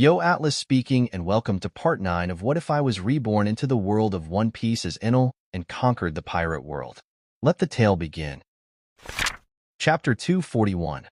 Yo, Atlas speaking, and welcome to part 9 of What If I Was Reborn into the world of One Piece as Enel and conquered the pirate world. Let the tale begin. Chapter 241.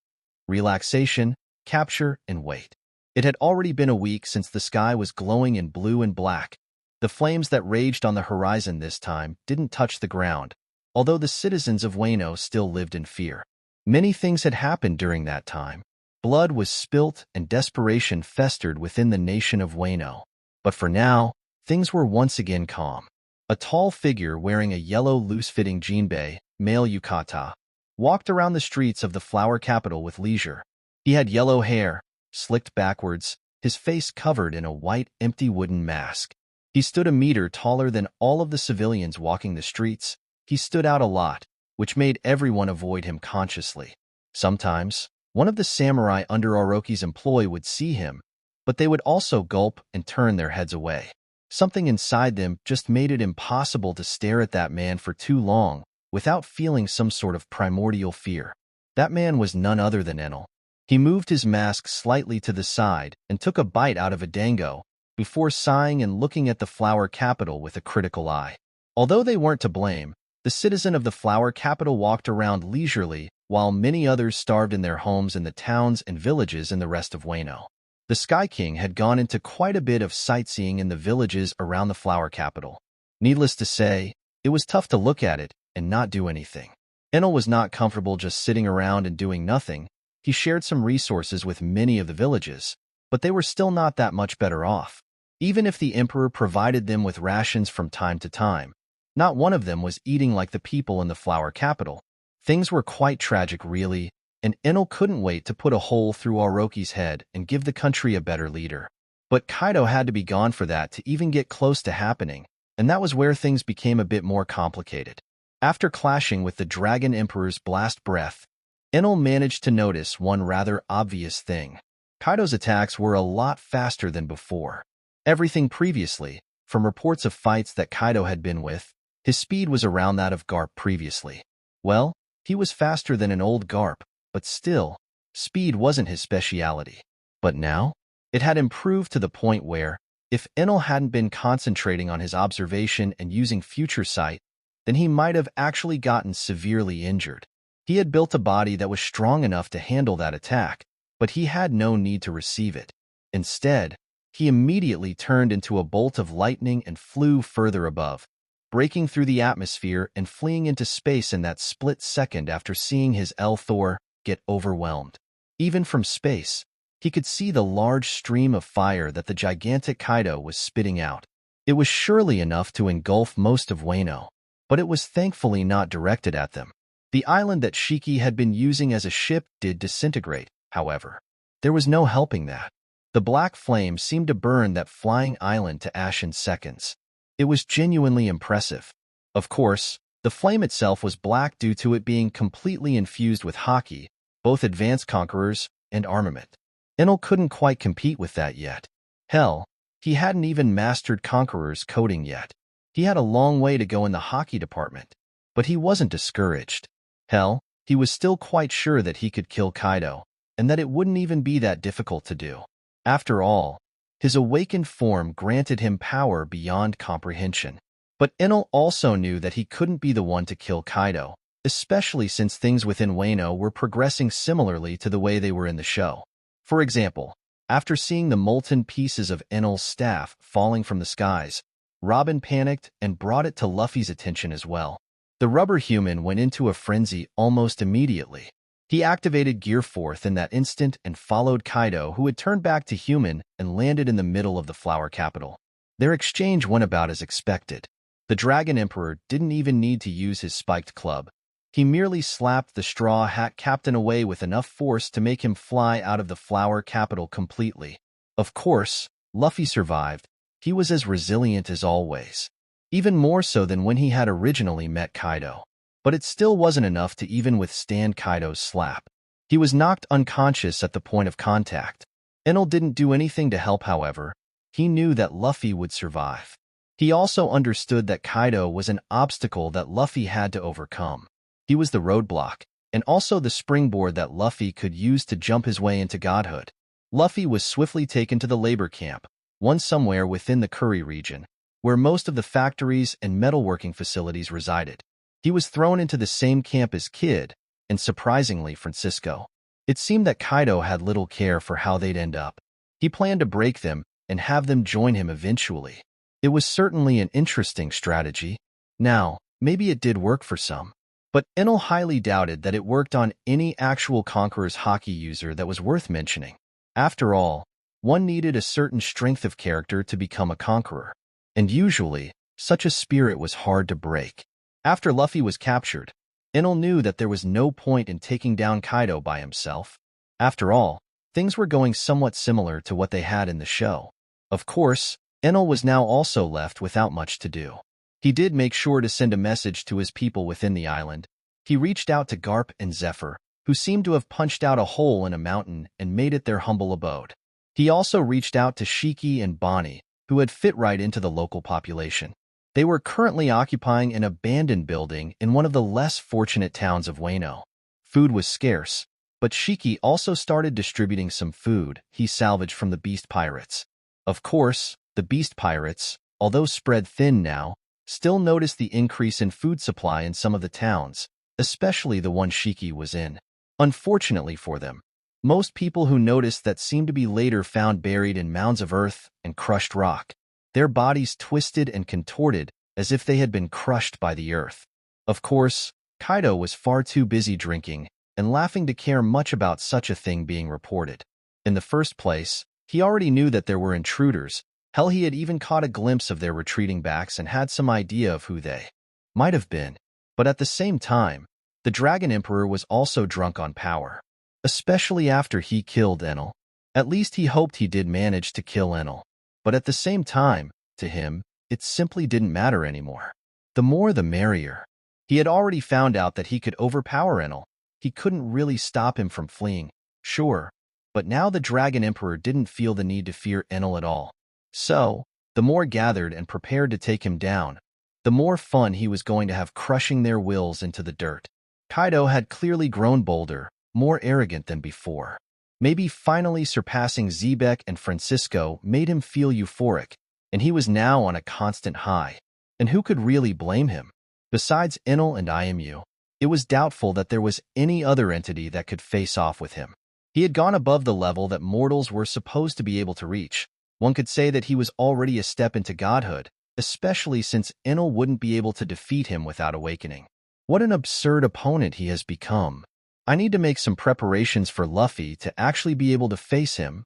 Relaxation, Capture, and Wait. It had already been a week since the sky was glowing in blue and black. The flames that raged on the horizon this time didn't touch the ground, although the citizens of Wano still lived in fear. Many things had happened during that time. Blood was spilt and desperation festered within the nation of Wano. But for now, things were once again calm. A tall figure wearing a yellow loose-fitting jinbei, male yukata, walked around the streets of the flower capital with leisure. He had yellow hair, slicked backwards, his face covered in a white, empty wooden mask. He stood a meter taller than all of the civilians walking the streets. He stood out a lot, which made everyone avoid him consciously. Sometimes, one of the samurai under Orochi's employ would see him, but they would also gulp and turn their heads away. Something inside them just made it impossible to stare at that man for too long without feeling some sort of primordial fear. That man was none other than Enel. He moved his mask slightly to the side and took a bite out of a dango before sighing and looking at the flower capital with a critical eye. Although they weren't to blame, the citizen of the flower capital walked around leisurely while many others starved in their homes in the towns and villages in the rest of Wano. The Sky King had gone into quite a bit of sightseeing in the villages around the flower capital. Needless to say, it was tough to look at it and not do anything. Enel was not comfortable just sitting around and doing nothing. He shared some resources with many of the villages, but they were still not that much better off. Even if the emperor provided them with rations from time to time, not one of them was eating like the people in the flower capital. Things were quite tragic, really, and Enel couldn't wait to put a hole through Orochi's head and give the country a better leader. But Kaido had to be gone for that to even get close to happening, and that was where things became a bit more complicated. After clashing with the Dragon Emperor's blast breath, Enel managed to notice one rather obvious thing. Kaido's attacks were a lot faster than before. Everything previously, from reports of fights that Kaido had been with, his speed was around that of Garp previously. Well, he was faster than an old Garp, but still, speed wasn't his speciality. But now, it had improved to the point where, if Enel hadn't been concentrating on his observation and using future sight, then he might have actually gotten severely injured. He had built a body that was strong enough to handle that attack, but he had no need to receive it. Instead, he immediately turned into a bolt of lightning and flew further above, breaking through the atmosphere and fleeing into space in that split second after seeing his Thor get overwhelmed. Even from space, he could see the large stream of fire that the gigantic Kaido was spitting out. It was surely enough to engulf most of Wano, but it was thankfully not directed at them. The island that Shiki had been using as a ship did disintegrate, however. There was no helping that. The black flame seemed to burn that flying island to ash in seconds. It was genuinely impressive. Of course, the flame itself was black due to it being completely infused with Haki, both advanced conquerors and armament. Enel couldn't quite compete with that yet. Hell, he hadn't even mastered Conqueror's coding yet. He had a long way to go in the Haki department, but he wasn't discouraged. Hell, he was still quite sure that he could kill Kaido, and that it wouldn't even be that difficult to do. After all, his awakened form granted him power beyond comprehension. But Enel also knew that he couldn't be the one to kill Kaido, especially since things within Wano were progressing similarly to the way they were in the show. For example, after seeing the molten pieces of Enel's staff falling from the skies, Robin panicked and brought it to Luffy's attention as well. The rubber human went into a frenzy almost immediately. He activated Gear 4th in that instant and followed Kaido, who had turned back to human and landed in the middle of the flower capital. Their exchange went about as expected. The Dragon Emperor didn't even need to use his spiked club. He merely slapped the Straw Hat Captain away with enough force to make him fly out of the flower capital completely. Of course, Luffy survived. He was as resilient as always. Even more so than when he had originally met Kaido. But it still wasn't enough to even withstand Kaido's slap. He was knocked unconscious at the point of contact. Enel didn't do anything to help, however. He knew that Luffy would survive. He also understood that Kaido was an obstacle that Luffy had to overcome. He was the roadblock, and also the springboard that Luffy could use to jump his way into godhood. Luffy was swiftly taken to the labor camp, one somewhere within the Curry region, where most of the factories and metalworking facilities resided. He was thrown into the same camp as Kid, and surprisingly Francisco. It seemed that Kaido had little care for how they'd end up. He planned to break them and have them join him eventually. It was certainly an interesting strategy. Now, maybe it did work for some. But Enel highly doubted that it worked on any actual Conqueror's Haki user that was worth mentioning. After all, one needed a certain strength of character to become a Conqueror, and usually, such a spirit was hard to break. After Luffy was captured, Enel knew that there was no point in taking down Kaido by himself. After all, things were going somewhat similar to what they had in the show. Of course, Enel was now also left without much to do. He did make sure to send a message to his people within the island. He reached out to Garp and Zephyr, who seemed to have punched out a hole in a mountain and made it their humble abode. He also reached out to Shiki and Bonnie, who had fit right into the local population. They were currently occupying an abandoned building in one of the less fortunate towns of Wano. Food was scarce, but Shiki also started distributing some food he salvaged from the beast pirates. Of course, the beast pirates, although spread thin now, still noticed the increase in food supply in some of the towns, especially the one Shiki was in. Unfortunately for them, most people who noticed that seemed to be later found buried in mounds of earth and crushed rock, their bodies twisted and contorted as if they had been crushed by the earth. Of course, Kaido was far too busy drinking and laughing to care much about such a thing being reported. In the first place, he already knew that there were intruders. Hell, he had even caught a glimpse of their retreating backs and had some idea of who they might have been. But at the same time, the Dragon Emperor was also drunk on power, especially after he killed Enel. At least he hoped he did manage to kill Enel. But at the same time, to him, it simply didn't matter anymore. The more the merrier. He had already found out that he could overpower Enel. He couldn't really stop him from fleeing, sure, but now the Dragon Emperor didn't feel the need to fear Enel at all. So, the more gathered and prepared to take him down, the more fun he was going to have crushing their wills into the dirt. Kaido had clearly grown bolder, more arrogant than before. Maybe finally surpassing Zebek and Francisco made him feel euphoric, and he was now on a constant high. And who could really blame him? Besides Enel and IMU, it was doubtful that there was any other entity that could face off with him. He had gone above the level that mortals were supposed to be able to reach. One could say that he was already a step into godhood, especially since Enel wouldn't be able to defeat him without awakening. What an absurd opponent he has become. I need to make some preparations for Luffy to actually be able to face him.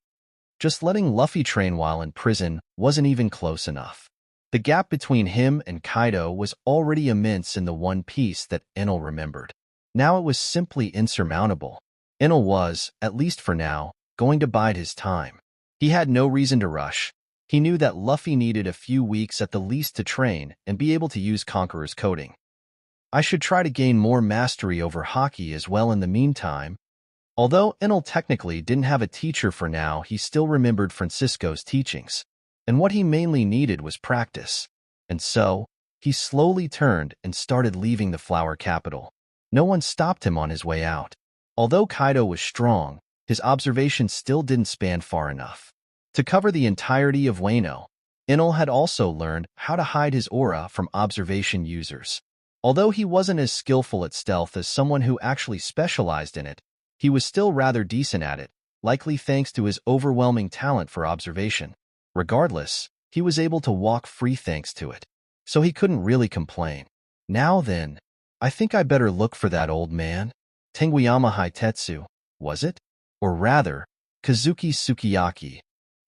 Just letting Luffy train while in prison wasn't even close enough. The gap between him and Kaido was already immense in the One Piece that Enel remembered. Now it was simply insurmountable. Enel was, at least for now, going to bide his time. He had no reason to rush. He knew that Luffy needed a few weeks at the least to train and be able to use Conqueror's coding. I should try to gain more mastery over Haki as well in the meantime. Although Enel technically didn't have a teacher for now, he still remembered Francisco's teachings. And what he mainly needed was practice. And so, he slowly turned and started leaving the Flower Capital. No one stopped him on his way out. Although Kaido was strong, his observation still didn't span far enough to cover the entirety of Wano. Enel had also learned how to hide his aura from observation users. Although he wasn't as skillful at stealth as someone who actually specialized in it, he was still rather decent at it, likely thanks to his overwhelming talent for observation. Regardless, he was able to walk free thanks to it, so he couldn't really complain. Now then, I think I better look for that old man. Tengyama Hitetsu, was it? Or rather, Kazuki Sukiyaki.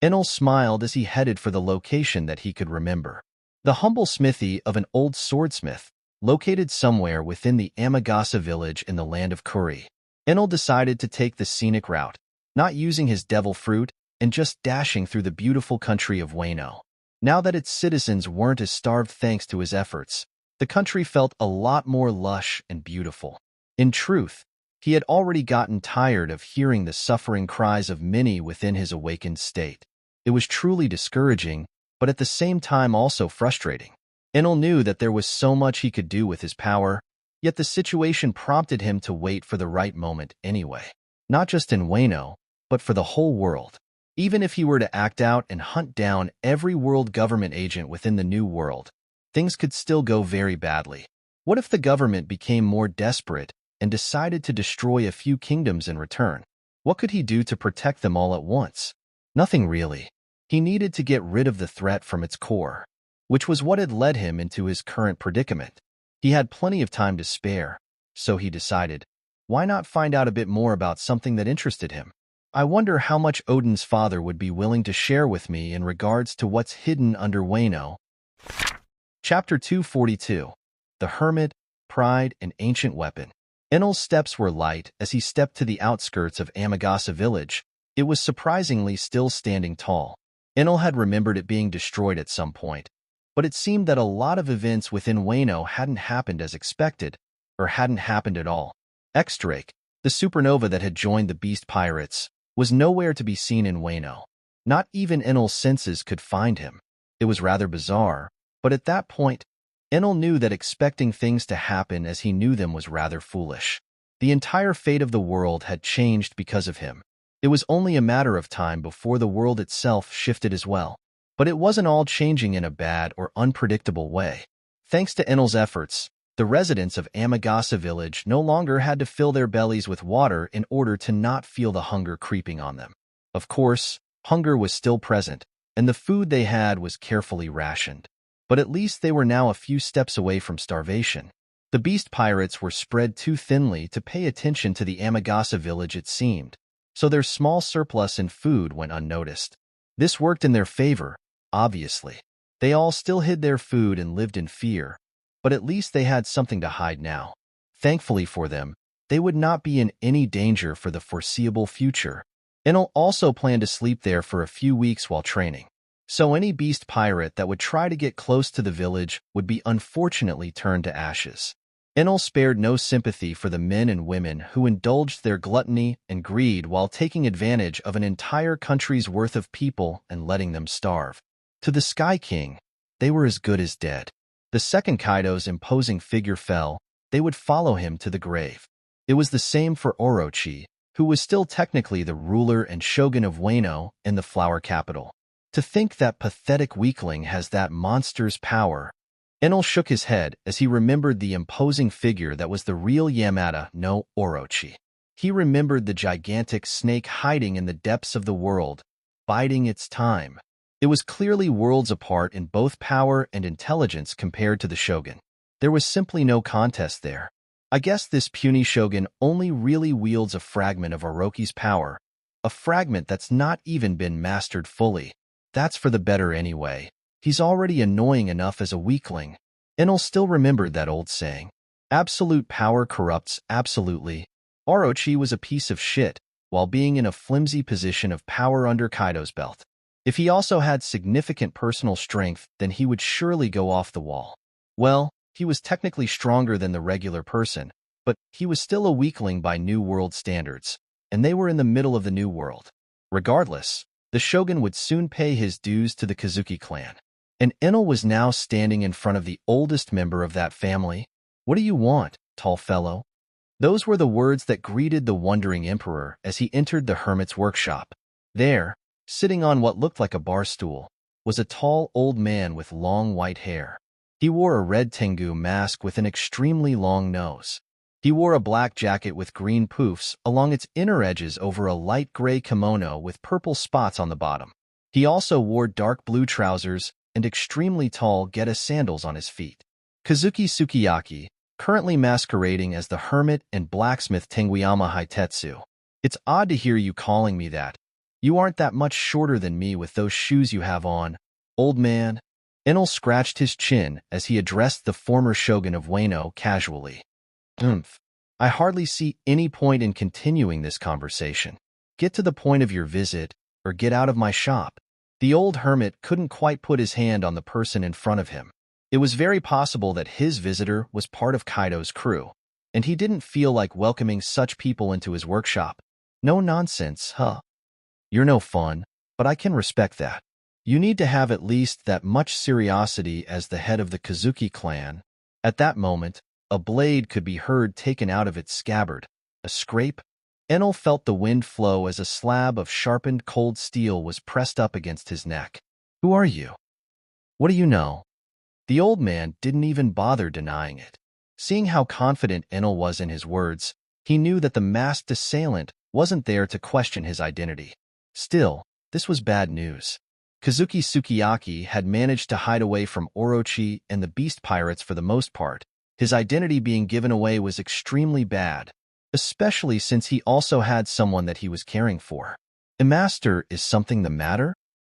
Enel smiled as he headed for the location that he could remember. The humble smithy of an old swordsmith, located somewhere within the Amagasa village in the land of Kuri. Enel decided to take the scenic route, not using his devil fruit, and just dashing through the beautiful country of Wano. Now that its citizens weren't as starved thanks to his efforts, the country felt a lot more lush and beautiful. In truth, he had already gotten tired of hearing the suffering cries of many within his awakened state. It was truly discouraging, but at the same time also frustrating. Enel knew that there was so much he could do with his power, yet the situation prompted him to wait for the right moment anyway. Not just in Wano, but for the whole world. Even if he were to act out and hunt down every world government agent within the new world, things could still go very badly. What if the government became more desperate and decided to destroy a few kingdoms in return? What could he do to protect them all at once? Nothing really. He needed to get rid of the threat from its core, which was what had led him into his current predicament. He had plenty of time to spare, so he decided, why not find out a bit more about something that interested him? I wonder how much Odin's father would be willing to share with me in regards to what's hidden under Wano. Chapter 242. The Hermit, Pride, and Ancient Weapon. Enel's steps were light as he stepped to the outskirts of Amagasa village. It was surprisingly still standing tall. Enel had remembered it being destroyed at some point, but it seemed that a lot of events within Wano hadn't happened as expected, or hadn't happened at all. X-Drake, the supernova that had joined the Beast Pirates, was nowhere to be seen in Wano. Not even Enel's senses could find him. It was rather bizarre, but at that point, Enel knew that expecting things to happen as he knew them was rather foolish. The entire fate of the world had changed because of him. It was only a matter of time before the world itself shifted as well. But it wasn't all changing in a bad or unpredictable way. Thanks to Enel's efforts, the residents of Amagasa village no longer had to fill their bellies with water in order to not feel the hunger creeping on them. Of course, hunger was still present, and the food they had was carefully rationed. But at least they were now a few steps away from starvation. The beast pirates were spread too thinly to pay attention to the Amagasa village, it seemed, so their small surplus in food went unnoticed. This worked in their favor, obviously. They all still hid their food and lived in fear, but at least they had something to hide now. Thankfully for them, they would not be in any danger for the foreseeable future. Enel also planned to sleep there for a few weeks while training. So any beast pirate that would try to get close to the village would be unfortunately turned to ashes. Enel spared no sympathy for the men and women who indulged their gluttony and greed while taking advantage of an entire country's worth of people and letting them starve. To the Sky King, they were as good as dead. The second Kaido's imposing figure fell, they would follow him to the grave. It was the same for Orochi, who was still technically the ruler and shogun of Wano and the flower capital. To think that pathetic weakling has that monster's power. Enel shook his head as he remembered the imposing figure that was the real Yamada no Orochi. He remembered the gigantic snake hiding in the depths of the world, biding its time. It was clearly worlds apart in both power and intelligence compared to the shogun. There was simply no contest there. I guess this puny shogun only really wields a fragment of Orochi's power, a fragment that's not even been mastered fully. That's for the better anyway. He's already annoying enough as a weakling. Enel still remembered that old saying. Absolute power corrupts absolutely. Orochi was a piece of shit, while being in a flimsy position of power under Kaido's belt. If he also had significant personal strength, then he would surely go off the wall. Well, he was technically stronger than the regular person, but he was still a weakling by New World standards, and they were in the middle of the New World. Regardless, the shogun would soon pay his dues to the Kazuki clan. And Enel was now standing in front of the oldest member of that family. "What do you want, tall fellow?" Those were the words that greeted the wondering emperor as he entered the hermit's workshop. There, sitting on what looked like a bar stool, was a tall old man with long white hair. He wore a red tengu mask with an extremely long nose. He wore a black jacket with green poofs along its inner edges over a light gray kimono with purple spots on the bottom. He also wore dark blue trousers and extremely tall Geta sandals on his feet. Kazuki Sukiyaki, currently masquerading as the hermit and blacksmith Tenguiyama Hitetsu. "It's odd to hear you calling me that. You aren't that much shorter than me with those shoes you have on, old man." Enel scratched his chin as he addressed the former shogun of Wano casually. I hardly see any point in continuing this conversation. Get to the point of your visit, or get out of my shop." The old hermit couldn't quite put his hand on the person in front of him. It was very possible that his visitor was part of Kaido's crew, and he didn't feel like welcoming such people into his workshop. "No nonsense, huh? You're no fun, but I can respect that. You need to have at least that much seriosity as the head of the Kazuki clan." At that moment, a blade could be heard taken out of its scabbard. A scrape? Enel felt the wind flow as a slab of sharpened cold steel was pressed up against his neck. "Who are you? What do you know?" The old man didn't even bother denying it. Seeing how confident Enel was in his words, he knew that the masked assailant wasn't there to question his identity. Still, this was bad news. Kazuki Sukiyaki had managed to hide away from Orochi and the Beast Pirates for the most part. His identity being given away was extremely bad, especially since he also had someone that he was caring for. "Master, is something the matter?"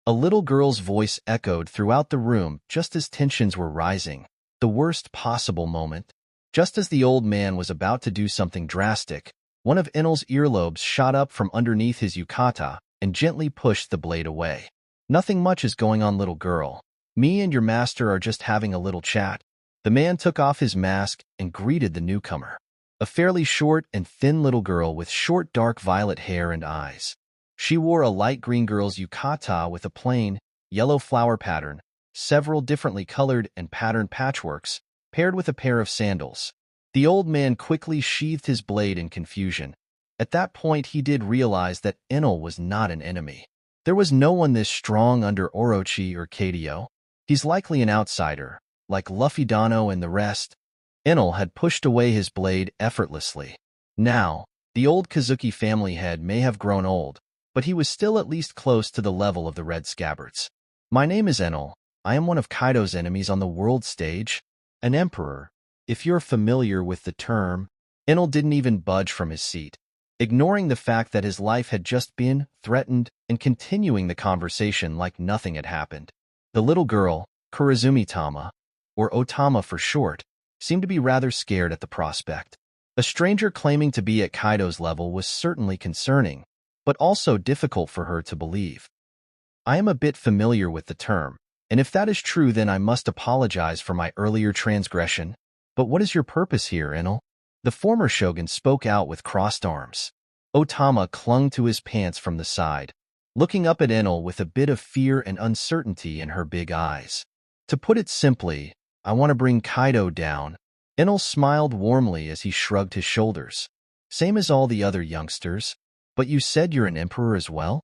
A little girl's voice echoed throughout the room just as tensions were rising. The worst possible moment. Just as the old man was about to do something drastic, one of Enel's earlobes shot up from underneath his yukata and gently pushed the blade away. "Nothing much is going on, little girl. Me and your master are just having a little chat." The man took off his mask and greeted the newcomer. A fairly short and thin little girl with short dark violet hair and eyes. She wore a light green girl's yukata with a plain, yellow flower pattern, several differently colored and patterned patchworks, paired with a pair of sandals. The old man quickly sheathed his blade in confusion. At that point he did realize that Enel was not an enemy. There was no one this strong under Orochi or Kaido. He's likely an outsider, like Luffy, Dano, and the rest. Enel had pushed away his blade effortlessly. Now, the old Kazuki family head may have grown old, but he was still at least close to the level of the Red Scabbards. "My name is Enel. I am one of Kaido's enemies on the world stage. An emperor, if you're familiar with the term." Enel didn't even budge from his seat, ignoring the fact that his life had just been threatened and continuing the conversation like nothing had happened. The little girl, Kurazumi-tama, or Otama for short, seemed to be rather scared at the prospect. A stranger claiming to be at Kaido's level was certainly concerning, but also difficult for her to believe. "I am a bit familiar with the term, and if that is true then I must apologize for my earlier transgression. But what is your purpose here, Enel?" The former shogun spoke out with crossed arms. Otama clung to his pants from the side, looking up at Enel with a bit of fear and uncertainty in her big eyes. "To put it simply, I want to bring Kaido down." Enel smiled warmly as he shrugged his shoulders. "Same as all the other youngsters. But you said you're an emperor as well?"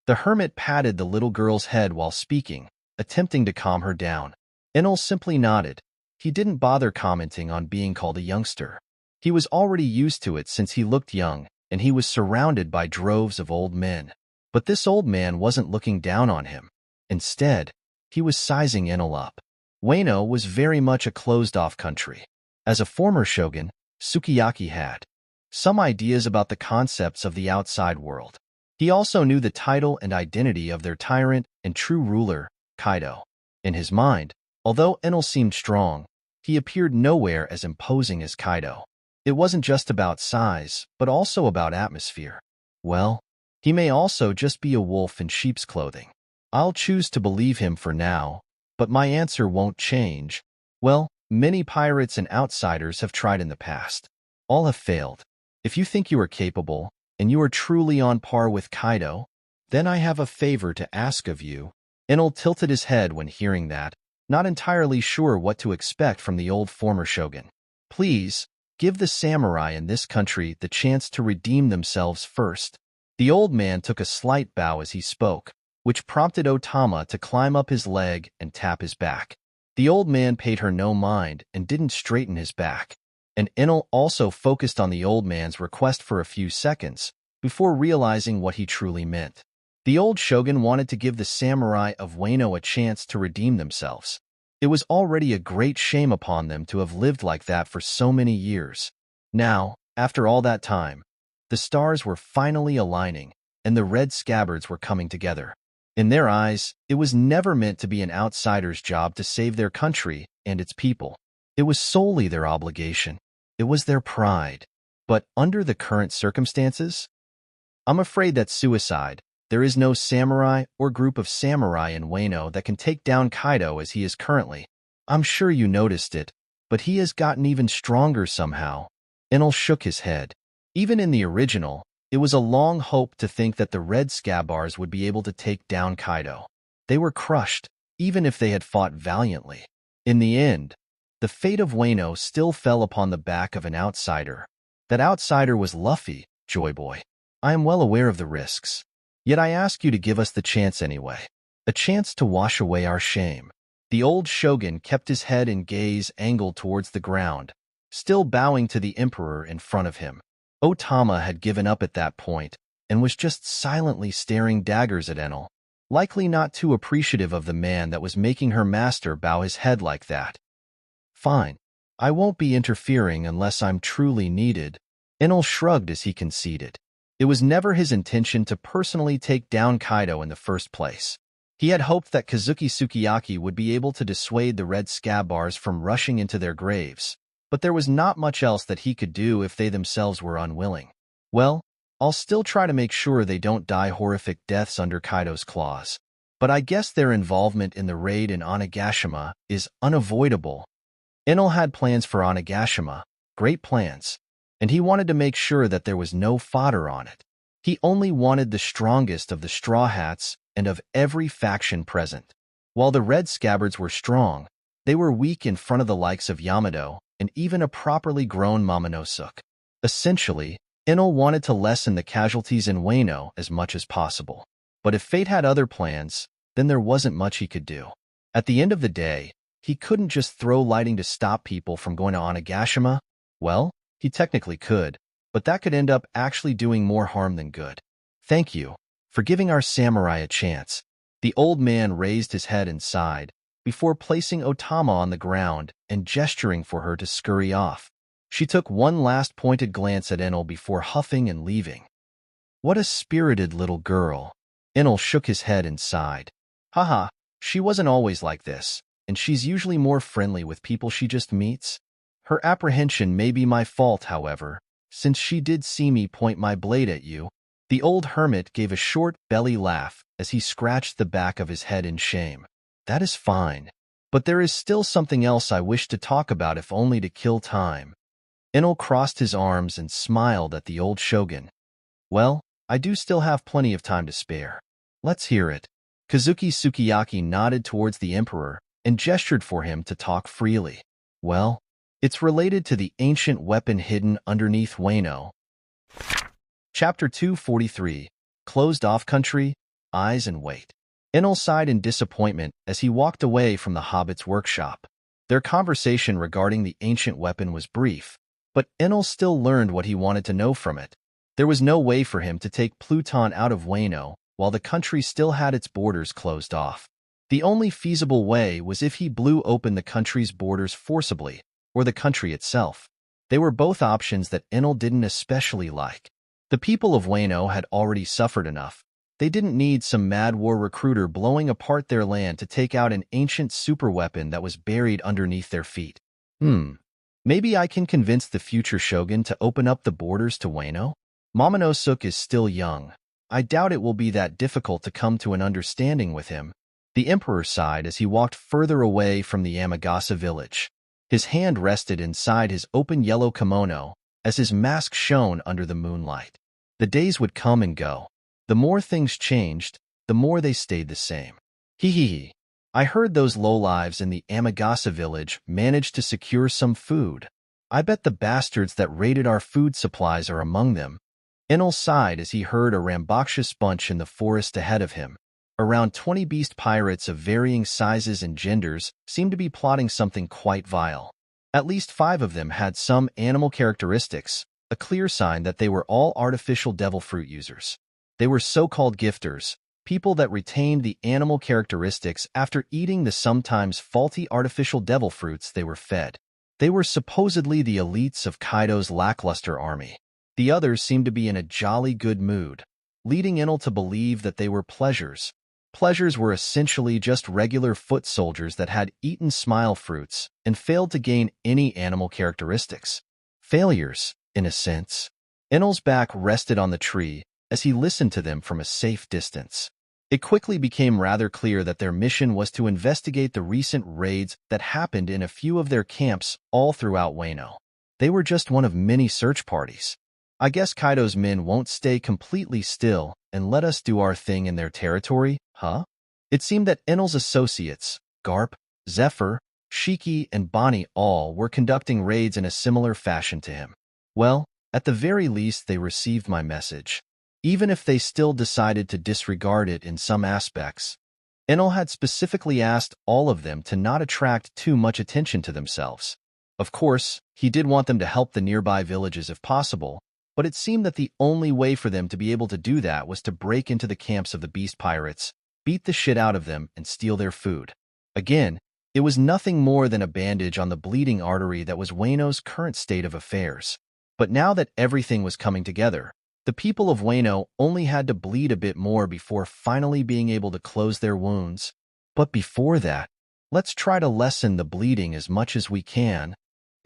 The hermit patted the little girl's head while speaking, attempting to calm her down. Enel simply nodded. He didn't bother commenting on being called a youngster. He was already used to it since he looked young, and he was surrounded by droves of old men. But this old man wasn't looking down on him. Instead, he was sizing Enel up. Wano was very much a closed-off country. As a former shogun, Sukiyaki had some ideas about the concepts of the outside world. He also knew the title and identity of their tyrant and true ruler, Kaido. In his mind, although Enel seemed strong, he appeared nowhere as imposing as Kaido. It wasn't just about size, but also about atmosphere. Well, he may also just be a wolf in sheep's clothing. I'll choose to believe him for now, but my answer won't change. Well, many pirates and outsiders have tried in the past. All have failed. If you think you are capable, and you are truly on par with Kaido, then I have a favor to ask of you." Enel tilted his head when hearing that, not entirely sure what to expect from the old former shogun. "Please, give the samurai in this country the chance to redeem themselves first." The old man took a slight bow as he spoke, which prompted Otama to climb up his leg and tap his back. The old man paid her no mind and didn't straighten his back, and Enel also focused on the old man's request for a few seconds before realizing what he truly meant. The old shogun wanted to give the samurai of Wano a chance to redeem themselves. It was already a great shame upon them to have lived like that for so many years. Now, after all that time, the stars were finally aligning, and the Red Scabbards were coming together. In their eyes, it was never meant to be an outsider's job to save their country and its people. It was solely their obligation. It was their pride. But under the current circumstances, I'm afraid that's suicide. There is no samurai or group of samurai in Wano that can take down Kaido as he is currently. I'm sure you noticed it, but he has gotten even stronger somehow. Enel shook his head. Even in the original, it was a long hope to think that the Red Scabbards would be able to take down Kaido. They were crushed, even if they had fought valiantly. In the end, the fate of Wano still fell upon the back of an outsider. That outsider was Luffy, Joy Boy. I am well aware of the risks. Yet I ask you to give us the chance anyway. A chance to wash away our shame. The old shogun kept his head and gaze angled towards the ground, still bowing to the emperor in front of him. Otama had given up at that point and was just silently staring daggers at Enel, likely not too appreciative of the man that was making her master bow his head like that. Fine. I won't be interfering unless I'm truly needed. Enel shrugged as he conceded. It was never his intention to personally take down Kaido in the first place. He had hoped that Kazuki Sukiyaki would be able to dissuade the Red Scabars from rushing into their graves, but there was not much else that he could do if they themselves were unwilling. Well, I'll still try to make sure they don't die horrific deaths under Kaido's claws. But I guess their involvement in the raid in Onigashima is unavoidable. Enel had plans for Onigashima, great plans, and he wanted to make sure that there was no fodder on it. He only wanted the strongest of the Straw Hats and of every faction present. While the Red Scabbards were strong, they were weak in front of the likes of Yamato and even a properly grown Momonosuke. Essentially, Enel wanted to lessen the casualties in Wano as much as possible. But if fate had other plans, then there wasn't much he could do. At the end of the day, he couldn't just throw lighting to stop people from going to Onigashima. Well, he technically could, but that could end up actually doing more harm than good. Thank you for giving our samurai a chance. The old man raised his head and sighed, before placing Otama on the ground and gesturing for her to scurry off. She took one last pointed glance at Enel before huffing and leaving. What a spirited little girl. Enel shook his head and sighed. Haha, she wasn't always like this, and she's usually more friendly with people she just meets. Her apprehension may be my fault, however, since she did see me point my blade at you. The old hermit gave a short belly laugh as he scratched the back of his head in shame. That is fine, but there is still something else I wish to talk about, if only to kill time. Enel crossed his arms and smiled at the old shogun. Well, I do still have plenty of time to spare. Let's hear it. Kazuki Sukiyaki nodded towards the emperor and gestured for him to talk freely. Well, it's related to the ancient weapon hidden underneath Wano. Chapter 243, Closed Off Country, Eyes and Wait. Enel sighed in disappointment as he walked away from the Hobbit's workshop. Their conversation regarding the ancient weapon was brief, but Enel still learned what he wanted to know from it. There was no way for him to take Pluton out of Wano while the country still had its borders closed off. The only feasible way was if he blew open the country's borders forcibly, or the country itself. They were both options that Enel didn't especially like. The people of Wano had already suffered enough. They didn't need some mad war recruiter blowing apart their land to take out an ancient superweapon that was buried underneath their feet. Maybe I can convince the future shogun to open up the borders to Wano? Momonosuke is still young. I doubt it will be that difficult to come to an understanding with him. The emperor sighed as he walked further away from the Yamagasa village. His hand rested inside his open yellow kimono as his mask shone under the moonlight. The days would come and go. The more things changed, the more they stayed the same. Hee. I heard those lowlives in the Yamagasa village managed to secure some food. I bet the bastards that raided our food supplies are among them. Enel sighed as he heard a rambunctious bunch in the forest ahead of him. Around 20 beast pirates of varying sizes and genders seemed to be plotting something quite vile. At least 5 of them had some animal characteristics, a clear sign that they were all artificial devil fruit users. They were so-called gifters, people that retained the animal characteristics after eating the sometimes faulty artificial devil fruits they were fed. They were supposedly the elites of Kaido's lackluster army. The others seemed to be in a jolly good mood, leading Enel to believe that they were pleasures. Pleasures were essentially just regular foot soldiers that had eaten smile fruits and failed to gain any animal characteristics. Failures, in a sense. Enel's back rested on the tree as he listened to them from a safe distance. It quickly became rather clear that their mission was to investigate the recent raids that happened in a few of their camps all throughout Wano. They were just one of many search parties. I guess Kaido's men won't stay completely still and let us do our thing in their territory, huh? It seemed that Enel's associates, Garp, Zephyr, Shiki, and Bonnie all were conducting raids in a similar fashion to him. Well, At the very least, they received my message. Even if they still decided to disregard it in some aspects, Enel had specifically asked all of them to not attract too much attention to themselves. Of course, he did want them to help the nearby villages if possible, but it seemed that the only way for them to be able to do that was to break into the camps of the beast pirates, beat the shit out of them, and steal their food. Again, it was nothing more than a bandage on the bleeding artery that was Wano's current state of affairs. But now that everything was coming together, the people of Wano only had to bleed a bit more before finally being able to close their wounds. But before that, let's try to lessen the bleeding as much as we can.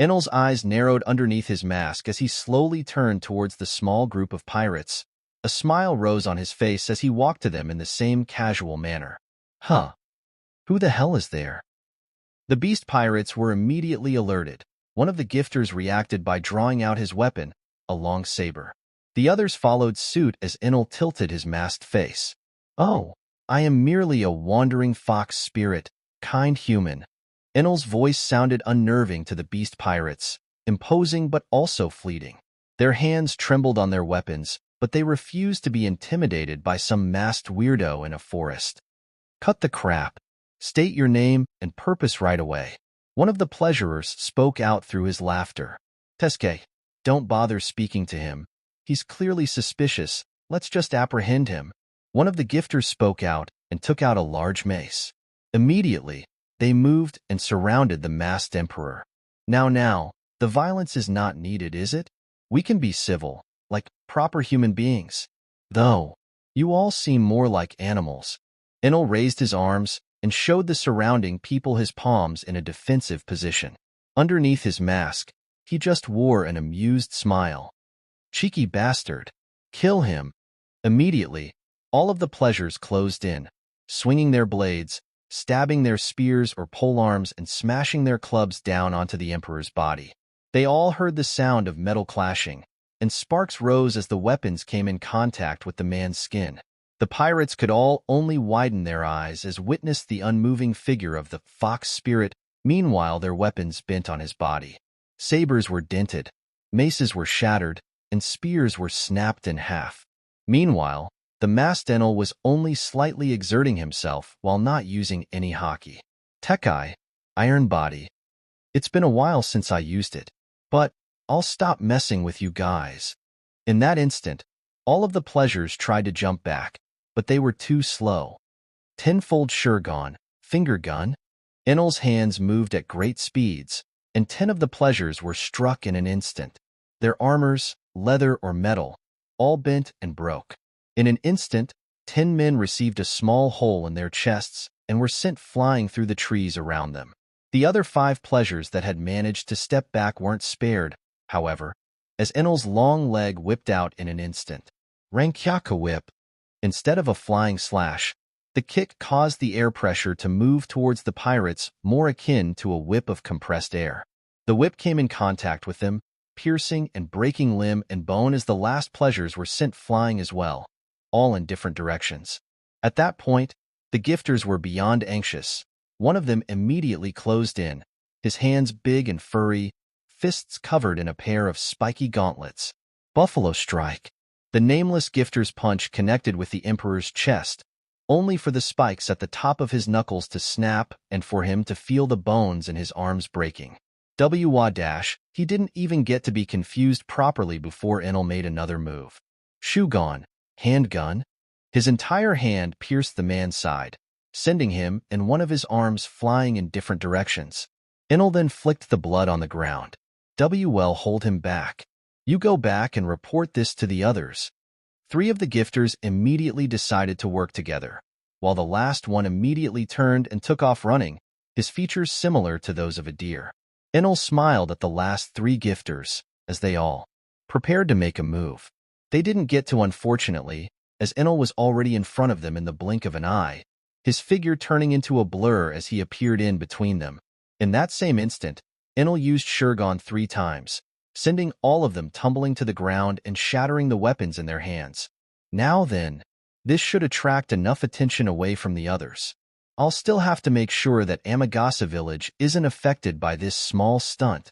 Enel's eyes narrowed underneath his mask as he slowly turned towards the small group of pirates. A smile rose on his face as he walked to them in the same casual manner. Huh. Who the hell is there? The beast pirates were immediately alerted. One of the gifters reacted by drawing out his weapon, a long saber. The others followed suit as Enel tilted his masked face. Oh, I am merely a wandering fox spirit, kind human. Enel's voice sounded unnerving to the beast pirates, imposing but also fleeting. Their hands trembled on their weapons, but they refused to be intimidated by some masked weirdo in a forest. Cut the crap. State your name and purpose right away. One of the pleasurers spoke out through his laughter. Teske, don't bother speaking to him. He's clearly suspicious. Let's just apprehend him. One of the gifters spoke out and took out a large mace. Immediately, they moved and surrounded the masked emperor. Now, the violence is not needed, is it? We can be civil, like proper human beings. Though, you all seem more like animals. Enel raised his arms and showed the surrounding people his palms in a defensive position. Underneath his mask, he just wore an amused smile. Cheeky bastard. Kill him. Immediately, all of the pleasures closed in, swinging their blades, stabbing their spears or polearms, and smashing their clubs down onto the emperor's body. They all heard the sound of metal clashing, and sparks rose as the weapons came in contact with the man's skin. The pirates could all only widen their eyes as witnessed the unmoving figure of the fox spirit, meanwhile their weapons bent on his body. Sabers were dented, maces were shattered, and spears were snapped in half. Meanwhile, the masked Enel was only slightly exerting himself while not using any Haki. Tekai, Iron Body. It's been a while since I used it, but I'll stop messing with you guys. In that instant, all of the pleasures tried to jump back, but they were too slow. Tenfold Shogun, finger gun. Enel's hands moved at great speeds, and 10 of the pleasures were struck in an instant. Their armors, leather or metal, all bent and broke. In an instant, 10 men received a small hole in their chests and were sent flying through the trees around them. The other 5 pleasures that had managed to step back weren't spared, however, as Enel's long leg whipped out in an instant. Rankyaka whip. Instead of a flying slash, the kick caused the air pressure to move towards the pirates more akin to a whip of compressed air. The whip came in contact with them, piercing and breaking limb and bone as the last pleasures were sent flying as well, all in different directions. At that point, the gifters were beyond anxious. One of them immediately closed in, his hands big and furry, fists covered in a pair of spiky gauntlets. Buffalo Strike. The nameless gifter's punch connected with the Emperor's chest, only for the spikes at the top of his knuckles to snap and for him to feel the bones in his arms breaking. Dash, he didn't even get to be confused properly before Enel made another move. Shogun, handgun. His entire hand pierced the man's side, sending him and one of his arms flying in different directions. Enel then flicked the blood on the ground. Hold him back. You go back and report this to the others. 3 of the gifters immediately decided to work together, while the last one immediately turned and took off running, his features similar to those of a deer. Enel smiled at the last 3 gifters, as they all prepared to make a move. They didn't get to, unfortunately, as Enel was already in front of them in the blink of an eye, his figure turning into a blur as he appeared in between them. In that same instant, Enel used Shogun 3 times, sending all of them tumbling to the ground and shattering the weapons in their hands. Now then, this should attract enough attention away from the others. I'll still have to make sure that Amagasa village isn't affected by this small stunt.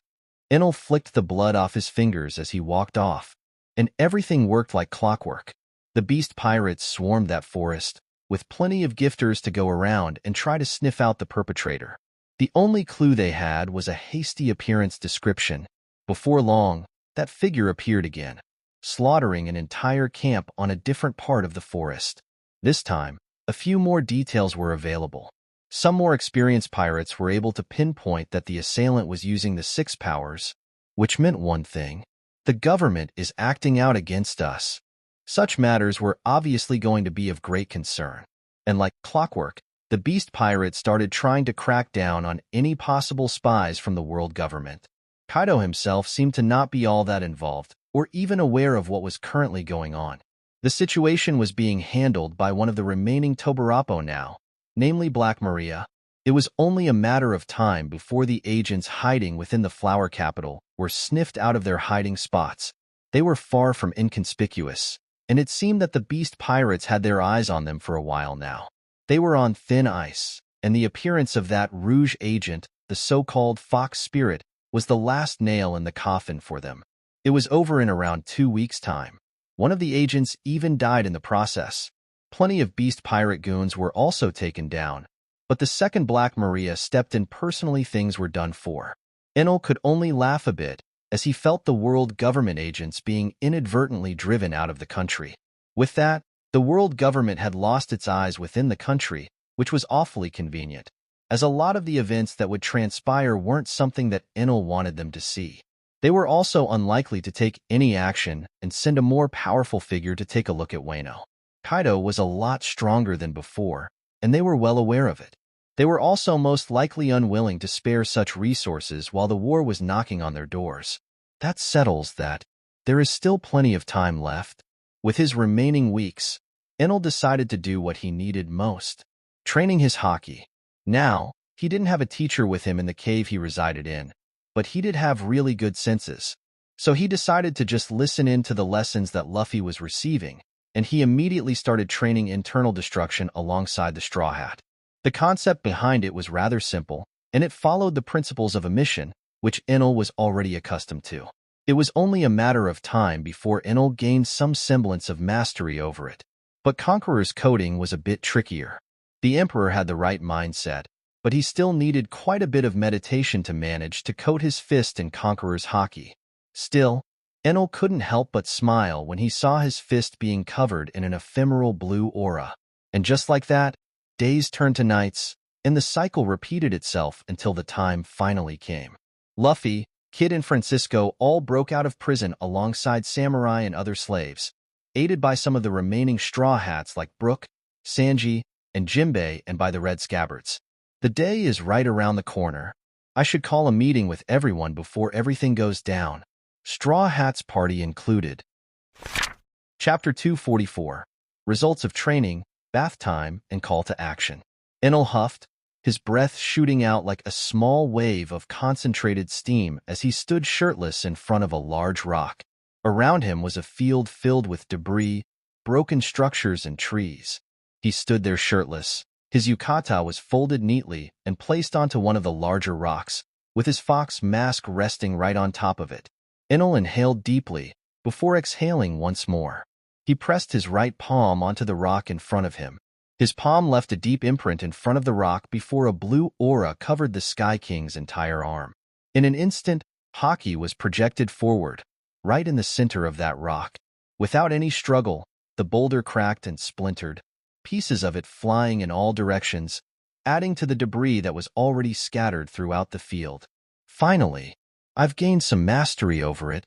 Enel flicked the blood off his fingers as he walked off, and everything worked like clockwork. The beast pirates swarmed that forest, with plenty of gifters to go around and try to sniff out the perpetrator. The only clue they had was a hasty appearance description. Before long, that figure appeared again, slaughtering an entire camp on a different part of the forest. This time, a few more details were available. Some more experienced pirates were able to pinpoint that the assailant was using the six powers, which meant one thing: the government is acting out against us. Such matters were obviously going to be of great concern, and like clockwork, the beast pirates started trying to crack down on any possible spies from the world government. Kaido himself seemed to not be all that involved, or even aware of what was currently going on. The situation was being handled by one of the remaining Tobarapo now, namely Black Maria. It was only a matter of time before the agents hiding within the flower capital were sniffed out of their hiding spots. They were far from inconspicuous, and it seemed that the beast pirates had their eyes on them for a while now. They were on thin ice, and the appearance of that Rouge agent, the so-called Fox Spirit, was the last nail in the coffin for them. It was over in around 2 weeks' time. One of the agents even died in the process. Plenty of beast pirate goons were also taken down, but the second Black Maria stepped in personally, things were done for. Enel could only laugh a bit as he felt the world government agents being inadvertently driven out of the country. With that, the world government had lost its eyes within the country, which was awfully convenient, as a lot of the events that would transpire weren't something that Enel wanted them to see. They were also unlikely to take any action and send a more powerful figure to take a look at Wano. Kaido was a lot stronger than before, and they were well aware of it. They were also most likely unwilling to spare such resources while the war was knocking on their doors. That settles that. There is still plenty of time left. With his remaining weeks, Enel decided to do what he needed most: training his Haki. Now, he didn't have a teacher with him in the cave he resided in, but he did have really good senses. So he decided to just listen in to the lessons that Luffy was receiving, and he immediately started training internal destruction alongside the Straw Hat. The concept behind it was rather simple, and it followed the principles of a mission, which Enel was already accustomed to. It was only a matter of time before Enel gained some semblance of mastery over it. But Conqueror's coding was a bit trickier. The Emperor had the right mindset, but he still needed quite a bit of meditation to manage to coat his fist in Conqueror's Haki. Still, Enel couldn't help but smile when he saw his fist being covered in an ephemeral blue aura. And just like that, days turned to nights, and the cycle repeated itself until the time finally came. Luffy, Kid, and Francisco all broke out of prison alongside samurai and other slaves, aided by some of the remaining Straw Hats like Brook, Sanji, and Jinbei, and by the Red Scabbards. The day is right around the corner. I should call a meeting with everyone before everything goes down, Straw Hats party included. Chapter 244. Results of Training, Bath Time, and Call to Action. Enel huffed, his breath shooting out like a small wave of concentrated steam as he stood shirtless in front of a large rock. Around him was a field filled with debris, broken structures, and trees. He stood there shirtless. His yukata was folded neatly and placed onto one of the larger rocks, with his fox mask resting right on top of it. Enel inhaled deeply, before exhaling once more. He pressed his right palm onto the rock in front of him. His palm left a deep imprint in front of the rock before a blue aura covered the Sky King's entire arm. In an instant, Haki was projected forward, right in the center of that rock. Without any struggle, the boulder cracked and splintered, pieces of it flying in all directions, adding to the debris that was already scattered throughout the field. Finally, I've gained some mastery over it.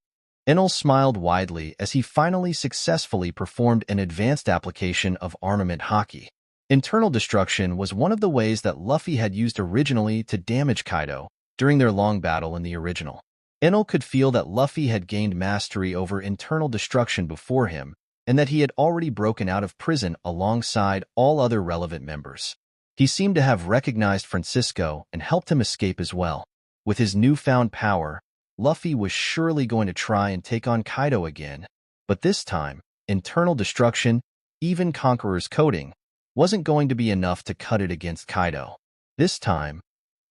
Enel smiled widely as he finally successfully performed an advanced application of armament Haki. Internal destruction was one of the ways that Luffy had used originally to damage Kaido during their long battle in the original. Enel could feel that Luffy had gained mastery over internal destruction before him, and that he had already broken out of prison alongside all other relevant members. He seemed to have recognized Francisco and helped him escape as well. With his newfound power, Luffy was surely going to try and take on Kaido again, but this time, internal destruction, even Conqueror's coding, wasn't going to be enough to cut it against Kaido. This time,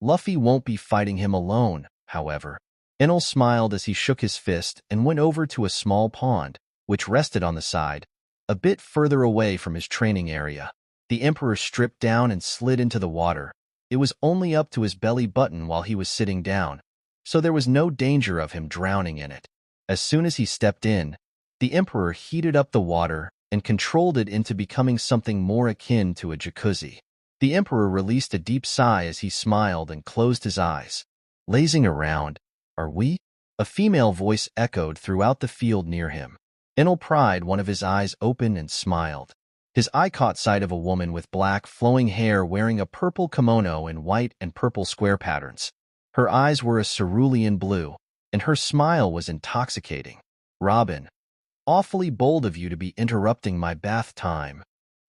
Luffy won't be fighting him alone, however. Enel smiled as he shook his fist and went over to a small pond, which rested on the side, a bit further away from his training area. The Emperor stripped down and slid into the water. It was only up to his belly button while he was sitting down, so there was no danger of him drowning in it. As soon as he stepped in, the Emperor heated up the water and controlled it into becoming something more akin to a jacuzzi. The Emperor released a deep sigh as he smiled and closed his eyes. Lazing around, are we? A female voice echoed throughout the field near him. Enel pried one of his eyes open and smiled. His eye caught sight of a woman with black, flowing hair wearing a purple kimono in white and purple square patterns. Her eyes were a cerulean blue, and her smile was intoxicating. Robin, awfully bold of you to be interrupting my bath time.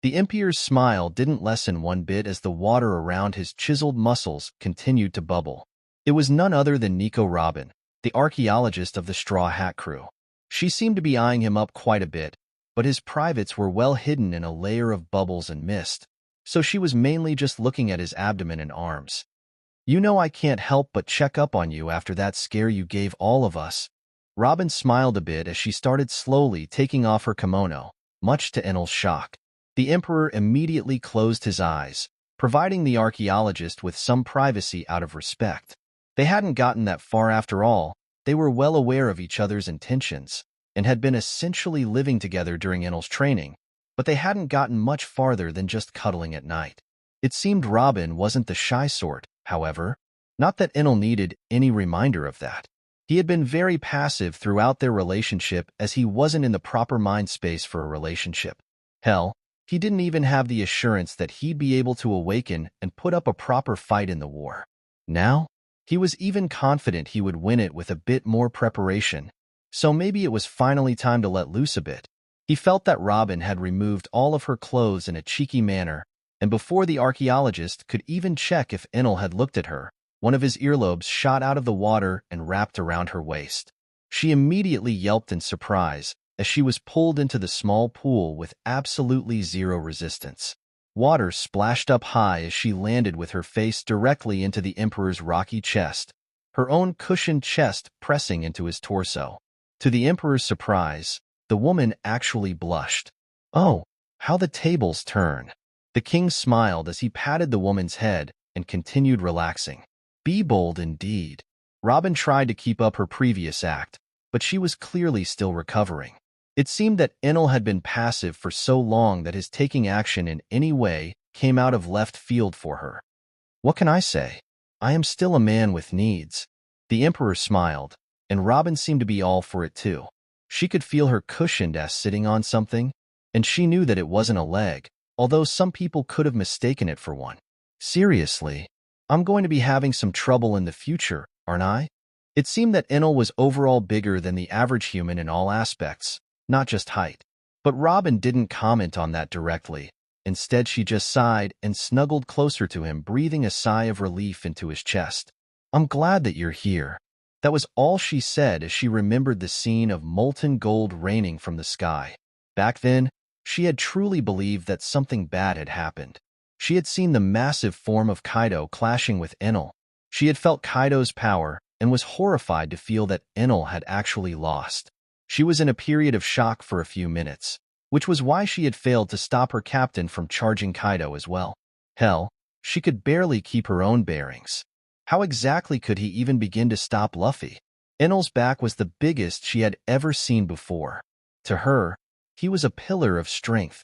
The Emperor's smile didn't lessen one bit as the water around his chiseled muscles continued to bubble. It was none other than Nico Robin, the archaeologist of the Straw Hat crew. She seemed to be eyeing him up quite a bit, but his privates were well hidden in a layer of bubbles and mist, so she was mainly just looking at his abdomen and arms. You know I can't help but check up on you after that scare you gave all of us. Robin smiled a bit as she started slowly taking off her kimono, much to Enel's shock. The Emperor immediately closed his eyes, providing the archaeologist with some privacy out of respect. They hadn't gotten that far after all. They were well aware of each other's intentions and had been essentially living together during Enel's training, but they hadn't gotten much farther than just cuddling at night. It seemed Robin wasn't the shy sort, however. Not that Enel needed any reminder of that. He had been very passive throughout their relationship as he wasn't in the proper mind space for a relationship. Hell, he didn't even have the assurance that he'd be able to awaken and put up a proper fight in the war. Now, he was even confident he would win it with a bit more preparation, so maybe it was finally time to let loose a bit. He felt that Robin had removed all of her clothes in a cheeky manner, and before the archaeologist could even check if Enel had looked at her, one of his earlobes shot out of the water and wrapped around her waist. She immediately yelped in surprise as she was pulled into the small pool with absolutely zero resistance. Water splashed up high as she landed with her face directly into the Emperor's rocky chest, her own cushioned chest pressing into his torso. To the Emperor's surprise, the woman actually blushed. Oh, how the tables turn. The king smiled as he patted the woman's head and continued relaxing. Be bold indeed. Robin tried to keep up her previous act, but she was clearly still recovering. It seemed that Enel had been passive for so long that his taking action in any way came out of left field for her. What can I say? I am still a man with needs. The Emperor smiled, and Robin seemed to be all for it too. She could feel her cushioned ass sitting on something, and she knew that it wasn't a leg, although some people could have mistaken it for one. Seriously, I'm going to be having some trouble in the future, aren't I? It seemed that Enel was overall bigger than the average human in all aspects, not just height. But Robin didn't comment on that directly. Instead, she just sighed and snuggled closer to him, breathing a sigh of relief into his chest. I'm glad that you're here. That was all she said as she remembered the scene of molten gold raining from the sky. Back then, she had truly believed that something bad had happened. She had seen the massive form of Kaido clashing with Enel. She had felt Kaido's power and was horrified to feel that Enel had actually lost. She was in a period of shock for a few minutes, which was why she had failed to stop her captain from charging Kaido as well. Hell, she could barely keep her own bearings. How exactly could he even begin to stop Luffy? Enel's back was the biggest she had ever seen before. To her, he was a pillar of strength,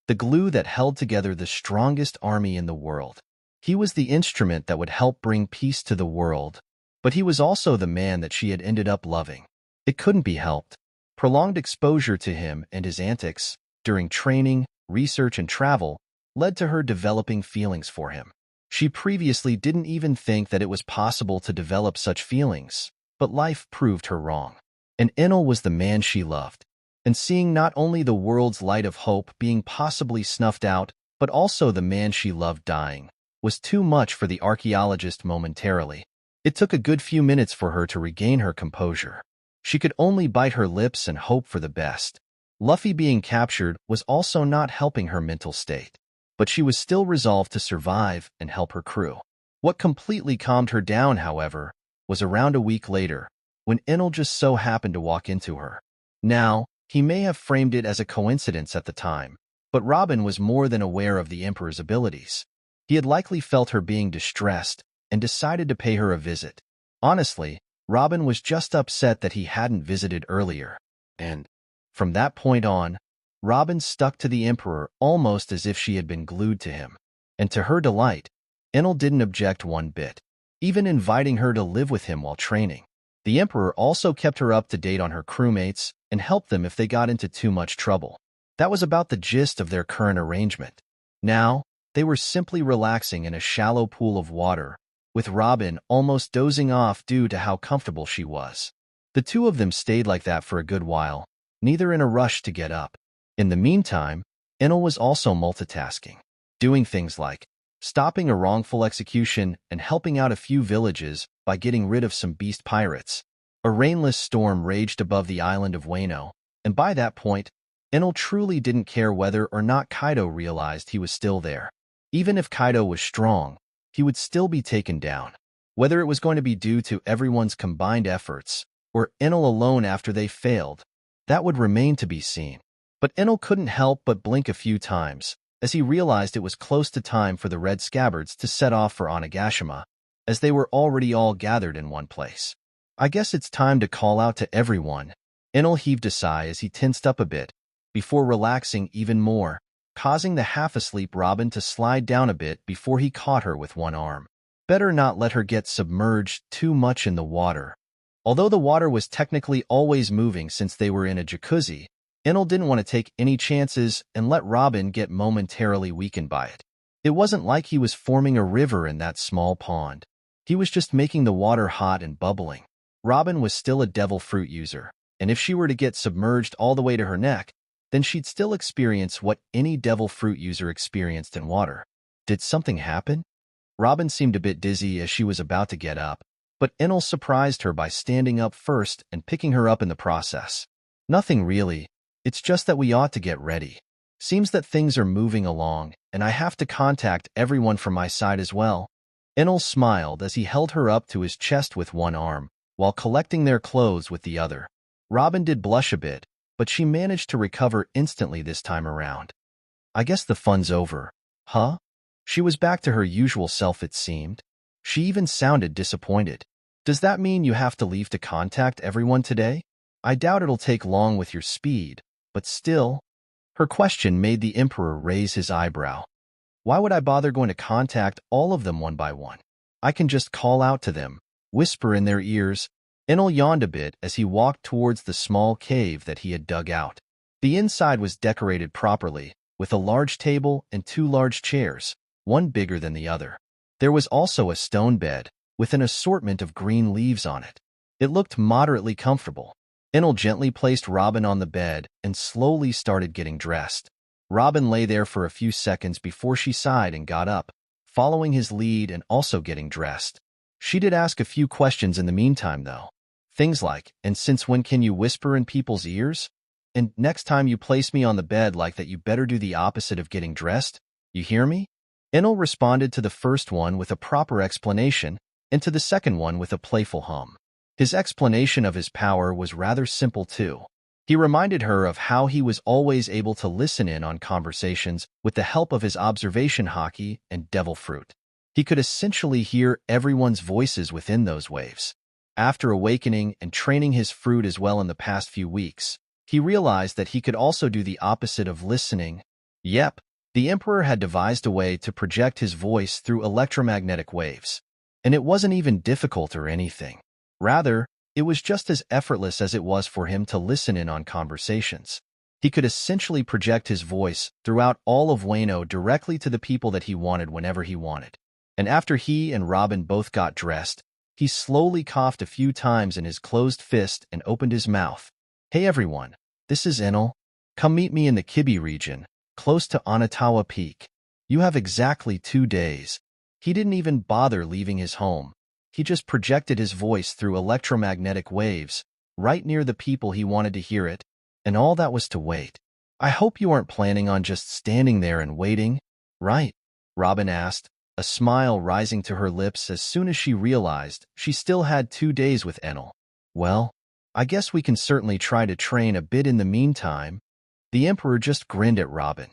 the glue that held together the strongest army in the world. He was the instrument that would help bring peace to the world, but he was also the man that she had ended up loving. It couldn't be helped. Prolonged exposure to him and his antics, during training, research, and travel, led to her developing feelings for him. She previously didn't even think that it was possible to develop such feelings, but life proved her wrong. And Enel was the man she loved. And seeing not only the world's light of hope being possibly snuffed out, but also the man she loved dying, was too much for the archaeologist momentarily. It took a good few minutes for her to regain her composure. She could only bite her lips and hope for the best. Luffy being captured was also not helping her mental state, but she was still resolved to survive and help her crew. What completely calmed her down, however, was around a week later, when Enel just so happened to walk into her. Now, he may have framed it as a coincidence at the time, but Robin was more than aware of the Emperor's abilities. He had likely felt her being distressed and decided to pay her a visit. Honestly, Robin was just upset that he hadn't visited earlier. And from that point on, Robin stuck to the Emperor almost as if she had been glued to him. And to her delight, Enel didn't object one bit, even inviting her to live with him while training. The Emperor also kept her up to date on her crewmates and helped them if they got into too much trouble. That was about the gist of their current arrangement. Now, they were simply relaxing in a shallow pool of water, with Robin almost dozing off due to how comfortable she was. The two of them stayed like that for a good while, neither in a rush to get up. In the meantime, Enel was also multitasking, doing things like stopping a wrongful execution and helping out a few villages by getting rid of some beast pirates. A rainless storm raged above the island of Wano, and by that point, Enel truly didn't care whether or not Kaido realized he was still there. Even if Kaido was strong, he would still be taken down. Whether it was going to be due to everyone's combined efforts, or Enel alone after they failed, that would remain to be seen. But Enel couldn't help but blink a few times, as he realized it was close to time for the Red Scabbards to set off for Onigashima, as they were already all gathered in one place. I guess it's time to call out to everyone. Enel heaved a sigh as he tensed up a bit, before relaxing even more, causing the half-asleep Robin to slide down a bit before he caught her with one arm. Better not let her get submerged too much in the water. Although the water was technically always moving since they were in a jacuzzi, Enel didn't want to take any chances and let Robin get momentarily weakened by it. It wasn't like he was forming a river in that small pond. He was just making the water hot and bubbling. Robin was still a devil fruit user, and if she were to get submerged all the way to her neck, then she'd still experience what any devil fruit user experienced in water. Did something happen? Robin seemed a bit dizzy as she was about to get up, but Enel surprised her by standing up first and picking her up in the process. Nothing really. It's just that we ought to get ready. Seems that things are moving along, and I have to contact everyone from my side as well. Enel smiled as he held her up to his chest with one arm, while collecting their clothes with the other. Robin did blush a bit, but she managed to recover instantly this time around. I guess the fun's over, huh? She was back to her usual self, it seemed. She even sounded disappointed. Does that mean you have to leave to contact everyone today? I doubt it'll take long with your speed, but still. Her question made the Emperor raise his eyebrow. Why would I bother going to contact all of them one by one? I can just call out to them, whisper in their ears. Enel yawned a bit as he walked towards the small cave that he had dug out. The inside was decorated properly, with a large table and two large chairs, one bigger than the other. There was also a stone bed, with an assortment of green leaves on it. It looked moderately comfortable. Enel gently placed Robin on the bed and slowly started getting dressed. Robin lay there for a few seconds before she sighed and got up, following his lead and also getting dressed. She did ask a few questions in the meantime, though. Things like, and since when can you whisper in people's ears? And next time you place me on the bed like that, you better do the opposite of getting dressed. You hear me? Enel responded to the first one with a proper explanation, and to the second one with a playful hum. His explanation of his power was rather simple, too. He reminded her of how he was always able to listen in on conversations with the help of his observation haki and devil fruit. He could essentially hear everyone's voices within those waves. After awakening and training his fruit as well in the past few weeks, he realized that he could also do the opposite of listening. Yep, the Emperor had devised a way to project his voice through electromagnetic waves. And it wasn't even difficult or anything. Rather, it was just as effortless as it was for him to listen in on conversations. He could essentially project his voice throughout all of Wano directly to the people that he wanted whenever he wanted. And after he and Robin both got dressed, he slowly coughed a few times in his closed fist and opened his mouth. Hey everyone, this is Enel. Come meet me in the Kibi region, close to Onatawa Peak. You have exactly 2 days. He didn't even bother leaving his home. He just projected his voice through electromagnetic waves, right near the people he wanted to hear it, and all that was to wait. I hope you aren't planning on just standing there and waiting, right? Robin asked, a smile rising to her lips as soon as she realized she still had 2 days with Enel. Well, I guess we can certainly try to train a bit in the meantime. The Emperor just grinned at Robin.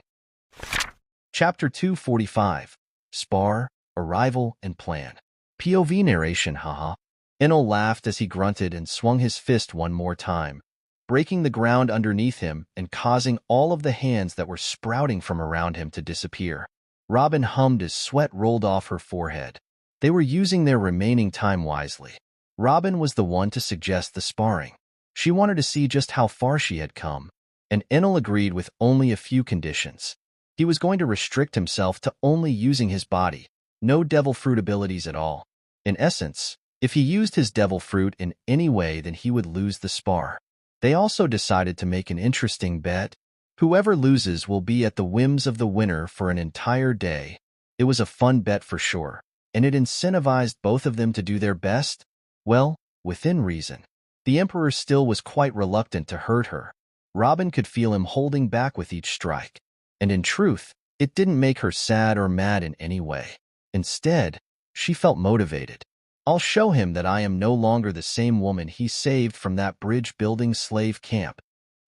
Chapter 245. Spar, Arrival, and Plan. POV narration, haha. Enel laughed as he grunted and swung his fist one more time, breaking the ground underneath him and causing all of the hands that were sprouting from around him to disappear. Robin hummed as sweat rolled off her forehead. They were using their remaining time wisely. Robin was the one to suggest the sparring. She wanted to see just how far she had come, and Enel agreed with only a few conditions. He was going to restrict himself to only using his body, no devil fruit abilities at all. In essence, if he used his devil fruit in any way, then he would lose the spar. They also decided to make an interesting bet. Whoever loses will be at the whims of the winner for an entire day. It was a fun bet for sure, and it incentivized both of them to do their best, well, within reason. The Emperor still was quite reluctant to hurt her. Robin could feel him holding back with each strike, and in truth, it didn't make her sad or mad in any way. Instead, she felt motivated. I'll show him that I am no longer the same woman he saved from that bridge-building slave camp.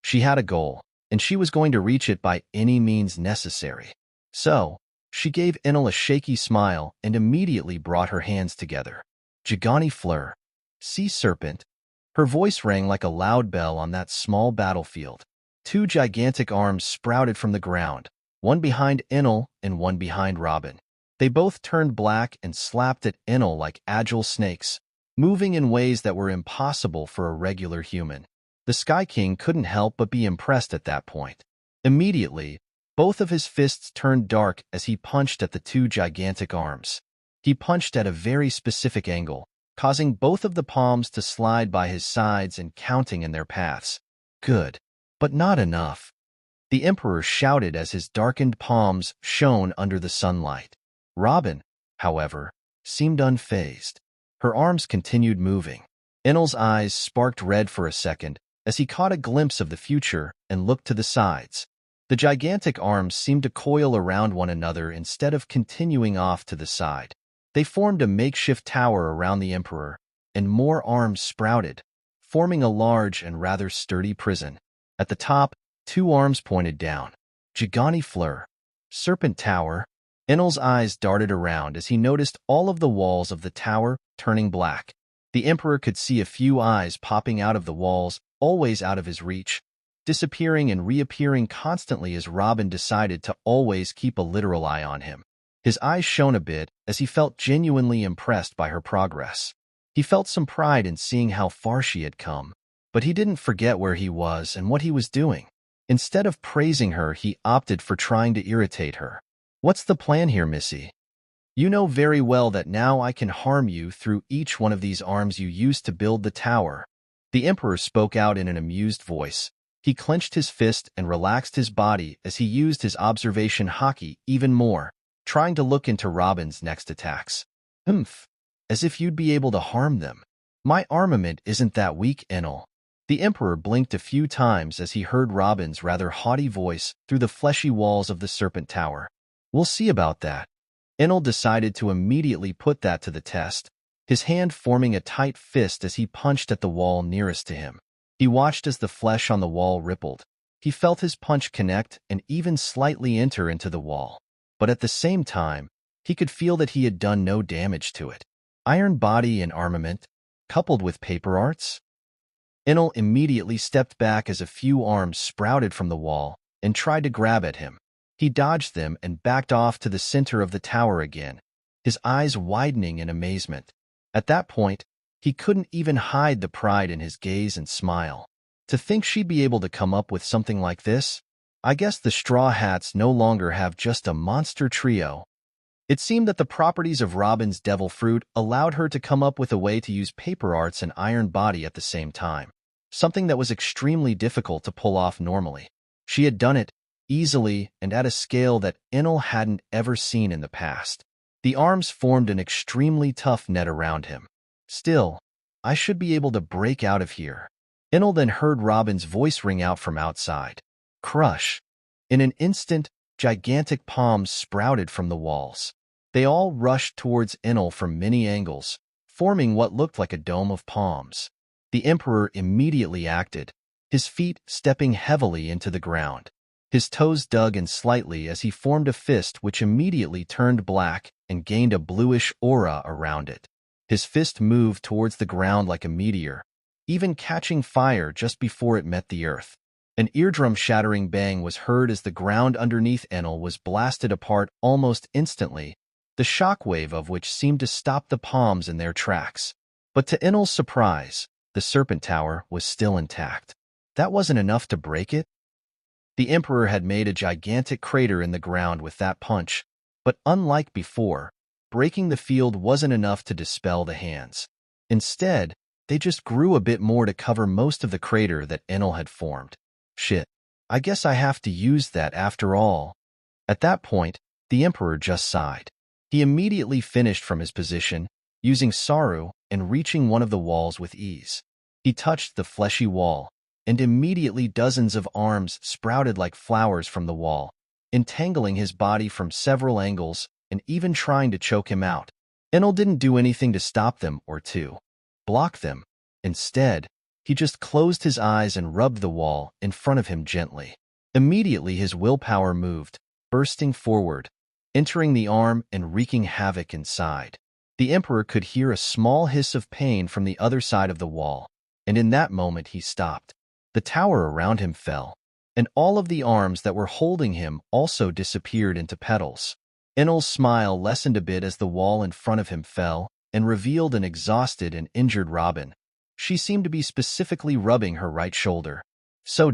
She had a goal, and she was going to reach it by any means necessary. So, she gave Enel a shaky smile and immediately brought her hands together. Jigani Fleur. Sea Serpent. Her voice rang like a loud bell on that small battlefield. Two gigantic arms sprouted from the ground, one behind Enel and one behind Robin. They both turned black and slapped at Enel like agile snakes, moving in ways that were impossible for a regular human. The Sky King couldn't help but be impressed at that point. Immediately, both of his fists turned dark as he punched at the two gigantic arms. He punched at a very specific angle, causing both of the palms to slide by his sides and counting in their paths. Good, but not enough. The Emperor shouted as his darkened palms shone under the sunlight. Robin, however, seemed unfazed. Her arms continued moving. Enel's eyes sparked red for a second as he caught a glimpse of the future and looked to the sides. The gigantic arms seemed to coil around one another instead of continuing off to the side. They formed a makeshift tower around the Emperor, and more arms sprouted, forming a large and rather sturdy prison. At the top, two arms pointed down. Jigani Fleur. Serpent Tower. Enel's eyes darted around as he noticed all of the walls of the tower turning black. The Emperor could see a few eyes popping out of the walls, always out of his reach, disappearing and reappearing constantly as Robin decided to always keep a literal eye on him. His eyes shone a bit as he felt genuinely impressed by her progress. He felt some pride in seeing how far she had come, but he didn't forget where he was and what he was doing. Instead of praising her, he opted for trying to irritate her. What's the plan here, Missy? You know very well that now I can harm you through each one of these arms you used to build the tower. The Emperor spoke out in an amused voice. He clenched his fist and relaxed his body as he used his observation Haki even more, trying to look into Robin's next attacks. As if you'd be able to harm them. My armament isn't that weak, Enel. The Emperor blinked a few times as he heard Robin's rather haughty voice through the fleshy walls of the Serpent Tower. We'll see about that. Enel decided to immediately put that to the test, his hand forming a tight fist as he punched at the wall nearest to him. He watched as the flesh on the wall rippled. He felt his punch connect and even slightly enter into the wall. But at the same time, he could feel that he had done no damage to it. Iron body and armament, coupled with paper arts? Enel immediately stepped back as a few arms sprouted from the wall and tried to grab at him. He dodged them and backed off to the center of the tower again, his eyes widening in amazement. At that point, he couldn't even hide the pride in his gaze and smile. To think she'd be able to come up with something like this? I guess the Straw Hats no longer have just a monster trio. It seemed that the properties of Robin's devil fruit allowed her to come up with a way to use paper arts and iron body at the same time, something that was extremely difficult to pull off normally. She had done it easily and at a scale that Enel hadn't ever seen in the past. The arms formed an extremely tough net around him. Still, I should be able to break out of here. Enel then heard Robin's voice ring out from outside. Crush. In an instant, gigantic palms sprouted from the walls. They all rushed towards Enel from many angles, forming what looked like a dome of palms. The Emperor immediately acted, his feet stepping heavily into the ground. His toes dug in slightly as he formed a fist which immediately turned black and gained a bluish aura around it. His fist moved towards the ground like a meteor, even catching fire just before it met the earth. An eardrum-shattering bang was heard as the ground underneath Enel was blasted apart almost instantly, the shockwave of which seemed to stop the palms in their tracks. But to Enel's surprise, the Serpent Tower was still intact. That wasn't enough to break it? The Emperor had made a gigantic crater in the ground with that punch, but unlike before, breaking the field wasn't enough to dispel the hands. Instead, they just grew a bit more to cover most of the crater that Enel had formed. Shit, I guess I have to use that after all. At that point, the Emperor just sighed. He immediately finished from his position, using Saru and reaching one of the walls with ease. He touched the fleshy wall, and immediately dozens of arms sprouted like flowers from the wall, entangling his body from several angles and even trying to choke him out. Enel didn't do anything to stop them or to block them. Instead, he just closed his eyes and rubbed the wall in front of him gently. Immediately his willpower moved, bursting forward, entering the arm and wreaking havoc inside. The Emperor could hear a small hiss of pain from the other side of the wall, and in that moment he stopped. The tower around him fell, and all of the arms that were holding him also disappeared into petals. Enel's smile lessened a bit as the wall in front of him fell and revealed an exhausted and injured Robin. She seemed to be specifically rubbing her right shoulder. "So,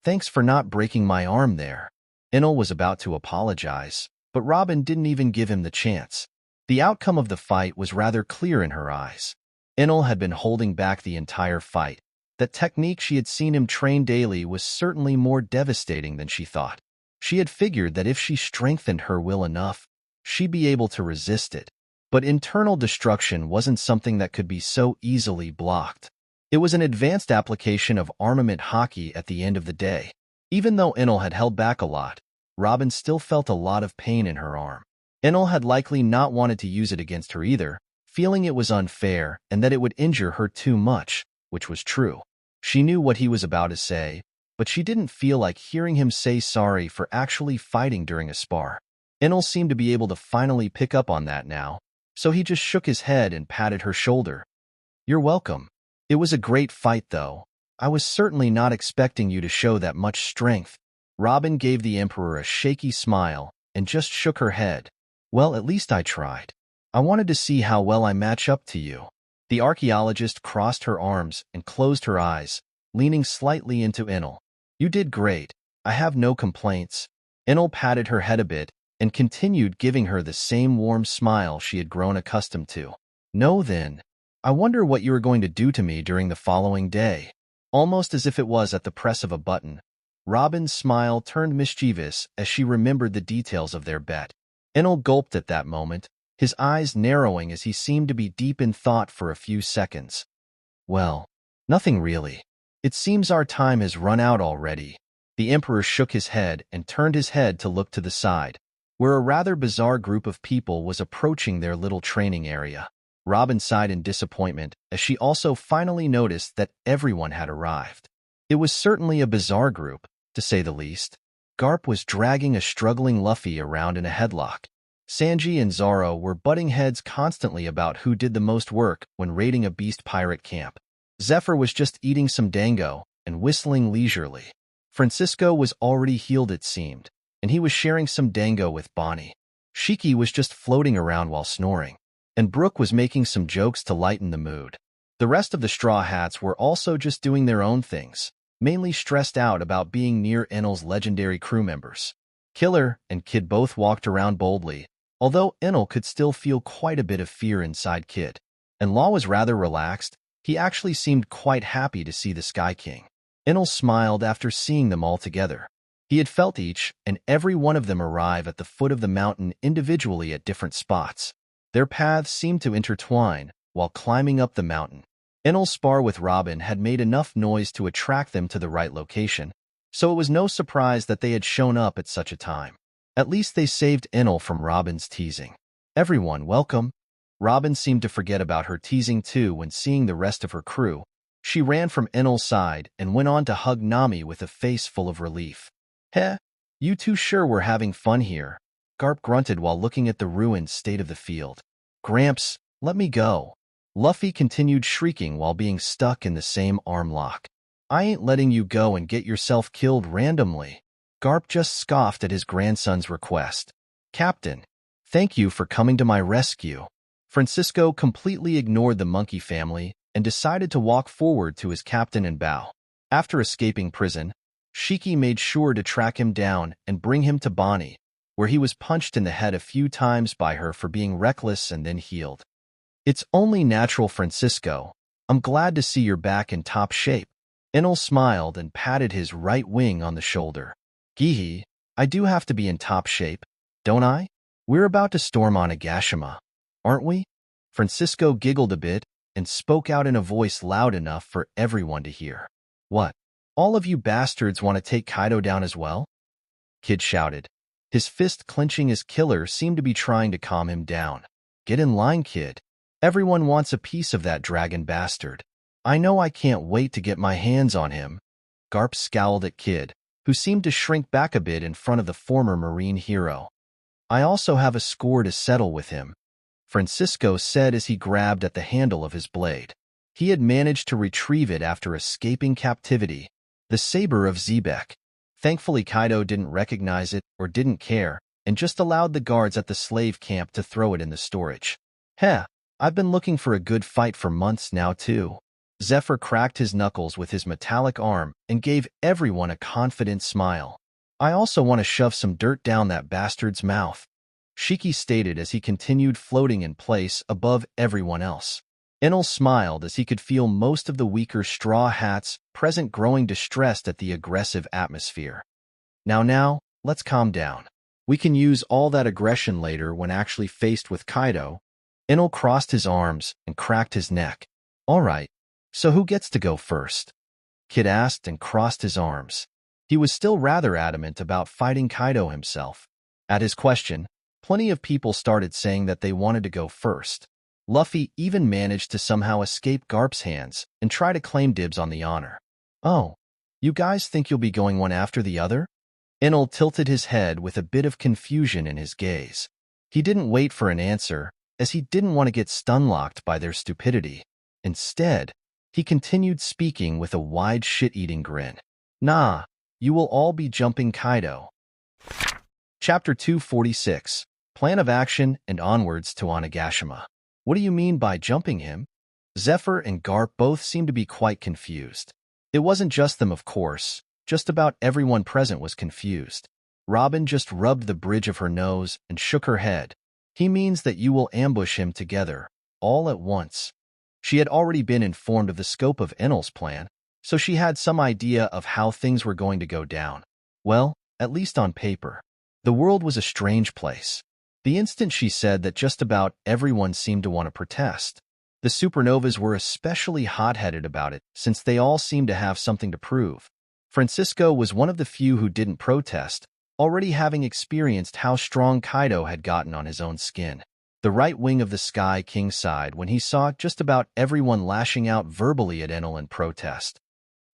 thanks for not breaking my arm there." Enel was about to apologize, but Robin didn't even give him the chance. The outcome of the fight was rather clear in her eyes. Enel had been holding back the entire fight. That technique she had seen him train daily was certainly more devastating than she thought. She had figured that if she strengthened her will enough, she'd be able to resist it. But internal destruction wasn't something that could be so easily blocked. It was an advanced application of armament Haki at the end of the day. Even though Enel had held back a lot, Robin still felt a lot of pain in her arm. Enel had likely not wanted to use it against her either, feeling it was unfair and that it would injure her too much, which was true. She knew what he was about to say, but she didn't feel like hearing him say sorry for actually fighting during a spar. Enel seemed to be able to finally pick up on that now, so he just shook his head and patted her shoulder. "You're welcome. It was a great fight, though. I was certainly not expecting you to show that much strength." Robin gave the Emperor a shaky smile and just shook her head. "Well, at least I tried. I wanted to see how well I match up to you." The archaeologist crossed her arms and closed her eyes, leaning slightly into Enel. "You did great. I have no complaints." Enel patted her head a bit and continued giving her the same warm smile she had grown accustomed to. "No then. I wonder what you are going to do to me during the following day." Almost as if it was at the press of a button, Robin's smile turned mischievous as she remembered the details of their bet. Enel gulped at that moment, his eyes narrowing as he seemed to be deep in thought for a few seconds. "Well, nothing really. It seems our time has run out already." The Emperor shook his head and turned his head to look to the side, where a rather bizarre group of people was approaching their little training area. Robin sighed in disappointment as she also finally noticed that everyone had arrived. It was certainly a bizarre group, to say the least. Garp was dragging a struggling Luffy around in a headlock. Sanji and Zoro were butting heads constantly about who did the most work when raiding a beast pirate camp. Zephyr was just eating some dango and whistling leisurely. Francisco was already healed, it seemed, and he was sharing some dango with Bonnie. Shiki was just floating around while snoring, and Brooke was making some jokes to lighten the mood. The rest of the Straw Hats were also just doing their own things, mainly stressed out about being near Enel's legendary crew members. Killer and Kid both walked around boldly, although Enel could still feel quite a bit of fear inside Kid. And Law was rather relaxed. He actually seemed quite happy to see the Sky King. Enel smiled after seeing them all together. He had felt each and every one of them arrive at the foot of the mountain individually at different spots. Their paths seemed to intertwine while climbing up the mountain. Enel's spar with Robin had made enough noise to attract them to the right location, so it was no surprise that they had shown up at such a time. At least they saved Enel from Robin's teasing. "Everyone, welcome." Robin seemed to forget about her teasing too when seeing the rest of her crew, She ran from Enel's side and went on to hug Nami with a face full of relief. Heh, you two sure were having fun here, Garp grunted while looking at the ruined state of the field. Gramps, let me go. Luffy continued shrieking while being stuck in the same arm lock. I ain't letting you go and get yourself killed randomly. Garp just scoffed at his grandson's request. Captain, thank you for coming to my rescue. Francisco completely ignored the monkey family and decided to walk forward to his captain and bow. After escaping prison, Shiki made sure to track him down and bring him to Bonnie, where he was punched in the head a few times by her for being reckless and then healed. It's only natural, Francisco. I'm glad to see you're back in top shape. Enel smiled and patted his right wing on the shoulder. Gihi, I do have to be in top shape, don't I? We're about to storm Onigashima, aren't we? Francisco giggled a bit and spoke out in a voice loud enough for everyone to hear. What? All of you bastards want to take Kaido down as well? Kid shouted. His fist clenching as Killer seemed to be trying to calm him down. Get in line, kid. Everyone wants a piece of that dragon bastard. I know I can't wait to get my hands on him. Garp scowled at Kid, who seemed to shrink back a bit in front of the former Marine hero. I also have a score to settle with him, Francisco said as he grabbed at the handle of his blade. He had managed to retrieve it after escaping captivity, the saber of Xebec. Thankfully, Kaido didn't recognize it or didn't care, and just allowed the guards at the slave camp to throw it in the storage. Heh, I've been looking for a good fight for months now, too. Zephyr cracked his knuckles with his metallic arm and gave everyone a confident smile. I also want to shove some dirt down that bastard's mouth, Shiki stated as he continued floating in place above everyone else. Enel smiled as he could feel most of the weaker Straw Hats present growing distressed at the aggressive atmosphere. Now, let's calm down. We can use all that aggression later when actually faced with Kaido. Enel crossed his arms and cracked his neck. All right, so who gets to go first? Kid asked and crossed his arms. He was still rather adamant about fighting Kaido himself. At his question, plenty of people started saying that they wanted to go first. Luffy even managed to somehow escape Garp's hands and try to claim dibs on the honor. Oh, you guys think you'll be going one after the other? Enel tilted his head with a bit of confusion in his gaze. He didn't wait for an answer, as he didn't want to get stun-locked by their stupidity. Instead, he continued speaking with a wide shit-eating grin. Nah, you will all be jumping Kaido. Chapter 246, Plan of Action and Onwards to Onigashima. What do you mean by jumping him? Zephyr and Garp both seemed to be quite confused. It wasn't just them, of course. Just about everyone present was confused. Robin just rubbed the bridge of her nose and shook her head. He means that you will ambush him together, all at once. She had already been informed of the scope of Enel's plan, so she had some idea of how things were going to go down. Well, at least on paper. The world was a strange place. The instant she said that, just about everyone seemed to want to protest. The supernovas were especially hot-headed about it, since they all seemed to have something to prove. Francisco was one of the few who didn't protest, already having experienced how strong Kaido had gotten on his own skin. The right wing of the Sky King sighed when he saw just about everyone lashing out verbally at Enel in protest.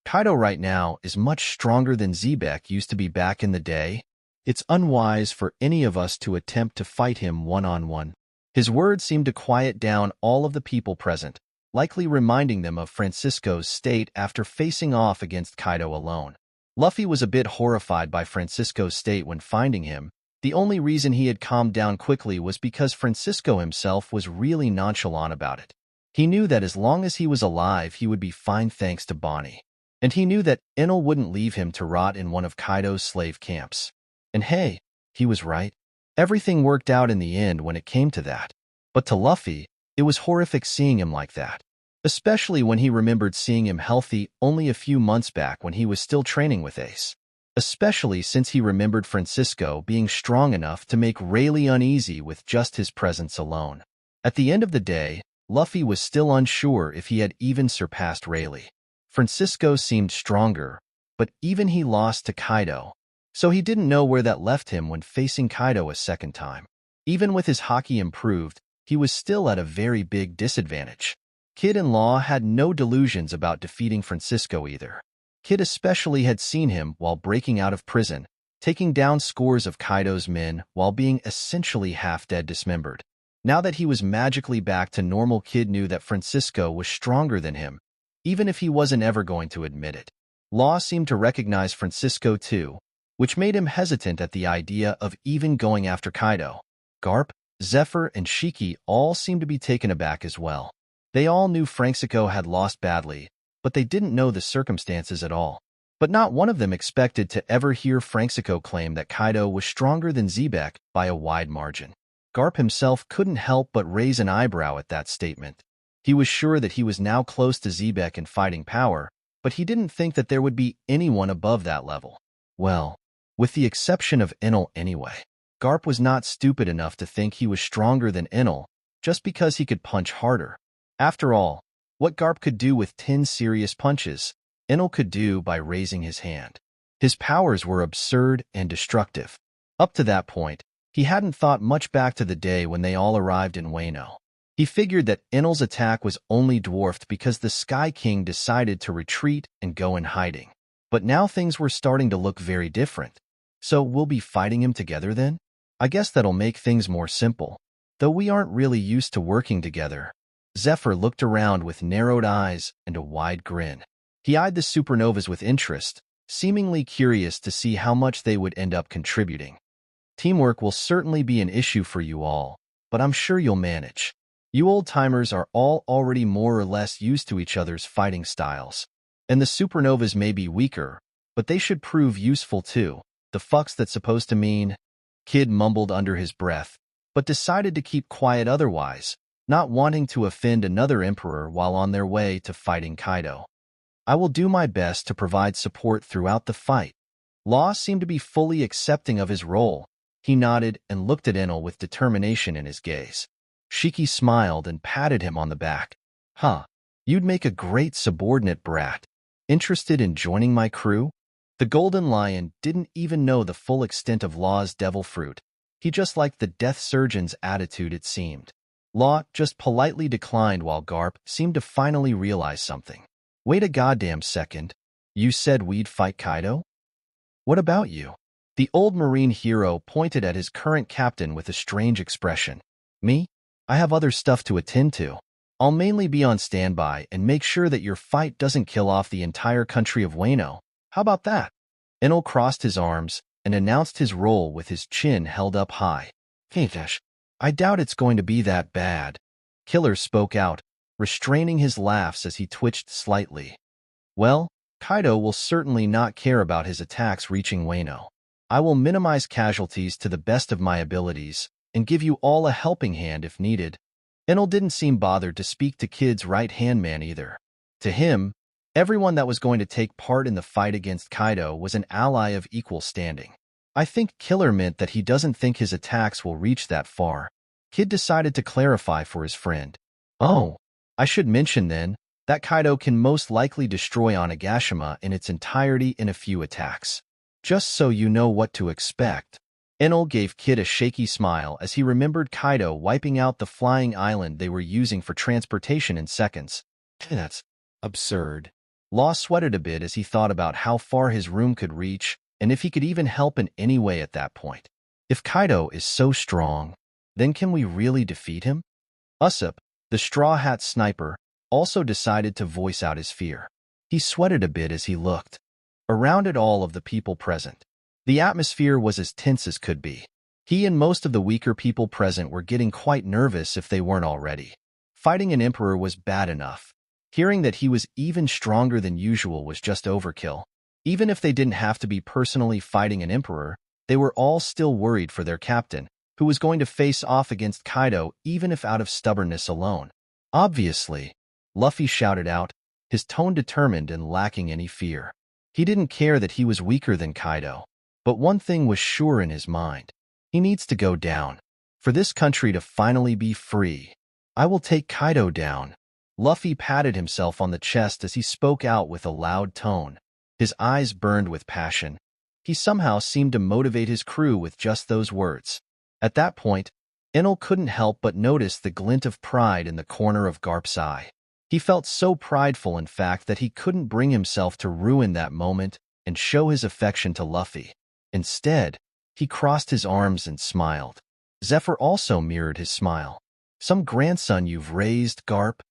Kaido right now is much stronger than Xebec used to be back in the day. It's unwise for any of us to attempt to fight him one-on-one. His words seemed to quiet down all of the people present, likely reminding them of Francisco's state after facing off against Kaido alone. Luffy was a bit horrified by Francisco's state when finding him. The only reason he had calmed down quickly was because Francisco himself was really nonchalant about it. He knew that as long as he was alive, he would be fine thanks to Bonnie. And he knew that Enel wouldn't leave him to rot in one of Kaido's slave camps. And hey, he was right. Everything worked out in the end when it came to that. But to Luffy, it was horrific seeing him like that. Especially when he remembered seeing him healthy only a few months back when he was still training with Ace. Especially since he remembered Francisco being strong enough to make Rayleigh uneasy with just his presence alone. At the end of the day, Luffy was still unsure if he had even surpassed Rayleigh. Francisco seemed stronger, but even he lost to Kaido. So he didn't know where that left him when facing Kaido a second time. Even with his Haki improved, he was still at a very big disadvantage. Kid and Law had no delusions about defeating Francisco either. Kid especially had seen him while breaking out of prison, taking down scores of Kaido's men while being essentially half-dead dismembered. Now that he was magically back to normal, Kid knew that Francisco was stronger than him, even if he wasn't ever going to admit it. Law seemed to recognize Francisco too, which made him hesitant at the idea of even going after Kaido. Garp, Zephyr, and Shiki all seemed to be taken aback as well. They all knew Francisco had lost badly, but they didn't know the circumstances at all. But not one of them expected to ever hear Francisco claim that Kaido was stronger than Xebec by a wide margin. Garp himself couldn't help but raise an eyebrow at that statement. He was sure that he was now close to Xebec in fighting power, but he didn't think that there would be anyone above that level. Well, with the exception of Enel anyway. Garp was not stupid enough to think he was stronger than Enel just because he could punch harder. After all, what Garp could do with 10 serious punches, Enel could do by raising his hand. His powers were absurd and destructive. Up to that point, he hadn't thought much back to the day when they all arrived in Wano. He figured that Enel's attack was only dwarfed because the Sky King decided to retreat and go in hiding. But now things were starting to look very different. So we'll be fighting him together then? I guess that'll make things more simple. Though we aren't really used to working together. Zephyr looked around with narrowed eyes and a wide grin. He eyed the supernovas with interest, seemingly curious to see how much they would end up contributing. Teamwork will certainly be an issue for you all, but I'm sure you'll manage. You old-timers are all already more or less used to each other's fighting styles. And the supernovas may be weaker, but they should prove useful too. The fuck's that supposed to mean? Kid mumbled under his breath, but decided to keep quiet otherwise, not wanting to offend another emperor while on their way to fighting Kaido. I will do my best to provide support throughout the fight. Law seemed to be fully accepting of his role. He nodded and looked at Enel with determination in his gaze. Shiki smiled and patted him on the back. Huh, you'd make a great subordinate, brat. Interested in joining my crew? The Golden Lion didn't even know the full extent of Law's devil fruit. He just liked the Death Surgeon's attitude, it seemed. Law just politely declined while Garp seemed to finally realize something. Wait a goddamn second. You said we'd fight Kaido? What about you? The old marine hero pointed at his current captain with a strange expression. Me? I have other stuff to attend to. I'll mainly be on standby and make sure that your fight doesn't kill off the entire country of Wano. How about that? Enel crossed his arms and announced his role with his chin held up high. I doubt it's going to be that bad. Killer spoke out, restraining his laughs as he twitched slightly. Well, Kaido will certainly not care about his attacks reaching Wano. I will minimize casualties to the best of my abilities and give you all a helping hand if needed. Enel didn't seem bothered to speak to Kid's right-hand man either. To him, everyone that was going to take part in the fight against Kaido was an ally of equal standing. I think Killer meant that he doesn't think his attacks will reach that far. Kid decided to clarify for his friend. Oh, I should mention then that Kaido can most likely destroy Onigashima in its entirety in a few attacks. Just so you know what to expect. Enel gave Kid a shaky smile as he remembered Kaido wiping out the flying island they were using for transportation in seconds. That's absurd. Law sweated a bit as he thought about how far his room could reach and if he could even help in any way at that point. If Kaido is so strong, then can we really defeat him? Usopp, the Straw Hat Sniper, also decided to voice out his fear. He sweated a bit as he looked around at all of the people present. The atmosphere was as tense as could be. He and most of the weaker people present were getting quite nervous if they weren't already. Fighting an emperor was bad enough. Hearing that he was even stronger than usual was just overkill. Even if they didn't have to be personally fighting an emperor, they were all still worried for their captain, who was going to face off against Kaido even if out of stubbornness alone. Obviously, Luffy shouted out, his tone determined and lacking any fear. He didn't care that he was weaker than Kaido, but one thing was sure in his mind. He needs to go down. For this country to finally be free, I will take Kaido down. Luffy patted himself on the chest as he spoke out with a loud tone. His eyes burned with passion. He somehow seemed to motivate his crew with just those words. At that point, Enel couldn't help but notice the glint of pride in the corner of Garp's eye. He felt so prideful, in fact, that he couldn't bring himself to ruin that moment and show his affection to Luffy. Instead, he crossed his arms and smiled. Zephyr also mirrored his smile. "Some grandson you've raised, Garp."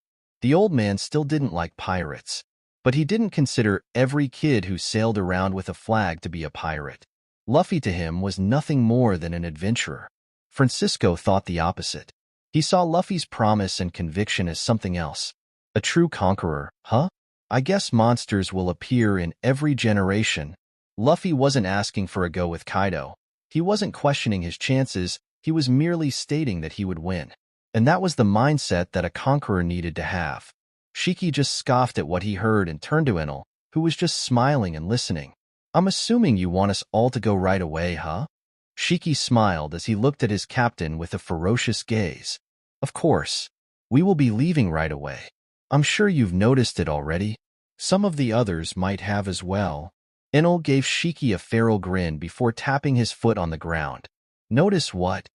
The old man still didn't like pirates, but he didn't consider every kid who sailed around with a flag to be a pirate. Luffy to him was nothing more than an adventurer. Francisco thought the opposite. He saw Luffy's promise and conviction as something else. A true conqueror, huh? I guess monsters will appear in every generation. Luffy wasn't asking for a go with Kaido. He wasn't questioning his chances, he was merely stating that he would win. And that was the mindset that a conqueror needed to have. Shiki just scoffed at what he heard and turned to Enel, who was just smiling and listening. "I'm assuming you want us all to go right away, huh?" Shiki smiled as he looked at his captain with a ferocious gaze. "Of course. We will be leaving right away. I'm sure you've noticed it already. Some of the others might have as well." Enel gave Shiki a feral grin before tapping his foot on the ground. "Notice what?"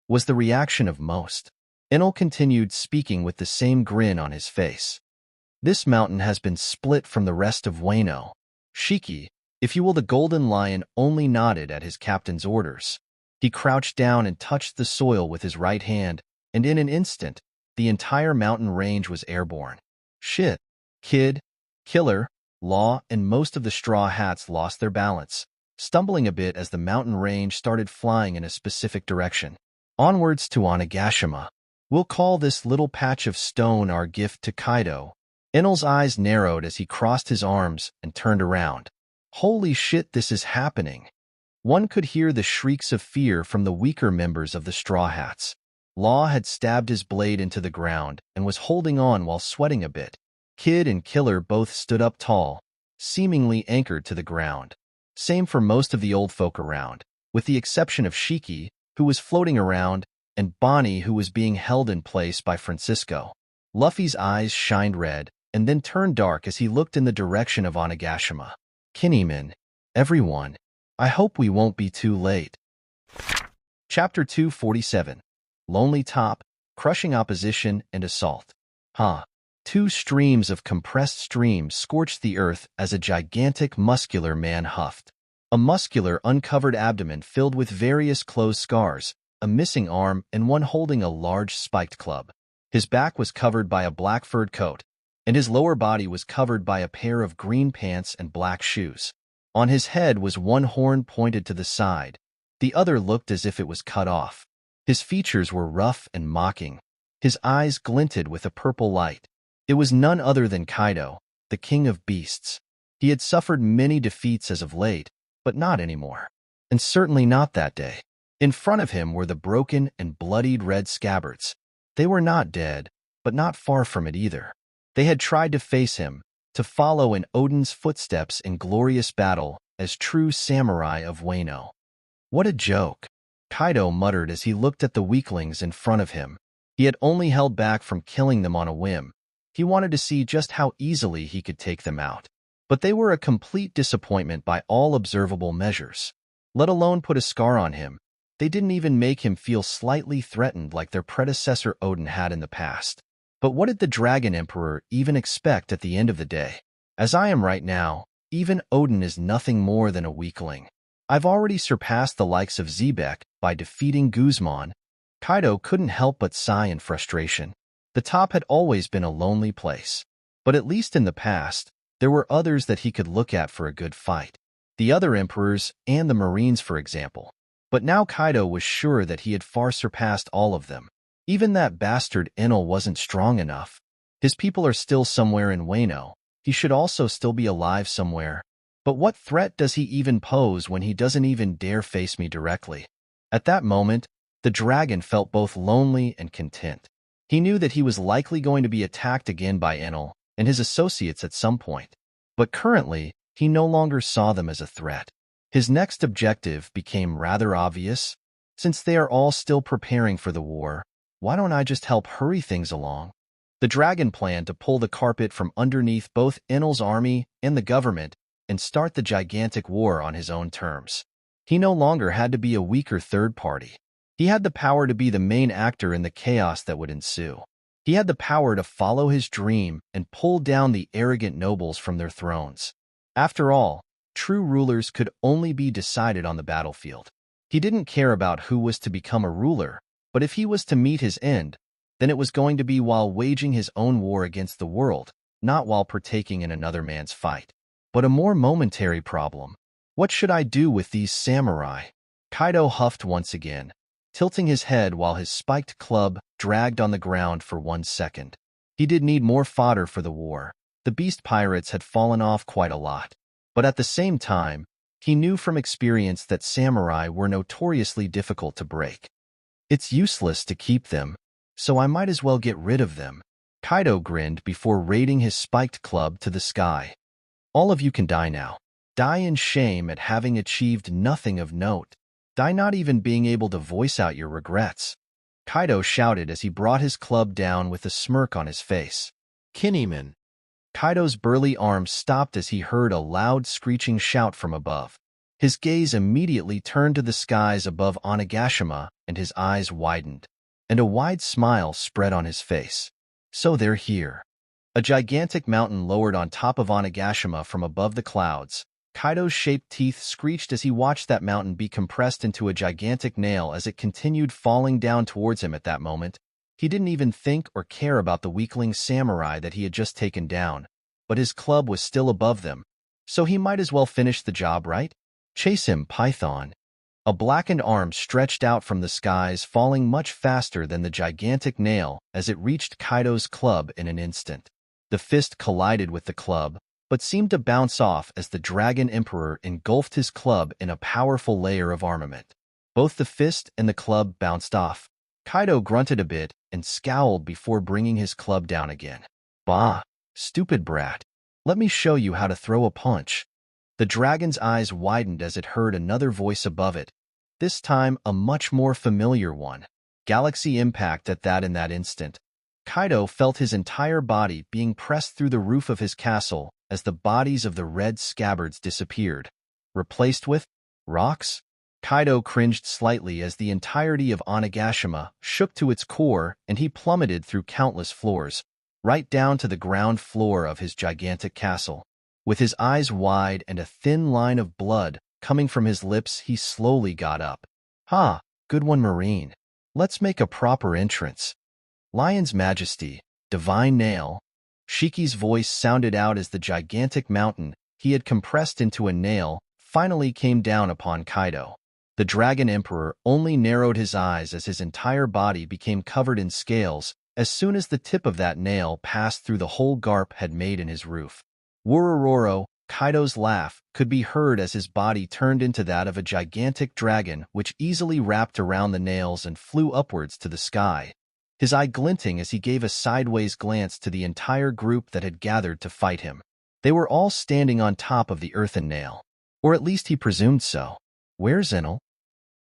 was the reaction of most. Enel continued speaking with the same grin on his face. "This mountain has been split from the rest of Wano." Shiki, if you will, the Golden Lion, only nodded at his captain's orders. He crouched down and touched the soil with his right hand, and in an instant, the entire mountain range was airborne. Shit. Kid, Killer, Law, and most of the Straw Hats lost their balance, stumbling a bit as the mountain range started flying in a specific direction. Onwards to Onigashima. "We'll call this little patch of stone our gift to Kaido." Enel's eyes narrowed as he crossed his arms and turned around. Holy shit, this is happening. One could hear the shrieks of fear from the weaker members of the Straw Hats. Law had stabbed his blade into the ground and was holding on while sweating a bit. Kid and Killer both stood up tall, seemingly anchored to the ground. Same for most of the old folk around, with the exception of Shiki, who was floating around, and Bonnie, who was being held in place by Francisco. Luffy's eyes shined red and then turned dark as he looked in the direction of Onigashima. "Kinneyman, everyone, I hope we won't be too late." Chapter 247. Lonely Top, Crushing Opposition and Assault. Two streams of compressed steam scorched the earth as a gigantic muscular man huffed. A muscular uncovered abdomen filled with various closed scars, a missing arm, and one holding a large spiked club. His back was covered by a black furred coat, and his lower body was covered by a pair of green pants and black shoes. On his head was one horn pointed to the side. The other looked as if it was cut off. His features were rough and mocking. His eyes glinted with a purple light. It was none other than Kaido, the king of beasts. He had suffered many defeats as of late, but not anymore. And certainly not that day. In front of him were the broken and bloodied red scabbards. They were not dead, but not far from it either. They had tried to face him, to follow in Odin's footsteps in glorious battle as true samurai of Wano. What a joke, Kaido muttered as he looked at the weaklings in front of him. He had only held back from killing them on a whim. He wanted to see just how easily he could take them out. But they were a complete disappointment by all observable measures. Let alone put a scar on him, they didn't even make him feel slightly threatened like their predecessor Odin had in the past. But what did the Dragon Emperor even expect at the end of the day? As I am right now, even Odin is nothing more than a weakling. I've already surpassed the likes of Zebek by defeating Guzman. Kaido couldn't help but sigh in frustration. The top had always been a lonely place. But at least in the past, there were others that he could look at for a good fight. The other emperors and the Marines, for example. But now Kaido was sure that he had far surpassed all of them. Even that bastard Enel wasn't strong enough. His people are still somewhere in Wano. He should also still be alive somewhere. But what threat does he even pose when he doesn't even dare face me directly? At that moment, the dragon felt both lonely and content. He knew that he was likely going to be attacked again by Enel and his associates at some point. But currently, he no longer saw them as a threat. His next objective became rather obvious. Since they are all still preparing for the war, why don't I just help hurry things along? The dragon planned to pull the carpet from underneath both Enel's army and the government and start the gigantic war on his own terms. He no longer had to be a weaker third party. He had the power to be the main actor in the chaos that would ensue. He had the power to follow his dream and pull down the arrogant nobles from their thrones. After all, true rulers could only be decided on the battlefield. He didn't care about who was to become a ruler, but if he was to meet his end, then it was going to be while waging his own war against the world, not while partaking in another man's fight. But a more momentary problem. What should I do with these samurai? Kaido huffed once again, tilting his head while his spiked club dragged on the ground for 1 second. He did need more fodder for the war. The beast pirates had fallen off quite a lot. But at the same time, he knew from experience that samurai were notoriously difficult to break. It's useless to keep them, so I might as well get rid of them. Kaido grinned before raiding his spiked club to the sky. All of you can die now. Die in shame at having achieved nothing of note. Die not even being able to voice out your regrets. Kaido shouted as he brought his club down with a smirk on his face. Kinneyman. Kaido's burly arm stopped as he heard a loud screeching shout from above. His gaze immediately turned to the skies above Onigashima, and his eyes widened, and a wide smile spread on his face. So they're here. A gigantic mountain lowered on top of Onigashima from above the clouds. Kaido's shaped teeth screeched as he watched that mountain be compressed into a gigantic nail as it continued falling down towards him at that moment. He didn't even think or care about the weakling samurai that he had just taken down, but his club was still above them, so he might as well finish the job, right? Chase him, Python. A blackened arm stretched out from the skies, falling much faster than the gigantic nail as it reached Kaido's club in an instant. The fist collided with the club, but seemed to bounce off as the Dragon Emperor engulfed his club in a powerful layer of armament. Both the fist and the club bounced off. Kaido grunted a bit and scowled before bringing his club down again. Bah, stupid brat. Let me show you how to throw a punch. The dragon's eyes widened as it heard another voice above it, this time a much more familiar one. Galaxy impact at that in that instant. Kaido felt his entire body being pressed through the roof of his castle as the bodies of the red scabbards disappeared. Replaced with rocks? Kaido cringed slightly as the entirety of Onigashima shook to its core and he plummeted through countless floors, right down to the ground floor of his gigantic castle. With his eyes wide and a thin line of blood coming from his lips, he slowly got up. Ha, good one, Marine. Let's make a proper entrance. Lion's Majesty, Divine Nail. Shiki's voice sounded out as the gigantic mountain he had compressed into a nail finally came down upon Kaido. The Dragon Emperor only narrowed his eyes as his entire body became covered in scales as soon as the tip of that nail passed through the hole Garp had made in his roof. Worororo, Kaido's laugh, could be heard as his body turned into that of a gigantic dragon which easily wrapped around the nails and flew upwards to the sky, his eye glinting as he gave a sideways glance to the entire group that had gathered to fight him. They were all standing on top of the earthen nail, or at least he presumed so. Where's Enel?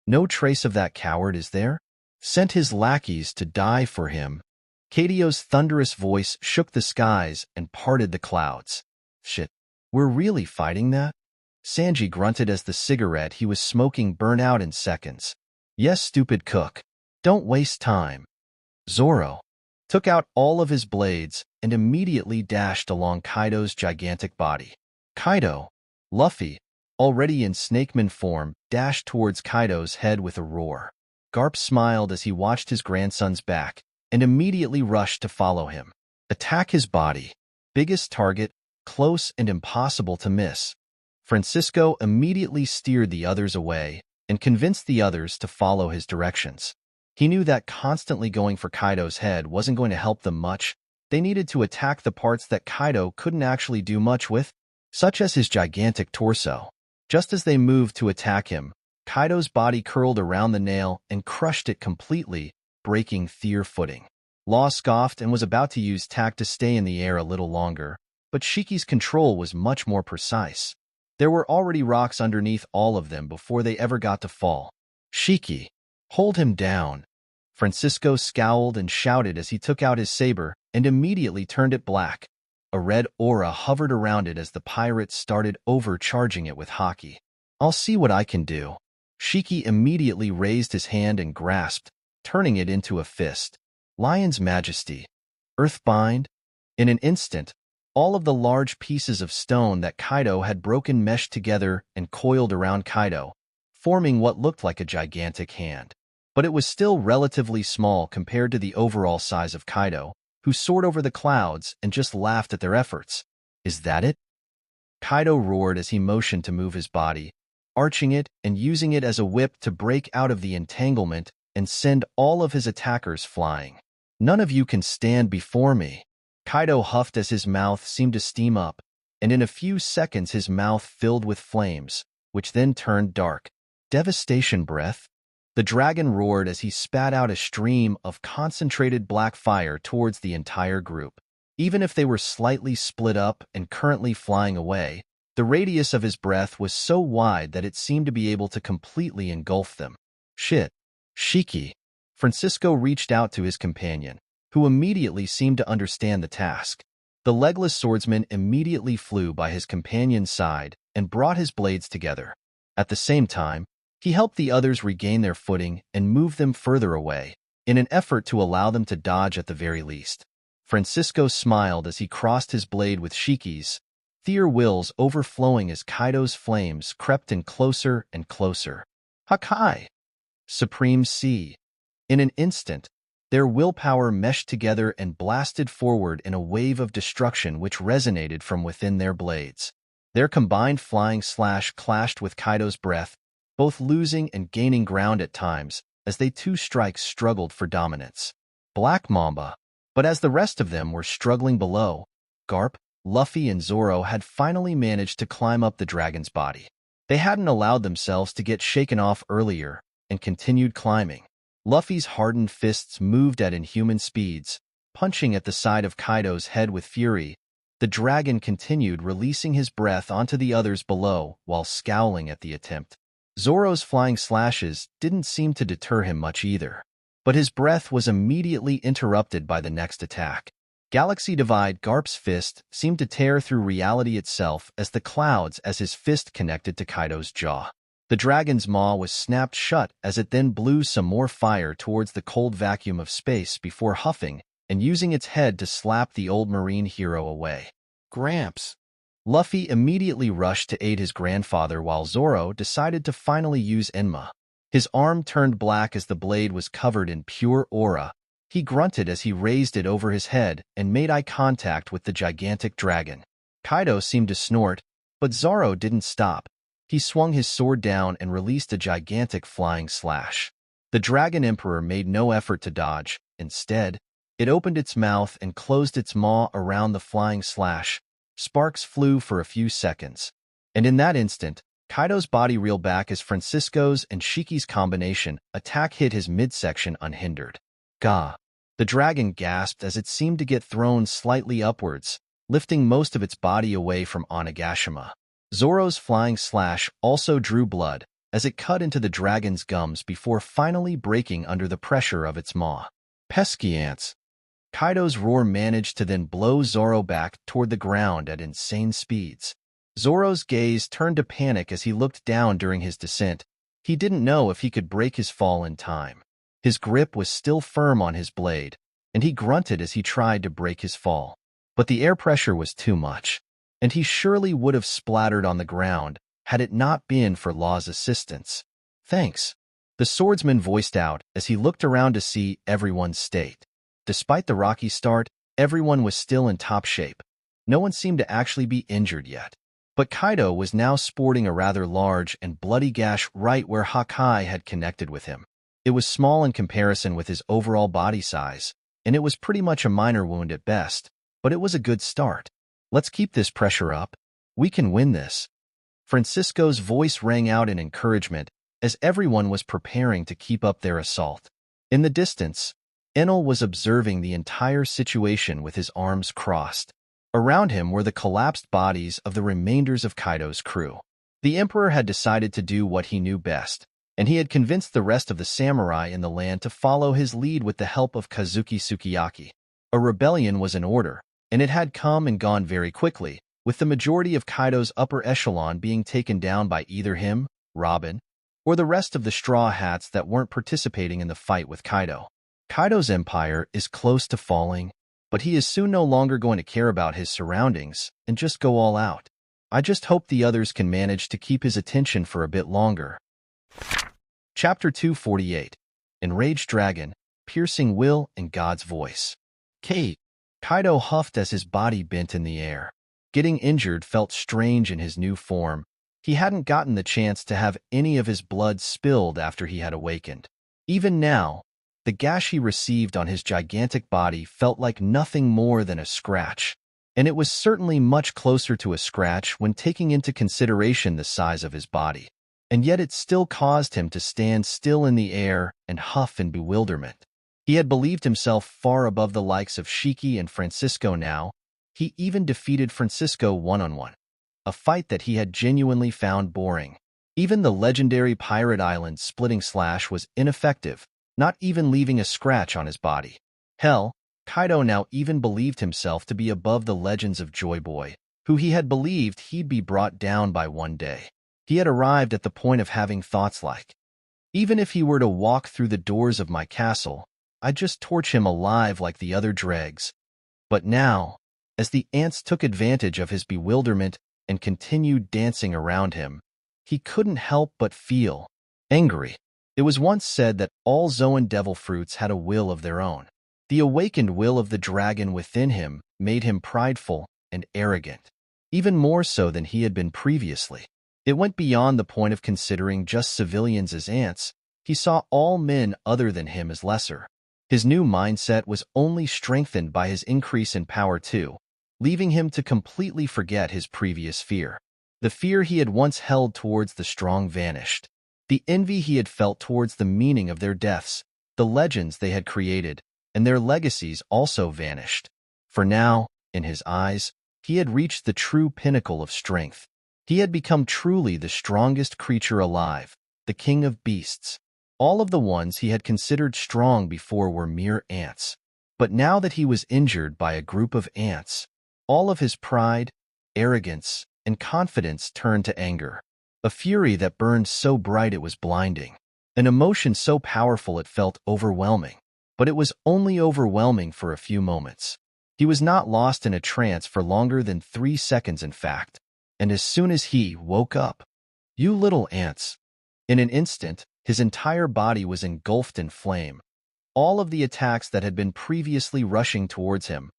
No trace of that coward, is there? Sent his lackeys to die for him. Kaidio's thunderous voice shook the skies and parted the clouds. Shit, we're really fighting that? Sanji grunted as the cigarette he was smoking burned out in seconds. Yes, stupid cook. Don't waste time. Zoro took out all of his blades and immediately dashed along Kaido's gigantic body. Kaido, Luffy, already in snakeman form, dashed towards Kaido's head with a roar. Garp smiled as he watched his grandson's back and immediately rushed to follow him. Attack his body. Biggest target, close and impossible to miss. Francisco immediately steered the others away and convinced the others to follow his directions. He knew that constantly going for Kaido's head wasn't going to help them much. They needed to attack the parts that Kaido couldn't actually do much with, such as his gigantic torso. Just as they moved to attack him, Kaido's body curled around the nail and crushed it completely, breaking their footing. Law scoffed and was about to use tact to stay in the air a little longer, but Shiki's control was much more precise. There were already rocks underneath all of them before they ever got to fall. Shiki, hold him down. Francisco scowled and shouted as he took out his saber and immediately turned it black. A red aura hovered around it as the pirates started overcharging it with Haki. I'll see what I can do. Shiki immediately raised his hand and grasped, turning it into a fist. Lion's Majesty, Earthbind? In an instant, all of the large pieces of stone that Kaido had broken meshed together and coiled around Kaido, forming what looked like a gigantic hand. But it was still relatively small compared to the overall size of Kaido, who soared over the clouds and just laughed at their efforts. Is that it? Kaido roared as he motioned to move his body, arching it and using it as a whip to break out of the entanglement and send all of his attackers flying. None of you can stand before me. Kaido huffed as his mouth seemed to steam up, and in a few seconds his mouth filled with flames, which then turned dark. Devastation breath? The dragon roared as he spat out a stream of concentrated black fire towards the entire group. Even if they were slightly split up and currently flying away, the radius of his breath was so wide that it seemed to be able to completely engulf them. Shit. Shiki. Francisco reached out to his companion, who immediately seemed to understand the task. The legless swordsman immediately flew by his companion's side and brought his blades together. At the same time, he helped the others regain their footing and move them further away, in an effort to allow them to dodge at the very least. Francisco smiled as he crossed his blade with Shiki's, their wills overflowing as Kaido's flames crept in closer and closer. Haki! Supreme Sea! In an instant, their willpower meshed together and blasted forward in a wave of destruction which resonated from within their blades. Their combined flying slash clashed with Kaido's breath, both losing and gaining ground at times as they two strikes struggled for dominance. Black Mamba. But as the rest of them were struggling below, Garp, Luffy, and Zoro had finally managed to climb up the dragon's body. They hadn't allowed themselves to get shaken off earlier and continued climbing. Luffy's hardened fists moved at inhuman speeds, punching at the side of Kaido's head with fury. The dragon continued releasing his breath onto the others below while scowling at the attempt. Zoro's flying slashes didn't seem to deter him much either. But his breath was immediately interrupted by the next attack. Galaxy Divide. Garp's fist seemed to tear through reality itself as his fist connected to Kaido's jaw. The dragon's maw was snapped shut as it then blew some more fire towards the cold vacuum of space before huffing and using its head to slap the old marine hero away. Gramps. Luffy immediately rushed to aid his grandfather while Zoro decided to finally use Enma. His arm turned black as the blade was covered in pure aura. He grunted as he raised it over his head and made eye contact with the gigantic dragon. Kaido seemed to snort, but Zoro didn't stop. He swung his sword down and released a gigantic flying slash. The Dragon Emperor made no effort to dodge. Instead, it opened its mouth and closed its maw around the flying slash. Sparks flew for a few seconds. And in that instant, Kaido's body reeled back as Francisco's and Shiki's combination attack hit his midsection unhindered. Gah! The dragon gasped as it seemed to get thrown slightly upwards, lifting most of its body away from Onigashima. Zoro's flying slash also drew blood as it cut into the dragon's gums before finally breaking under the pressure of its maw. Pesky ants! Kaido's roar managed to then blow Zoro back toward the ground at insane speeds. Zoro's gaze turned to panic as he looked down during his descent. He didn't know if he could break his fall in time. His grip was still firm on his blade, and he grunted as he tried to break his fall. But the air pressure was too much, and he surely would have splattered on the ground had it not been for Law's assistance. Thanks, the swordsman voiced out as he looked around to see everyone's state. Despite the rocky start, everyone was still in top shape. No one seemed to actually be injured yet. But Kaido was now sporting a rather large and bloody gash right where Haki had connected with him. It was small in comparison with his overall body size, and it was pretty much a minor wound at best, but it was a good start. Let's keep this pressure up. We can win this. Francisco's voice rang out in encouragement as everyone was preparing to keep up their assault. In the distance, Enel was observing the entire situation with his arms crossed. Around him were the collapsed bodies of the remainders of Kaido's crew. The Emperor had decided to do what he knew best, and he had convinced the rest of the samurai in the land to follow his lead with the help of Kazuki Sukiyaki. A rebellion was in order, and it had come and gone very quickly, with the majority of Kaido's upper echelon being taken down by either him, Robin, or the rest of the Straw Hats that weren't participating in the fight with Kaido. Kaido's empire is close to falling. but he is soon no longer going to care about his surroundings and just go all out. I just hope the others can manage to keep his attention for a bit longer. Chapter 248. Enraged Dragon, Piercing Will and God's Voice. Kaido huffed as his body bent in the air. Getting injured felt strange in his new form. He hadn't gotten the chance to have any of his blood spilled after he had awakened. Even now, the gash he received on his gigantic body felt like nothing more than a scratch, and it was certainly much closer to a scratch when taking into consideration the size of his body. And yet it still caused him to stand still in the air and huff in bewilderment. He had believed himself far above the likes of Shiki and Francisco now. He even defeated Francisco one-on-one, a fight that he had genuinely found boring. Even the legendary Pirate Island splitting slash was ineffective, not even leaving a scratch on his body. Hell, Kaido now even believed himself to be above the legends of Joy Boy, who he had believed he'd be brought down by one day. He had arrived at the point of having thoughts like, even if he were to walk through the doors of my castle, I'd just torch him alive like the other dregs. But now, as the ants took advantage of his bewilderment and continued dancing around him, he couldn't help but feel angry. It was once said that all Zoan devil fruits had a will of their own. The awakened will of the dragon within him made him prideful and arrogant, even more so than he had been previously. It went beyond the point of considering just civilians as ants. He saw all men other than him as lesser. His new mindset was only strengthened by his increase in power too, leaving him to completely forget his previous fear. The fear he had once held towards the strong vanished. The envy he had felt towards the meaning of their deaths, the legends they had created, and their legacies also vanished. For now, in his eyes, he had reached the true pinnacle of strength. He had become truly the strongest creature alive, the king of beasts. All of the ones he had considered strong before were mere ants. But now that he was injured by a group of ants, all of his pride, arrogance, and confidence turned to anger. A fury that burned so bright it was blinding. An emotion so powerful it felt overwhelming. But it was only overwhelming for a few moments. He was not lost in a trance for longer than 3 seconds in fact. And as soon as he woke up, "You little ants!" In an instant, his entire body was engulfed in flame. All of the attacks that had been previously rushing towards him,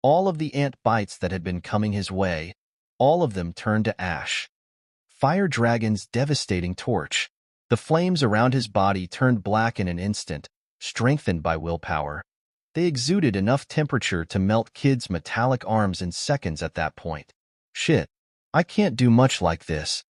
all of the ant bites that had been coming his way, all of them turned to ash. Fire Dragon's devastating torch. The flames around his body turned black in an instant, strengthened by willpower. They exuded enough temperature to melt Kid's metallic arms in seconds at that point. "Shit, I can't do much like this,"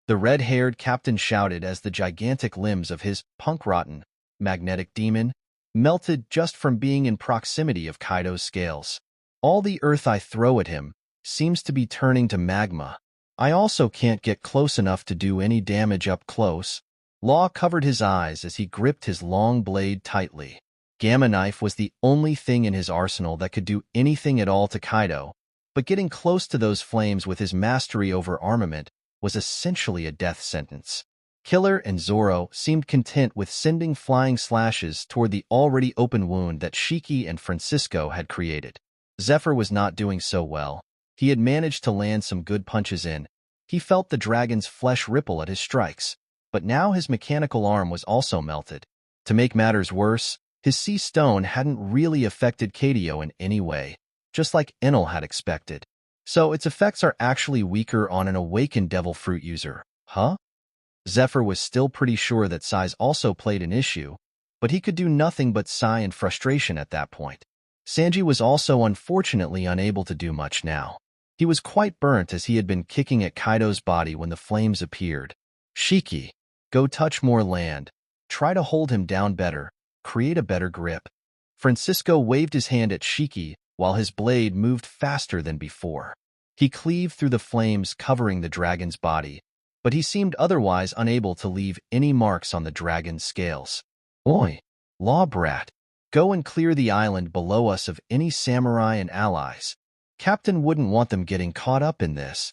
the red-haired captain shouted as the gigantic limbs of his punk-rotten, magnetic demon melted just from being in proximity of Kaido's scales. "All the earth I throw at him seems to be turning to magma. I also can't get close enough to do any damage up close." Law covered his eyes as he gripped his long blade tightly. Gamma Knife was the only thing in his arsenal that could do anything at all to Kaido, but getting close to those flames with his mastery over armament was essentially a death sentence. Killer and Zoro seemed content with sending flying slashes toward the already open wound that Shiki and Francisco had created. Zephyr was not doing so well. He had managed to land some good punches in. He felt the dragon's flesh ripple at his strikes, but now his mechanical arm was also melted. To make matters worse, his sea stone hadn't really affected Kaido in any way, just like Enel had expected. So its effects are actually weaker on an awakened devil fruit user, huh? Zephyr was still pretty sure that size also played an issue, but he could do nothing but sigh in frustration at that point. Sanji was also unfortunately unable to do much now. He was quite burnt as he had been kicking at Kaido's body when the flames appeared. "Shiki, go touch more land. Try to hold him down better. Create a better grip." Francisco waved his hand at Shiki while his blade moved faster than before. He cleaved through the flames covering the dragon's body, but he seemed otherwise unable to leave any marks on the dragon's scales. "Oi, Law Brat, go and clear the island below us of any samurai and allies. Captain wouldn't want them getting caught up in this."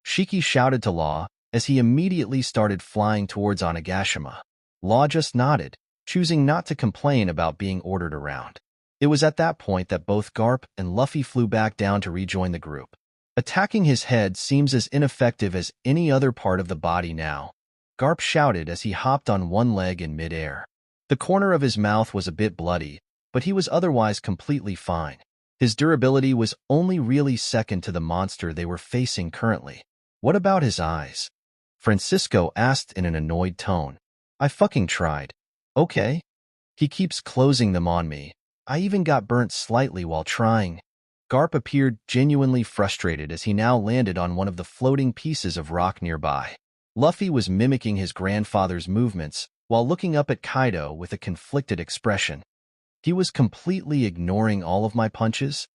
Shiki shouted to Law as he immediately started flying towards Onigashima. Law just nodded, choosing not to complain about being ordered around. It was at that point that both Garp and Luffy flew back down to rejoin the group. Attacking his head seems as ineffective as any other part of the body now, Garp shouted as he hopped on one leg in midair. The corner of his mouth was a bit bloody, but he was otherwise completely fine. His durability was only really second to the monster they were facing currently. What about his eyes? Francisco asked in an annoyed tone. I fucking tried. Okay. He keeps closing them on me. I even got burnt slightly while trying. Garp appeared genuinely frustrated as he now landed on one of the floating pieces of rock nearby. Luffy was mimicking his grandfather's movements while looking up at Kaido with a conflicted expression. He was completely ignoring all of my punches.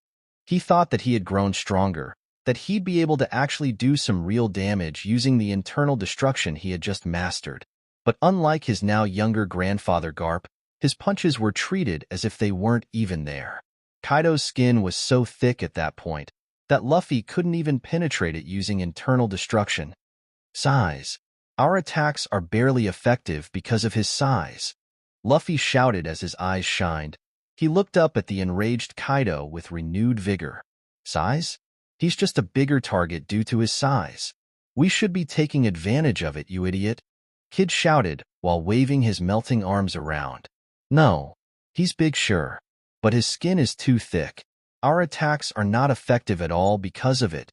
He thought that he had grown stronger, that he'd be able to actually do some real damage using the internal destruction he had just mastered. But unlike his now younger grandfather Garp, his punches were treated as if they weren't even there. Kaido's skin was so thick at that point that Luffy couldn't even penetrate it using internal destruction. Size. Our attacks are barely effective because of his size. Luffy shouted as his eyes shined. He looked up at the enraged Kaido with renewed vigor. Size? He's just a bigger target due to his size. We should be taking advantage of it, you idiot. Kid shouted while waving his melting arms around. No, he's big sure, but his skin is too thick. Our attacks are not effective at all because of it.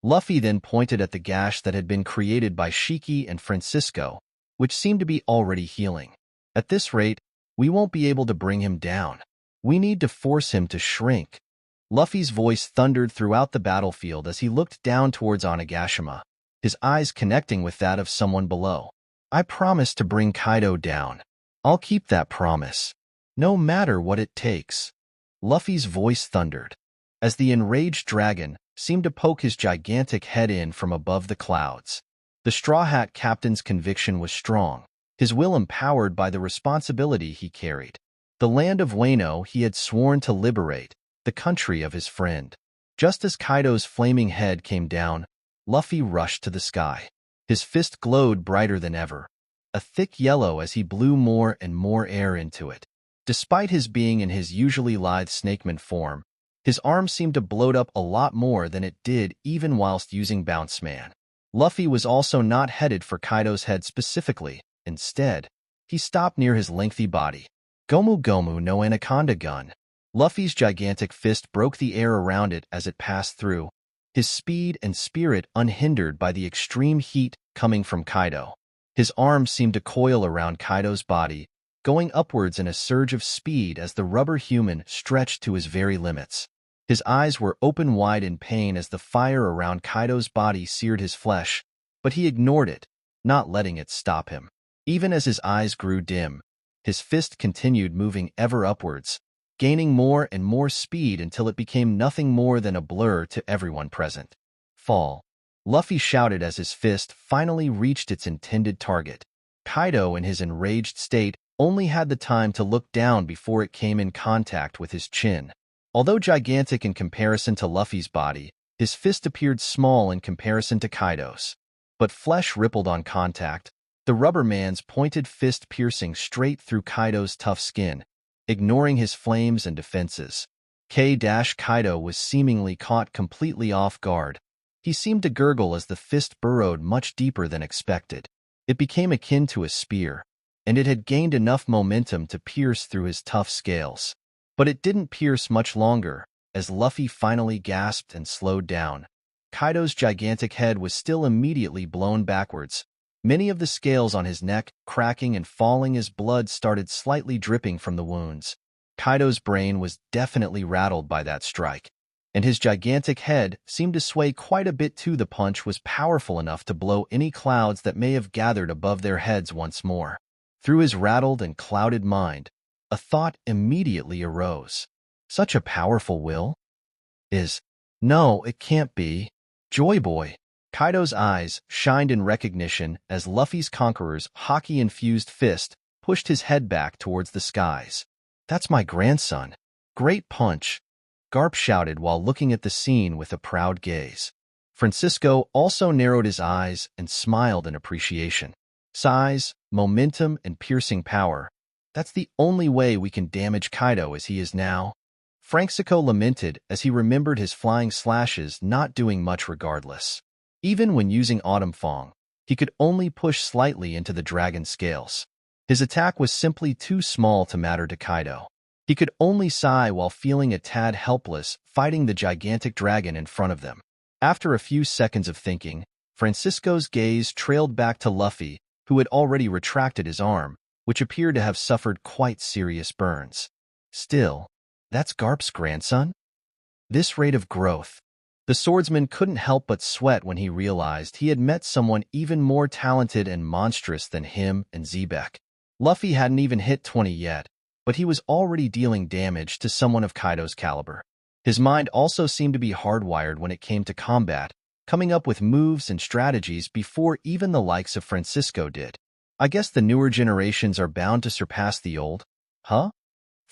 Luffy then pointed at the gash that had been created by Shiki and Francisco, which seemed to be already healing. At this rate, we won't be able to bring him down. We need to force him to shrink. Luffy's voice thundered throughout the battlefield as he looked down towards Onigashima, his eyes connecting with that of someone below. I promise to bring Kaido down. I'll keep that promise, no matter what it takes. Luffy's voice thundered, as the enraged dragon seemed to poke his gigantic head in from above the clouds. The Straw Hat Captain's conviction was strong, his will empowered by the responsibility he carried. The land of Wano he had sworn to liberate, the country of his friend. Just as Kaido's flaming head came down, Luffy rushed to the sky. His fist glowed brighter than ever, a thick yellow as he blew more and more air into it. Despite his being in his usually lithe snakeman form, his arm seemed to bloat up a lot more than it did even whilst using Bounce Man. Luffy was also not headed for Kaido's head specifically. Instead, he stopped near his lengthy body. Gomu Gomu no Anaconda Gun. Luffy's gigantic fist broke the air around it as it passed through, his speed and spirit unhindered by the extreme heat coming from Kaido. His arms seemed to coil around Kaido's body, going upwards in a surge of speed as the rubber human stretched to his very limits. His eyes were open wide in pain as the fire around Kaido's body seared his flesh, but he ignored it, not letting it stop him. Even as his eyes grew dim, his fist continued moving ever upwards, gaining more and more speed until it became nothing more than a blur to everyone present. Fall. Luffy shouted as his fist finally reached its intended target. Kaido, in his enraged state, only had the time to look down before it came in contact with his chin. Although gigantic in comparison to Luffy's body, his fist appeared small in comparison to Kaido's. But flesh rippled on contact, the rubber man's pointed fist piercing straight through Kaido's tough skin, ignoring his flames and defenses. Kaido was seemingly caught completely off guard. He seemed to gurgle as the fist burrowed much deeper than expected. It became akin to a spear, and it had gained enough momentum to pierce through his tough scales. But it didn't pierce much longer, as Luffy finally gasped and slowed down. Kaido's gigantic head was still immediately blown backwards, many of the scales on his neck cracking and falling as blood started slightly dripping from the wounds. Kaido's brain was definitely rattled by that strike, and his gigantic head seemed to sway quite a bit too. The punch was powerful enough to blow any clouds that may have gathered above their heads once more. Through his rattled and clouded mind, a thought immediately arose. Such a powerful will? No, it can't be. Joy Boy. Kaido's eyes shined in recognition as Luffy's Conqueror's Haki-infused fist pushed his head back towards the skies. That's my grandson. Great punch, Garp shouted while looking at the scene with a proud gaze. Francisco also narrowed his eyes and smiled in appreciation. Size, momentum, and piercing power. That's the only way we can damage Kaido as he is now. Franxico lamented as he remembered his flying slashes not doing much regardless. Even when using Autumn Fong, he could only push slightly into the dragon's scales. His attack was simply too small to matter to Kaido. He could only sigh while feeling a tad helpless fighting the gigantic dragon in front of them. After a few seconds of thinking, Francisco's gaze trailed back to Luffy, who had already retracted his arm, which appeared to have suffered quite serious burns. Still, that's Garp's grandson? This rate of growth. The swordsman couldn't help but sweat when he realized he had met someone even more talented and monstrous than him and Xebec. Luffy hadn't even hit 20 yet, but he was already dealing damage to someone of Kaido's caliber. His mind also seemed to be hardwired when it came to combat, coming up with moves and strategies before even the likes of Francisco did. I guess the newer generations are bound to surpass the old, huh?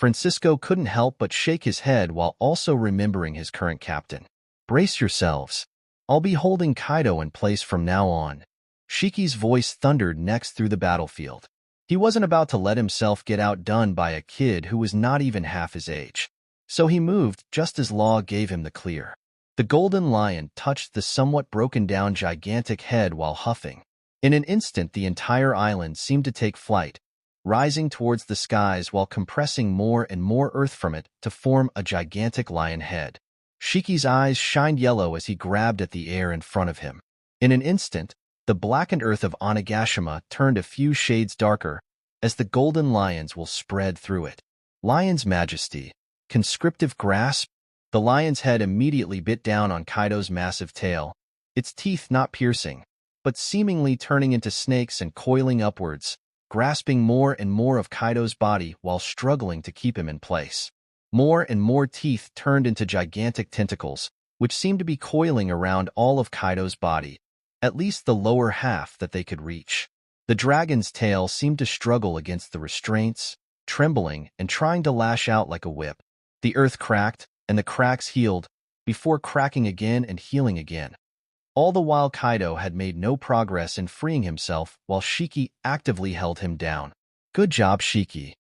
Francisco couldn't help but shake his head while also remembering his current captain. Brace yourselves. I'll be holding Kaido in place from now on. Shiki's voice thundered next through the battlefield. He wasn't about to let himself get outdone by a kid who was not even half his age. So he moved just as Law gave him the clear. The golden lion touched the somewhat broken-down gigantic head while huffing. In an instant, the entire island seemed to take flight, rising towards the skies while compressing more and more earth from it to form a gigantic lion head. Shiki's eyes shined yellow as he grabbed at the air in front of him. In an instant, the blackened earth of Onigashima turned a few shades darker as the golden lions will spread through it. Lion's majesty. Conscriptive grasp. The lion's head immediately bit down on Kaido's massive tail, its teeth not piercing, but seemingly turning into snakes and coiling upwards, grasping more and more of Kaido's body while struggling to keep him in place. More and more teeth turned into gigantic tentacles, which seemed to be coiling around all of Kaido's body, at least the lower half that they could reach. The dragon's tail seemed to struggle against the restraints, trembling and trying to lash out like a whip. The earth cracked, and the cracks healed, before cracking again and healing again. All the while Kaido had made no progress in freeing himself while Shiki actively held him down. Good job, Shiki.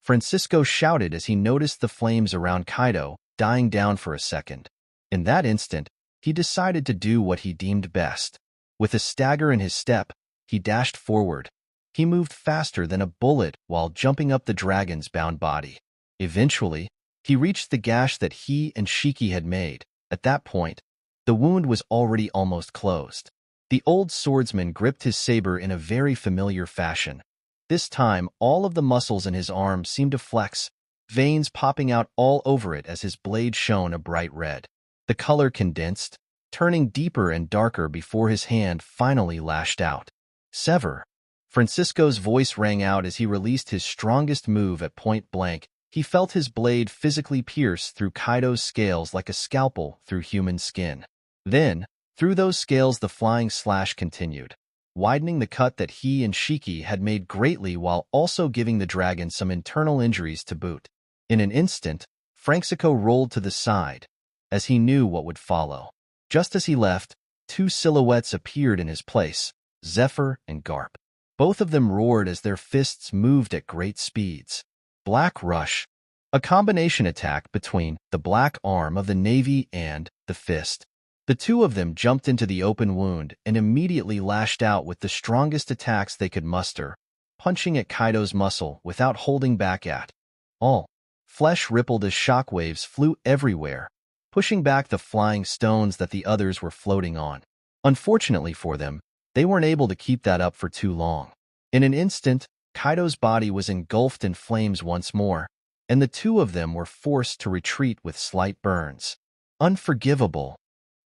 Francisco shouted as he noticed the flames around Kaido dying down for a second. In that instant, he decided to do what he deemed best. With a stagger in his step, he dashed forward. He moved faster than a bullet while jumping up the dragon's bound body. Eventually, he reached the gash that he and Shiki had made. At that point, the wound was already almost closed. The old swordsman gripped his saber in a very familiar fashion. This time, all of the muscles in his arm seemed to flex, veins popping out all over it as his blade shone a bright red. The color condensed, turning deeper and darker before his hand finally lashed out. Sever. Francisco's voice rang out as he released his strongest move at point blank. He felt his blade physically pierce through Kaido's scales like a scalpel through human skin. Then, through those scales the flying slash continued, widening the cut that he and Shiki had made greatly while also giving the dragon some internal injuries to boot. In an instant, Franxico rolled to the side, as he knew what would follow. Just as he left, two silhouettes appeared in his place, Zephyr and Garp. Both of them roared as their fists moved at great speeds. Black Rush, a combination attack between the black arm of the Navy and the fist. The two of them jumped into the open wound and immediately lashed out with the strongest attacks they could muster, punching at Kaido's muscle without holding back at all. Flesh rippled as shockwaves flew everywhere, pushing back the flying stones that the others were floating on. Unfortunately for them, they weren't able to keep that up for too long. In an instant, Kaido's body was engulfed in flames once more, and the two of them were forced to retreat with slight burns. Unforgivable!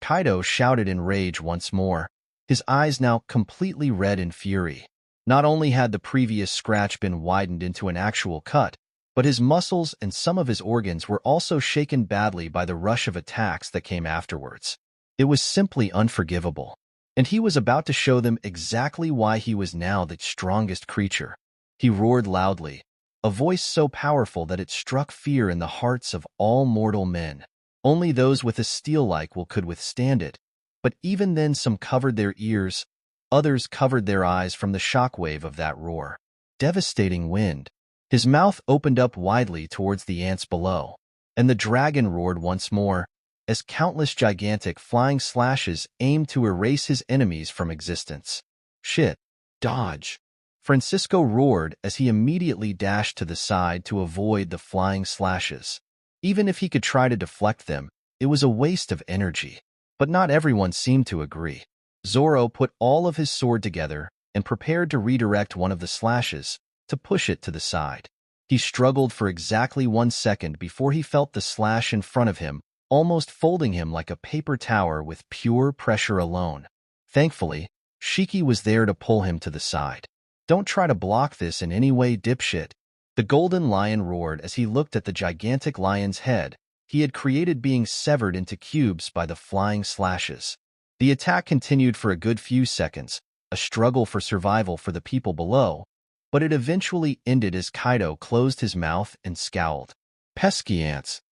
Kaido shouted in rage once more, his eyes now completely red in fury. Not only had the previous scratch been widened into an actual cut, but his muscles and some of his organs were also shaken badly by the rush of attacks that came afterwards. It was simply unforgivable, and he was about to show them exactly why he was now the strongest creature. He roared loudly, a voice so powerful that it struck fear in the hearts of all mortal men. Only those with a steel-like will could withstand it, but even then some covered their ears, others covered their eyes from the shockwave of that roar. Devastating wind. His mouth opened up widely towards the ants below. And the dragon roared once more, as countless gigantic flying slashes aimed to erase his enemies from existence. Shit. Dodge. Francisco roared as he immediately dashed to the side to avoid the flying slashes. Even if he could try to deflect them, it was a waste of energy. But not everyone seemed to agree. Zoro put all of his sword together and prepared to redirect one of the slashes, to push it to the side. He struggled for exactly 1 second before he felt the slash in front of him, almost folding him like a paper tower with pure pressure alone. Thankfully, Shiki was there to pull him to the side. "Don't try to block this in any way, dipshit," the golden lion roared as he looked at the gigantic lion's head he had created being severed into cubes by the flying slashes. The attack continued for a good few seconds, a struggle for survival for the people below, but it eventually ended as Kaido closed his mouth and scowled. "Pesky ants,"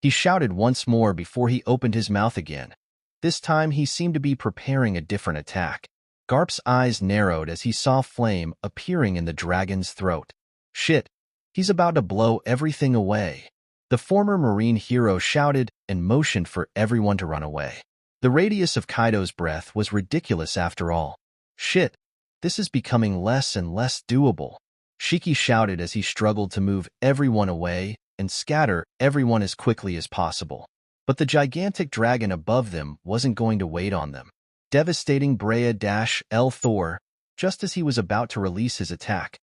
he shouted once more before he opened his mouth again. This time he seemed to be preparing a different attack. Garp's eyes narrowed as he saw flame appearing in the dragon's throat. Shit, he's about to blow everything away. The former marine hero shouted and motioned for everyone to run away. The radius of Kaido's breath was ridiculous after all. Shit, this is becoming less and less doable. Shiki shouted as he struggled to move everyone away and scatter everyone as quickly as possible. But the gigantic dragon above them wasn't going to wait on them. Devastating Brea-L Thor, just as he was about to release his attack.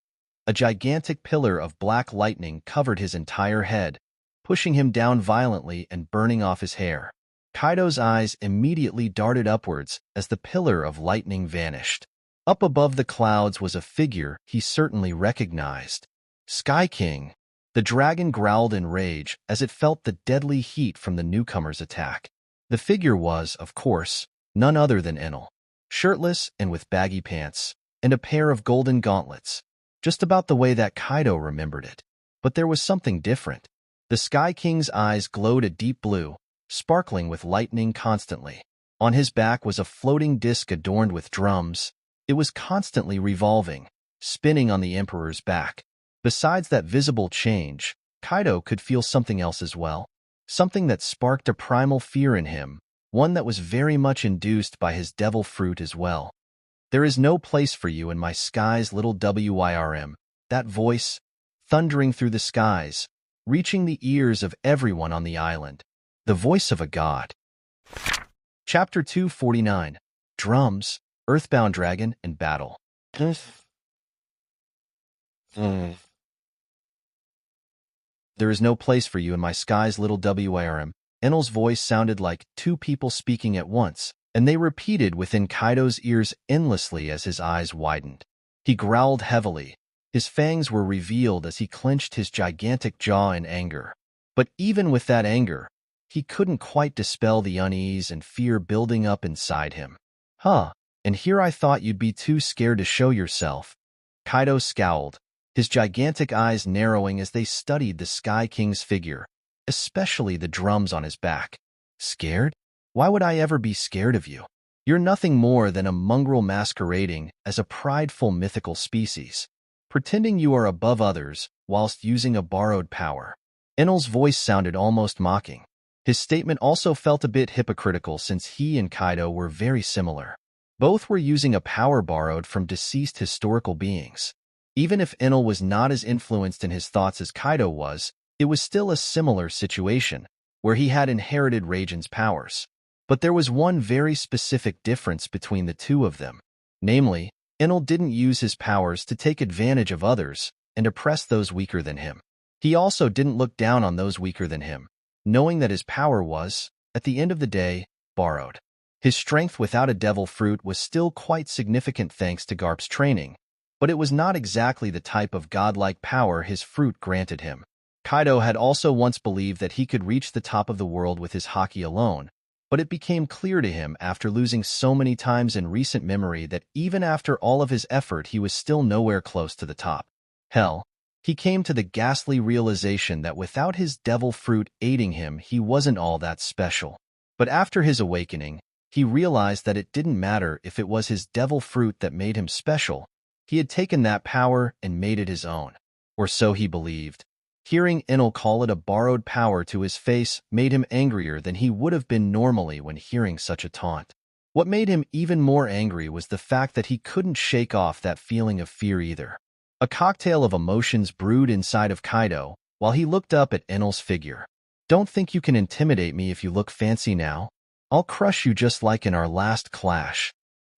A gigantic pillar of black lightning covered his entire head, pushing him down violently and burning off his hair. Kaido's eyes immediately darted upwards as the pillar of lightning vanished. Up above the clouds was a figure he certainly recognized. Sky King. The dragon growled in rage as it felt the deadly heat from the newcomer's attack. The figure was, of course, none other than Enel, shirtless and with baggy pants, and a pair of golden gauntlets, just about the way that Kaido remembered it. But there was something different. The Sky King's eyes glowed a deep blue, sparkling with lightning constantly. On his back was a floating disc adorned with drums. It was constantly revolving, spinning on the Emperor's back. Besides that visible change, Kaido could feel something else as well. Something that sparked a primal fear in him, one that was very much induced by his devil fruit as well. "There is no place for you in my skies, little Wyrm. That voice, thundering through the skies, reaching the ears of everyone on the island. The voice of a god. Chapter 249. Drums, Earthbound Dragon, and Battle. There is no place for you in my skies, little Wyrm. Enel's voice sounded like two people speaking at once, and they repeated within Kaido's ears endlessly as his eyes widened. He growled heavily. His fangs were revealed as he clenched his gigantic jaw in anger. But even with that anger, he couldn't quite dispel the unease and fear building up inside him. "Huh, and here I thought you'd be too scared to show yourself." Kaido scowled, his gigantic eyes narrowing as they studied the Sky King's figure, especially the drums on his back. "Scared? Why would I ever be scared of you? You're nothing more than a mongrel masquerading as a prideful mythical species, pretending you are above others whilst using a borrowed power." Enel's voice sounded almost mocking. His statement also felt a bit hypocritical since he and Kaido were very similar. Both were using a power borrowed from deceased historical beings. Even if Enel was not as influenced in his thoughts as Kaido was, it was still a similar situation, where he had inherited Raigen's powers. But there was one very specific difference between the two of them. Namely, Enel didn't use his powers to take advantage of others and oppress those weaker than him. He also didn't look down on those weaker than him, knowing that his power was, at the end of the day, borrowed. His strength without a devil fruit was still quite significant thanks to Garp's training, but it was not exactly the type of godlike power his fruit granted him. Kaido had also once believed that he could reach the top of the world with his Haki alone, but it became clear to him after losing so many times in recent memory that even after all of his effort he was still nowhere close to the top. Hell, he came to the ghastly realization that without his devil fruit aiding him he wasn't all that special. But after his awakening, he realized that it didn't matter if it was his devil fruit that made him special. He had taken that power and made it his own. Or so he believed. Hearing Enel call it a borrowed power to his face made him angrier than he would have been normally when hearing such a taunt. What made him even more angry was the fact that he couldn't shake off that feeling of fear either. A cocktail of emotions brewed inside of Kaido while he looked up at Enel's figure. "Don't think you can intimidate me if you look fancy now. I'll crush you just like in our last clash."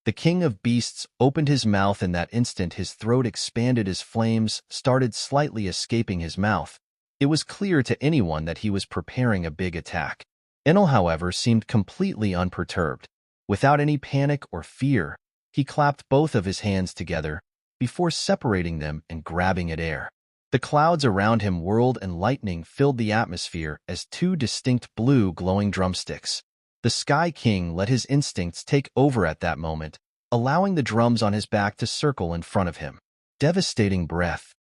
The king of beasts opened his mouth. In that instant his throat expanded as flames started slightly escaping his mouth. It was clear to anyone that he was preparing a big attack. Enel, however, seemed completely unperturbed. Without any panic or fear, he clapped both of his hands together before separating them and grabbing at air. The clouds around him whirled and lightning filled the atmosphere as two distinct blue glowing drumsticks. The Sky King let his instincts take over at that moment, allowing the drums on his back to circle in front of him. Devastating breath.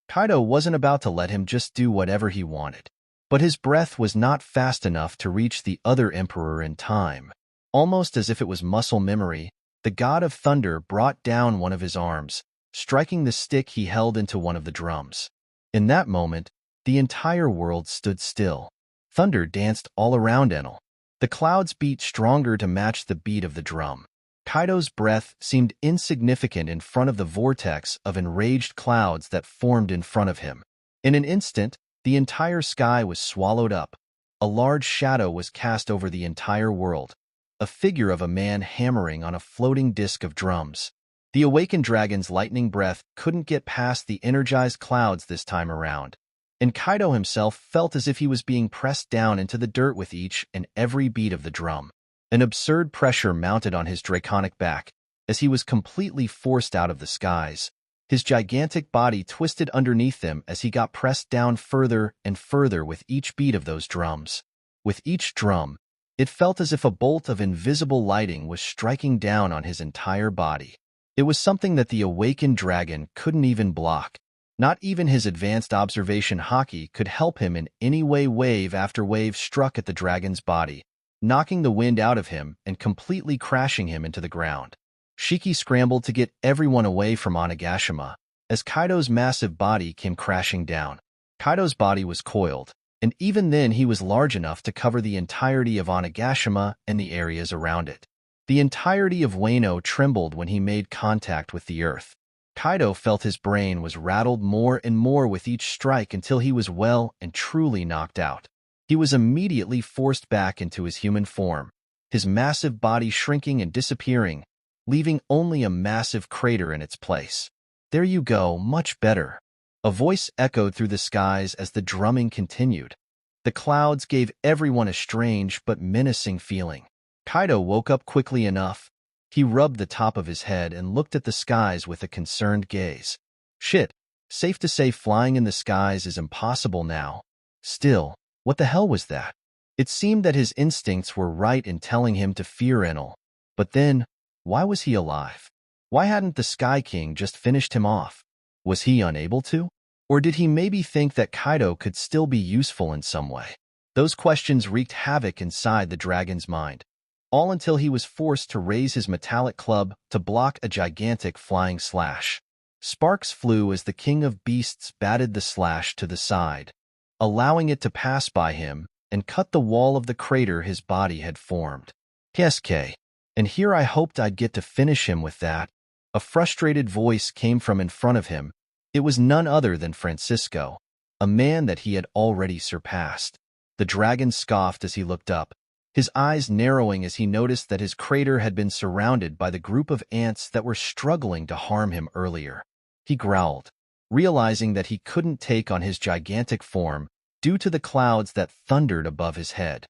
Kaido wasn't about to let him just do whatever he wanted. But his breath was not fast enough to reach the other emperor in time. Almost as if it was muscle memory, the god of thunder brought down one of his arms, striking the stick he held into one of the drums. In that moment, the entire world stood still. Thunder danced all around Enel. The clouds beat stronger to match the beat of the drum. Kaido's breath seemed insignificant in front of the vortex of enraged clouds that formed in front of him. In an instant, the entire sky was swallowed up. A large shadow was cast over the entire world, a figure of a man hammering on a floating disc of drums. The awakened dragon's lightning breath couldn't get past the energized clouds this time around, and Kaido himself felt as if he was being pressed down into the dirt with each and every beat of the drum. An absurd pressure mounted on his draconic back as he was completely forced out of the skies. His gigantic body twisted underneath him as he got pressed down further and further with each beat of those drums. With each drum, it felt as if a bolt of invisible lighting was striking down on his entire body. It was something that the awakened dragon couldn't even block. Not even his advanced observation Haki could help him in any way. Wave after wave struck at the dragon's body, knocking the wind out of him and completely crashing him into the ground. Shiki scrambled to get everyone away from Onigashima as Kaido's massive body came crashing down. Kaido's body was coiled, and even then he was large enough to cover the entirety of Onigashima and the areas around it. The entirety of Wano trembled when he made contact with the earth. Kaido felt his brain was rattled more and more with each strike until he was well and truly knocked out. He was immediately forced back into his human form, his massive body shrinking and disappearing, leaving only a massive crater in its place. "There you go, much better." A voice echoed through the skies as the drumming continued. The clouds gave everyone a strange but menacing feeling. Kaido woke up quickly enough. He rubbed the top of his head and looked at the skies with a concerned gaze. Shit, safe to say flying in the skies is impossible now. Still, what the hell was that? It seemed that his instincts were right in telling him to fear Enel. But then, why was he alive? Why hadn't the Sky King just finished him off? Was he unable to? Or did he maybe think that Kaido could still be useful in some way? Those questions wreaked havoc inside the dragon's mind. All until he was forced to raise his metallic club to block a gigantic flying slash. Sparks flew as the king of beasts batted the slash to the side, allowing it to pass by him and cut the wall of the crater his body had formed. "SK, and here I hoped I'd get to finish him with that." A frustrated voice came from in front of him. It was none other than Francisco, a man that he had already surpassed. The dragon scoffed as he looked up, his eyes narrowing as he noticed that his crater had been surrounded by the group of ants that were struggling to harm him earlier. He growled, realizing that he couldn't take on his gigantic form due to the clouds that thundered above his head.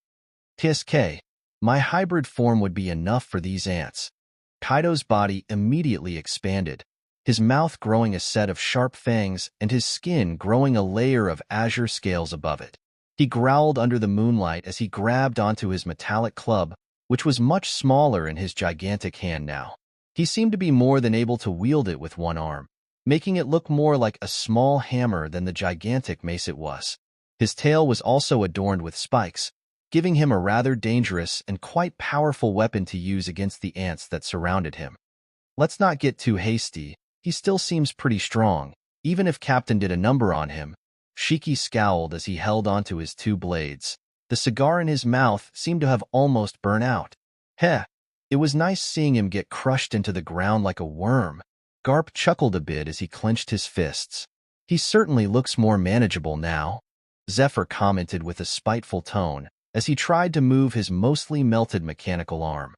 "SK, my hybrid form would be enough for these ants." Kaido's body immediately expanded, his mouth growing a set of sharp fangs and his skin growing a layer of azure scales above it. He growled under the moonlight as he grabbed onto his metallic club, which was much smaller in his gigantic hand now. He seemed to be more than able to wield it with one arm, making it look more like a small hammer than the gigantic mace it was. His tail was also adorned with spikes, giving him a rather dangerous and quite powerful weapon to use against the ants that surrounded him. Let's not get too hasty. He still seems pretty strong. Even if Captain did a number on him, Shiki scowled as he held onto his two blades. The cigar in his mouth seemed to have almost burnt out. Heh, it was nice seeing him get crushed into the ground like a worm. Garp chuckled a bit as he clenched his fists. He certainly looks more manageable now, Zephyr commented with a spiteful tone as he tried to move his mostly melted mechanical arm.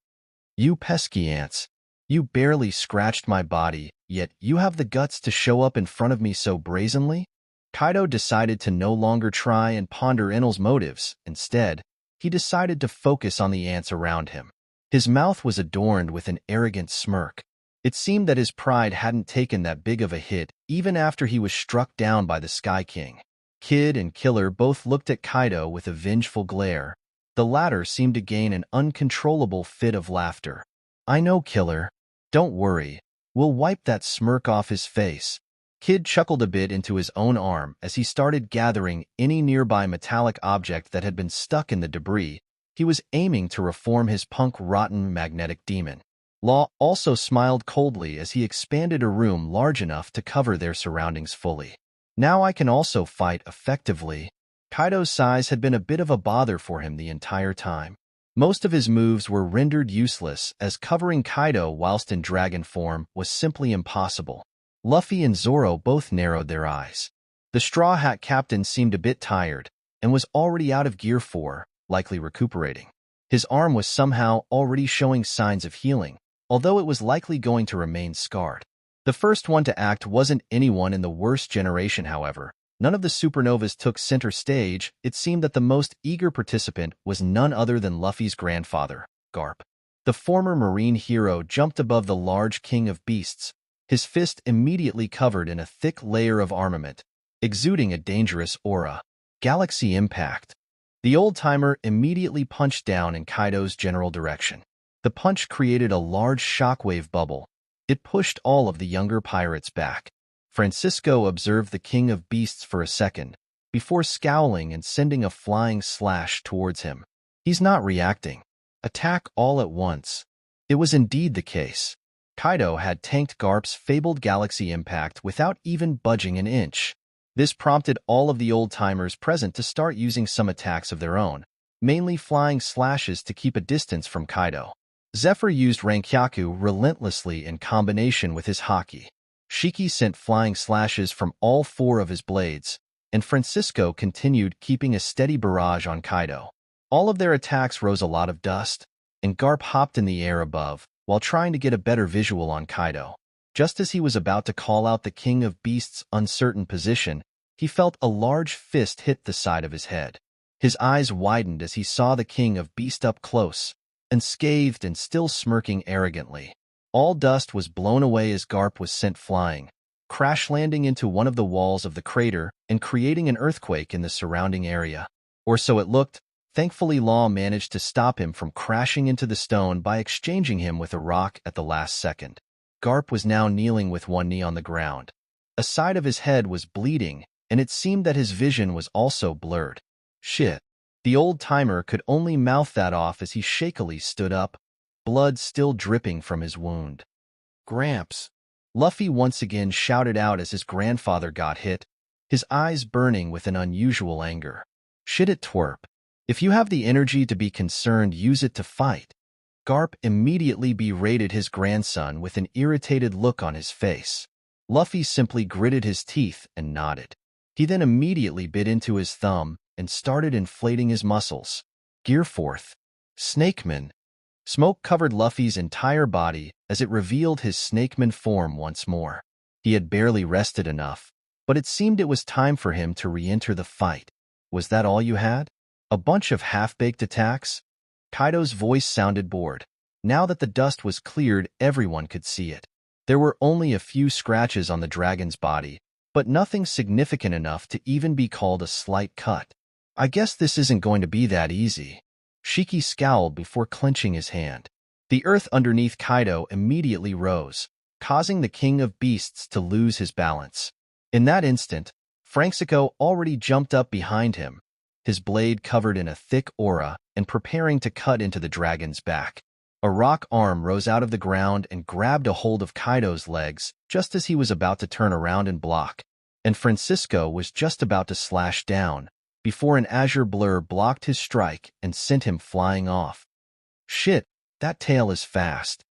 You pesky ants. You barely scratched my body, yet you have the guts to show up in front of me so brazenly? Kaido decided to no longer try and ponder Enel's motives. Instead, he decided to focus on the ants around him. His mouth was adorned with an arrogant smirk. It seemed that his pride hadn't taken that big of a hit even after he was struck down by the Sky King. Kid and Killer both looked at Kaido with a vengeful glare. The latter seemed to gain an uncontrollable fit of laughter. I know, Killer. Don't worry. We'll wipe that smirk off his face. Kid chuckled a bit into his own arm as he started gathering any nearby metallic object that had been stuck in the debris. He was aiming to reform his punk-rotten magnetic demon. Law also smiled coldly as he expanded a room large enough to cover their surroundings fully. Now I can also fight effectively. Kaido's size had been a bit of a bother for him the entire time. Most of his moves were rendered useless as covering Kaido whilst in dragon form was simply impossible. Luffy and Zoro both narrowed their eyes. The Straw Hat Captain seemed a bit tired and was already out of Gear 4, likely recuperating. His arm was somehow already showing signs of healing, although it was likely going to remain scarred. The first one to act wasn't anyone in the worst generation, however. None of the supernovas took center stage. It seemed that the most eager participant was none other than Luffy's grandfather, Garp. The former marine hero jumped above the large king of beasts, his fist immediately covered in a thick layer of armament, exuding a dangerous aura. Galaxy Impact. The old-timer immediately punched down in Kaido's general direction. The punch created a large shockwave bubble. It pushed all of the younger pirates back. Francisco observed the King of Beasts for a second, before scowling and sending a flying slash towards him. He's not reacting. Attack all at once. It was indeed the case. Kaido had tanked Garp's fabled Galaxy Impact without even budging an inch. This prompted all of the old-timers present to start using some attacks of their own, mainly flying slashes to keep a distance from Kaido. Zephyr used Rankyaku relentlessly in combination with his Haki. Shiki sent flying slashes from all four of his blades, and Francisco continued keeping a steady barrage on Kaido. All of their attacks rose a lot of dust, and Garp hopped in the air above while trying to get a better visual on Kaido. Just as he was about to call out the King of Beasts' uncertain position, he felt a large fist hit the side of his head. His eyes widened as he saw the King of Beasts up close, unscathed and still smirking arrogantly. All dust was blown away as Garp was sent flying, crash-landing into one of the walls of the crater and creating an earthquake in the surrounding area. Or so it looked. Thankfully, Law managed to stop him from crashing into the stone by exchanging him with a rock at the last second. Garp was now kneeling with one knee on the ground. A side of his head was bleeding, and it seemed that his vision was also blurred. Shit. The old-timer could only mouth that off as he shakily stood up, blood still dripping from his wound. Gramps. Luffy once again shouted out as his grandfather got hit, his eyes burning with an unusual anger. Shit it, twerp. If you have the energy to be concerned, use it to fight. Garp immediately berated his grandson with an irritated look on his face. Luffy simply gritted his teeth and nodded. He then immediately bit into his thumb and started inflating his muscles. Gear 4th. Snakeman. Smoke covered Luffy's entire body as it revealed his snakeman form once more. He had barely rested enough, but it seemed it was time for him to re-enter the fight. Was that all you had? A bunch of half-baked attacks? Kaido's voice sounded bored. Now that the dust was cleared, everyone could see it. There were only a few scratches on the dragon's body, but nothing significant enough to even be called a slight cut. I guess this isn't going to be that easy. Shiki scowled before clenching his hand. The earth underneath Kaido immediately rose, causing the King of Beasts to lose his balance. In that instant, Francisco already jumped up behind him, his blade covered in a thick aura and preparing to cut into the dragon's back. A rock arm rose out of the ground and grabbed a hold of Kaido's legs just as he was about to turn around and block. and Francisco was just about to slash down before an azure blur blocked his strike and sent him flying off. "Shit, that tail is fast,"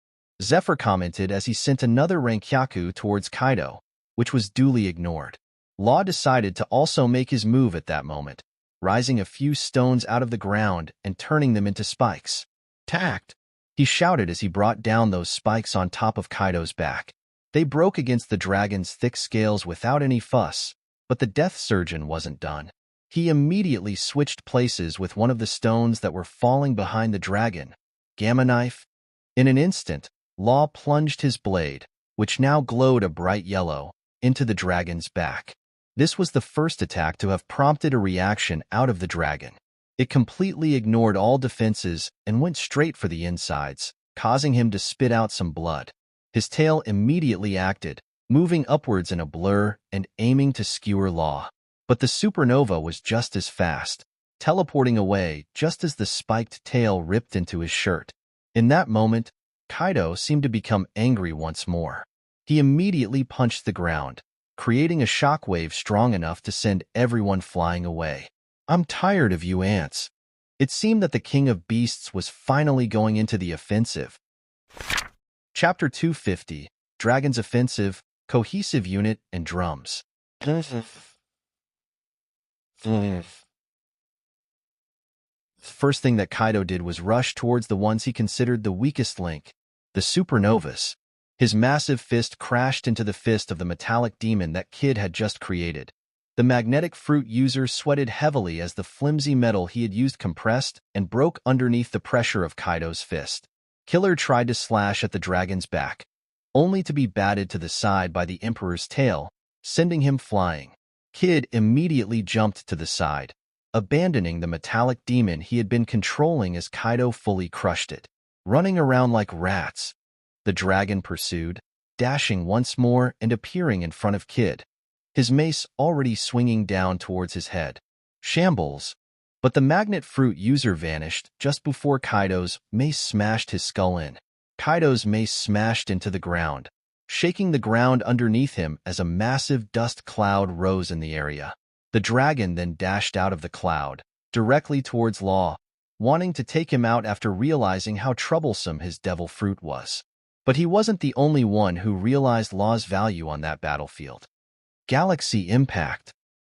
Zephyr commented as he sent another Rankyaku towards Kaido, which was duly ignored. Law decided to also make his move at that moment, rising a few stones out of the ground and turning them into spikes. "Tact!" he shouted as he brought down those spikes on top of Kaido's back. They broke against the dragon's thick scales without any fuss, but the Death Surgeon wasn't done. He immediately switched places with one of the stones that were falling behind the dragon. Gamma Knife. In an instant, Law plunged his blade, which now glowed a bright yellow, into the dragon's back. This was the first attack to have prompted a reaction out of the dragon. It completely ignored all defenses and went straight for the insides, causing him to spit out some blood. His tail immediately acted, moving upwards in a blur and aiming to skewer Law. But the supernova was just as fast, teleporting away just as the spiked tail ripped into his shirt. In that moment, Kaido seemed to become angry once more. He immediately punched the ground, creating a shockwave strong enough to send everyone flying away. "I'm tired of you ants." It seemed that the King of Beasts was finally going into the offensive. Chapter 250, Dragon's Offensive, Cohesive Unit, and Drums. First thing that Kaido did was rush towards the ones he considered the weakest link, the supernovas. His massive fist crashed into the fist of the metallic demon that Kid had just created. The magnetic fruit user sweated heavily as the flimsy metal he had used compressed and broke underneath the pressure of Kaido's fist. Killer tried to slash at the dragon's back, only to be batted to the side by the Emperor's tail, sending him flying. Kid immediately jumped to the side, abandoning the metallic demon he had been controlling as Kaido fully crushed it. Running around like rats, the dragon pursued, dashing once more and appearing in front of Kid, his mace already swinging down towards his head. Shambles! But the magnet fruit user vanished just before Kaido's mace smashed his skull in. Kaido's mace smashed into the ground, shaking the ground underneath him as a massive dust cloud rose in the area. The dragon then dashed out of the cloud, directly towards Law, wanting to take him out after realizing how troublesome his devil fruit was. But he wasn't the only one who realized Law's value on that battlefield. Galaxy Impact.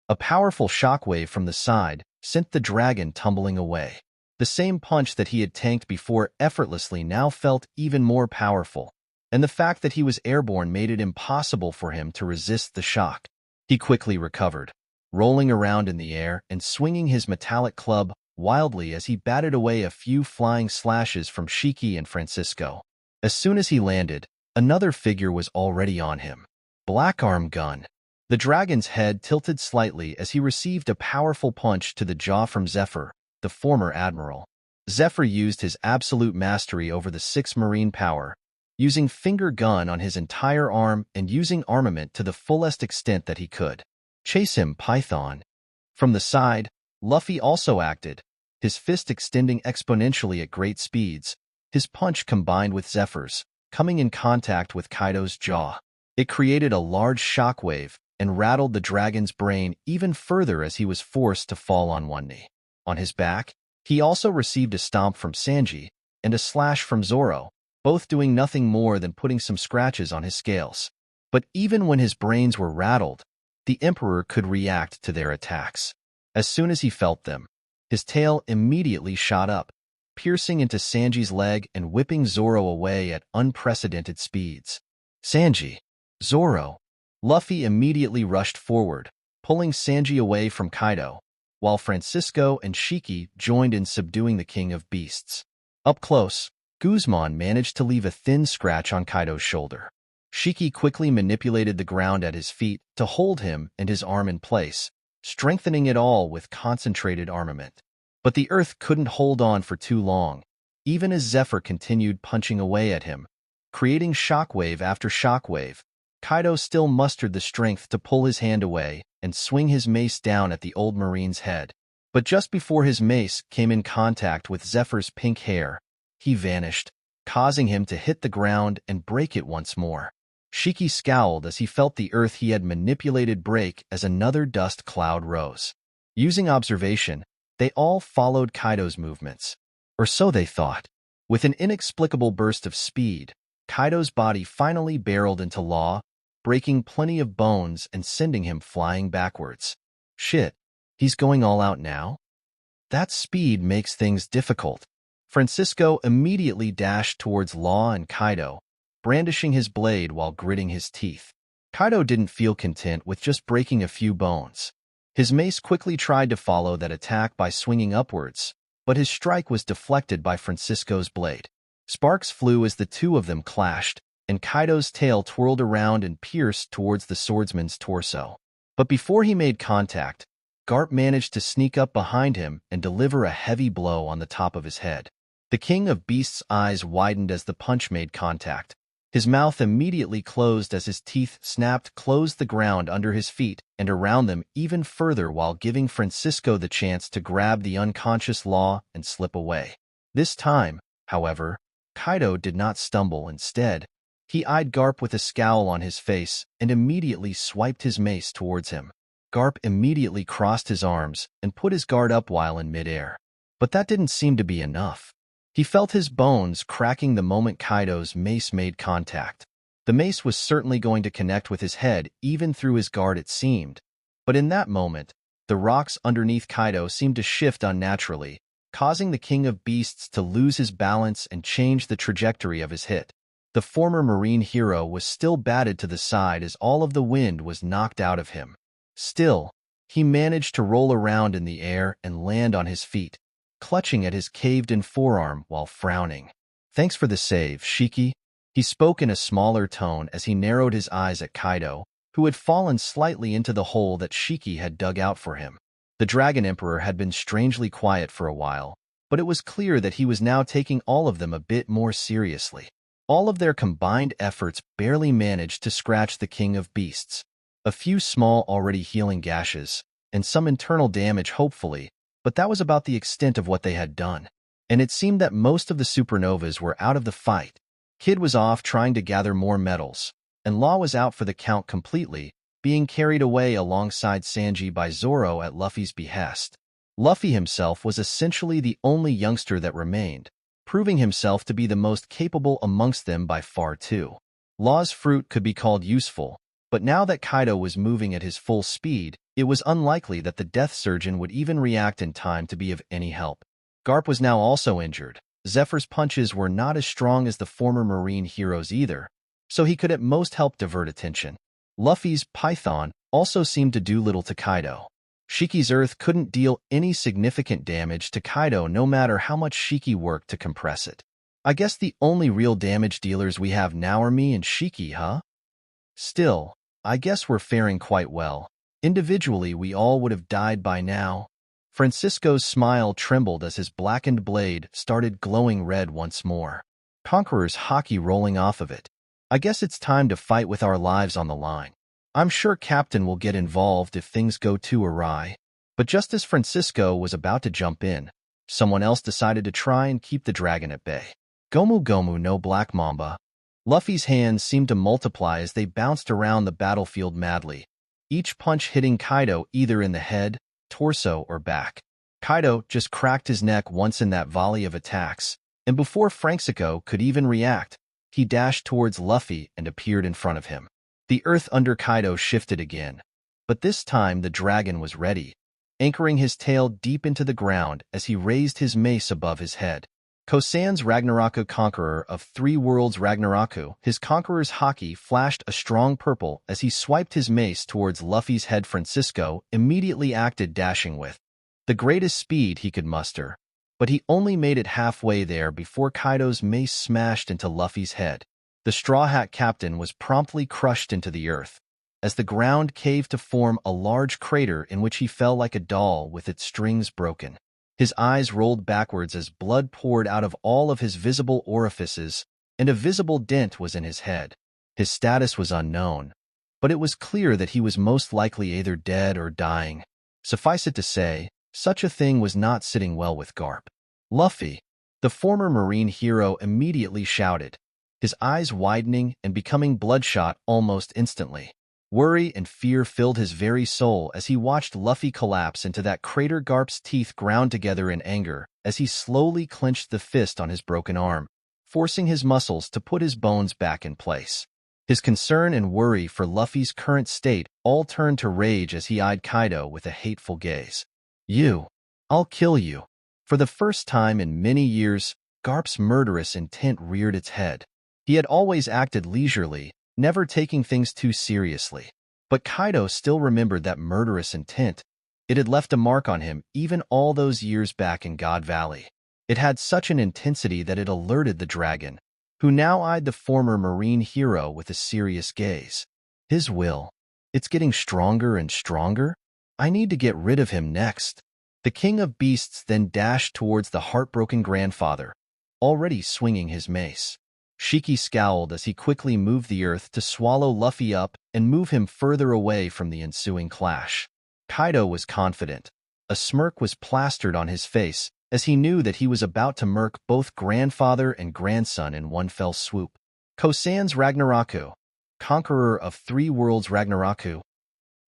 A powerful shockwave from the side sent the dragon tumbling away. The same punch that he had tanked before effortlessly now felt even more powerful, and the fact that he was airborne made it impossible for him to resist the shock. He quickly recovered, rolling around in the air and swinging his metallic club wildly as he batted away a few flying slashes from Shiki and Francisco. As soon as he landed, another figure was already on him. Black Arm Gun. The dragon's head tilted slightly as he received a powerful punch to the jaw from Zephyr, the former admiral. Zephyr used his absolute mastery over the 6 marine power, using finger gun on his entire arm and using armament to the fullest extent that he could. Chase him, Python. From the side, Luffy also acted, his fist extending exponentially at great speeds, his punch combined with Zephyr's, coming in contact with Kaido's jaw. It created a large shockwave and rattled the dragon's brain even further as he was forced to fall on one knee. On his back, he also received a stomp from Sanji and a slash from Zoro, both doing nothing more than putting some scratches on his scales. But even when his brains were rattled, the Emperor could react to their attacks. As soon as he felt them, his tail immediately shot up, piercing into Sanji's leg and whipping Zoro away at unprecedented speeds. Sanji! Zoro! Luffy immediately rushed forward, pulling Sanji away from Kaido, while Francisco and Shiki joined in subduing the King of Beasts. Up close, Guzman managed to leave a thin scratch on Kaido's shoulder. Shiki quickly manipulated the ground at his feet to hold him and his arm in place, strengthening it all with concentrated armament. But the earth couldn't hold on for too long, even as Zephyr continued punching away at him, creating shockwave after shockwave. Kaido still mustered the strength to pull his hand away and swing his mace down at the old marine's head. But just before his mace came in contact with Zephyr's pink hair, he vanished, causing him to hit the ground and break it once more. Shiki scowled as he felt the earth he had manipulated break as another dust cloud rose. Using observation, they all followed Kaido's movements. Or so they thought. With an inexplicable burst of speed, Kaido's body finally barreled into Law, breaking plenty of bones and sending him flying backwards. Shit, he's going all out now? That speed makes things difficult. Francisco immediately dashed towards Law and Kaido, brandishing his blade while gritting his teeth. Kaido didn't feel content with just breaking a few bones. His mace quickly tried to follow that attack by swinging upwards, but his strike was deflected by Francisco's blade. Sparks flew as the two of them clashed, and Kaido's tail twirled around and pierced towards the swordsman's torso. But before he made contact, Garp managed to sneak up behind him and deliver a heavy blow on the top of his head. The King of Beasts' eyes widened as the punch made contact. His mouth immediately closed as his teeth snapped closed the ground under his feet and around them even further while giving Francisco the chance to grab the unconscious Law and slip away. This time, however, Kaido did not stumble. Instead, he eyed Garp with a scowl on his face and immediately swiped his mace towards him. Garp immediately crossed his arms and put his guard up while in midair. But that didn't seem to be enough. He felt his bones cracking the moment Kaido's mace made contact. The mace was certainly going to connect with his head even through his guard, it seemed. But in that moment, the rocks underneath Kaido seemed to shift unnaturally, causing the King of Beasts to lose his balance and change the trajectory of his hit. The former marine hero was still batted to the side as all of the wind was knocked out of him. Still, he managed to roll around in the air and land on his feet, clutching at his caved-in forearm while frowning. "Thanks for the save, Shiki," he spoke in a smaller tone as he narrowed his eyes at Kaido, who had fallen slightly into the hole that Shiki had dug out for him. The Dragon Emperor had been strangely quiet for a while, but it was clear that he was now taking all of them a bit more seriously. All of their combined efforts barely managed to scratch the King of Beasts. A few small already healing gashes, and some internal damage hopefully, but that was about the extent of what they had done. And it seemed that most of the supernovas were out of the fight. Kid was off trying to gather more medals, and Law was out for the count completely, being carried away alongside Sanji by Zoro at Luffy's behest. Luffy himself was essentially the only youngster that remained, proving himself to be the most capable amongst them by far too. Law's fruit could be called useful, but now that Kaido was moving at his full speed, it was unlikely that the Death Surgeon would even react in time to be of any help. Garp was now also injured. Zephyr's punches were not as strong as the former marine heroes either, so he could at most help divert attention. Luffy's Python also seemed to do little to Kaido. Shiki's Earth couldn't deal any significant damage to Kaido no matter how much Shiki worked to compress it. "I guess the only real damage dealers we have now are me and Shiki, huh? Still, I guess we're faring quite well. Individually, we all would have died by now." Francisco's smile trembled as his blackened blade started glowing red once more. Conqueror's Haki rolling off of it. "I guess it's time to fight with our lives on the line. I'm sure Captain will get involved if things go too awry." But just as Francisco was about to jump in, someone else decided to try and keep the dragon at bay. "Gomu Gomu no Black Mamba." Luffy's hands seemed to multiply as they bounced around the battlefield madly, each punch hitting Kaido either in the head, torso, or back. Kaido just cracked his neck once in that volley of attacks, and before Francisco could even react, he dashed towards Luffy and appeared in front of him. The earth under Kaido shifted again, but this time the dragon was ready, anchoring his tail deep into the ground as he raised his mace above his head. Kosan's Ragnaroku, Conqueror of Three Worlds Ragnaroku, his Conqueror's Haki flashed a strong purple as he swiped his mace towards Luffy's head. Francisco immediately acted, dashing with the greatest speed he could muster, but he only made it halfway there before Kaido's mace smashed into Luffy's head. The Straw Hat Captain was promptly crushed into the earth, as the ground caved to form a large crater in which he fell like a doll with its strings broken. His eyes rolled backwards as blood poured out of all of his visible orifices, and a visible dent was in his head. His status was unknown, but it was clear that he was most likely either dead or dying. Suffice it to say, such a thing was not sitting well with Garp. "Luffy!" The former marine hero immediately shouted. his eyes widening and becoming bloodshot almost instantly. Worry and fear filled his very soul as he watched Luffy collapse into that crater. Garp's teeth ground together in anger as he slowly clenched the fist on his broken arm, forcing his muscles to put his bones back in place. His concern and worry for Luffy's current state all turned to rage as he eyed Kaido with a hateful gaze. I'll kill you. For the first time in many years, Garp's murderous intent reared its head. He had always acted leisurely, never taking things too seriously. But Kaido still remembered that murderous intent. It had left a mark on him even all those years back in God Valley. It had such an intensity that it alerted the dragon, who now eyed the former marine hero with a serious gaze. His will. It's getting stronger and stronger? I need to get rid of him next. The king of beasts then dashed towards the heartbroken grandfather, already swinging his mace. Shiki scowled as he quickly moved the earth to swallow Luffy up and move him further away from the ensuing clash. Kaido was confident. A smirk was plastered on his face as he knew that he was about to murk both grandfather and grandson in one fell swoop. Kosan's Ragnarok, conqueror of 3 worlds Ragnarok.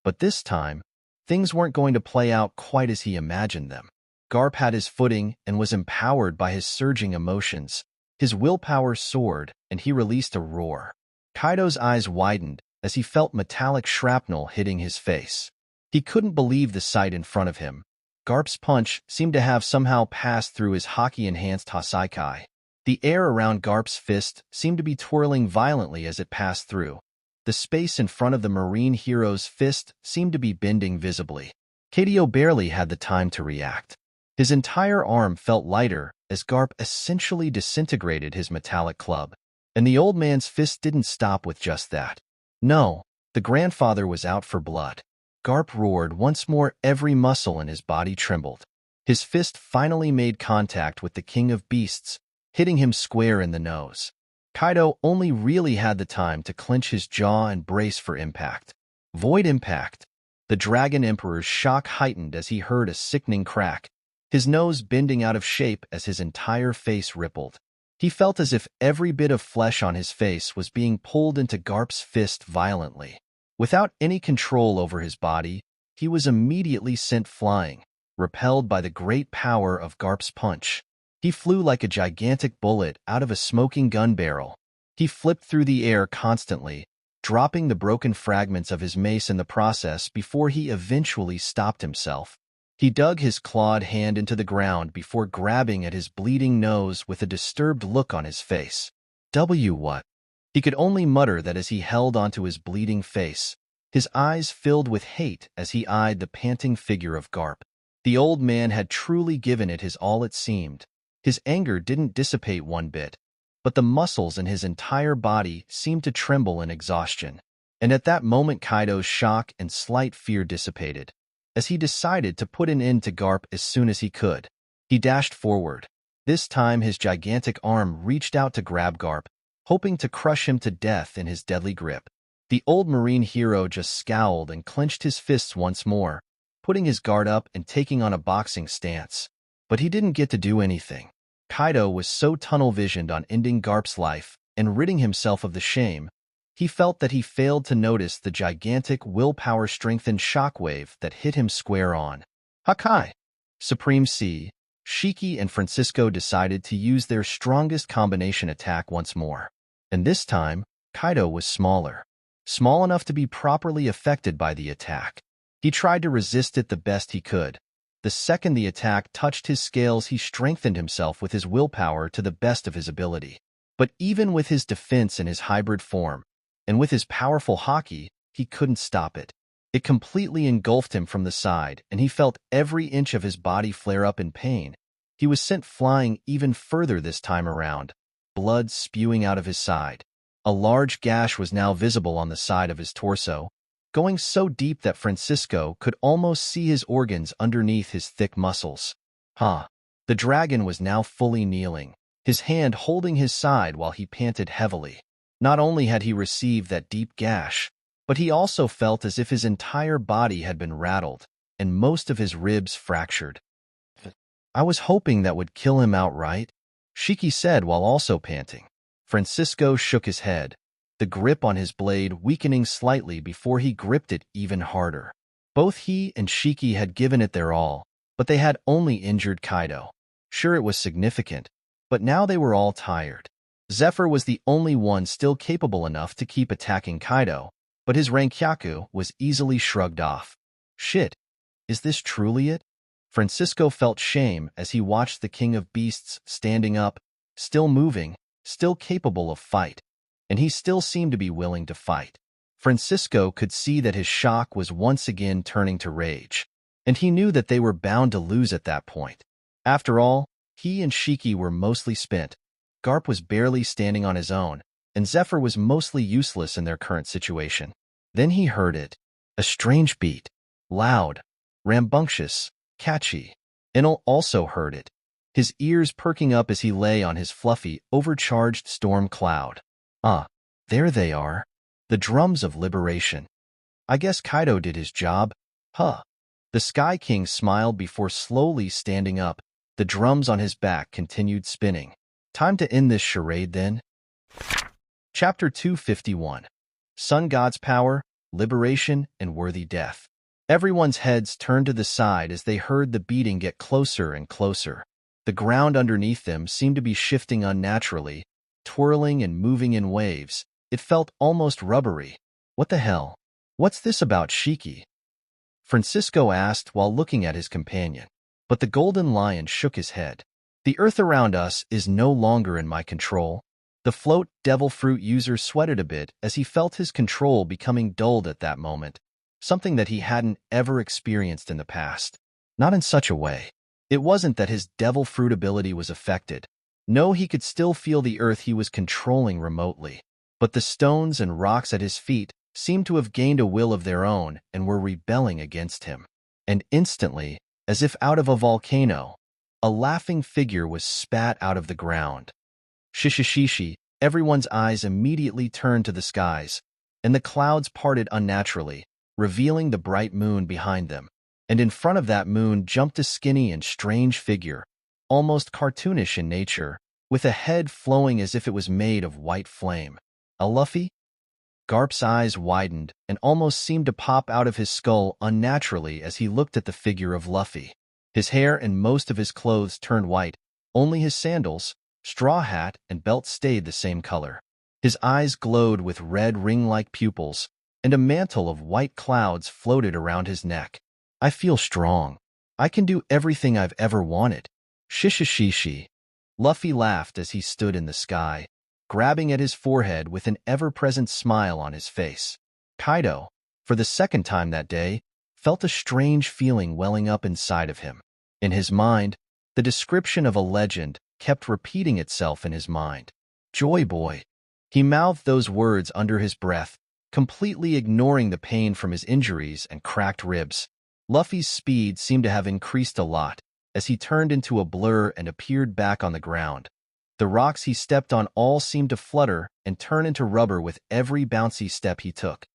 But this time, things weren't going to play out quite as he imagined them. Garp had his footing and was empowered by his surging emotions. His willpower soared, and he released a roar. Kaido's eyes widened as he felt metallic shrapnel hitting his face. He couldn't believe the sight in front of him. Garp's punch seemed to have somehow passed through his Haki-enhanced Hasaikai. The air around Garp's fist seemed to be twirling violently as it passed through. The space in front of the marine hero's fist seemed to be bending visibly. Kaido barely had the time to react. His entire arm felt lighter as Garp essentially disintegrated his metallic club. And the old man's fist didn't stop with just that. No, the grandfather was out for blood. Garp roared once more, every muscle in his body trembled. His fist finally made contact with the king of beasts, hitting him square in the nose. Kaido only really had the time to clench his jaw and brace for impact. Void impact. The Dragon Emperor's shock heightened as he heard a sickening crack, his nose bending out of shape as his entire face rippled. He felt as if every bit of flesh on his face was being pulled into Garp's fist violently. Without any control over his body, he was immediately sent flying, repelled by the great power of Garp's punch. He flew like a gigantic bullet out of a smoking gun barrel. He flipped through the air constantly, dropping the broken fragments of his mace in the process before he eventually stopped himself. He dug his clawed hand into the ground before grabbing at his bleeding nose with a disturbed look on his face. What? He could only mutter that as he held onto his bleeding face, his eyes filled with hate as he eyed the panting figure of Garp. The old man had truly given it his all, it seemed. His anger didn't dissipate one bit, but the muscles in his entire body seemed to tremble in exhaustion. And at that moment Kaido's shock and slight fear dissipated, as he decided to put an end to Garp as soon as he could. He dashed forward. This time his gigantic arm reached out to grab Garp, hoping to crush him to death in his deadly grip. The old marine hero just scowled and clenched his fists once more, putting his guard up and taking on a boxing stance. But he didn't get to do anything. Kaido was so tunnel-visioned on ending Garp's life and ridding himself of the shame, he felt that he failed to notice the gigantic willpower-strengthened shockwave that hit him square on. Haki! Supreme C, Shiki and Francisco decided to use their strongest combination attack once more. And this time, Kaido was smaller. Small enough to be properly affected by the attack. He tried to resist it the best he could. The second the attack touched his scales, he strengthened himself with his willpower to the best of his ability. But even with his defense in his hybrid form, and with his powerful Haki, he couldn't stop it. It completely engulfed him from the side, and he felt every inch of his body flare up in pain. He was sent flying even further this time around, blood spewing out of his side. A large gash was now visible on the side of his torso, going so deep that Francisco could almost see his organs underneath his thick muscles. The dragon was now fully kneeling, his hand holding his side while he panted heavily. Not only had he received that deep gash, but he also felt as if his entire body had been rattled, and most of his ribs fractured. I was hoping that would kill him outright, Shiki said while also panting. Francisco shook his head, the grip on his blade weakening slightly before he gripped it even harder. Both he and Shiki had given it their all, but they had only injured Kaido. Sure, it was significant, but now they were all tired. Zephyr was the only one still capable enough to keep attacking Kaido, but his Rankyaku was easily shrugged off. Shit, is this truly it? Francisco felt shame as he watched the King of Beasts standing up, still moving, still capable of fight, and he still seemed to be willing to fight. Francisco could see that his shock was once again turning to rage, and he knew that they were bound to lose at that point. After all, he and Shiki were mostly spent. Garp was barely standing on his own, and Zephyr was mostly useless in their current situation. Then he heard it. A strange beat. Loud, rambunctious, catchy. Enel also heard it, his ears perking up as he lay on his fluffy, overcharged storm cloud. There they are. The drums of liberation. I guess Kaido did his job. Huh. The Sky King smiled before slowly standing up. The drums on his back continued spinning. Time to end this charade then. Chapter 251. Sun God's Power, Liberation, and Worthy Death. Everyone's heads turned to the side as they heard the beating get closer and closer. The ground underneath them seemed to be shifting unnaturally, twirling and moving in waves. It felt almost rubbery. What the hell? What's this about Shiki? Francisco asked while looking at his companion. But the Golden Lion shook his head. The earth around us is no longer in my control. The float devil fruit user sweated a bit as he felt his control becoming dulled at that moment, something that he hadn't ever experienced in the past. Not in such a way. It wasn't that his devil fruit ability was affected. No, he could still feel the earth he was controlling remotely. But the stones and rocks at his feet seemed to have gained a will of their own and were rebelling against him. And instantly, as if out of a volcano, a laughing figure was spat out of the ground. Shishishishi, everyone's eyes immediately turned to the skies, and the clouds parted unnaturally, revealing the bright moon behind them. And in front of that moon jumped a skinny and strange figure, almost cartoonish in nature, with a head flowing as if it was made of white flame. A Luffy? Garp's eyes widened and almost seemed to pop out of his skull unnaturally as he looked at the figure of Luffy. His hair and most of his clothes turned white, only his sandals, straw hat, and belt stayed the same color. His eyes glowed with red ring-like pupils, and a mantle of white clouds floated around his neck. I feel strong. I can do everything I've ever wanted. Shishishishi. Luffy laughed as he stood in the sky, grabbing at his forehead with an ever-present smile on his face. Kaido, for the second time that day, felt a strange feeling welling up inside of him. In his mind, the description of a legend kept repeating itself in his mind. Joy Boy. He mouthed those words under his breath, completely ignoring the pain from his injuries and cracked ribs. Luffy's speed seemed to have increased a lot as he turned into a blur and appeared back on the ground. The rocks he stepped on all seemed to flutter and turn into rubber with every bouncy step he took.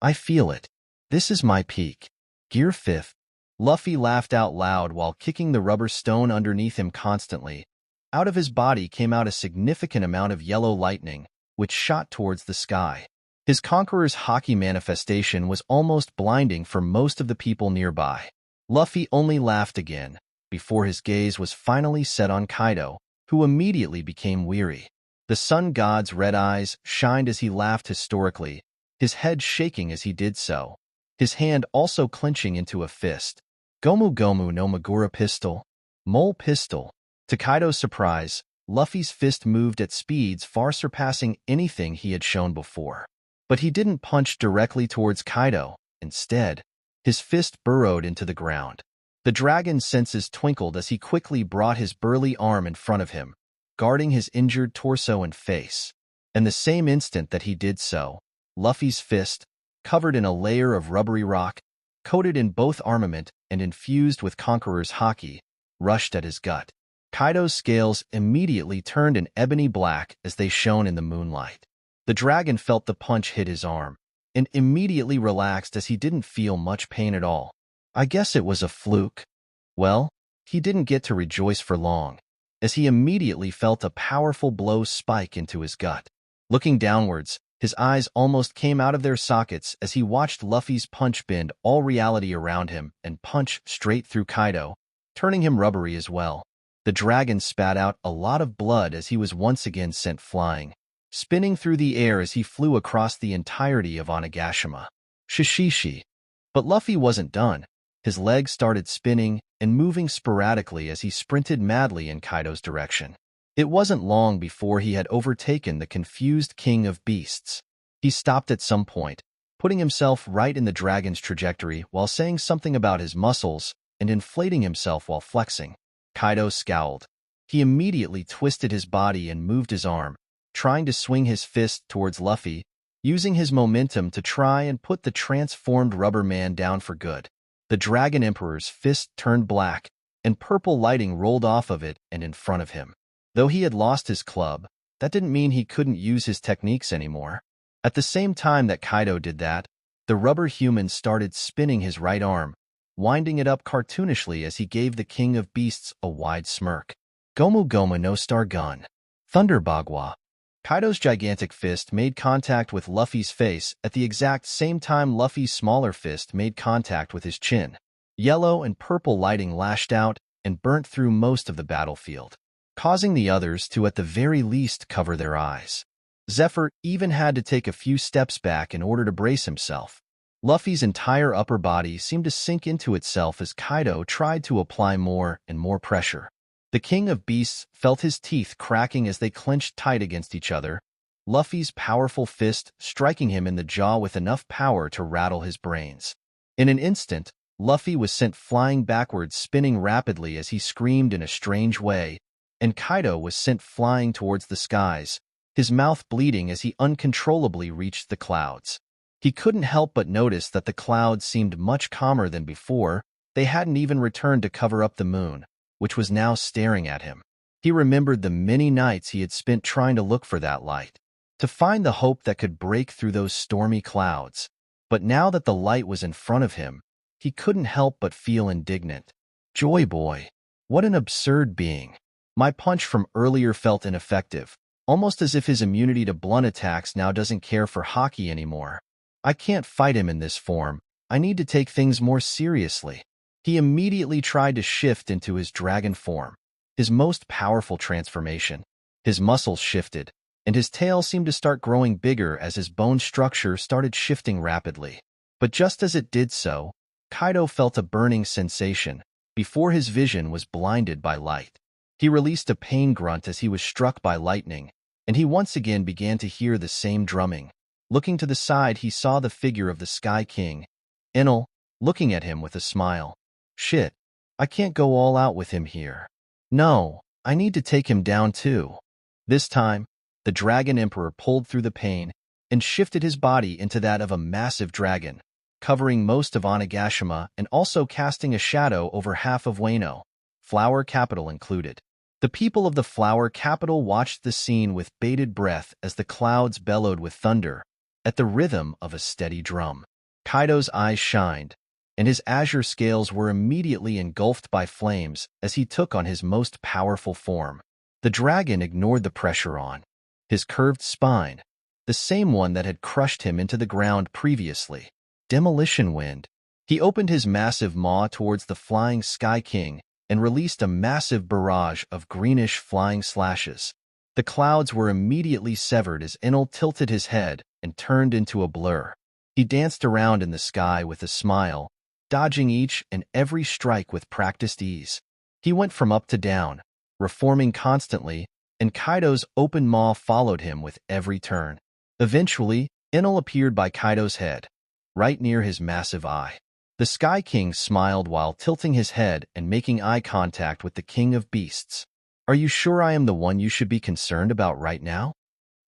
I feel it. This is my peak. Gear 5th. Luffy laughed out loud while kicking the rubber stone underneath him constantly. Out of his body came out a significant amount of yellow lightning, which shot towards the sky. His Conqueror's Haki manifestation was almost blinding for most of the people nearby. Luffy only laughed again, before his gaze was finally set on Kaido, who immediately became weary. The sun god's red eyes shined as he laughed historically, his head shaking as he did so, his hand also clenching into a fist. Gomu Gomu no Magura pistol. Mole pistol. To Kaido's surprise, Luffy's fist moved at speeds far surpassing anything he had shown before. But he didn't punch directly towards Kaido. Instead, his fist burrowed into the ground. The dragon's senses twinkled as he quickly brought his burly arm in front of him, guarding his injured torso and face. And the same instant that he did so, Luffy's fist, covered in a layer of rubbery rock, coated in both armament and infused with Conqueror's Haki, rushed at his gut. Kaido's scales immediately turned an ebony black as they shone in the moonlight. The dragon felt the punch hit his arm, and immediately relaxed as he didn't feel much pain at all. I guess it was a fluke. Well, he didn't get to rejoice for long. as he immediately felt a powerful blow spike into his gut. Looking downwards, his eyes almost came out of their sockets as he watched Luffy's punch bend all reality around him and punch straight through Kaido, turning him rubbery as well. The dragon spat out a lot of blood as he was once again sent flying, spinning through the air as he flew across the entirety of Onigashima. Shishishi. But Luffy wasn't done. His legs started spinning and moving sporadically as he sprinted madly in Kaido's direction. It wasn't long before he had overtaken the confused king of beasts. He stopped at some point, putting himself right in the dragon's trajectory while saying something about his muscles and inflating himself while flexing. Kaido scowled. He immediately twisted his body and moved his arm, trying to swing his fist towards Luffy, using his momentum to try and put the transformed rubber man down for good. The Dragon Emperor's fist turned black, and purple lighting rolled off of it and in front of him. Though he had lost his club, that didn't mean he couldn't use his techniques anymore. At the same time that Kaido did that, the rubber human started spinning his right arm, winding it up cartoonishly as he gave the King of Beasts a wide smirk. Gomu Gomu no Star Gun. Thunder Bagua. Kaido's gigantic fist made contact with Luffy's face at the exact same time Luffy's smaller fist made contact with his chin. Yellow and purple lighting lashed out and burnt through most of the battlefield, causing the others to at the very least cover their eyes. Zephyr even had to take a few steps back in order to brace himself. Luffy's entire upper body seemed to sink into itself as Kaido tried to apply more and more pressure. The King of Beasts felt his teeth cracking as they clenched tight against each other, Luffy's powerful fist striking him in the jaw with enough power to rattle his brains. In an instant, Luffy was sent flying backwards, spinning rapidly as he screamed in a strange way, and Kaido was sent flying towards the skies, his mouth bleeding as he uncontrollably reached the clouds. He couldn't help but notice that the clouds seemed much calmer than before. They hadn't even returned to cover up the moon, which was now staring at him. He remembered the many nights he had spent trying to look for that light, to find the hope that could break through those stormy clouds. But now that the light was in front of him, he couldn't help but feel indignant. Joy Boy. What an absurd being. My punch from earlier felt ineffective, almost as if his immunity to blunt attacks now doesn't care for Haki anymore. I can't fight him in this form. I need to take things more seriously. He immediately tried to shift into his dragon form, his most powerful transformation. His muscles shifted, and his tail seemed to start growing bigger as his bone structure started shifting rapidly. But just as it did so, Kaido felt a burning sensation before his vision was blinded by light. He released a pain grunt as he was struck by lightning, and he once again began to hear the same drumming. Looking to the side, he saw the figure of the Sky King, Enel, looking at him with a smile. Shit, I can't go all out with him here. No, I need to take him down too. This time, the Dragon Emperor pulled through the pain and shifted his body into that of a massive dragon, covering most of Onigashima and also casting a shadow over half of Wano, Flower Capital included. The people of the Flower Capital watched the scene with bated breath as the clouds bellowed with thunder, at the rhythm of a steady drum. Kaido's eyes shined, and his azure scales were immediately engulfed by flames as he took on his most powerful form. The dragon ignored the pressure on his curved spine, the same one that had crushed him into the ground previously. Demolition Wind. He opened his massive maw towards the flying Sky King and released a massive barrage of greenish flying slashes. The clouds were immediately severed as Enel tilted his head and turned into a blur. He danced around in the sky with a smile, dodging each and every strike with practiced ease. He went from up to down, reforming constantly, and Kaido's open maw followed him with every turn. Eventually, Enel appeared by Kaido's head, right near his massive eye. The Sky King smiled while tilting his head and making eye contact with the King of Beasts. Are you sure I am the one you should be concerned about right now?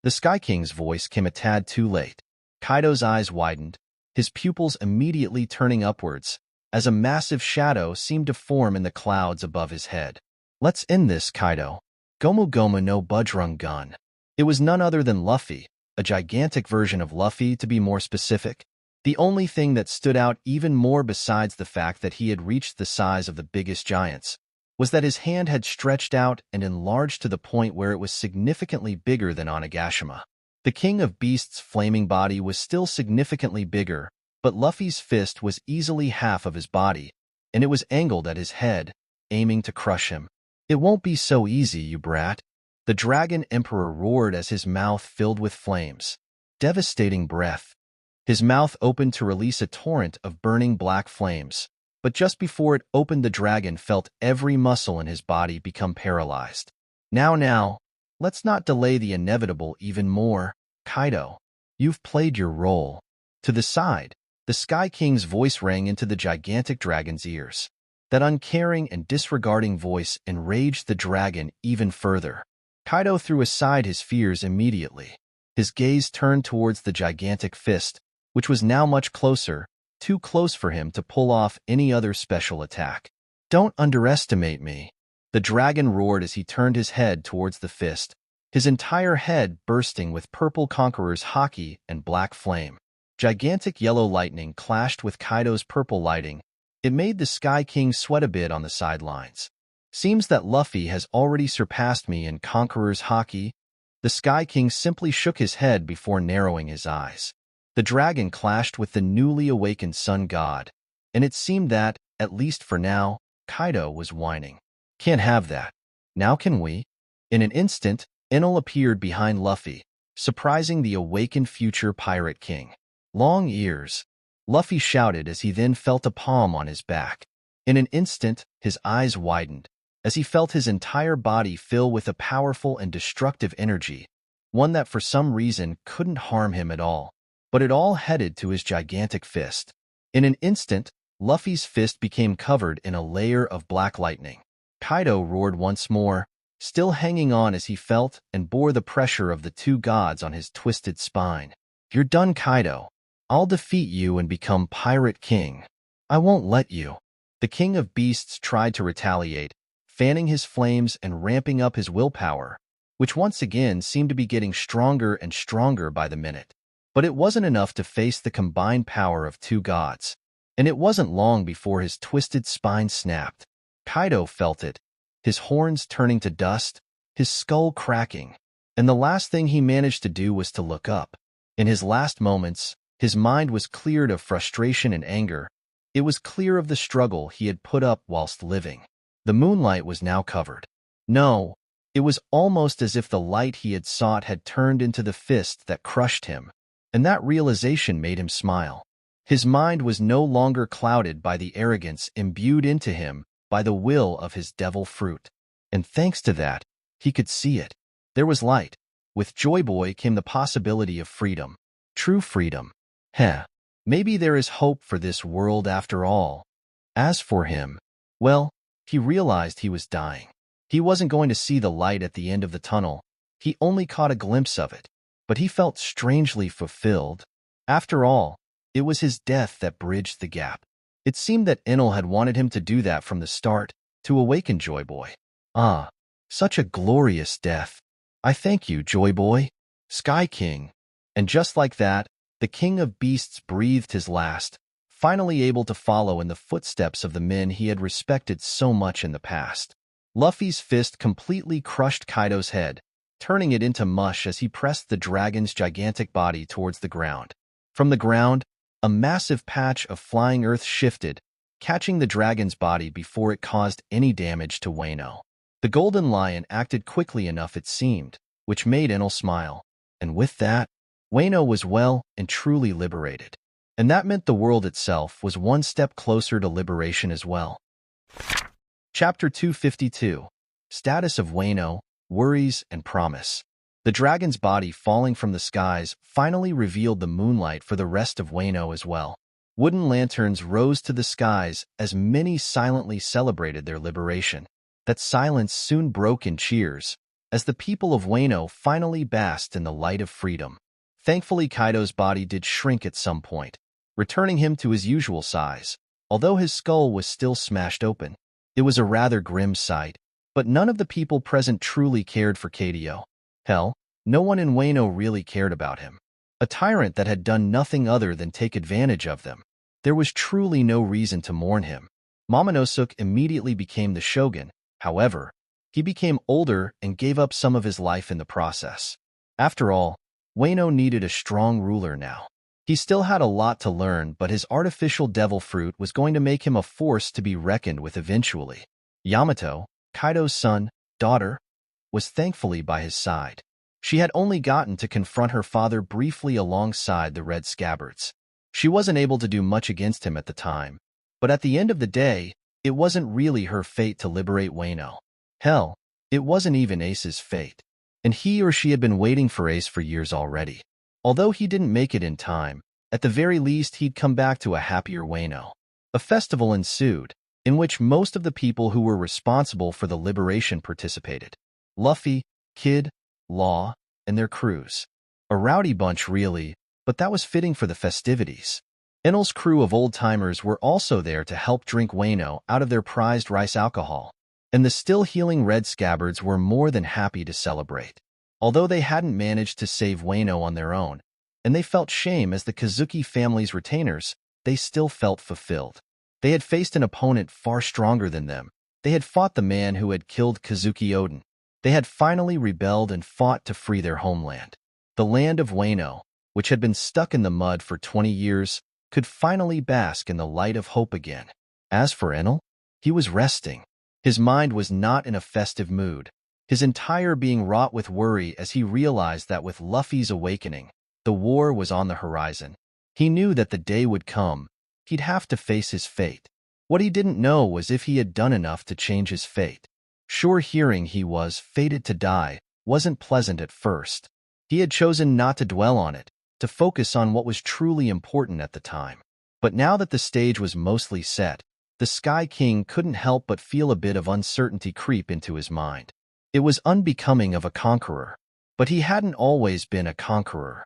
The Sky King's voice came a tad too late. Kaido's eyes widened, his pupils immediately turning upwards, as a massive shadow seemed to form in the clouds above his head. Let's end this, Kaido. Gomu Gomu no Bujrung Gun. It was none other than Luffy, a gigantic version of Luffy to be more specific. The only thing that stood out even more besides the fact that he had reached the size of the biggest giants was that his hand had stretched out and enlarged to the point where it was significantly bigger than Onigashima. The King of Beasts' flaming body was still significantly bigger, but Luffy's fist was easily half of his body, and it was angled at his head, aiming to crush him. "It won't be so easy, you brat," the Dragon Emperor roared as his mouth filled with flames. Devastating breath. His mouth opened to release a torrent of burning black flames, but just before it opened, the dragon felt every muscle in his body become paralyzed. Now, let's not delay the inevitable even more, Kaido. You've played your role." To the side, the Sky King's voice rang into the gigantic dragon's ears. That uncaring and disregarding voice enraged the dragon even further. Kaido threw aside his fears immediately. His gaze turned towards the gigantic fist, which was now much closer, too close for him to pull off any other special attack. "Don't underestimate me," the dragon roared as he turned his head towards the fist, his entire head bursting with purple Conqueror's Haki and black flame. Gigantic yellow lightning clashed with Kaido's purple lighting. It made the Sky King sweat a bit on the sidelines. "Seems that Luffy has already surpassed me in Conqueror's Haki." The Sky King simply shook his head before narrowing his eyes. The dragon clashed with the newly awakened sun god, and it seemed that, at least for now, Kaido was whining. "Can't have that. Now can we?" In an instant, Enel appeared behind Luffy, surprising the awakened future Pirate King. "Long ears," Luffy shouted as he then felt a palm on his back. In an instant, his eyes widened, as he felt his entire body fill with a powerful and destructive energy, one that for some reason couldn't harm him at all. But it all headed to his gigantic fist. In an instant, Luffy's fist became covered in a layer of black lightning. Kaido roared once more, still hanging on as he felt and bore the pressure of the two gods on his twisted spine. "You're done, Kaido. I'll defeat you and become Pirate King. I won't let you." The King of Beasts tried to retaliate, fanning his flames and ramping up his willpower, which once again seemed to be getting stronger and stronger by the minute. But it wasn't enough to face the combined power of two gods, and it wasn't long before his twisted spine snapped. Kaido felt it, his horns turning to dust, his skull cracking, and the last thing he managed to do was to look up. In his last moments, his mind was cleared of frustration and anger. It was clear of the struggle he had put up whilst living. The moonlight was now covered. No, it was almost as if the light he had sought had turned into the fist that crushed him, and that realization made him smile. His mind was no longer clouded by the arrogance imbued into him by the will of his devil fruit. And thanks to that, he could see it. There was light. With Joy Boy came the possibility of freedom. True freedom. Maybe there is hope for this world after all. As for him, well, he realized he was dying. He wasn't going to see the light at the end of the tunnel. He only caught a glimpse of it, but he felt strangely fulfilled. After all, it was his death that bridged the gap. It seemed that Enel had wanted him to do that from the start, to awaken Joy Boy. Ah, such a glorious death. I thank you, Joy Boy, Sky King. And just like that, the King of Beasts breathed his last, finally able to follow in the footsteps of the men he had respected so much in the past. Luffy's fist completely crushed Kaido's head, turning it into mush as he pressed the dragon's gigantic body towards the ground. From the ground, a massive patch of flying earth shifted, catching the dragon's body before it caused any damage to Wano. The Golden Lion acted quickly enough, it seemed, which made Enel smile. And with that, Wano was well and truly liberated. And that meant the world itself was one step closer to liberation as well. Chapter 252. Status of Wano, Worries and Promise. The dragon's body falling from the skies finally revealed the moonlight for the rest of Wano as well. Wooden lanterns rose to the skies as many silently celebrated their liberation. That silence soon broke in cheers, as the people of Wano finally basked in the light of freedom. Thankfully, Kaido's body did shrink at some point, returning him to his usual size, although his skull was still smashed open. It was a rather grim sight, but none of the people present truly cared for Kaido. Hell, no one in Wano really cared about him. A tyrant that had done nothing other than take advantage of them. There was truly no reason to mourn him. Momonosuke immediately became the shogun, However, he became older and gave up some of his life in the process. After all, Wano needed a strong ruler now. He still had a lot to learn, but his artificial devil fruit was going to make him a force to be reckoned with eventually. Yamato, Kaido's son, daughter, was thankfully by his side. She had only gotten to confront her father briefly alongside the Red Scabbards. She wasn't able to do much against him at the time, but at the end of the day, it wasn't really her fate to liberate Wano. Hell, it wasn't even Ace's fate. And he or she had been waiting for Ace for years already. Although he didn't make it in time, at the very least he'd come back to a happier Wano. A festival ensued, in which most of the people who were responsible for the liberation participated. Luffy, Kid, Law, and their crews. A rowdy bunch really, but that was fitting for the festivities. Enel's crew of old-timers were also there to help drink Wano out of their prized rice alcohol, and the still-healing Red Scabbards were more than happy to celebrate. Although they hadn't managed to save Wano on their own, and they felt shame as the Kazuki family's retainers, they still felt fulfilled. They had faced an opponent far stronger than them. They had fought the man who had killed Kazuki Oden. They had finally rebelled and fought to free their homeland. The land of Wano, which had been stuck in the mud for 20 years, could finally bask in the light of hope again. As for Enel, he was resting. His mind was not in a festive mood, his entire being wrought with worry as he realized that with Luffy's awakening, the war was on the horizon. He knew that the day would come. He'd have to face his fate. What he didn't know was if he had done enough to change his fate. Sure, hearing he was fated to die wasn't pleasant at first. He had chosen not to dwell on it, to focus on what was truly important at the time. But now that the stage was mostly set, the Sky King couldn't help but feel a bit of uncertainty creep into his mind. It was unbecoming of a conqueror, but he hadn't always been a conqueror.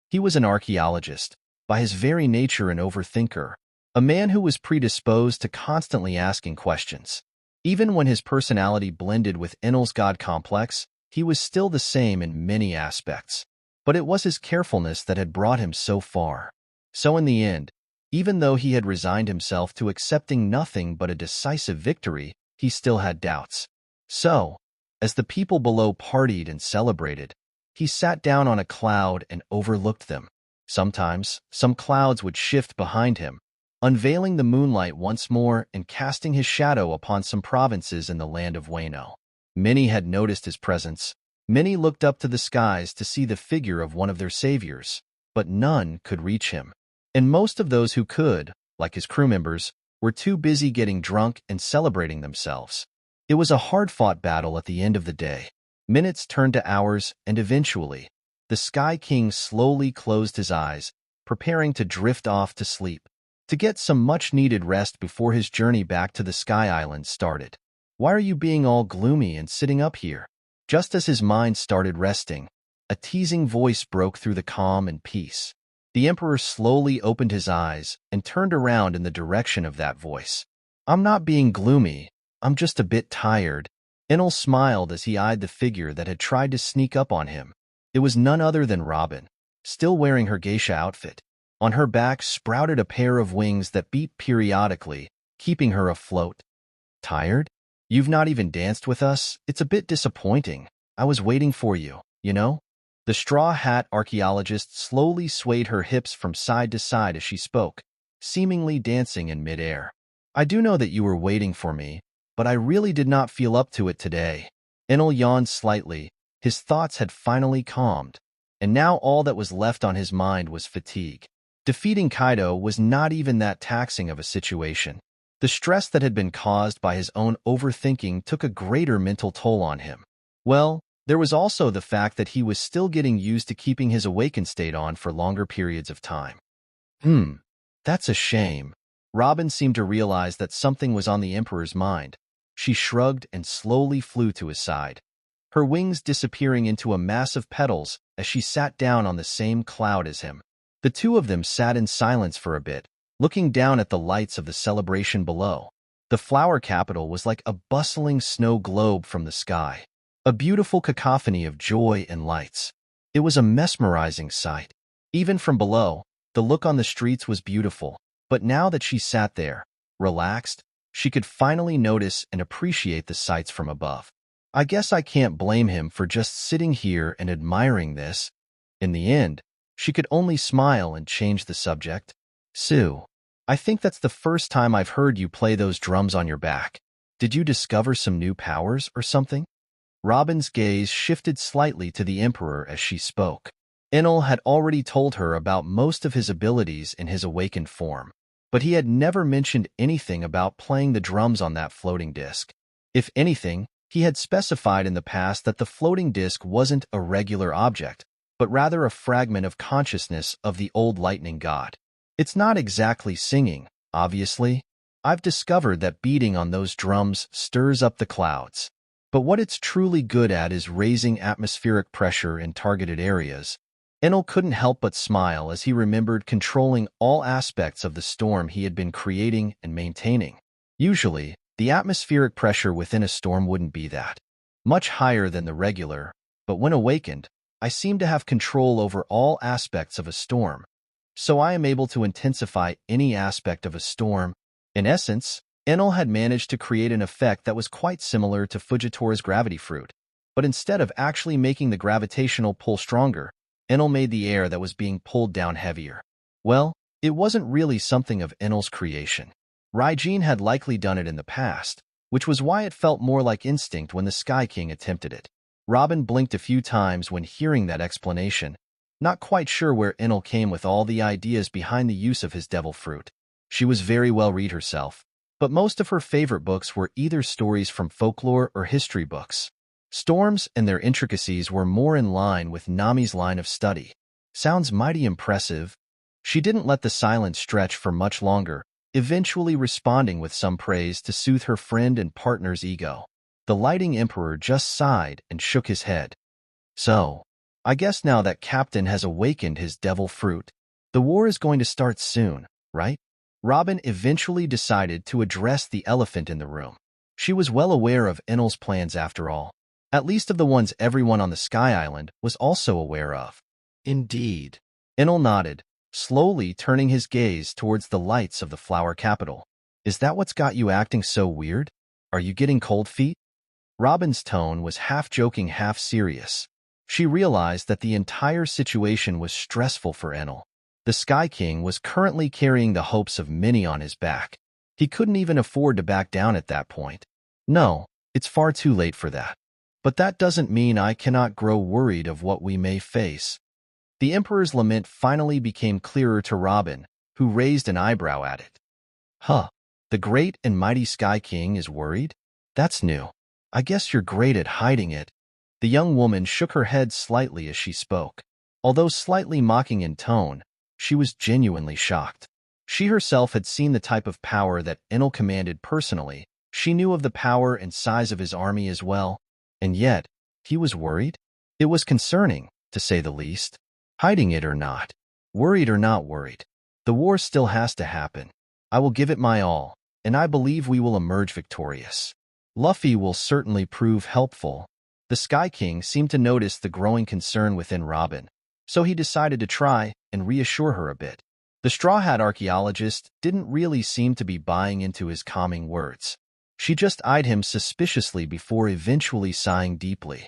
He was an archaeologist, by his very nature an overthinker, a man who was predisposed to constantly asking questions. Even when his personality blended with Enel's god complex, he was still the same in many aspects. But it was his carefulness that had brought him so far. So in the end, even though he had resigned himself to accepting nothing but a decisive victory, he still had doubts. So, as the people below partied and celebrated, he sat down on a cloud and overlooked them. Sometimes, some clouds would shift behind him, unveiling the moonlight once more and casting his shadow upon some provinces in the land of Wano. Many had noticed his presence. Many looked up to the skies to see the figure of one of their saviors, but none could reach him. And most of those who could, like his crew members, were too busy getting drunk and celebrating themselves. It was a hard-fought battle at the end of the day. Minutes turned to hours, and eventually, the Sky King slowly closed his eyes, preparing to drift off to sleep, to get some much-needed rest before his journey back to the Sky Island started. "Why are you being all gloomy and sitting up here?" Just as his mind started resting, a teasing voice broke through the calm and peace. The Emperor slowly opened his eyes and turned around in the direction of that voice. "I'm not being gloomy, I'm just a bit tired." Enel smiled as he eyed the figure that had tried to sneak up on him. It was none other than Robin, still wearing her geisha outfit. On her back sprouted a pair of wings that beat periodically, keeping her afloat. "Tired? You've not even danced with us? It's a bit disappointing. I was waiting for you, you know?" The straw hat archaeologist slowly swayed her hips from side to side as she spoke, seemingly dancing in midair. "I do know that you were waiting for me, but I really did not feel up to it today." Enel yawned slightly. His thoughts had finally calmed, and now all that was left on his mind was fatigue. Defeating Kaido was not even that taxing of a situation. The stress that had been caused by his own overthinking took a greater mental toll on him. Well, there was also the fact that he was still getting used to keeping his awakened state on for longer periods of time. That's a shame." Robin seemed to realize that something was on the Emperor's mind. She shrugged and slowly flew to his side, her wings disappearing into a mass of petals as she sat down on the same cloud as him. The two of them sat in silence for a bit, looking down at the lights of the celebration below. The flower capital was like a bustling snow globe from the sky, a beautiful cacophony of joy and lights. It was a mesmerizing sight. Even from below, the look on the streets was beautiful, but now that she sat there, relaxed, she could finally notice and appreciate the sights from above. I guess I can't blame him for just sitting here and admiring this. In the end, she could only smile and change the subject. Sue, I think that's the first time I've heard you play those drums on your back. Did you discover some new powers or something? Robin's gaze shifted slightly to the Emperor as she spoke. Enel had already told her about most of his abilities in his awakened form, but he had never mentioned anything about playing the drums on that floating disc. If anything, he had specified in the past that the floating disc wasn't a regular object, but rather a fragment of consciousness of the old lightning god. It's not exactly singing, obviously. I've discovered that beating on those drums stirs up the clouds. But what it's truly good at is raising atmospheric pressure in targeted areas. Enel couldn't help but smile as he remembered controlling all aspects of the storm he had been creating and maintaining. Usually, the atmospheric pressure within a storm wouldn't be that much higher than the regular, but when awakened, I seem to have control over all aspects of a storm, so I am able to intensify any aspect of a storm. In essence, Enel had managed to create an effect that was quite similar to Fujitori's gravity fruit, but instead of actually making the gravitational pull stronger, Enel made the air that was being pulled down heavier. Well, it wasn't really something of Enel's creation. Raijin had likely done it in the past, which was why it felt more like instinct when the Sky King attempted it. Robin blinked a few times when hearing that explanation, not quite sure where Enel came with all the ideas behind the use of his devil fruit. She was very well read herself, but most of her favorite books were either stories from folklore or history books. Storms and their intricacies were more in line with Nami's line of study. Sounds mighty impressive. She didn't let the silence stretch for much longer, eventually responding with some praise to soothe her friend and partner's ego. The Lighting Emperor just sighed and shook his head. So, I guess now that Captain has awakened his devil fruit, the war is going to start soon, right? Robin eventually decided to address the elephant in the room. She was well aware of Enel's plans after all, at least of the ones everyone on the Sky Island was also aware of. Indeed. Enel nodded, slowly turning his gaze towards the lights of the flower capital. Is that what's got you acting so weird? Are you getting cold feet? Robin's tone was half joking, half serious. She realized that the entire situation was stressful for Enel. The Sky King was currently carrying the hopes of many on his back. He couldn't even afford to back down at that point. No, it's far too late for that. But that doesn't mean I cannot grow worried of what we may face. The Emperor's lament finally became clearer to Robin, who raised an eyebrow at it. Huh, the great and mighty Sky King is worried? That's new. I guess you're great at hiding it. The young woman shook her head slightly as she spoke. Although slightly mocking in tone, she was genuinely shocked. She herself had seen the type of power that Enel commanded personally. She knew of the power and size of his army as well. And yet, he was worried? It was concerning, to say the least. Hiding it or not, worried or not worried, the war still has to happen. I will give it my all, and I believe we will emerge victorious. Luffy will certainly prove helpful. The Sky King seemed to notice the growing concern within Robin, so he decided to try and reassure her a bit. The Straw Hat archaeologist didn't really seem to be buying into his calming words. She just eyed him suspiciously before eventually sighing deeply.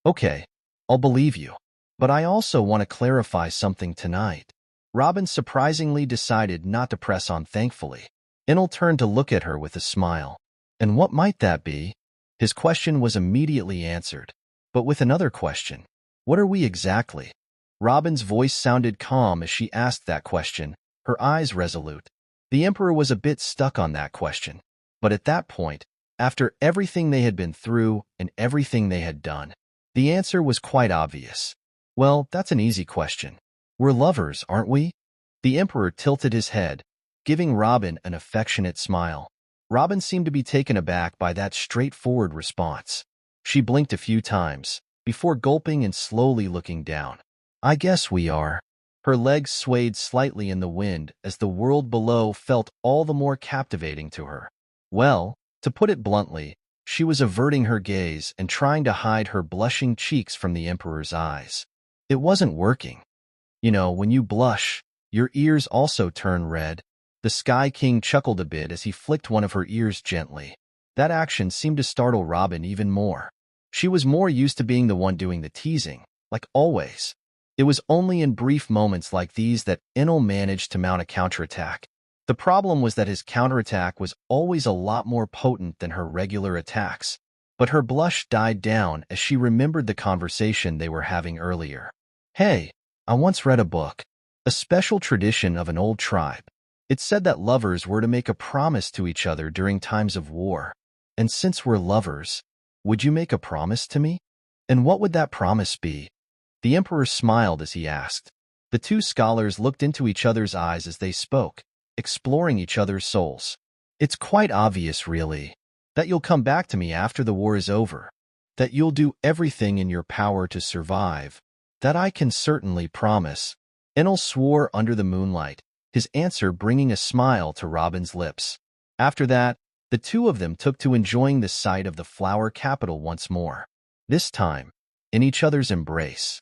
Okay, I'll believe you. But I also want to clarify something tonight. Robin surprisingly decided not to press on thankfully. Enel turned to look at her with a smile. And what might that be? His question was immediately answered, but with another question. What are we exactly? Robin's voice sounded calm as she asked that question, her eyes resolute. The Emperor was a bit stuck on that question. But at that point, after everything they had been through and everything they had done, the answer was quite obvious. Well, that's an easy question. We're lovers, aren't we? The Emperor tilted his head, giving Robin an affectionate smile. Robin seemed to be taken aback by that straightforward response. She blinked a few times, before gulping and slowly looking down. I guess we are. Her legs swayed slightly in the wind as the world below felt all the more captivating to her. Well, to put it bluntly, she was averting her gaze and trying to hide her blushing cheeks from the Emperor's eyes. It wasn't working. You know, when you blush, your ears also turn red. The Sky King chuckled a bit as he flicked one of her ears gently. That action seemed to startle Robin even more. She was more used to being the one doing the teasing, like always. It was only in brief moments like these that Enel managed to mount a counterattack. The problem was that his counterattack was always a lot more potent than her regular attacks. But her blush died down as she remembered the conversation they were having earlier. Hey, I once read a book, a special tradition of an old tribe. It said that lovers were to make a promise to each other during times of war. And since we're lovers, would you make a promise to me? And what would that promise be? The Emperor smiled as he asked. The two scholars looked into each other's eyes as they spoke, exploring each other's souls. It's quite obvious, really, that you'll come back to me after the war is over, that you'll do everything in your power to survive. That I can certainly promise. Enel swore under the moonlight, his answer bringing a smile to Robin's lips. After that, the two of them took to enjoying the sight of the flower capital once more, this time in each other's embrace.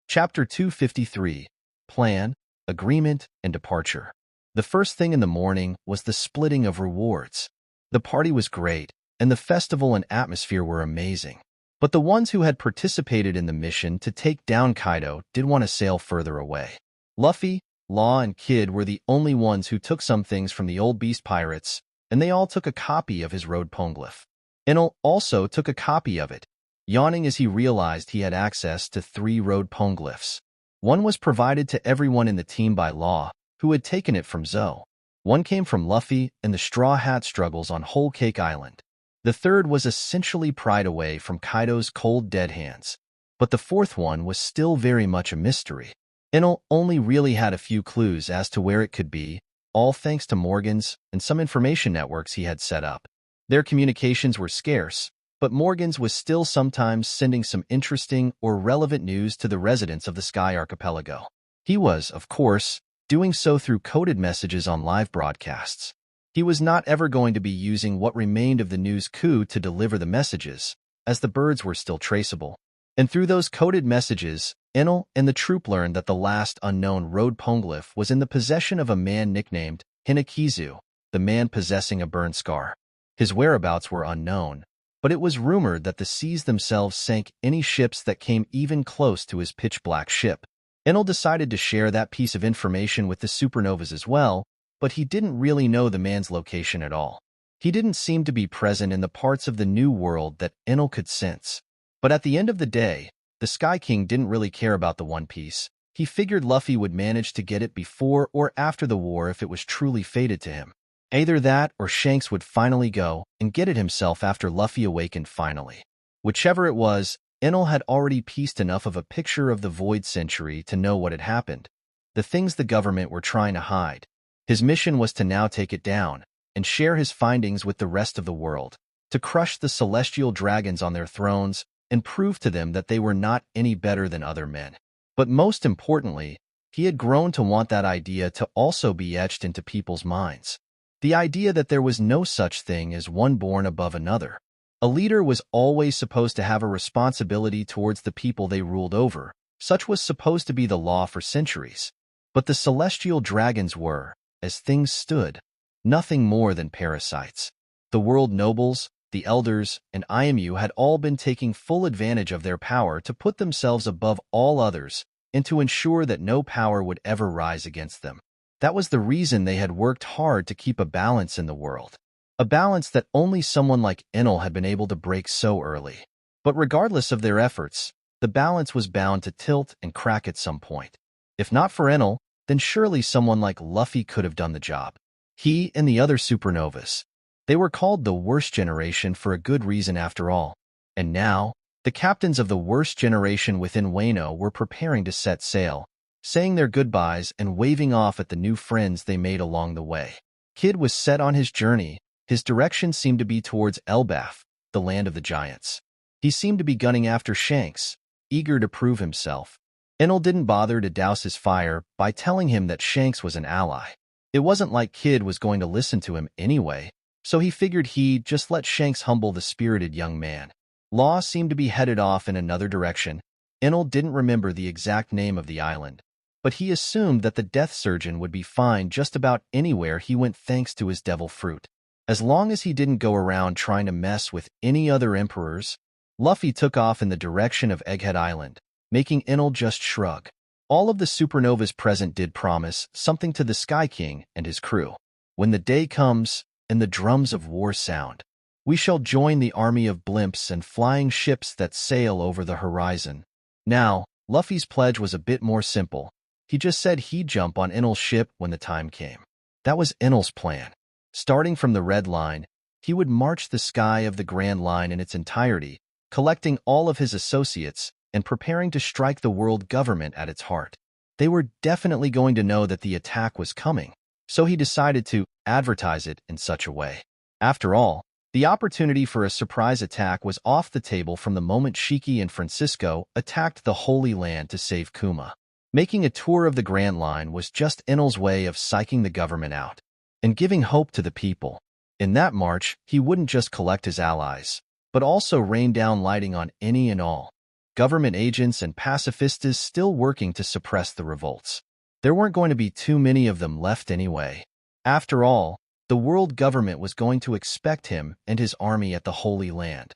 Chapter 253. Plan, Agreement, and Departure. The first thing in the morning was the splitting of rewards. The party was great, and the festival and atmosphere were amazing. But the ones who had participated in the mission to take down Kaido did want to sail further away. Luffy, Law, and Kid were the only ones who took some things from the old beast pirates, and they all took a copy of his Road Poneglyph. Enel also took a copy of it, yawning as he realized he had access to 3 Road Poneglyphs. One was provided to everyone in the team by Law, who had taken it from Zoe. One came from Luffy and the Straw Hat struggles on Whole Cake Island. The third was essentially pried away from Kaido's cold dead hands. But the fourth one was still very much a mystery. Enel only really had a few clues as to where it could be, all thanks to Morgan's and some information networks he had set up. Their communications were scarce, but Morgan's was still sometimes sending some interesting or relevant news to the residents of the Sky Archipelago. He was, of course, doing so through coded messages on live broadcasts. He was not ever going to be using what remained of the news coup to deliver the messages, as the birds were still traceable. And through those coded messages, Enel and the troop learned that the last unknown Road Poneglyph was in the possession of a man nicknamed Hinakizu, the man possessing a burn scar. His whereabouts were unknown, but it was rumored that the seas themselves sank any ships that came even close to his pitch-black ship. Enel decided to share that piece of information with the supernovas as well, but he didn't really know the man's location at all. He didn't seem to be present in the parts of the new world that Enel could sense. But at the end of the day, the Sky King didn't really care about the One Piece. He figured Luffy would manage to get it before or after the war if it was truly fated to him. Either that or Shanks would finally go and get it himself after Luffy awakened finally. Whichever it was, Enel had already pieced enough of a picture of the Void Century to know what had happened, the things the government were trying to hide. His mission was to now take it down and share his findings with the rest of the world, to crush the celestial dragons on their thrones and prove to them that they were not any better than other men. But most importantly, he had grown to want that idea to also be etched into people's minds. The idea that there was no such thing as one born above another. A leader was always supposed to have a responsibility towards the people they ruled over. Such was supposed to be the law for centuries. But the celestial dragons were, as things stood, nothing more than parasites. The world nobles, the elders, and IMU had all been taking full advantage of their power to put themselves above all others and to ensure that no power would ever rise against them. That was the reason they had worked hard to keep a balance in the world. A balance that only someone like Enel had been able to break so early. But regardless of their efforts, the balance was bound to tilt and crack at some point. If not for Enel, then surely someone like Luffy could have done the job. He and the other supernovas. They were called the worst generation for a good reason after all. And now, the captains of the worst generation within Wano were preparing to set sail, saying their goodbyes and waving off at the new friends they made along the way. Kid was set on his journey. His direction seemed to be towards Elbaf, the land of the giants. He seemed to be gunning after Shanks, eager to prove himself. Enel didn't bother to douse his fire by telling him that Shanks was an ally. It wasn't like Kid was going to listen to him anyway, so he figured he'd just let Shanks humble the spirited young man. Law seemed to be headed off in another direction. Enel didn't remember the exact name of the island, but he assumed that the Death Surgeon would be fine just about anywhere he went thanks to his devil fruit. As long as he didn't go around trying to mess with any other emperors, Luffy took off in the direction of Egghead Island, making Enel just shrug. All of the supernovas present did promise something to the Sky King and his crew. When the day comes and the drums of war sound, we shall join the army of blimps and flying ships that sail over the horizon. Now, Luffy's pledge was a bit more simple. He just said he'd jump on Enel's ship when the time came. That was Enel's plan. Starting from the Red Line, he would march the sky of the Grand Line in its entirety, collecting all of his associates and preparing to strike the world government at its heart. They were definitely going to know that the attack was coming, so he decided to advertise it in such a way. After all, the opportunity for a surprise attack was off the table from the moment Shiki and Francisco attacked the Holy Land to save Kuma. Making a tour of the Grand Line was just Enel's way of psyching the government out and giving hope to the people. In that march, he wouldn't just collect his allies, but also rain down lighting on any and all government agents and pacifistas still working to suppress the revolts. There weren't going to be too many of them left anyway. After all, the world government was going to expect him and his army at the Holy Land,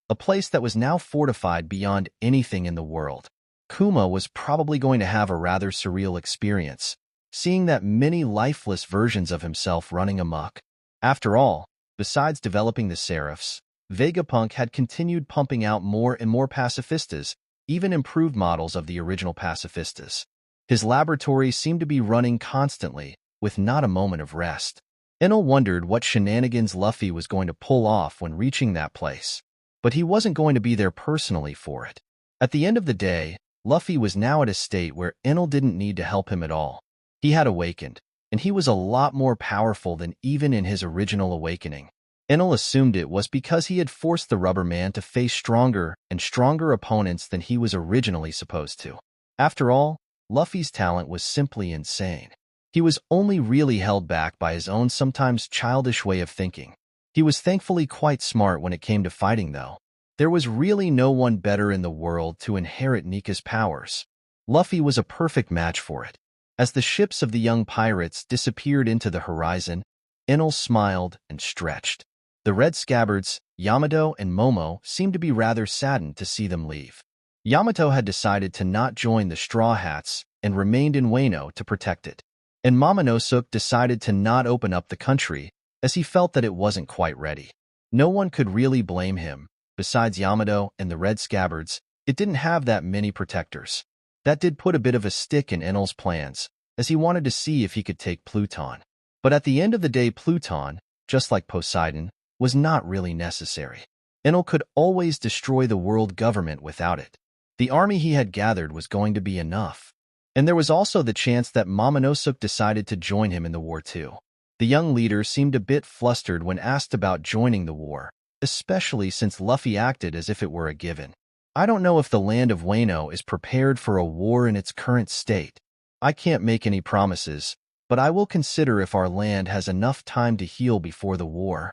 a place that was now fortified beyond anything in the world. Kuma was probably going to have a rather surreal experience, seeing that many lifeless versions of himself running amok. After all, besides developing the Seraphs, Vegapunk had continued pumping out more and more pacifistas, even improved models of the original pacifistas. His laboratory seemed to be running constantly, with not a moment of rest. Enel wondered what shenanigans Luffy was going to pull off when reaching that place, but he wasn't going to be there personally for it. At the end of the day, Luffy was now at a state where Enel didn't need to help him at all. He had awakened, and he was a lot more powerful than even in his original awakening. Enel assumed it was because he had forced the Rubber Man to face stronger and stronger opponents than he was originally supposed to. After all, Luffy's talent was simply insane. He was only really held back by his own sometimes childish way of thinking. He was thankfully quite smart when it came to fighting, though. There was really no one better in the world to inherit Nika's powers. Luffy was a perfect match for it. As the ships of the young pirates disappeared into the horizon, Enel smiled and stretched. The Red Scabbards, Yamato and Momo, seemed to be rather saddened to see them leave. Yamato had decided to not join the Straw Hats and remained in Wano to protect it. And Momonosuke decided to not open up the country, as he felt that it wasn't quite ready. No one could really blame him. Besides Yamato and the Red Scabbards, it didn't have that many protectors. That did put a bit of a stick in Enel's plans, as he wanted to see if he could take Pluton. But at the end of the day, Pluton, just like Poseidon, was not really necessary. Enel could always destroy the world government without it. The army he had gathered was going to be enough. And there was also the chance that Momonosuke decided to join him in the war too. The young leader seemed a bit flustered when asked about joining the war, especially since Luffy acted as if it were a given. I don't know if the land of Wano is prepared for a war in its current state. I can't make any promises, but I will consider if our land has enough time to heal before the war.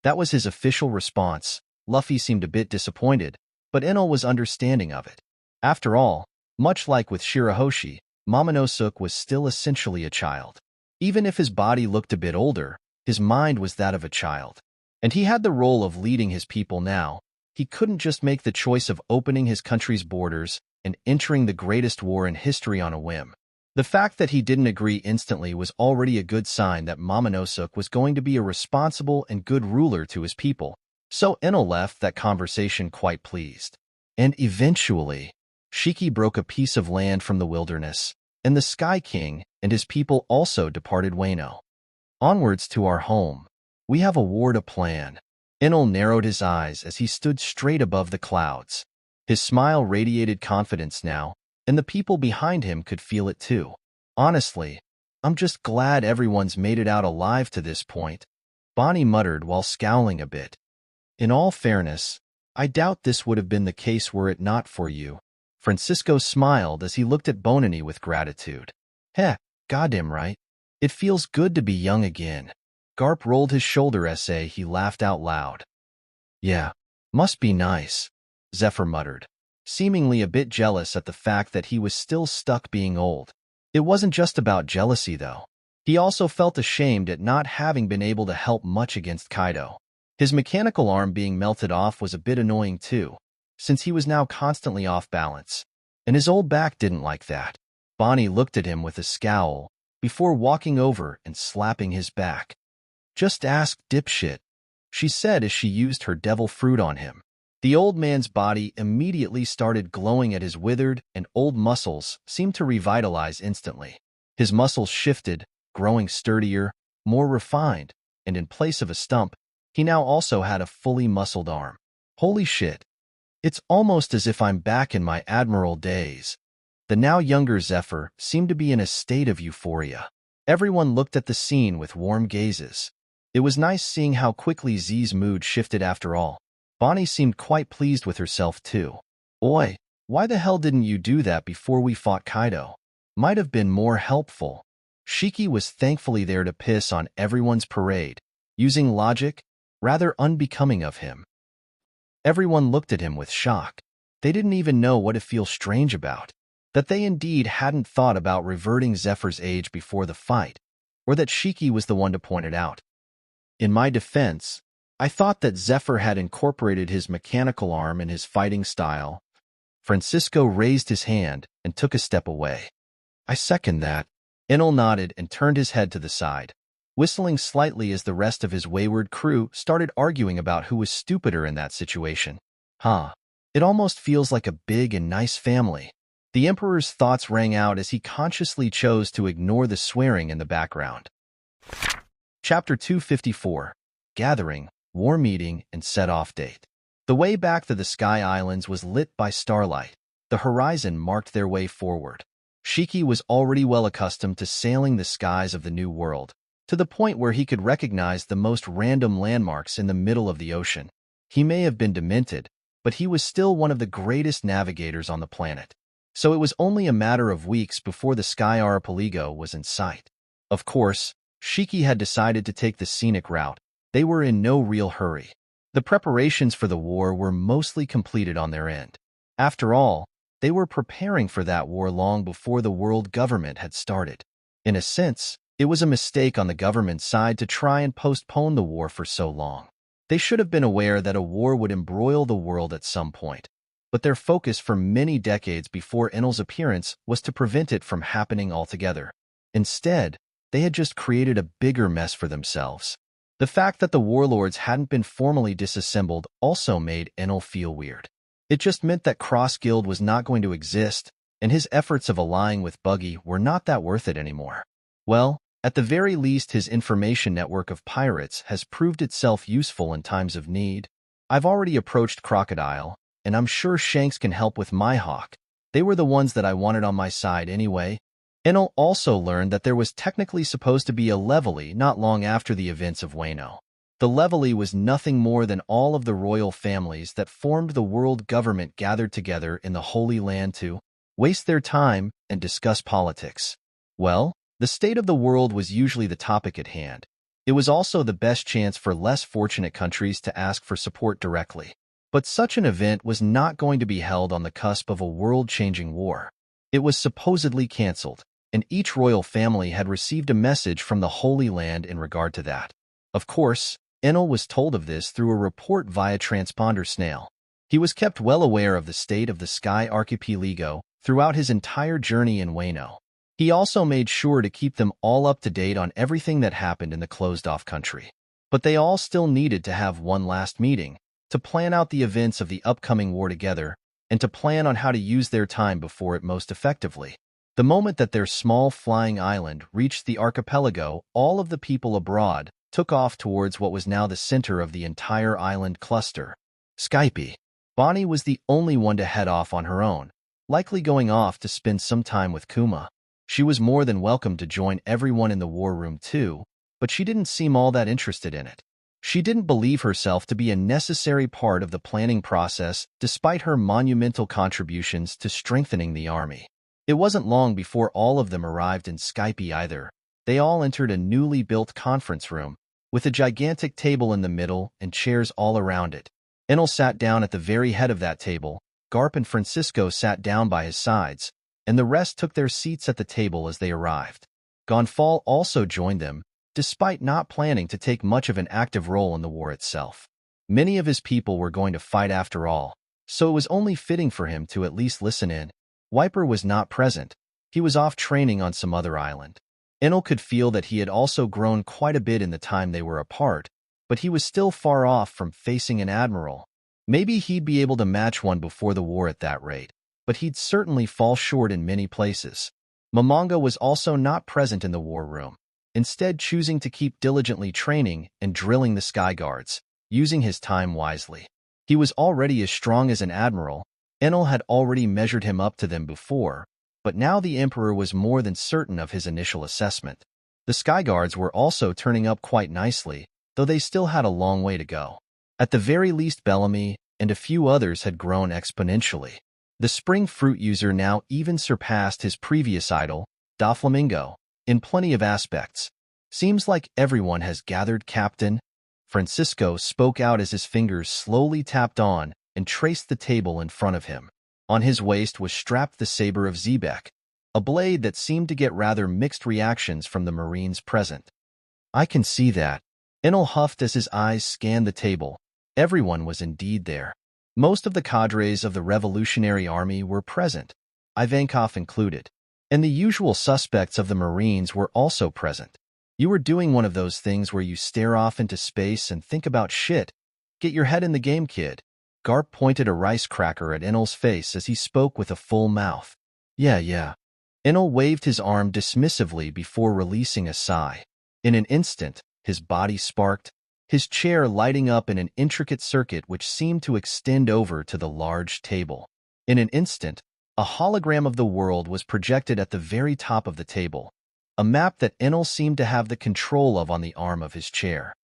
That was his official response. Luffy seemed a bit disappointed, but Enel was understanding of it. After all, much like with Shirahoshi, Momonosuke was still essentially a child. Even if his body looked a bit older, his mind was that of a child. And he had the role of leading his people now. He couldn't just make the choice of opening his country's borders and entering the greatest war in history on a whim. The fact that he didn't agree instantly was already a good sign that Momonosuke was going to be a responsible and good ruler to his people. So Enel left that conversation quite pleased. And eventually, Shiki broke a piece of land from the wilderness, and the Sky King and his people also departed Wano. Onwards to our home. We have a war to plan. Enel narrowed his eyes as he stood straight above the clouds. His smile radiated confidence now, and the people behind him could feel it too. Honestly, I'm just glad everyone's made it out alive to this point, Bonnie muttered while scowling a bit. In all fairness, I doubt this would have been the case were it not for you. Francisco smiled as he looked at Bonini with gratitude. Heh, goddamn right. It feels good to be young again. Garp rolled his shoulder as he laughed out loud. Yeah, must be nice, Zephyr muttered, seemingly a bit jealous at the fact that he was still stuck being old. It wasn't just about jealousy, though. He also felt ashamed at not having been able to help much against Kaido. His mechanical arm being melted off was a bit annoying too, since he was now constantly off balance. And his old back didn't like that. Bonnie looked at him with a scowl, before walking over and slapping his back. "Just ask, dipshit," she said as she used her devil fruit on him. The old man's body immediately started glowing at his withered and old muscles seemed to revitalize instantly. His muscles shifted, growing sturdier, more refined, and in place of a stump, he now also had a fully muscled arm. Holy shit. It's almost as if I'm back in my Admiral days. The now younger Zephyr seemed to be in a state of euphoria. Everyone looked at the scene with warm gazes. It was nice seeing how quickly Z's mood shifted after all. Bonnie seemed quite pleased with herself too. "Oi, why the hell didn't you do that before we fought Kaido? Might have been more helpful." Shiki was thankfully there to piss on everyone's parade, using logic rather unbecoming of him. Everyone looked at him with shock. They didn't even know what to feel strange about. That they indeed hadn't thought about reverting Zephyr's age before the fight, or that Shiki was the one to point it out. In my defense, I thought that Zephyr had incorporated his mechanical arm in his fighting style. Francisco raised his hand and took a step away. "I second that." Enel nodded and turned his head to the side, whistling slightly as the rest of his wayward crew started arguing about who was stupider in that situation. It almost feels like a big and nice family. The Emperor's thoughts rang out as he consciously chose to ignore the swearing in the background. Chapter 254. Gathering, War Meeting, and Set-Off Date. The way back to the Sky Islands was lit by starlight. The horizon marked their way forward. Shiki was already well accustomed to sailing the skies of the New World, to the point where he could recognize the most random landmarks in the middle of the ocean. He may have been demented, but he was still one of the greatest navigators on the planet. So it was only a matter of weeks before the Sky Archipelago was in sight. Of course, Shiki had decided to take the scenic route. They were in no real hurry. The preparations for the war were mostly completed on their end. After all, they were preparing for that war long before the world government had started. In a sense, it was a mistake on the government's side to try and postpone the war for so long. They should have been aware that a war would embroil the world at some point. But their focus for many decades before Enel's appearance was to prevent it from happening altogether. Instead, they had just created a bigger mess for themselves. The fact that the warlords hadn't been formally disassembled also made Enel feel weird. It just meant that Cross Guild was not going to exist, and his efforts of allying with Buggy were not that worth it anymore. Well, at the very least his information network of pirates has proved itself useful in times of need. I've already approached Crocodile, and I'm sure Shanks can help with my Hawk. They were the ones that I wanted on my side anyway. Enel also learned that there was technically supposed to be a Leveille not long after the events of Wano. The Leveille was nothing more than all of the royal families that formed the world government gathered together in the Holy Land to waste their time and discuss politics. Well, the state of the world was usually the topic at hand. It was also the best chance for less fortunate countries to ask for support directly. But such an event was not going to be held on the cusp of a world-changing war. It was supposedly cancelled, and each royal family had received a message from the Holy Land in regard to that. Of course, Enel was told of this through a report via transponder snail. He was kept well aware of the state of the Sky Archipelago throughout his entire journey in Wano. He also made sure to keep them all up to date on everything that happened in the closed-off country. But they all still needed to have one last meeting, to plan out the events of the upcoming war together, and to plan on how to use their time before it most effectively. The moment that their small flying island reached the archipelago, all of the people abroad took off towards what was now the center of the entire island cluster. Skype. Bonnie was the only one to head off on her own, likely going off to spend some time with Kuma. She was more than welcome to join everyone in the war room too, but she didn't seem all that interested in it. She didn't believe herself to be a necessary part of the planning process despite her monumental contributions to strengthening the army. It wasn't long before all of them arrived in Skype either. They all entered a newly built conference room, with a gigantic table in the middle and chairs all around it. Enel sat down at the very head of that table. Garp and Francisco sat down by his sides, and the rest took their seats at the table as they arrived. Gonfal also joined them, despite not planning to take much of an active role in the war itself. Many of his people were going to fight after all, so it was only fitting for him to at least listen in. Wiper was not present. He was off training on some other island. Enel could feel that he had also grown quite a bit in the time they were apart, but he was still far off from facing an admiral. Maybe he'd be able to match one before the war at that rate, but he'd certainly fall short in many places. Momonga was also not present in the war room, instead choosing to keep diligently training and drilling the Sky Guards, using his time wisely. He was already as strong as an admiral. Enel had already measured him up to them before, but now the Emperor was more than certain of his initial assessment. The Sky Guards were also turning up quite nicely, though they still had a long way to go. At the very least, Bellamy and a few others had grown exponentially. The spring fruit user now even surpassed his previous idol, Doflamingo, in plenty of aspects. Seems like everyone has gathered, Captain. Francisco spoke out as his fingers slowly tapped on and traced the table in front of him. On his waist was strapped the saber of Zebek, a blade that seemed to get rather mixed reactions from the Marines present. I can see that. Enel huffed as his eyes scanned the table. Everyone was indeed there. Most of the cadres of the Revolutionary Army were present, Ivankov included, and the usual suspects of the Marines were also present. You were doing one of those things where you stare off into space and think about shit. Get your head in the game, kid. Garp pointed a rice cracker at Enel's face as he spoke with a full mouth. Yeah. Enel waved his arm dismissively before releasing a sigh. In an instant, his body sparked, his chair lighting up in an intricate circuit which seemed to extend over to the large table. In an instant, a hologram of the world was projected at the very top of the table, a map that Enel seemed to have the control of on the arm of his chair.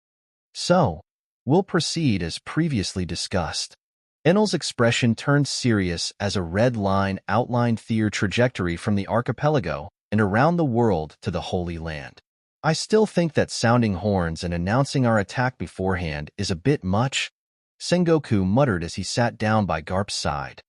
So, we'll proceed as previously discussed. Enel's expression turned serious as a red line outlined their trajectory from the archipelago and around the world to the Holy Land. I still think that sounding horns and announcing our attack beforehand is a bit much, Sengoku muttered as he sat down by Garp's side.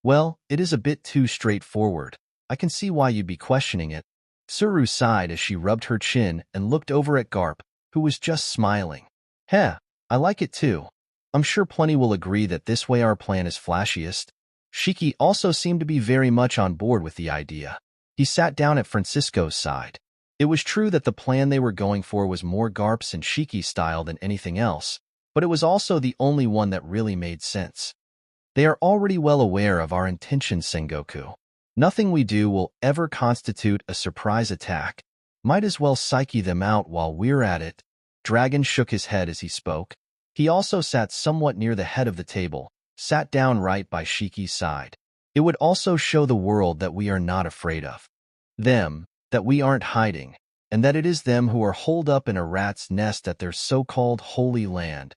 Well, it is a bit too straightforward. I can see why you'd be questioning it. Tsuru sighed as she rubbed her chin and looked over at Garp, who was just smiling. Heh, I like it too. I'm sure plenty will agree that this way our plan is flashiest. Shiki also seemed to be very much on board with the idea. He sat down at Francisco's side. It was true that the plan they were going for was more Garp's and Shiki style than anything else, but it was also the only one that really made sense. They are already well aware of our intentions, Sengoku. Nothing we do will ever constitute a surprise attack. Might as well psyche them out while we're at it. Dragon shook his head as he spoke. He also sat somewhat near the head of the table, sat down right by Shiki's side. It would also show the world that we are not afraid of them, that we aren't hiding, and that it is them who are holed up in a rat's nest at their so-called Holy Land.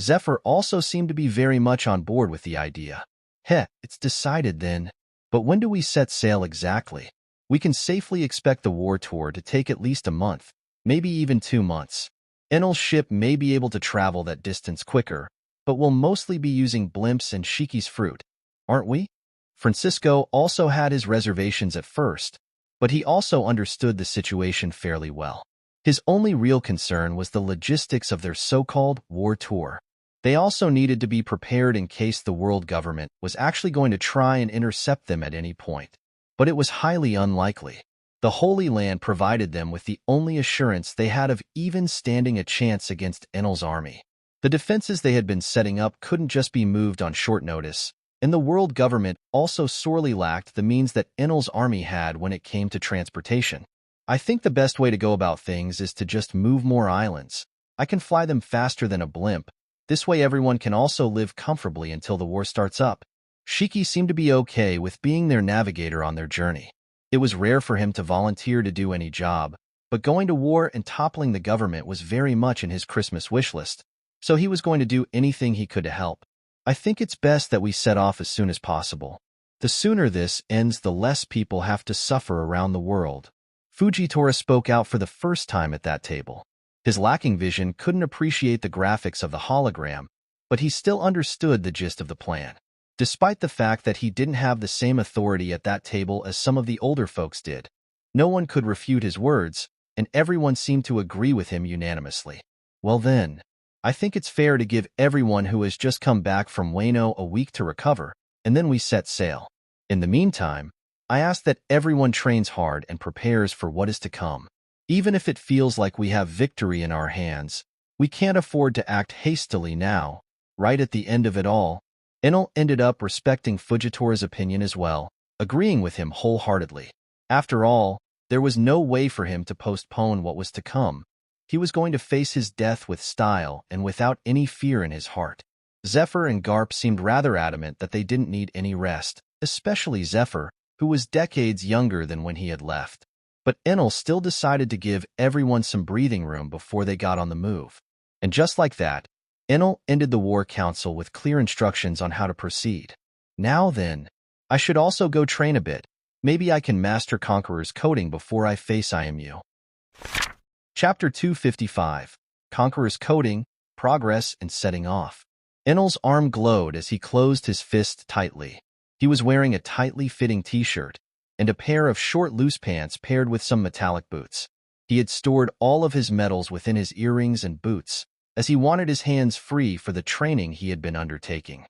Zephyr also seemed to be very much on board with the idea. Heh, it's decided then. But when do we set sail exactly? We can safely expect the war tour to take at least a month, maybe even 2 months. Enel's ship may be able to travel that distance quicker, but we'll mostly be using blimps and Shiki's fruit, aren't we? Francisco also had his reservations at first, but he also understood the situation fairly well. His only real concern was the logistics of their so-called war tour. They also needed to be prepared in case the world government was actually going to try and intercept them at any point. But it was highly unlikely. The Holy Land provided them with the only assurance they had of even standing a chance against Enel's army. The defenses they had been setting up couldn't just be moved on short notice, and the world government also sorely lacked the means that Enel's army had when it came to transportation. I think the best way to go about things is to just move more islands. I can fly them faster than a blimp. This way everyone can also live comfortably until the war starts up. Shiki seemed to be okay with being their navigator on their journey. It was rare for him to volunteer to do any job, but going to war and toppling the government was very much in his Christmas wish list, so he was going to do anything he could to help. I think it's best that we set off as soon as possible. The sooner this ends, the less people have to suffer around the world. Fujitora spoke out for the first time at that table. His lacking vision couldn't appreciate the graphics of the hologram, but he still understood the gist of the plan. Despite the fact that he didn't have the same authority at that table as some of the older folks did, no one could refute his words, and everyone seemed to agree with him unanimously. Well then, I think it's fair to give everyone who has just come back from Wano a week to recover, and then we set sail. In the meantime, I ask that everyone trains hard and prepares for what is to come. Even if it feels like we have victory in our hands, we can't afford to act hastily now. Right at the end of it all, Enel ended up respecting Fujitori's opinion as well, agreeing with him wholeheartedly. After all, there was no way for him to postpone what was to come. He was going to face his death with style and without any fear in his heart. Zephyr and Garp seemed rather adamant that they didn't need any rest, especially Zephyr, who was decades younger than when he had left. But Enel still decided to give everyone some breathing room before they got on the move. And just like that, Enel ended the War Council with clear instructions on how to proceed. Now then, I should also go train a bit. Maybe I can master Conqueror's coding before I face IMU. Chapter 255, Conqueror's Coding, Progress, and Setting Off. Enel's arm glowed as he closed his fist tightly. He was wearing a tightly fitting t-shirt and a pair of short loose pants paired with some metallic boots. He had stored all of his medals within his earrings and boots, as he wanted his hands free for the training he had been undertaking.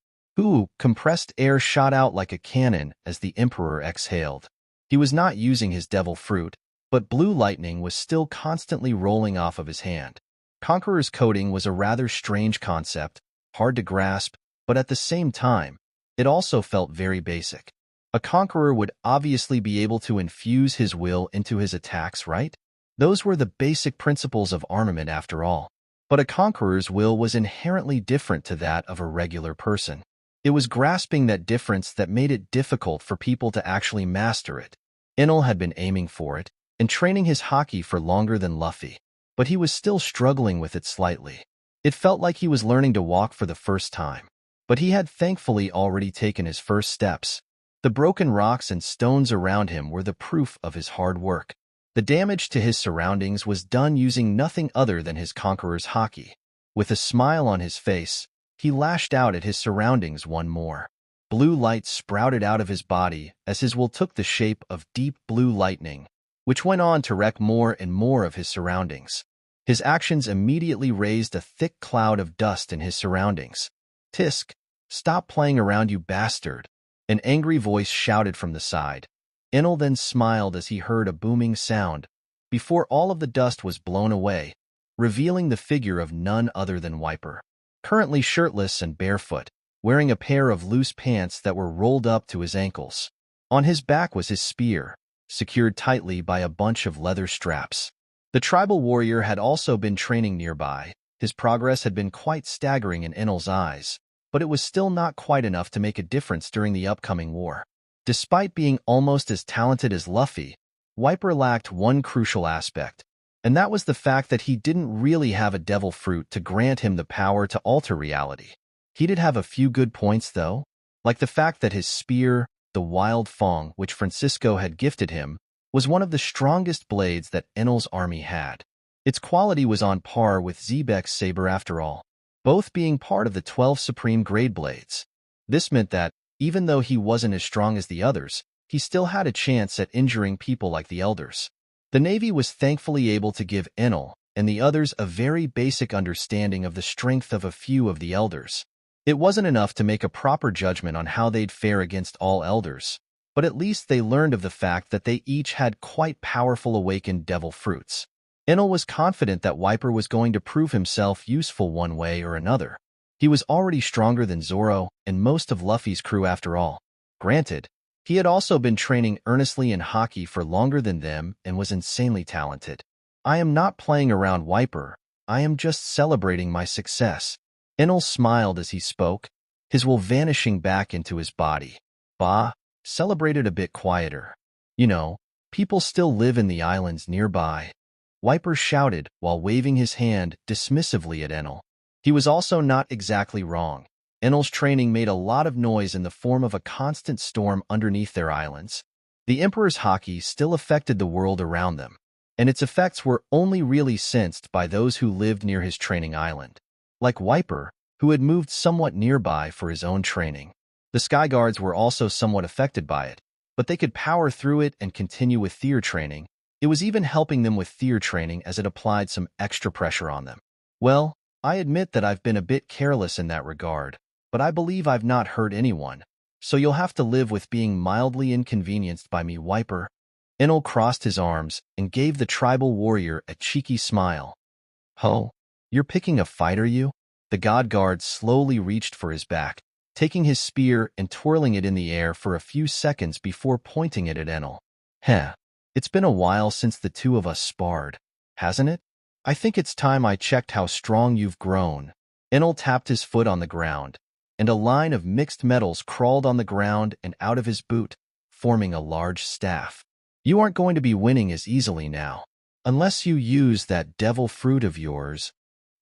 Compressed air shot out like a cannon as the Emperor exhaled. He was not using his devil fruit, but blue lightning was still constantly rolling off of his hand. Conqueror's coding was a rather strange concept, hard to grasp, but at the same time, it also felt very basic. A conqueror would obviously be able to infuse his will into his attacks, right? Those were the basic principles of armament after all. But a conqueror's will was inherently different to that of a regular person. It was grasping that difference that made it difficult for people to actually master it. Enel had been aiming for it and training his Haki for longer than Luffy, but he was still struggling with it slightly. It felt like he was learning to walk for the first time. But he had thankfully already taken his first steps. The broken rocks and stones around him were the proof of his hard work. The damage to his surroundings was done using nothing other than his Conqueror's Haki. With a smile on his face, he lashed out at his surroundings one more. Blue light sprouted out of his body as his will took the shape of deep blue lightning, which went on to wreck more and more of his surroundings. His actions immediately raised a thick cloud of dust in his surroundings. "Tisk, stop playing around, you bastard," an angry voice shouted from the side. Enel then smiled as he heard a booming sound, before all of the dust was blown away, revealing the figure of none other than Wiper. Currently shirtless and barefoot, wearing a pair of loose pants that were rolled up to his ankles. On his back was his spear, secured tightly by a bunch of leather straps. The tribal warrior had also been training nearby. His progress had been quite staggering in Enel's eyes, but it was still not quite enough to make a difference during the upcoming war. Despite being almost as talented as Luffy, Wiper lacked one crucial aspect, and that was the fact that he didn't really have a devil fruit to grant him the power to alter reality. He did have a few good points, though, like the fact that his spear, the Wild Fong, which Francisco had gifted him, was one of the strongest blades that Enel's army had. Its quality was on par with Zebek's saber after all, both being part of the 12 supreme grade blades. This meant that, even though he wasn't as strong as the others, he still had a chance at injuring people like the elders. The Navy was thankfully able to give Enel and the others a very basic understanding of the strength of a few of the elders. It wasn't enough to make a proper judgment on how they'd fare against all elders, but at least they learned of the fact that they each had quite powerful awakened devil fruits. Enel was confident that Wiper was going to prove himself useful one way or another. He was already stronger than Zoro and most of Luffy's crew after all. Granted, he had also been training earnestly in Haki for longer than them and was insanely talented. "I am not playing around, Wiper. I am just celebrating my success." Enel smiled as he spoke, his will vanishing back into his body. "Bah, celebrated a bit quieter. You know, people still live in the islands nearby." Wiper shouted while waving his hand dismissively at Enel. He was also not exactly wrong. Enel's training made a lot of noise in the form of a constant storm underneath their islands. The Emperor's Haki still affected the world around them, and its effects were only really sensed by those who lived near his training island. Like Wiper, who had moved somewhat nearby for his own training. The Sky Guards were also somewhat affected by it, but they could power through it and continue with Theer training. It was even helping them with Theer training as it applied some extra pressure on them. Well, I admit that I've been a bit careless in that regard, but I believe I've not hurt anyone, so you'll have to live with being mildly inconvenienced by me, Wiper. Enel crossed his arms and gave the tribal warrior a cheeky smile. Ho, you're picking a fight, are you? The God Guard slowly reached for his back, taking his spear and twirling it in the air for a few seconds before pointing it at Enel. Heh, it's been a while since the two of us sparred, hasn't it? I think it's time I checked how strong you've grown. Enel tapped his foot on the ground, and a line of mixed metals crawled on the ground and out of his boot, forming a large staff. You aren't going to be winning as easily now, unless you use that devil fruit of yours.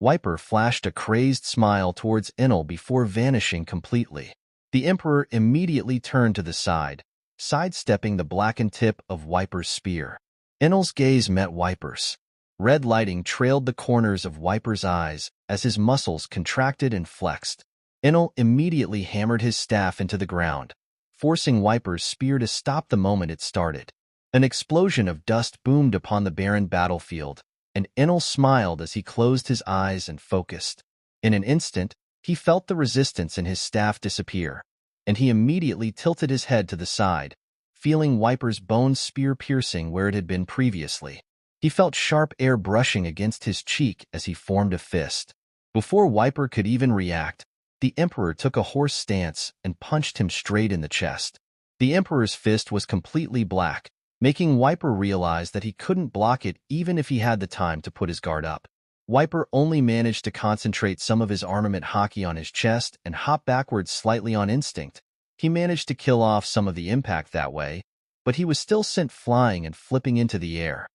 Wiper flashed a crazed smile towards Enel before vanishing completely. The Emperor immediately turned to the side, sidestepping the blackened tip of Wiper's spear. Enel's gaze met Wiper's. Red lighting trailed the corners of Wiper's eyes as his muscles contracted and flexed. Enel immediately hammered his staff into the ground, forcing Wiper's spear to stop the moment it started. An explosion of dust boomed upon the barren battlefield, and Enel smiled as he closed his eyes and focused. In an instant, he felt the resistance in his staff disappear, and he immediately tilted his head to the side, feeling Wiper's bone spear piercing where it had been previously. He felt sharp air brushing against his cheek as he formed a fist. Before Wiper could even react, the Emperor took a horse stance and punched him straight in the chest. The Emperor's fist was completely black, making Wiper realize that he couldn't block it even if he had the time to put his guard up. Wiper only managed to concentrate some of his armament Haki on his chest and hop backwards slightly on instinct. He managed to kill off some of the impact that way, but he was still sent flying and flipping into the air.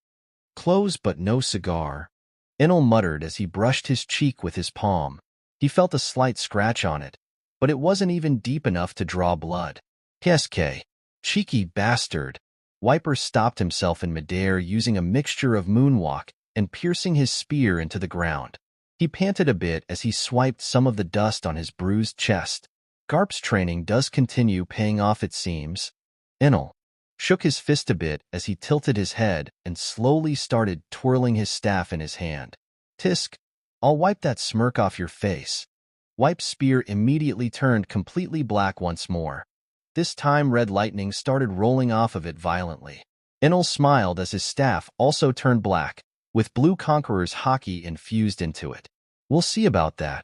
Close but no cigar, Enel muttered as he brushed his cheek with his palm. He felt a slight scratch on it, but it wasn't even deep enough to draw blood. Keske, cheeky bastard. Wiper stopped himself in midair using a mixture of moonwalk and piercing his spear into the ground. He panted a bit as he swiped some of the dust on his bruised chest. Garp's training does continue paying off, it seems. Enel shook his fist a bit as he tilted his head and slowly started twirling his staff in his hand. Tisk, I'll wipe that smirk off your face. Wipe's spear immediately turned completely black once more. This time red lightning started rolling off of it violently. Enel smiled as his staff also turned black, with blue Conqueror's Haki infused into it. We'll see about that.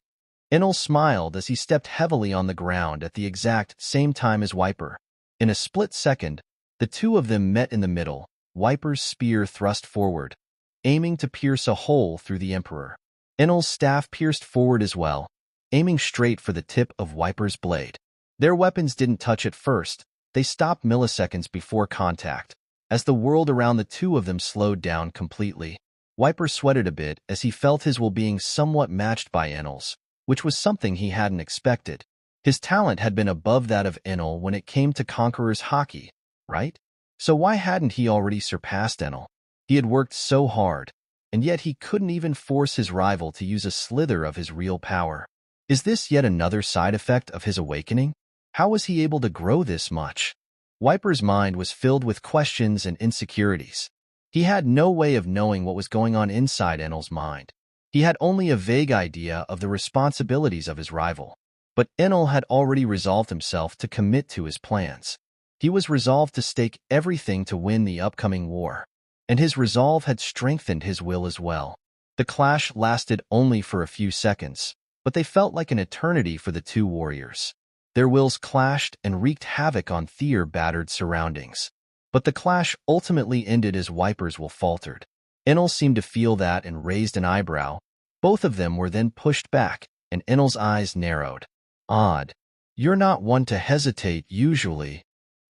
Enel smiled as he stepped heavily on the ground at the exact same time as Wiper. In a split second, the two of them met in the middle, Wiper's spear thrust forward, aiming to pierce a hole through the Emperor. Enel's staff pierced forward as well, aiming straight for the tip of Wiper's blade. Their weapons didn't touch at first. They stopped milliseconds before contact, as the world around the two of them slowed down completely. Wiper sweated a bit as he felt his will being somewhat matched by Enel's, which was something he hadn't expected. His talent had been above that of Enel when it came to Conqueror's Haki, right? So why hadn't he already surpassed Enel? He had worked so hard, and yet he couldn't even force his rival to use a slither of his real power. Is this yet another side effect of his awakening? How was he able to grow this much? Wiper's mind was filled with questions and insecurities. He had no way of knowing what was going on inside Enel's mind. He had only a vague idea of the responsibilities of his rival. But Enel had already resolved himself to commit to his plans. He was resolved to stake everything to win the upcoming war, and his resolve had strengthened his will as well. The clash lasted only for a few seconds, but they felt like an eternity for the two warriors. Their wills clashed and wreaked havoc on Theer-battered surroundings. But the clash ultimately ended as Wiper's will faltered. Enel seemed to feel that and raised an eyebrow. Both of them were then pushed back, and Enel's eyes narrowed. Odd. You're not one to hesitate usually,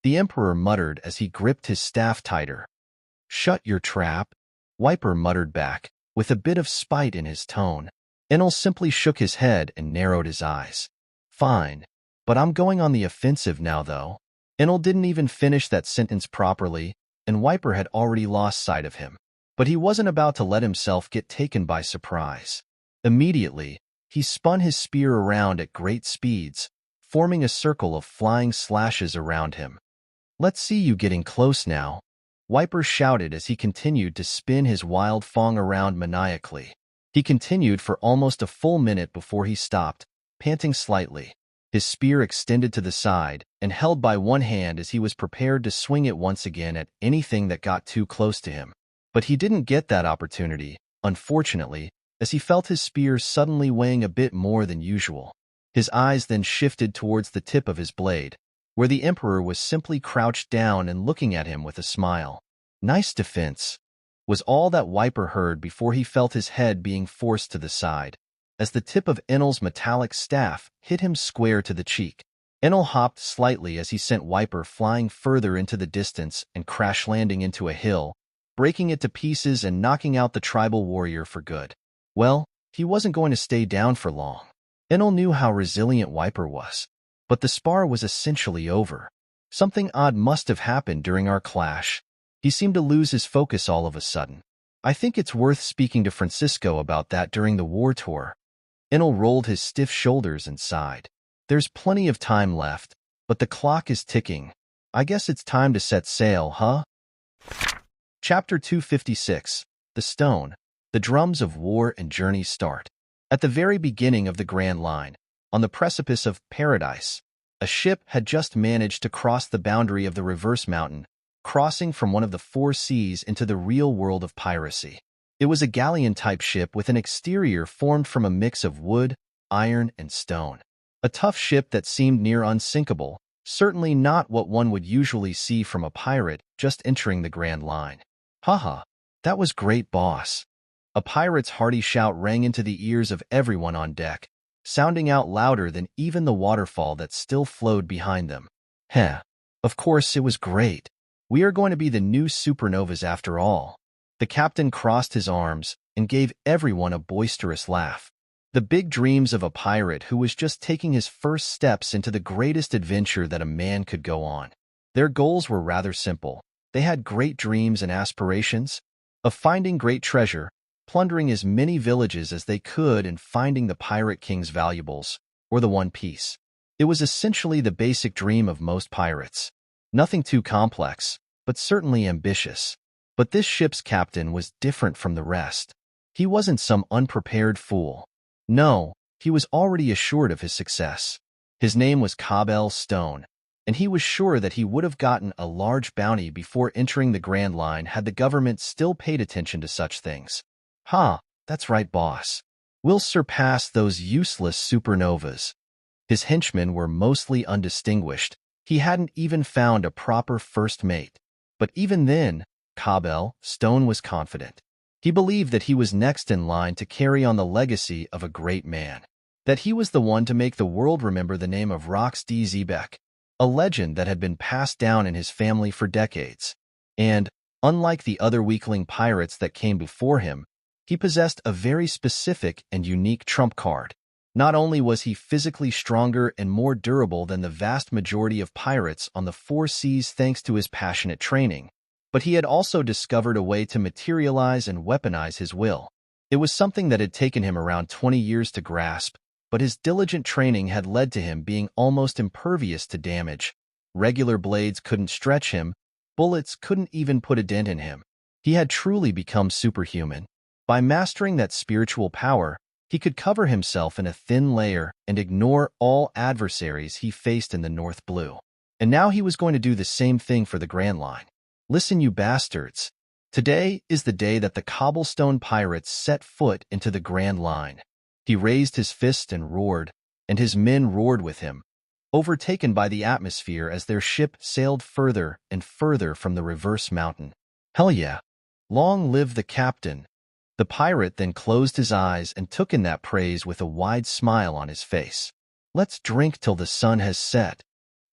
the Emperor muttered as he gripped his staff tighter. Shut your trap, Wiper muttered back, with a bit of spite in his tone. Enel simply shook his head and narrowed his eyes. Fine. But I'm going on the offensive now, though. Enel didn't even finish that sentence properly, and Wiper had already lost sight of him. But he wasn't about to let himself get taken by surprise. Immediately, he spun his spear around at great speeds, forming a circle of flying slashes around him. "Let's see you getting close now," Wiper shouted as he continued to spin his wild fong around maniacally. He continued for almost a full minute before he stopped, panting slightly, his spear extended to the side and held by one hand as he was prepared to swing it once again at anything that got too close to him. But he didn't get that opportunity, unfortunately, as he felt his spear suddenly weighing a bit more than usual. His eyes then shifted towards the tip of his blade, where the Emperor was simply crouched down and looking at him with a smile. "Nice defense," was all that Wiper heard before he felt his head being forced to the side, as the tip of Enel's metallic staff hit him square to the cheek. Enel hopped slightly as he sent Wiper flying further into the distance and crash-landing into a hill, breaking it to pieces and knocking out the tribal warrior for good. Well, he wasn't going to stay down for long. Enel knew how resilient Wiper was, but the spar was essentially over. Something odd must have happened during our clash. He seemed to lose his focus all of a sudden. "I think it's worth speaking to Francisco about that during the war tour." Enel rolled his stiff shoulders and sighed. "There's plenty of time left, but the clock is ticking. I guess it's time to set sail, huh?" Chapter 256. The Stone. The drums of war and journey start. At the very beginning of the Grand Line, on the precipice of Paradise, a ship had just managed to cross the boundary of the Reverse Mountain, crossing from one of the four seas into the real world of piracy. It was a galleon-type ship with an exterior formed from a mix of wood, iron, and stone. A tough ship that seemed near unsinkable, certainly not what one would usually see from a pirate just entering the Grand Line. "Haha, that was great, boss." A pirate's hearty shout rang into the ears of everyone on deck, sounding out louder than even the waterfall that still flowed behind them. "Heh, of course it was great. We are going to be the new supernovas after all." The captain crossed his arms and gave everyone a boisterous laugh. The big dreams of a pirate who was just taking his first steps into the greatest adventure that a man could go on. Their goals were rather simple. They had great dreams and aspirations of finding great treasure, plundering as many villages as they could, and finding the Pirate King's valuables, or the One Piece. It was essentially the basic dream of most pirates. Nothing too complex, but certainly ambitious. But this ship's captain was different from the rest. He wasn't some unprepared fool. No, he was already assured of his success. His name was Cabell Stone, and he was sure that he would have gotten a large bounty before entering the Grand Line had the government still paid attention to such things. "Ha, that's right, boss. We'll surpass those useless supernovas." His henchmen were mostly undistinguished. He hadn't even found a proper first mate. But even then, Cabell Stone was confident. He believed that he was next in line to carry on the legacy of a great man. That he was the one to make the world remember the name of Rox D. Zebek, a legend that had been passed down in his family for decades. And, unlike the other weakling pirates that came before him, he possessed a very specific and unique trump card. Not only was he physically stronger and more durable than the vast majority of pirates on the four seas thanks to his passionate training, but he had also discovered a way to materialize and weaponize his will. It was something that had taken him around 20 years to grasp, but his diligent training had led to him being almost impervious to damage. Regular blades couldn't stretch him, bullets couldn't even put a dent in him. He had truly become superhuman. By mastering that spiritual power, he could cover himself in a thin layer and ignore all adversaries he faced in the North Blue. And now he was going to do the same thing for the Grand Line. "Listen, you bastards. Today is the day that the Cobblestone Pirates set foot into the Grand Line." He raised his fist and roared, and his men roared with him, overtaken by the atmosphere as their ship sailed further and further from the Reverse Mountain. "Hell yeah. Long live the captain." The pirate then closed his eyes and took in that praise with a wide smile on his face. "Let's drink till the sun has set.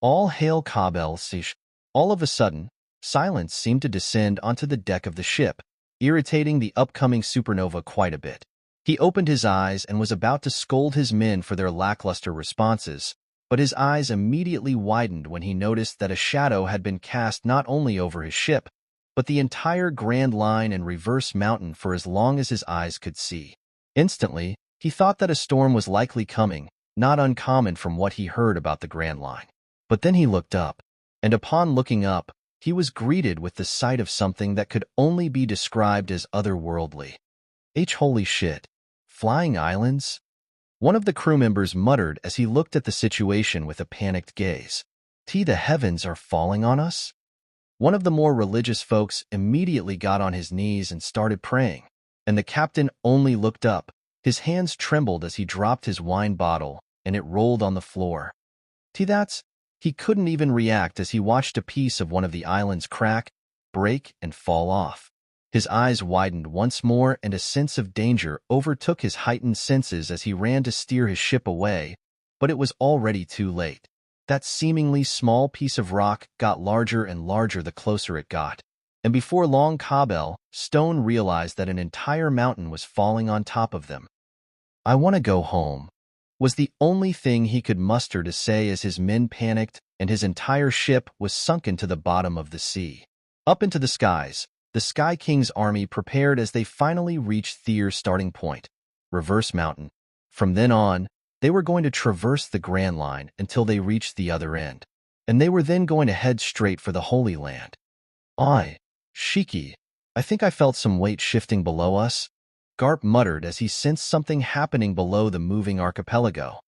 All hail Cabell Sish." All of a sudden, silence seemed to descend onto the deck of the ship, irritating the upcoming supernova quite a bit. He opened his eyes and was about to scold his men for their lackluster responses, but his eyes immediately widened when he noticed that a shadow had been cast not only over his ship, but the entire Grand Line and Reverse Mountain for as long as his eyes could see. Instantly, he thought that a storm was likely coming, not uncommon from what he heard about the Grand Line. But then he looked up, and upon looking up, he was greeted with the sight of something that could only be described as otherworldly. Holy shit. Flying islands? One of the crew members muttered as he looked at the situation with a panicked gaze. The heavens are falling on us? One of the more religious folks immediately got on his knees and started praying, and the captain only looked up. His hands trembled as he dropped his wine bottle, and it rolled on the floor. He couldn't even react as he watched a piece of one of the islands crack, break, and fall off. His eyes widened once more, and a sense of danger overtook his heightened senses as he ran to steer his ship away, but it was already too late. That seemingly small piece of rock got larger and larger the closer it got, and before long Stone realized that an entire mountain was falling on top of them. "I want to go home," was the only thing he could muster to say as his men panicked and his entire ship was sunken to the bottom of the sea. Up into the skies, the Sky King's army prepared as they finally reached Thyr's starting point, Reverse Mountain. From then on, they were going to traverse the Grand Line until they reached the other end, and they were then going to head straight for the Holy Land. Shiki, I think I felt some weight shifting below us," Garp muttered as he sensed something happening below the moving archipelago.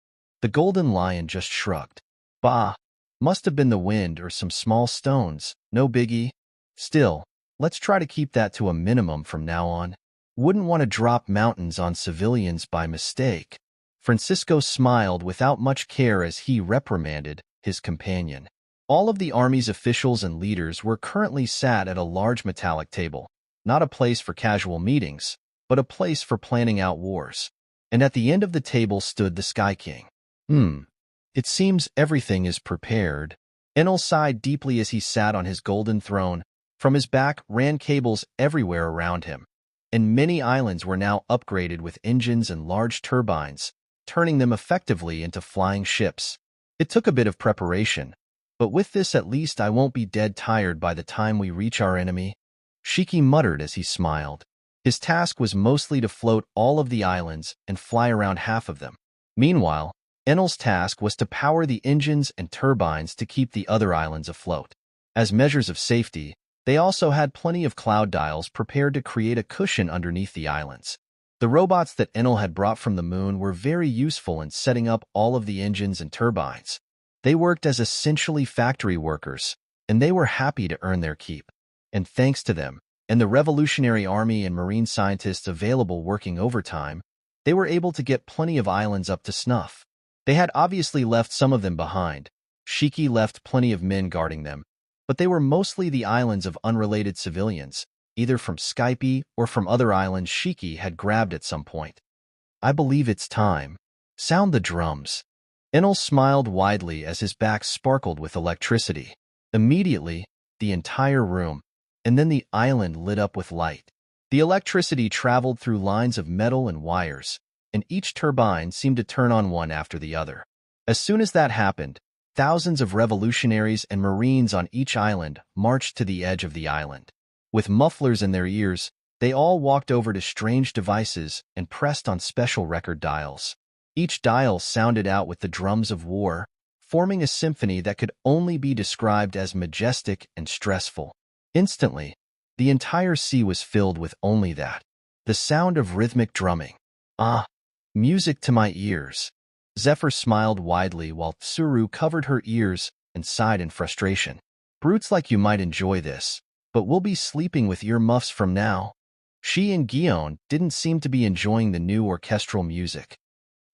The Golden Lion just shrugged. "Bah, must have been the wind or some small stones, no biggie. Still, let's try to keep that to a minimum from now on. Wouldn't want to drop mountains on civilians by mistake." Francisco smiled without much care as he reprimanded his companion. All of the army's officials and leaders were currently sat at a large metallic table, not a place for casual meetings, but a place for planning out wars. And at the end of the table stood the Sky King. It seems everything is prepared." Enel sighed deeply as he sat on his golden throne. From his back ran cables everywhere around him, and many islands were now upgraded with engines and large turbines, turning them effectively into flying ships. "It took a bit of preparation, but with this at least I won't be dead tired by the time we reach our enemy," Shiki muttered as he smiled. His task was mostly to float all of the islands and fly around half of them. Meanwhile, Enel's task was to power the engines and turbines to keep the other islands afloat. As measures of safety, they also had plenty of cloud dials prepared to create a cushion underneath the islands. The robots that Enel had brought from the moon were very useful in setting up all of the engines and turbines. They worked as essentially factory workers, and they were happy to earn their keep. And thanks to them, and the Revolutionary Army and marine scientists available working overtime, they were able to get plenty of islands up to snuff. They had obviously left some of them behind. Shiki left plenty of men guarding them, but they were mostly the islands of unrelated civilians, either from Skype or from other islands Shiki had grabbed at some point. "I believe it's time. Sound the drums." Enel smiled widely as his back sparkled with electricity. Immediately, the entire room, and then the island lit up with light. The electricity traveled through lines of metal and wires, and each turbine seemed to turn on one after the other. As soon as that happened, thousands of revolutionaries and marines on each island marched to the edge of the island. With mufflers in their ears, they all walked over to strange devices and pressed on special record dials. Each dial sounded out with the drums of war, forming a symphony that could only be described as majestic and stressful. Instantly, the entire sea was filled with only that, the sound of rhythmic drumming. Music to my ears. Zephyr smiled widely while Tsuru covered her ears and sighed in frustration. "Brutes like you might enjoy this, but we'll be sleeping with earmuffs from now." She and Gion didn't seem to be enjoying the new orchestral music.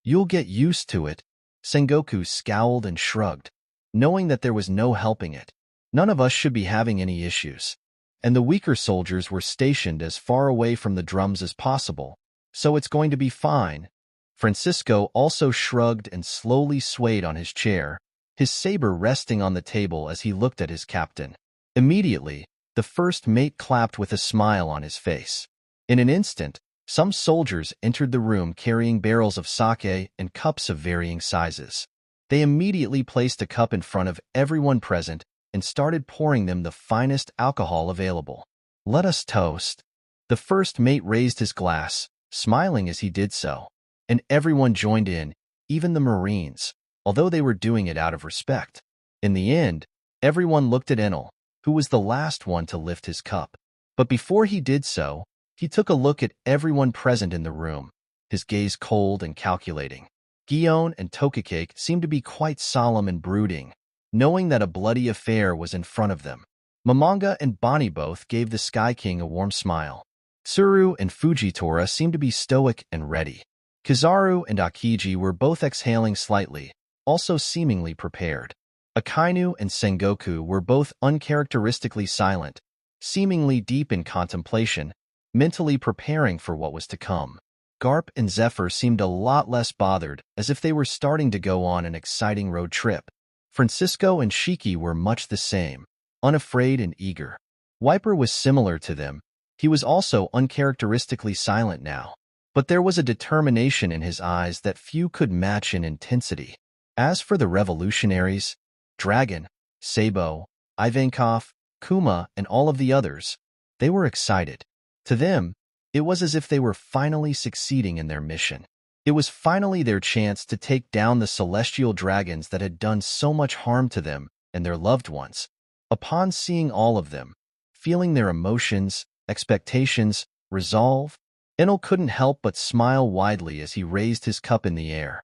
"You'll get used to it." Sengoku scowled and shrugged, knowing that there was no helping it. None of us should be having any issues. And the weaker soldiers were stationed as far away from the drums as possible, so it's going to be fine. Francisco also shrugged and slowly swayed on his chair, his saber resting on the table as he looked at his captain. Immediately, the first mate clapped with a smile on his face. In an instant, some soldiers entered the room carrying barrels of sake and cups of varying sizes. They immediately placed a cup in front of everyone present and started pouring them the finest alcohol available. "Let us toast." The first mate raised his glass, smiling as he did so, and everyone joined in, even the Marines, although they were doing it out of respect. In the end, everyone looked at Enel, who was the last one to lift his cup. But before he did so, he took a look at everyone present in the room, his gaze cold and calculating. Gion and Tokikake seemed to be quite solemn and brooding, knowing that a bloody affair was in front of them. Momonga and Bonnie both gave the Sky King a warm smile. Tsuru and Fujitora seemed to be stoic and ready. Kizaru and Akiji were both exhaling slightly, also seemingly prepared. Akainu and Sengoku were both uncharacteristically silent, seemingly deep in contemplation, mentally preparing for what was to come. Garp and Zephyr seemed a lot less bothered, as if they were starting to go on an exciting road trip. Francisco and Shiki were much the same, unafraid and eager. Wiper was similar to them. He was also uncharacteristically silent now, but there was a determination in his eyes that few could match in intensity. As for the revolutionaries, Dragon, Sabo, Ivankov, Kuma, and all of the others, they were excited. To them, it was as if they were finally succeeding in their mission. It was finally their chance to take down the celestial dragons that had done so much harm to them and their loved ones. Upon seeing all of them, feeling their emotions, expectations, resolve, Enel couldn't help but smile widely as he raised his cup in the air.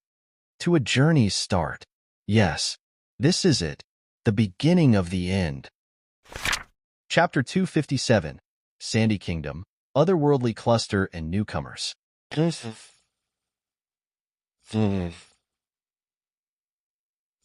To a journey's start. Yes, this is it, the beginning of the end. Chapter 257, Sandy Kingdom, Otherworldly Cluster and Newcomers.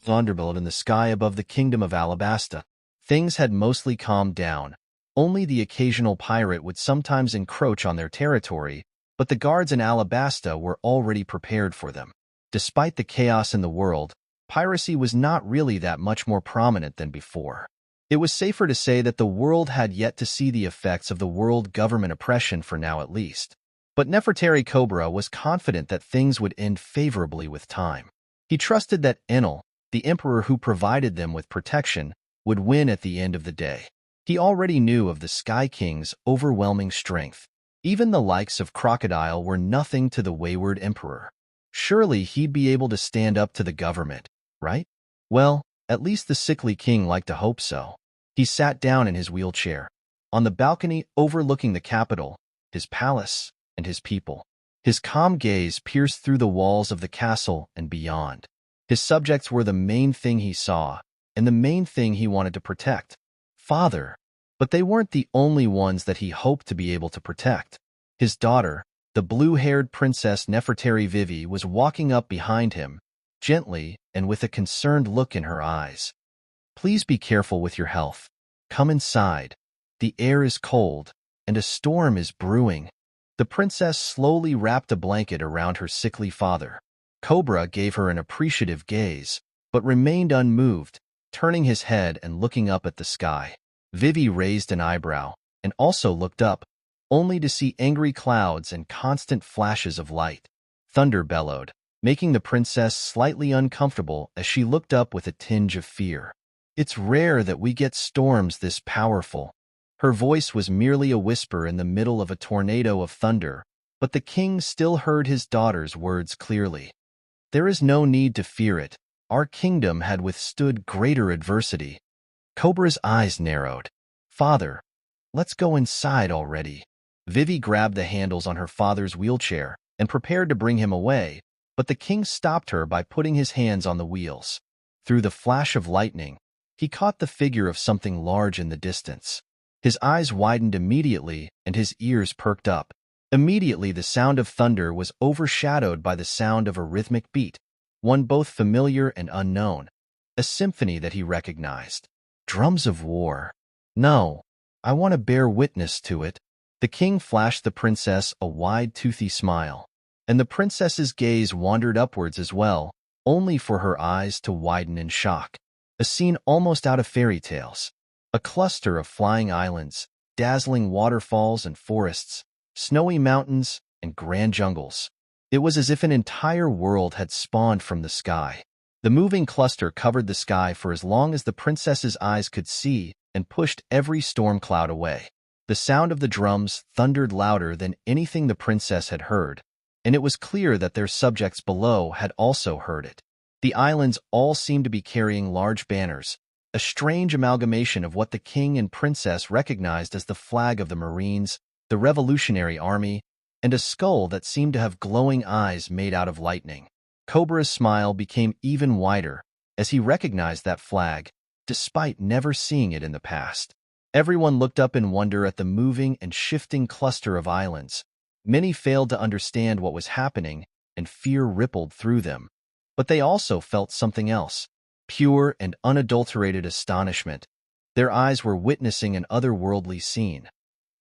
Thunderbolt in the sky above the kingdom of Alabasta. Things had mostly calmed down. Only the occasional pirate would sometimes encroach on their territory, but the guards in Alabasta were already prepared for them. Despite the chaos in the world, piracy was not really that much more prominent than before. It was safer to say that the world had yet to see the effects of the world government oppression for now at least. But Nefertari Cobra was confident that things would end favorably with time. He trusted that Enel, the emperor who provided them with protection, would win at the end of the day. He already knew of the Sky King's overwhelming strength. Even the likes of Crocodile were nothing to the wayward emperor. Surely he'd be able to stand up to the government, right? Well, at least the sickly king liked to hope so. He sat down in his wheelchair, on the balcony overlooking the capital, his palace, and his people. His calm gaze pierced through the walls of the castle and beyond. His subjects were the main thing he saw, and the main thing he wanted to protect. Father. But they weren't the only ones that he hoped to be able to protect. His daughter, the blue-haired Princess Nefertari Vivi, was walking up behind him, gently and with a concerned look in her eyes. Please be careful with your health. Come inside. The air is cold, and a storm is brewing. The princess slowly wrapped a blanket around her sickly father. Cobra gave her an appreciative gaze, but remained unmoved, turning his head and looking up at the sky. Vivi raised an eyebrow, and also looked up, only to see angry clouds and constant flashes of light. Thunder bellowed, making the princess slightly uncomfortable as she looked up with a tinge of fear. It's rare that we get storms this powerful. Her voice was merely a whisper in the middle of a tornado of thunder, but the king still heard his daughter's words clearly. There is no need to fear it. Our kingdom had withstood greater adversity. Cobra's eyes narrowed. Father, let's go inside already. Vivi grabbed the handles on her father's wheelchair and prepared to bring him away, but the king stopped her by putting his hands on the wheels. Through the flash of lightning, he caught the figure of something large in the distance. His eyes widened immediately and his ears perked up. Immediately the sound of thunder was overshadowed by the sound of a rhythmic beat, one both familiar and unknown, a symphony that he recognized. Drums of war. No, I want to bear witness to it. The king flashed the princess a wide, toothy smile, and the princess's gaze wandered upwards as well, only for her eyes to widen in shock. A scene almost out of fairy tales. A cluster of flying islands, dazzling waterfalls and forests, snowy mountains and grand jungles. It was as if an entire world had spawned from the sky. The moving cluster covered the sky for as long as the princess's eyes could see and pushed every storm cloud away. The sound of the drums thundered louder than anything the princess had heard, and it was clear that their subjects below had also heard it. The islands all seemed to be carrying large banners, a strange amalgamation of what the king and princess recognized as the flag of the Marines, the Revolutionary Army, and a skull that seemed to have glowing eyes made out of lightning. Cobra's smile became even wider as he recognized that flag, despite never seeing it in the past. Everyone looked up in wonder at the moving and shifting cluster of islands. Many failed to understand what was happening, and fear rippled through them. But they also felt something else, pure and unadulterated astonishment. Their eyes were witnessing an otherworldly scene,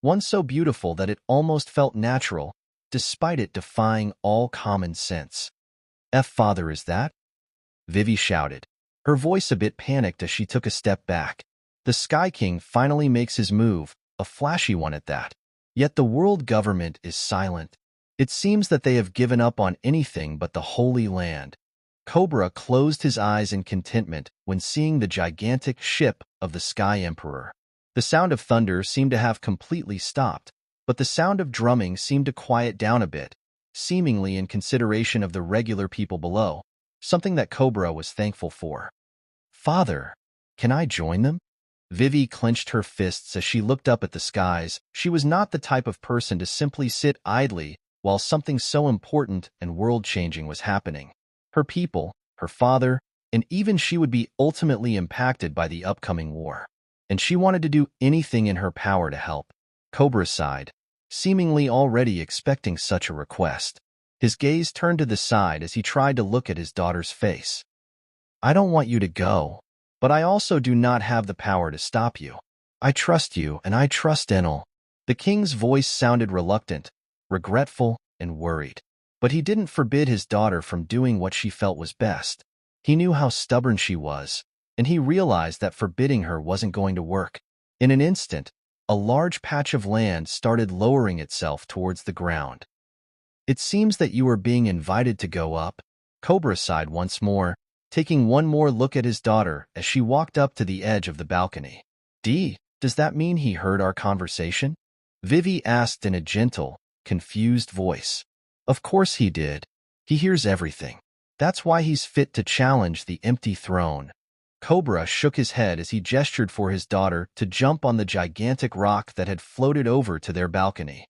one so beautiful that it almost felt natural, despite it defying all common sense. "Father, is that?" Vivi shouted, her voice a bit panicked as she took a step back. The Sky King finally makes his move, a flashy one at that. Yet the world government is silent. It seems that they have given up on anything but the Holy Land. Cobra closed his eyes in contentment when seeing the gigantic ship of the Sky Emperor. The sound of thunder seemed to have completely stopped, but the sound of drumming seemed to quiet down a bit, seemingly in consideration of the regular people below, something that Cobra was thankful for. "Father, can I join them?" Vivi clenched her fists as she looked up at the skies. She was not the type of person to simply sit idly while something so important and world-changing was happening. Her people, her father, and even she would be ultimately impacted by the upcoming war. And she wanted to do anything in her power to help. Cobra sighed, seemingly already expecting such a request. His gaze turned to the side as he tried to look at his daughter's face. "I don't want you to go, but I also do not have the power to stop you. I trust you, and I trust Enel." The king's voice sounded reluctant, regretful, and worried. But he didn't forbid his daughter from doing what she felt was best. He knew how stubborn she was, and he realized that forbidding her wasn't going to work. In an instant, a large patch of land started lowering itself towards the ground. "It seems that you are being invited to go up," Cobra sighed once more, taking one more look at his daughter as she walked up to the edge of the balcony. Does that mean he heard our conversation?" Vivi asked in a gentle, confused voice. "Of course he did. He hears everything. That's why he's fit to challenge the empty throne." Cobra shook his head as he gestured for his daughter to jump on the gigantic rock that had floated over to their balcony.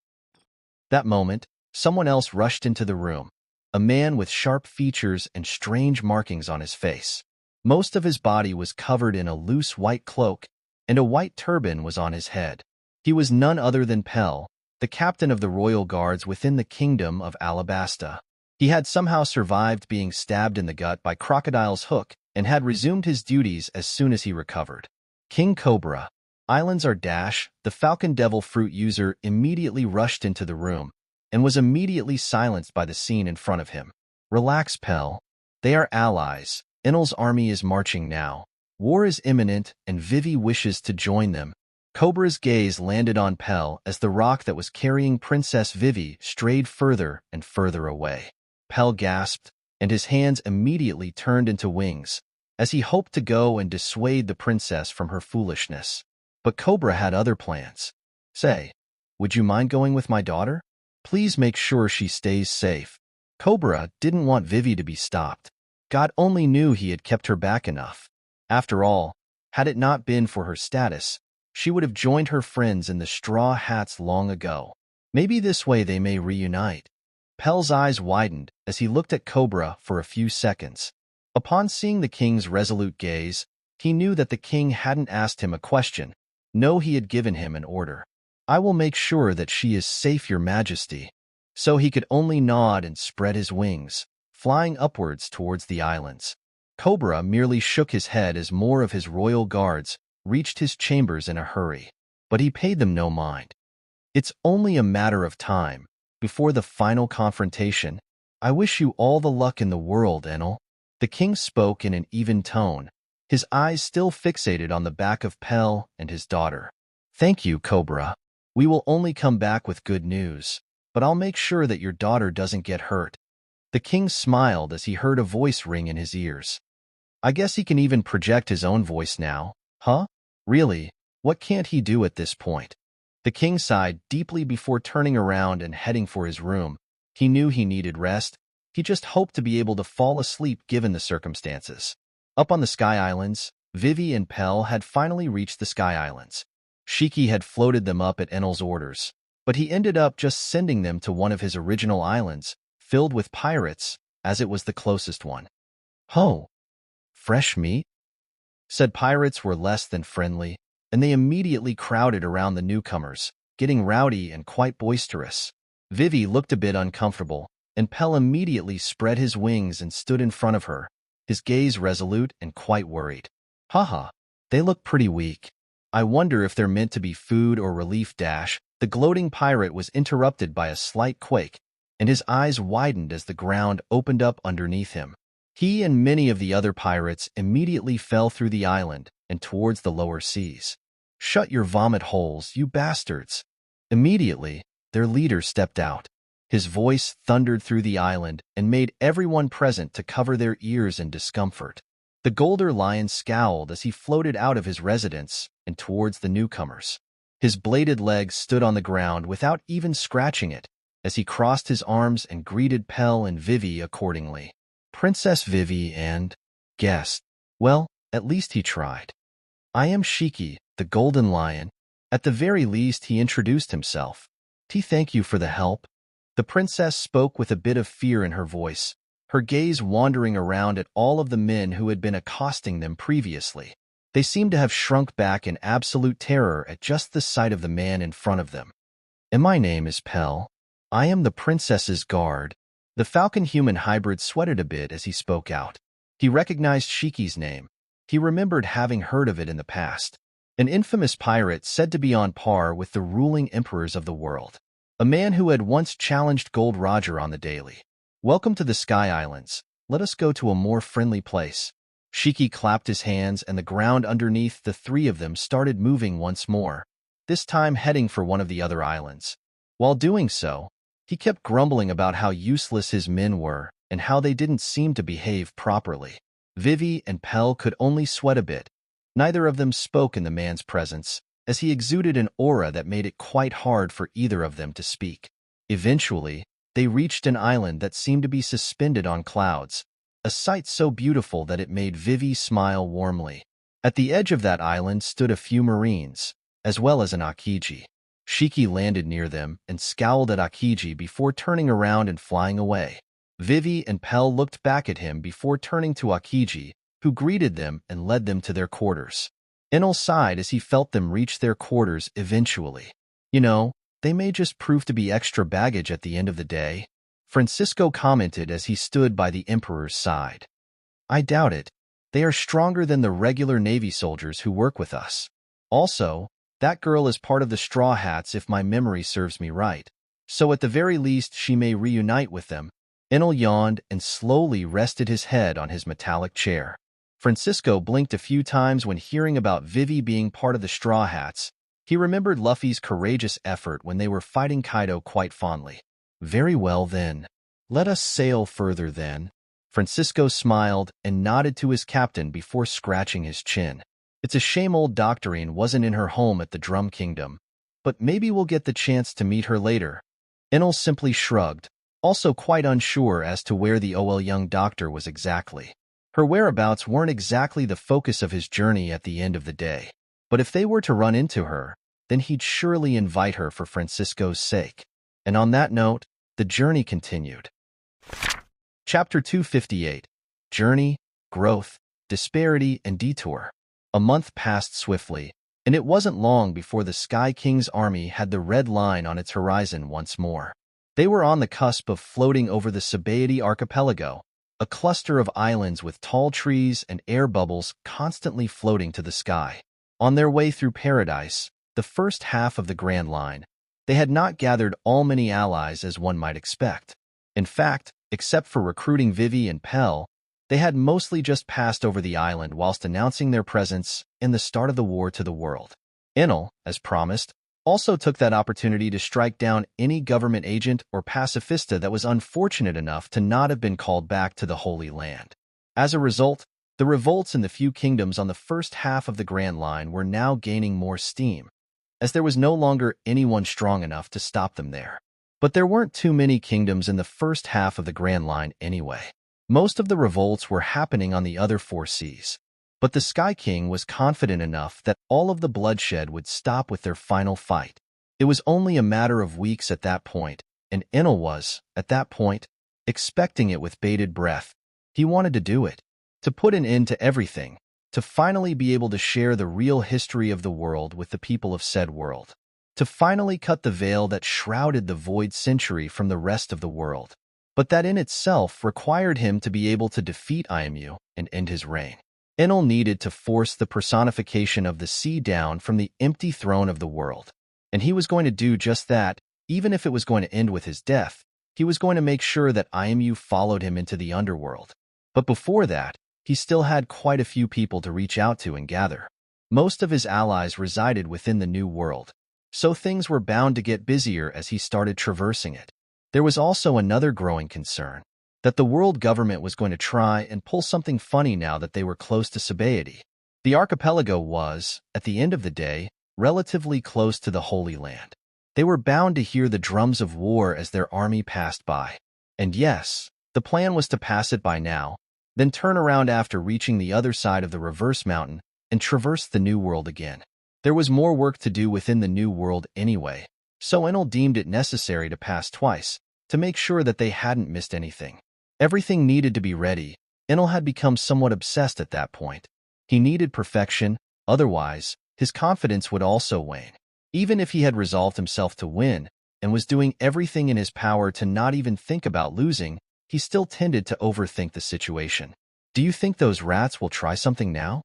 That moment, someone else rushed into the room, a man with sharp features and strange markings on his face. Most of his body was covered in a loose white cloak, and a white turban was on his head. He was none other than Pell, the captain of the royal guards within the kingdom of Alabasta. He had somehow survived being stabbed in the gut by Crocodile's hook and had resumed his duties as soon as he recovered. King Cobra, Islands are Dash, the Falcon Devil Fruit user, immediately rushed into the room and was immediately silenced by the scene in front of him. "Relax, Pell. They are allies. Enel's army is marching now. War is imminent, and Vivi wishes to join them." Cobra's gaze landed on Pell as the rock that was carrying Princess Vivi strayed further and further away. Pell gasped, and his hands immediately turned into wings, as he hoped to go and dissuade the princess from her foolishness. But Cobra had other plans. "Say, would you mind going with my daughter? Please make sure she stays safe." Cobra didn't want Vivi to be stopped. God only knew he had kept her back enough. After all, had it not been for her status, she would have joined her friends in the Straw Hats long ago. Maybe this way they may reunite. Pell's eyes widened as he looked at Cobra for a few seconds. Upon seeing the king's resolute gaze, he knew that the king hadn't asked him a question. No, he had given him an order. "I will make sure that she is safe, Your Majesty." So he could only nod and spread his wings, flying upwards towards the islands. Cobra merely shook his head as more of his royal guards reached his chambers in a hurry, but he paid them no mind. It's only a matter of time before the final confrontation. "I wish you all the luck in the world, Enel." The king spoke in an even tone, his eyes still fixated on the back of Pell and his daughter. "Thank you, Cobra. We will only come back with good news, but I'll make sure that your daughter doesn't get hurt." The king smiled as he heard a voice ring in his ears. I guess he can even project his own voice now, huh? Really, what can't he do at this point? The king sighed deeply before turning around and heading for his room. He knew he needed rest. He just hoped to be able to fall asleep given the circumstances. Up on the Sky Islands, Vivi and Pell had finally reached the Sky Islands. Shiki had floated them up at Enel's orders, but he ended up just sending them to one of his original islands, filled with pirates, as it was the closest one. "Ho! Fresh meat?" said pirates were less than friendly, and they immediately crowded around the newcomers, getting rowdy and quite boisterous. Vivi looked a bit uncomfortable, and Pell immediately spread his wings and stood in front of her, his gaze resolute and quite worried. "Haha, they look pretty weak. I wonder if they're meant to be food or relief." The gloating pirate was interrupted by a slight quake, and his eyes widened as the ground opened up underneath him. He and many of the other pirates immediately fell through the island and towards the lower seas. "Shut your vomit holes, you bastards!" Immediately, their leader stepped out. His voice thundered through the island and made everyone present to cover their ears in discomfort. The Golden Lion scowled as he floated out of his residence and towards the newcomers. His bladed legs stood on the ground without even scratching it, as he crossed his arms and greeted Pell and Vivi accordingly. "Princess Vivi and guest. Well, at least he tried. I am Shiki, the Golden Lion." At the very least, he introduced himself. "Thank you for the help." The princess spoke with a bit of fear in her voice, her gaze wandering around at all of the men who had been accosting them previously. They seemed to have shrunk back in absolute terror at just the sight of the man in front of them. "And my name is Pell. I am the princess's guard." The falcon-human hybrid sweated a bit as he spoke out. He recognized Shiki's name. He remembered having heard of it in the past. An infamous pirate said to be on par with the ruling emperors of the world. A man who had once challenged Gold Roger on the daily. "Welcome to the Sky Islands. Let us go to a more friendly place." Shiki clapped his hands, and the ground underneath the three of them started moving once more, this time heading for one of the other islands. While doing so, he kept grumbling about how useless his men were and how they didn't seem to behave properly. Vivi and Pell could only sweat a bit. Neither of them spoke in the man's presence, as he exuded an aura that made it quite hard for either of them to speak. Eventually, they reached an island that seemed to be suspended on clouds, a sight so beautiful that it made Vivi smile warmly. At the edge of that island stood a few marines, as well as an Akiji. Shiki landed near them and scowled at Akiji before turning around and flying away. Vivi and Pell looked back at him before turning to Akiji, who greeted them and led them to their quarters. Enel sighed as he felt them reach their quarters eventually. "You know, they may just prove to be extra baggage at the end of the day," Francisco commented as he stood by the Emperor's side. "I doubt it. They are stronger than the regular Navy soldiers who work with us. Also, that girl is part of the Straw Hats if my memory serves me right. So at the very least she may reunite with them." Enel yawned and slowly rested his head on his metallic chair. Francisco blinked a few times when hearing about Vivi being part of the Straw Hats. He remembered Luffy's courageous effort when they were fighting Kaido quite fondly. "Very well then. Let us sail further then." Francisco smiled and nodded to his captain before scratching his chin. It's a shame old Doctorine wasn't in her home at the Drum Kingdom, but maybe we'll get the chance to meet her later. Enel simply shrugged, also quite unsure as to where the OL young doctor was exactly. Her whereabouts weren't exactly the focus of his journey at the end of the day, but if they were to run into her, then he'd surely invite her for Francisco's sake. And on that note, the journey continued. Chapter 258. Journey, Growth, Disparity, and Detour. A month passed swiftly, and it wasn't long before the Sky King's army had the red line on its horizon once more. They were on the cusp of floating over the Sabaody archipelago, a cluster of islands with tall trees and air bubbles constantly floating to the sky. On their way through paradise, the first half of the Grand Line, they had not gathered all many allies as one might expect. In fact, except for recruiting Vivi and Pell, they had mostly just passed over the island whilst announcing their presence in the start of the war to the world. Enel, as promised, also took that opportunity to strike down any government agent or pacifista that was unfortunate enough to not have been called back to the Holy Land. As a result, the revolts in the few kingdoms on the first half of the Grand Line were now gaining more steam, as there was no longer anyone strong enough to stop them there. But there weren't too many kingdoms in the first half of the Grand Line anyway. Most of the revolts were happening on the other four seas. But the Sky King was confident enough that all of the bloodshed would stop with their final fight. It was only a matter of weeks at that point, and Enel was, at that point, expecting it with bated breath. He wanted to do it, to put an end to everything, to finally be able to share the real history of the world with the people of said world, to finally cut the veil that shrouded the void century from the rest of the world. But that in itself required him to be able to defeat Imu and end his reign. Enel needed to force the personification of the sea down from the empty throne of the world. And he was going to do just that, even if it was going to end with his death. He was going to make sure that Imu followed him into the underworld. But before that, he still had quite a few people to reach out to and gather. Most of his allies resided within the new world, so things were bound to get busier as he started traversing it. There was also another growing concern, that the world government was going to try and pull something funny now that they were close to Sabaody. The archipelago was, at the end of the day, relatively close to the Holy Land. They were bound to hear the drums of war as their army passed by. And yes, the plan was to pass it by now, then turn around after reaching the other side of the reverse mountain and traverse the new world again. There was more work to do within the new world anyway, so Enel deemed it necessary to pass twice, to make sure that they hadn't missed anything. Everything needed to be ready. Enel had become somewhat obsessed at that point. He needed perfection, otherwise, his confidence would also wane. Even if he had resolved himself to win, and was doing everything in his power to not even think about losing, he still tended to overthink the situation. Do you think those rats will try something now?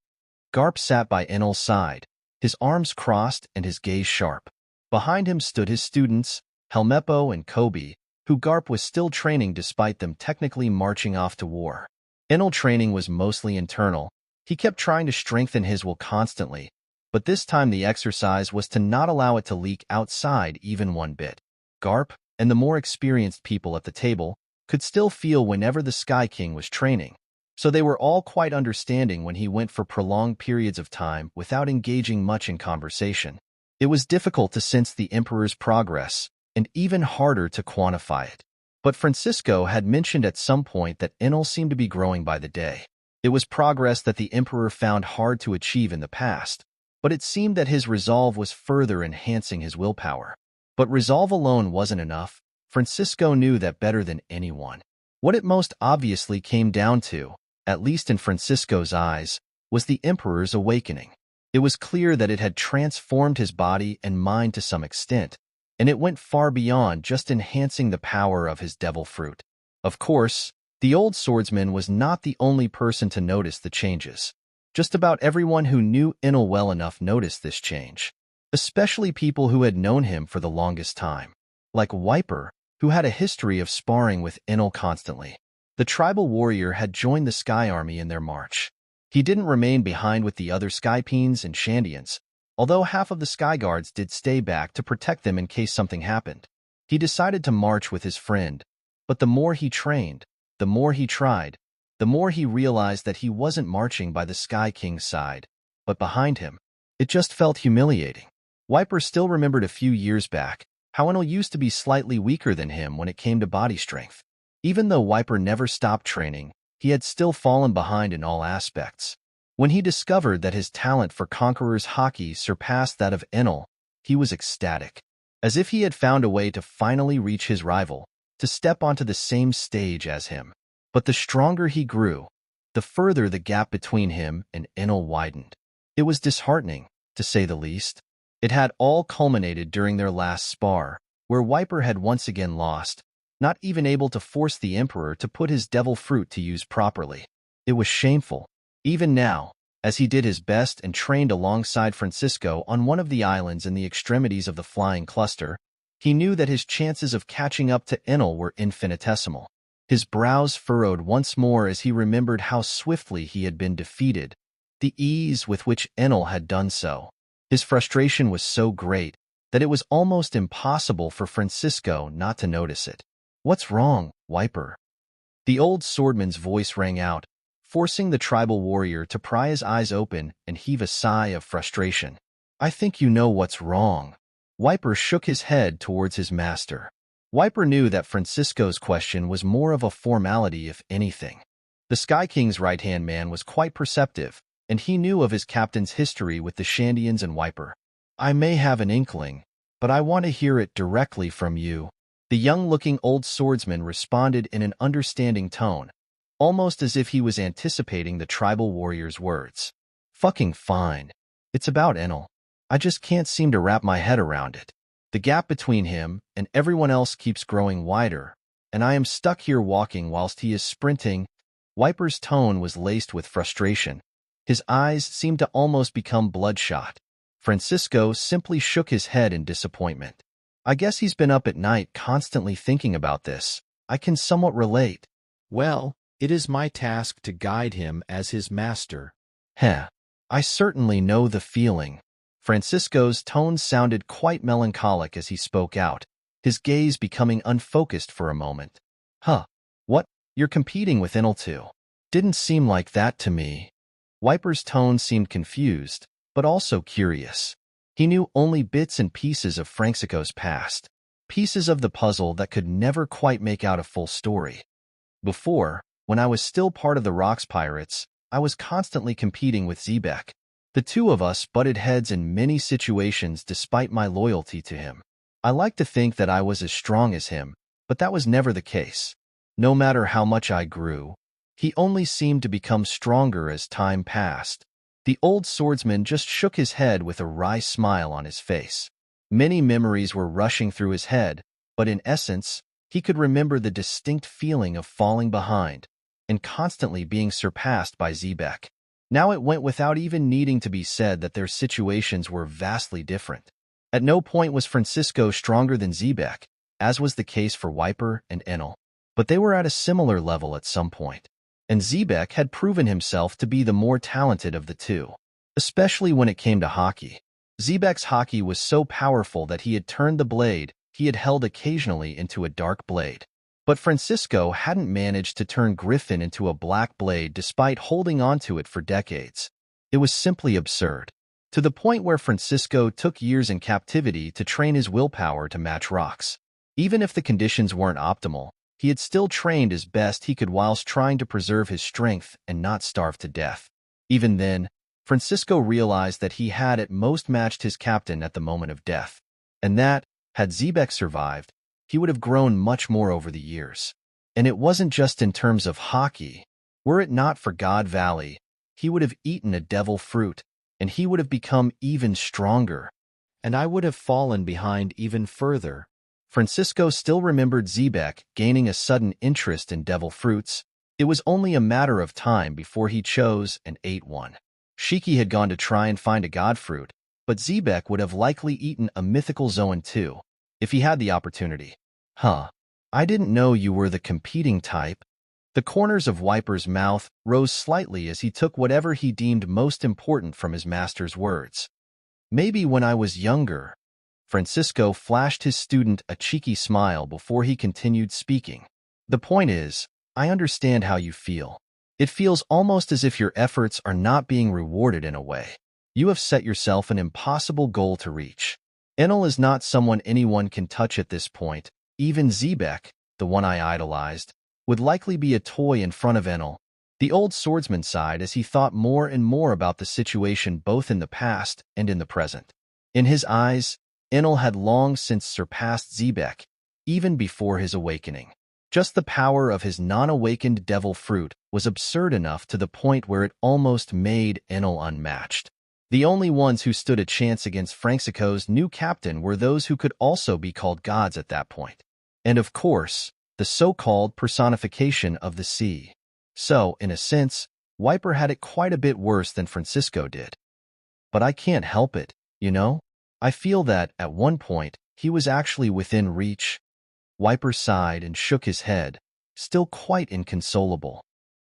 Garp sat by Enel's side, his arms crossed and his gaze sharp. Behind him stood his students, Helmeppo and Kobe, who Garp was still training despite them technically marching off to war. Enel training was mostly internal. He kept trying to strengthen his will constantly, but this time the exercise was to not allow it to leak outside even one bit. Garp, and the more experienced people at the table, could still feel whenever the Sky King was training, so they were all quite understanding when he went for prolonged periods of time without engaging much in conversation. It was difficult to sense the Emperor's progress, and even harder to quantify it. But Francisco had mentioned at some point that Enel seemed to be growing by the day. It was progress that the Emperor found hard to achieve in the past, but it seemed that his resolve was further enhancing his willpower. But resolve alone wasn't enough. Francisco knew that better than anyone. What it most obviously came down to, at least in Francisco's eyes, was the Emperor's awakening. It was clear that it had transformed his body and mind to some extent, and it went far beyond just enhancing the power of his devil fruit. Of course, the old swordsman was not the only person to notice the changes. Just about everyone who knew Enel well enough noticed this change, especially people who had known him for the longest time, like Wiper, who had a history of sparring with Enel constantly. The tribal warrior had joined the Sky Army in their march. He didn't remain behind with the other Skypeens and Shandians, although half of the Sky Guards did stay back to protect them in case something happened. He decided to march with his friend, but the more he trained, the more he tried, the more he realized that he wasn't marching by the Sky King's side, but behind him. It just felt humiliating. Wiper still remembered a few years back how Enel used to be slightly weaker than him when it came to body strength. Even though Wiper never stopped training, he had still fallen behind in all aspects. When he discovered that his talent for Conqueror's Haki surpassed that of Enel, he was ecstatic, as if he had found a way to finally reach his rival, to step onto the same stage as him. But the stronger he grew, the further the gap between him and Enel widened. It was disheartening, to say the least. It had all culminated during their last spar, where Wiper had once again lost, not even able to force the Emperor to put his devil fruit to use properly. It was shameful. Even now, as he did his best and trained alongside Francisco on one of the islands in the extremities of the flying cluster, he knew that his chances of catching up to Enel were infinitesimal. His brows furrowed once more as he remembered how swiftly he had been defeated, the ease with which Enel had done so. His frustration was so great that it was almost impossible for Francisco not to notice it. "What's wrong, Wiper?" The old swordman's voice rang out, forcing the tribal warrior to pry his eyes open and heave a sigh of frustration. "I think you know what's wrong." Wiper shook his head towards his master. Wiper knew that Francisco's question was more of a formality if anything. The Sky King's right-hand man was quite perceptive, and he knew of his captain's history with the Shandians and Wiper. I may have an inkling, but I want to hear it directly from you. The young-looking old swordsman responded in an understanding tone, almost as if he was anticipating the tribal warrior's words. Fucking fine. It's about Enel. I just can't seem to wrap my head around it. The gap between him and everyone else keeps growing wider, and I am stuck here walking whilst he is sprinting. Wiper's tone was laced with frustration. His eyes seemed to almost become bloodshot. Francisco simply shook his head in disappointment. I guess he's been up at night constantly thinking about this. I can somewhat relate. Well, it is my task to guide him as his master. Heh. I certainly know the feeling. Francisco's tone sounded quite melancholic as he spoke out, his gaze becoming unfocused for a moment. Huh. What? You're competing with Enel too? Didn't seem like that to me. Wiper's tone seemed confused, but also curious. He knew only bits and pieces of Francisco's past, pieces of the puzzle that could never quite make out a full story. Before, when I was still part of the Rocks Pirates, I was constantly competing with Xebec. The two of us butted heads in many situations despite my loyalty to him. I like to think that I was as strong as him, but that was never the case. No matter how much I grew, he only seemed to become stronger as time passed. The old swordsman just shook his head with a wry smile on his face. Many memories were rushing through his head, but in essence, he could remember the distinct feeling of falling behind and constantly being surpassed by Xebec. Now it went without even needing to be said that their situations were vastly different. At no point was Francisco stronger than Xebec, as was the case for Wiper and Enel, but they were at a similar level at some point. And Xebec had proven himself to be the more talented of the two, especially when it came to Haki. Xebec's Haki was so powerful that he had turned the blade he had held occasionally into a dark blade. But Francisco hadn't managed to turn Griffin into a black blade despite holding onto it for decades. It was simply absurd, to the point where Francisco took years in captivity to train his willpower to match rocks. Even if the conditions weren't optimal, he had still trained as best he could whilst trying to preserve his strength and not starve to death. Even then, Francisco realized that he had at most matched his captain at the moment of death, and that, had Xebec survived, he would have grown much more over the years. And it wasn't just in terms of Haki. Were it not for God Valley, he would have eaten a devil fruit, and he would have become even stronger. And I would have fallen behind even further. Francisco still remembered Xebec gaining a sudden interest in devil fruits. It was only a matter of time before he chose and ate one. Shiki had gone to try and find a god fruit, but Xebec would have likely eaten a mythical Zoan too, if he had the opportunity. Huh. I didn't know you were the competing type. The corners of Wiper's mouth rose slightly as he took whatever he deemed most important from his master's words. Maybe when I was younger. Francisco flashed his student a cheeky smile before he continued speaking. The point is, I understand how you feel. It feels almost as if your efforts are not being rewarded in a way. You have set yourself an impossible goal to reach. Enel is not someone anyone can touch at this point. Even Xebec, the one I idolized, would likely be a toy in front of Enel. The old swordsman sighed as he thought more and more about the situation both in the past and in the present. In his eyes, Enel had long since surpassed Xebec, even before his awakening. Just the power of his non-awakened devil fruit was absurd enough to the point where it almost made Enel unmatched. The only ones who stood a chance against Francisco's new captain were those who could also be called gods at that point. And of course, the so-called personification of the sea. So, in a sense, Wiper had it quite a bit worse than Francisco did. But I can't help it, you know? I feel that, at one point, he was actually within reach. Wiper sighed and shook his head, still quite inconsolable.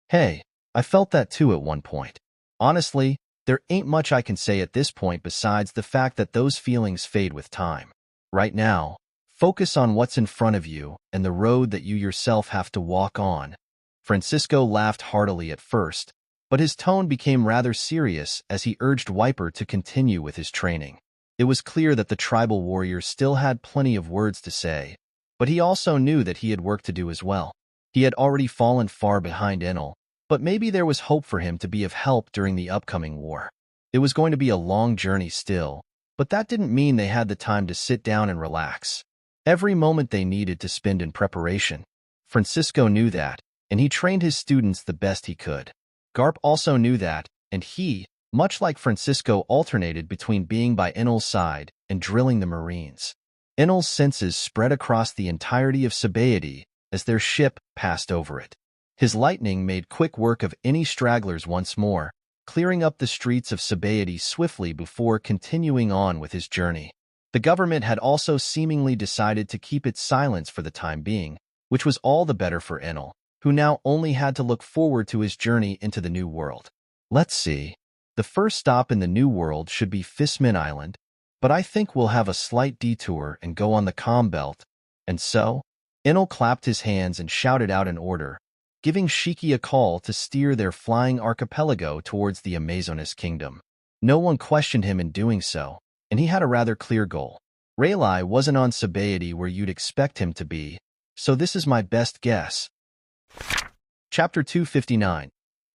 Hey, I felt that too at one point. Honestly, there ain't much I can say at this point besides the fact that those feelings fade with time. Right now, focus on what's in front of you and the road that you yourself have to walk on. Francisco laughed heartily at first, but his tone became rather serious as he urged Wiper to continue with his training. It was clear that the tribal warrior still had plenty of words to say, But he also knew that he had work to do as well. He had already fallen far behind Enel, but maybe there was hope for him to be of help during the upcoming war. It was going to be a long journey still, but that didn't mean they had the time to sit down and relax. Every moment they needed to spend in preparation. Francisco knew that, and he trained his students the best he could. Garp also knew that, and he, much like Francisco, alternated between being by Enel's side and drilling the Marines. Enel's senses spread across the entirety of Sabaody as their ship passed over it. His lightning made quick work of any stragglers once more, clearing up the streets of Sabaody swiftly before continuing on with his journey. The government had also seemingly decided to keep its silence for the time being, which was all the better for Enel, who now only had to look forward to his journey into the New World. Let's see. The first stop in the New World should be Fistman Island, but I think we'll have a slight detour and go on the Calm Belt. And so, Enel clapped his hands and shouted out an order, giving Shiki a call to steer their flying archipelago towards the Amazonas Kingdom. No one questioned him in doing so, and he had a rather clear goal. Rayleigh wasn't on Sabaody where you'd expect him to be, so this is my best guess. Chapter 259.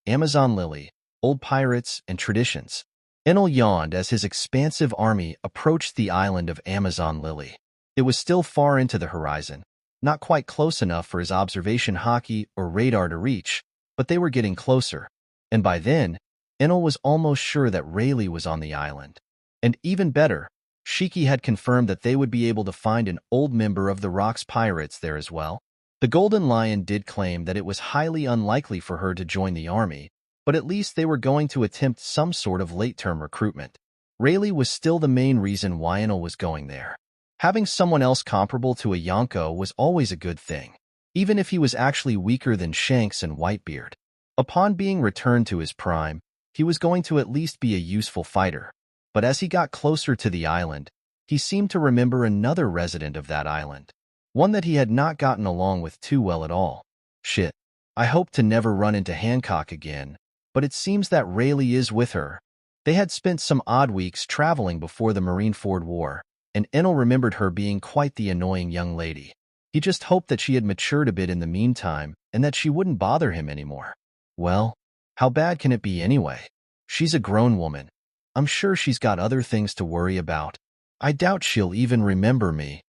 Amazon Lily, Old Pirates and Traditions. Enel yawned as his expansive army approached the island of Amazon Lily. It was still far into the horizon, not quite close enough for his observation Haki or radar to reach, but they were getting closer. And by then, Enel was almost sure that Rayleigh was on the island. And even better, Shiki had confirmed that they would be able to find an old member of the Rock's pirates there as well. The Golden Lion did claim that it was highly unlikely for her to join the army, but at least they were going to attempt some sort of late-term recruitment. Rayleigh was still the main reason why Enel was going there. Having someone else comparable to a Yonko was always a good thing, even if he was actually weaker than Shanks and Whitebeard. Upon being returned to his prime, he was going to at least be a useful fighter. But as he got closer to the island, he seemed to remember another resident of that island, one that he had not gotten along with too well at all. Shit, I hope to never run into Hancock again, but it seems that Rayleigh is with her. They had spent some odd weeks traveling before the Marineford War, and Enel remembered her being quite the annoying young lady. He just hoped that she had matured a bit in the meantime and that she wouldn't bother him anymore. Well, how bad can it be anyway? She's a grown woman. I'm sure she's got other things to worry about. I doubt she'll even remember me.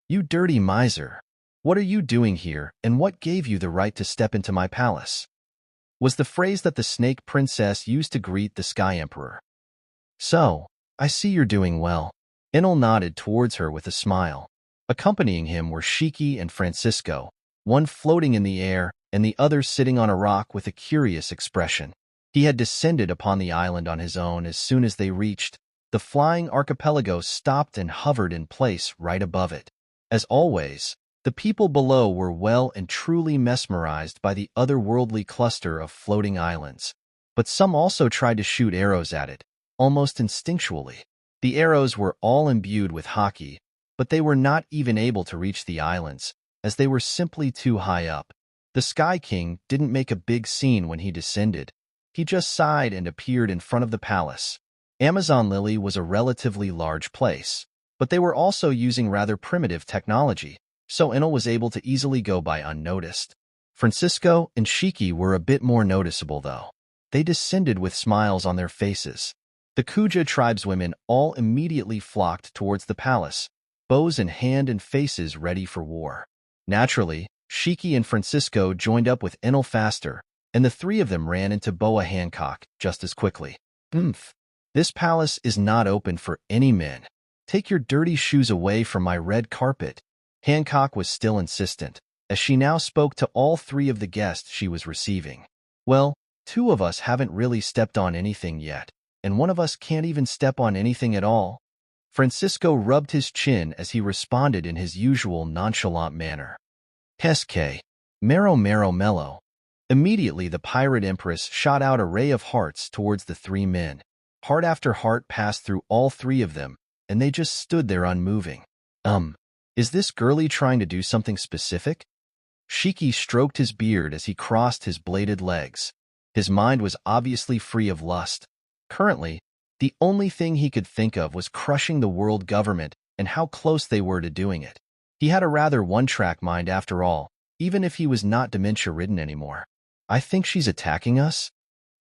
You dirty miser. What are you doing here, and what gave you the right to step into my palace? Was the phrase that the Snake Princess used to greet the Sky Emperor. So, I see you're doing well. Enel nodded towards her with a smile. Accompanying him were Shiki and Francisco, one floating in the air and the other sitting on a rock with a curious expression. He had descended upon the island on his own as soon as they reached. The flying archipelago stopped and hovered in place right above it. As always, the people below were well and truly mesmerized by the otherworldly cluster of floating islands. But some also tried to shoot arrows at it, almost instinctually. The arrows were all imbued with Haki, but they were not even able to reach the islands, as they were simply too high up. The Sky King didn't make a big scene when he descended. He just sighed and appeared in front of the palace. Amazon Lily was a relatively large place, but they were also using rather primitive technology, so Enel was able to easily go by unnoticed. Francisco and Shiki were a bit more noticeable, though. They descended with smiles on their faces. The Kuja tribeswomen all immediately flocked towards the palace, bows in hand and faces ready for war. Naturally, Shiki and Francisco joined up with Enel faster, and the three of them ran into Boa Hancock just as quickly. This palace is not open for any men. Take your dirty shoes away from my red carpet. Hancock was still insistent, as she now spoke to all three of the guests she was receiving. Well, two of us haven't really stepped on anything yet, and one of us can't even step on anything at all. Francisco rubbed his chin as he responded in his usual nonchalant manner. Heske, mero mellow. Immediately the pirate empress shot out a ray of hearts towards the three men. Heart after heart passed through all three of them, and they just stood there unmoving. Is this girlie trying to do something specific? Shiki stroked his beard as he crossed his bladed legs. His mind was obviously free of lust. Currently, the only thing he could think of was crushing the world government and how close they were to doing it. He had a rather one-track mind after all, even if he was not dementia-ridden anymore. I think she's attacking us?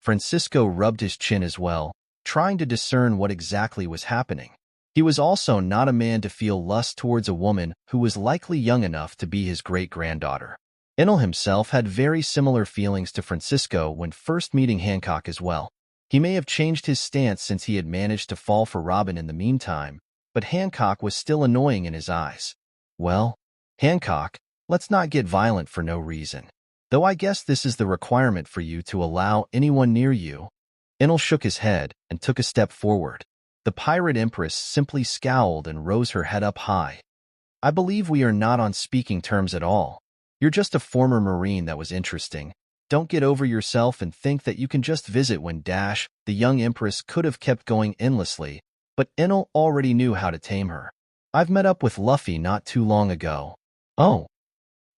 Francisco rubbed his chin as well, trying to discern what exactly was happening. He was also not a man to feel lust towards a woman who was likely young enough to be his great-granddaughter. Enel himself had very similar feelings to Francisco when first meeting Hancock as well. He may have changed his stance since he had managed to fall for Robin in the meantime, but Hancock was still annoying in his eyes. Well, Hancock, let's not get violent for no reason. Though I guess this is the requirement for you to allow anyone near you. Enel shook his head and took a step forward. The pirate empress simply scowled and rose her head up high. I believe we are not on speaking terms at all. You're just a former Marine that was interesting. Don't get over yourself and think that you can just visit when the young empress could have kept going endlessly, but Enel already knew how to tame her. I've met up with Luffy not too long ago. Oh,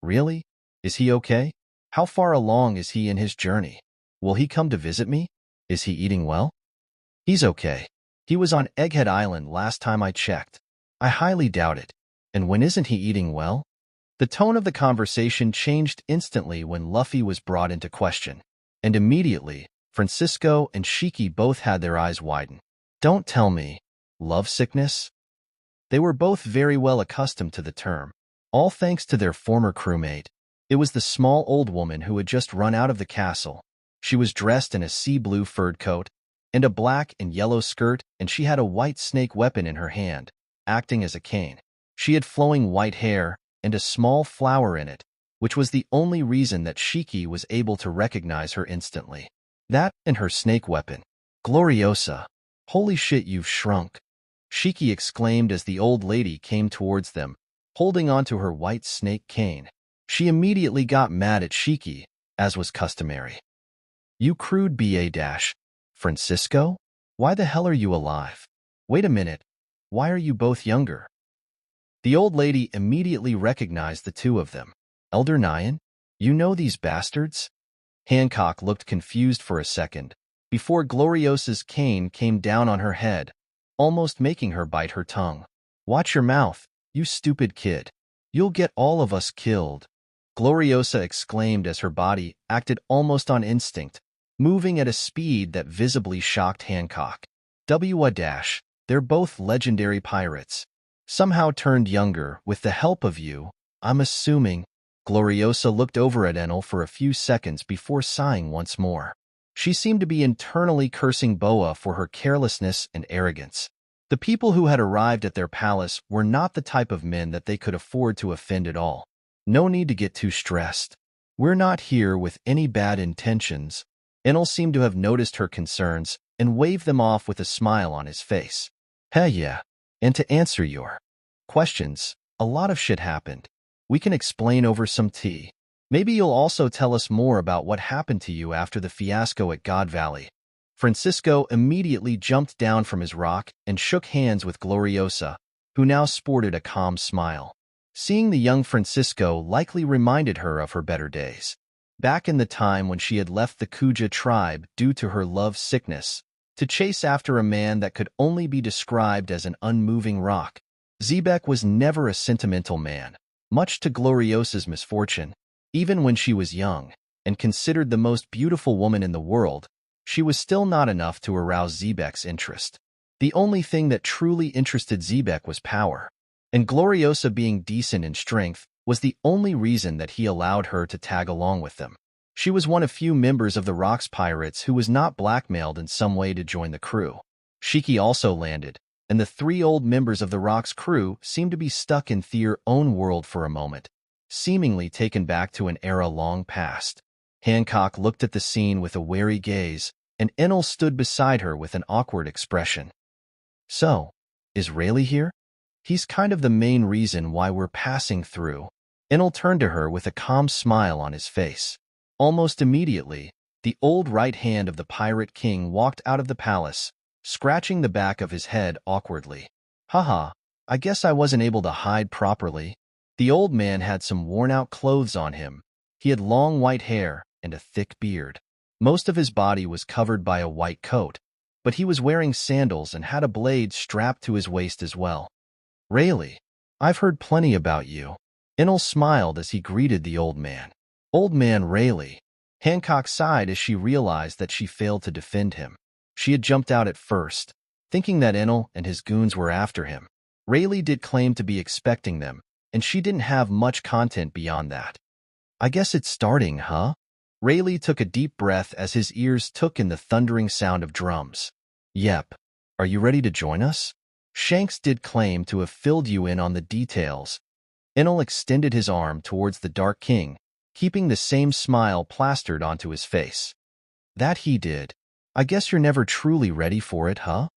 really? Is he okay? How far along is he in his journey? Will he come to visit me? Is he eating well? He's okay. He was on Egghead Island last time I checked. I highly doubt it. And when isn't he eating well? The tone of the conversation changed instantly when Luffy was brought into question. And immediately, Francisco and Shiki both had their eyes widen. Don't tell me. Love sickness? They were both very well accustomed to the term, all thanks to their former crewmate. It was the small old woman who had just run out of the castle. She was dressed in a sea blue furred coat and a black and yellow skirt, and she had a white snake weapon in her hand, acting as a cane. She had flowing white hair and a small flower in it, which was the only reason that Shiki was able to recognize her instantly. That and her snake weapon. Gloriosa. Holy shit, you've shrunk. Shiki exclaimed as the old lady came towards them, holding onto her white snake cane. She immediately got mad at Shiki, as was customary. You crude Francisco? Why the hell are you alive? Wait a minute. Why are you both younger? The old lady immediately recognized the two of them. Elder Nyan, you know these bastards? Hancock looked confused for a second, before Gloriosa's cane came down on her head, almost making her bite her tongue. Watch your mouth, you stupid kid. You'll get all of us killed. Gloriosa exclaimed as her body acted almost on instinct, moving at a speed that visibly shocked Hancock. They're both legendary pirates. Somehow turned younger with the help of you, I'm assuming. Gloriosa looked over at Enel for a few seconds before sighing once more. She seemed to be internally cursing Boa for her carelessness and arrogance. The people who had arrived at their palace were not the type of men that they could afford to offend at all. No need to get too stressed. We're not here with any bad intentions. Enel seemed to have noticed her concerns and waved them off with a smile on his face. Hell yeah. And to answer your questions, a lot of shit happened. We can explain over some tea. Maybe you'll also tell us more about what happened to you after the fiasco at God Valley. Francisco immediately jumped down from his rock and shook hands with Gloriosa, who now sported a calm smile. Seeing the young Francisco likely reminded her of her better days. Back in the time when she had left the Kuja tribe due to her love sickness, to chase after a man that could only be described as an unmoving rock. Xebec was never a sentimental man, much to Gloriosa's misfortune. Even when she was young, and considered the most beautiful woman in the world, she was still not enough to arouse Xebec's interest. The only thing that truly interested Xebec was power, and Gloriosa being decent in strength was the only reason that he allowed her to tag along with them. She was one of few members of the Rocks Pirates who was not blackmailed in some way to join the crew. Shiki also landed, and the three old members of the Rocks crew seemed to be stuck in their own world for a moment, seemingly taken back to an era long past. Hancock looked at the scene with a wary gaze, and Enel stood beside her with an awkward expression. So, is Rayleigh here? He's kind of the main reason why we're passing through. Enel turned to her with a calm smile on his face. Almost immediately, the old right hand of the Pirate King walked out of the palace, scratching the back of his head awkwardly. Haha, I guess I wasn't able to hide properly. The old man had some worn-out clothes on him. He had long white hair and a thick beard. Most of his body was covered by a white coat, but he was wearing sandals and had a blade strapped to his waist as well. Rayleigh, I've heard plenty about you. Enel smiled as he greeted the old man. Old man Rayleigh. Hancock sighed as she realized that she failed to defend him. She had jumped out at first, thinking that Enel and his goons were after him. Rayleigh did claim to be expecting them, and she didn't have much content beyond that. I guess it's starting, huh? Rayleigh took a deep breath as his ears took in the thundering sound of drums. Yep. Are you ready to join us? Shanks did claim to have filled you in on the details. Enel extended his arm towards the Dark King, keeping the same smile plastered onto his face. That he did. I guess you're never truly ready for it, huh?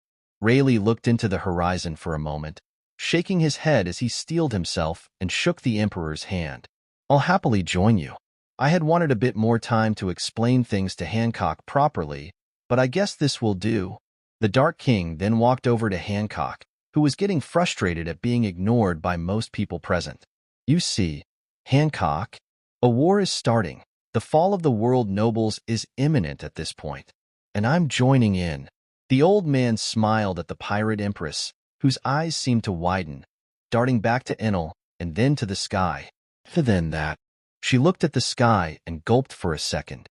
Rayleigh looked into the horizon for a moment, shaking his head as he steeled himself and shook the Emperor's hand. I'll happily join you. I had wanted a bit more time to explain things to Hancock properly, but I guess this will do. The Dark King then walked over to Hancock, who was getting frustrated at being ignored by most people present. You see, Hancock, a war is starting. The fall of the world nobles is imminent at this point, and I'm joining in. The old man smiled at the pirate empress, whose eyes seemed to widen, darting back to Enel and then to the sky. Then that. She looked at the sky and gulped for a second.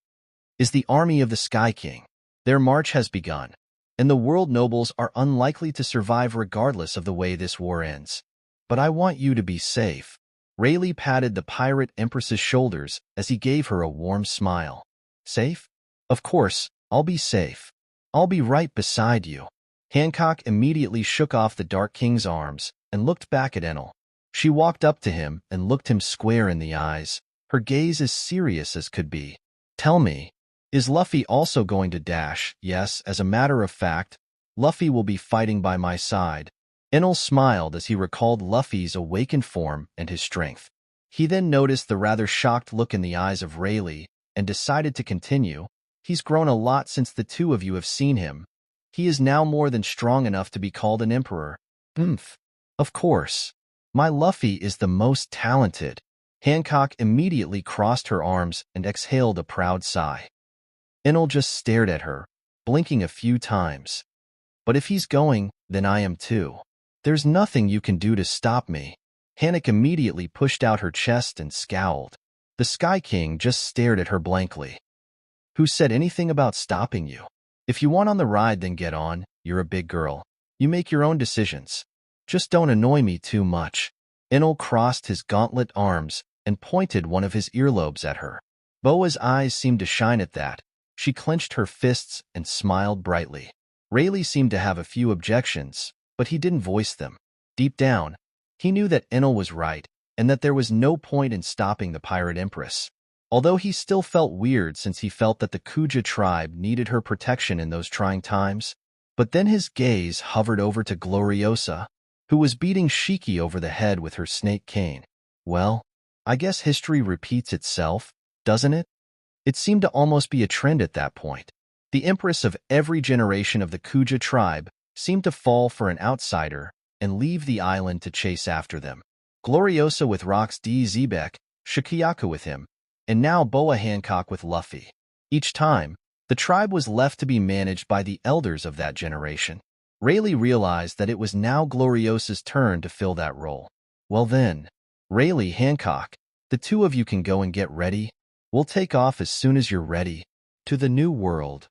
Is the army of the Sky King. Their march has begun, and the world nobles are unlikely to survive regardless of the way this war ends. But I want you to be safe. Rayleigh patted the pirate empress's shoulders as he gave her a warm smile. Safe? Of course, I'll be safe. I'll be right beside you. Hancock immediately shook off the Dark King's arms and looked back at Enel. She walked up to him and looked him square in the eyes, her gaze as serious as could be. Tell me, is Luffy also going to dash? Yes, as a matter of fact, Luffy will be fighting by my side. Enel smiled as he recalled Luffy's awakened form and his strength. He then noticed the rather shocked look in the eyes of Rayleigh and decided to continue. He's grown a lot since the two of you have seen him. He is now more than strong enough to be called an emperor. Of course. My Luffy is the most talented. Hancock immediately crossed her arms and exhaled a proud sigh. Enel just stared at her, blinking a few times. But if he's going, then I am too. There's nothing you can do to stop me. Hancock immediately pushed out her chest and scowled. The Sky King just stared at her blankly. Who said anything about stopping you? If you want on the ride, then get on. You're a big girl. You make your own decisions. Just don't annoy me too much. Enel crossed his gauntlet arms and pointed one of his earlobes at her. Boa's eyes seemed to shine at that. She clenched her fists and smiled brightly. Rayleigh seemed to have a few objections, but he didn't voice them. Deep down, he knew that Enel was right and that there was no point in stopping the pirate empress. Although he still felt weird since he felt that the Kuja tribe needed her protection in those trying times. But then his gaze hovered over to Gloriosa, who was beating Shiki over the head with her snake cane. Well, I guess history repeats itself, doesn't it? It seemed to almost be a trend at that point. The empress of every generation of the Kuja tribe seemed to fall for an outsider and leave the island to chase after them. Gloriosa with Rox D. Zebek, Shikiyaku with him, and now Boa Hancock with Luffy. Each time, the tribe was left to be managed by the elders of that generation. Rayleigh realized that it was now Gloriosa's turn to fill that role. Well then, Rayleigh, Hancock, the two of you can go and get ready. We'll take off as soon as you're ready. To the New World.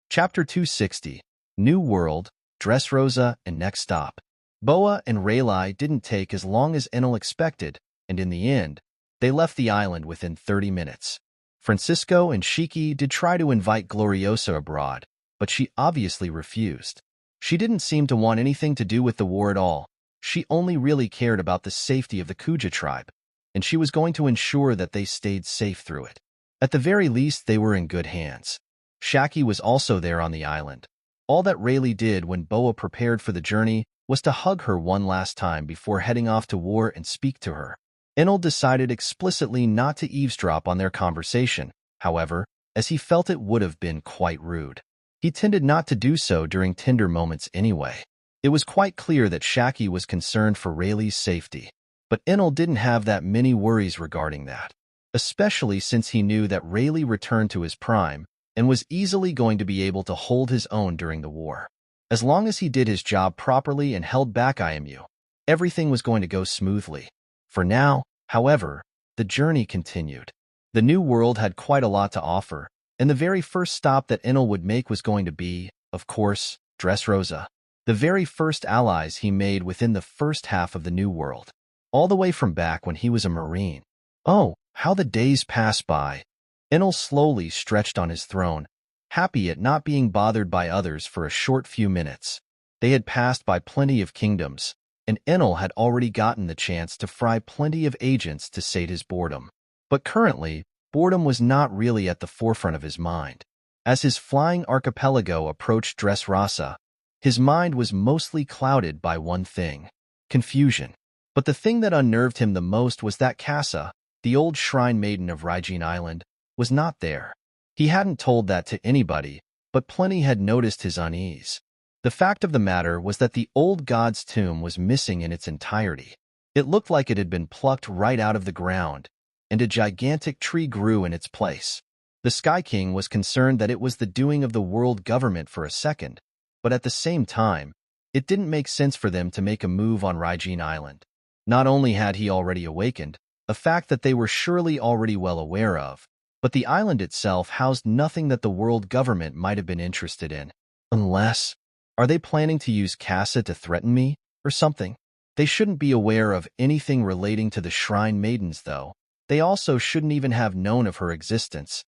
Chapter 260. New World, Dressrosa, and Next Stop. Boa and Rayleigh didn't take as long as Enel expected, and in the end, they left the island within 30 minutes. Francisco and Shiki did try to invite Gloriosa abroad, but she obviously refused. She didn't seem to want anything to do with the war at all. She only really cared about the safety of the Kuja tribe, and she was going to ensure that they stayed safe through it. At the very least, they were in good hands. Shaki was also there on the island. All that Rayleigh did when Boa prepared for the journey was to hug her one last time before heading off to war and speak to her. Enel decided explicitly not to eavesdrop on their conversation, however, as he felt it would have been quite rude. He tended not to do so during tender moments anyway. It was quite clear that Shaki was concerned for Rayleigh's safety, but Enel didn't have that many worries regarding that, especially since he knew that Rayleigh returned to his prime and was easily going to be able to hold his own during the war. As long as he did his job properly and held back IMU, everything was going to go smoothly. For now, however, the journey continued. The new world had quite a lot to offer, and the very first stop that Enel would make was going to be, of course, Dressrosa. The very first allies he made within the first half of the new world, all the way from back when he was a Marine. Oh, how the days passed by. Enel slowly stretched on his throne, happy at not being bothered by others for a short few minutes. They had passed by plenty of kingdoms, and Enel had already gotten the chance to fry plenty of agents to sate his boredom. But currently, boredom was not really at the forefront of his mind. As his flying archipelago approached Dressrosa, his mind was mostly clouded by one thing: confusion. But the thing that unnerved him the most was that Casa, the old shrine maiden of Raijin Island, was not there. He hadn't told that to anybody, but plenty had noticed his unease. The fact of the matter was that the old god's tomb was missing in its entirety. It looked like it had been plucked right out of the ground, and a gigantic tree grew in its place. The Sky King was concerned that it was the doing of the world government for a second, but at the same time, it didn't make sense for them to make a move on Raijin Island. Not only had he already awakened, a fact that they were surely already well aware of, but the island itself housed nothing that the world government might have been interested in. Unless, are they planning to use Casa to threaten me, or something? They shouldn't be aware of anything relating to the Shrine Maidens, though. They also shouldn't even have known of her existence.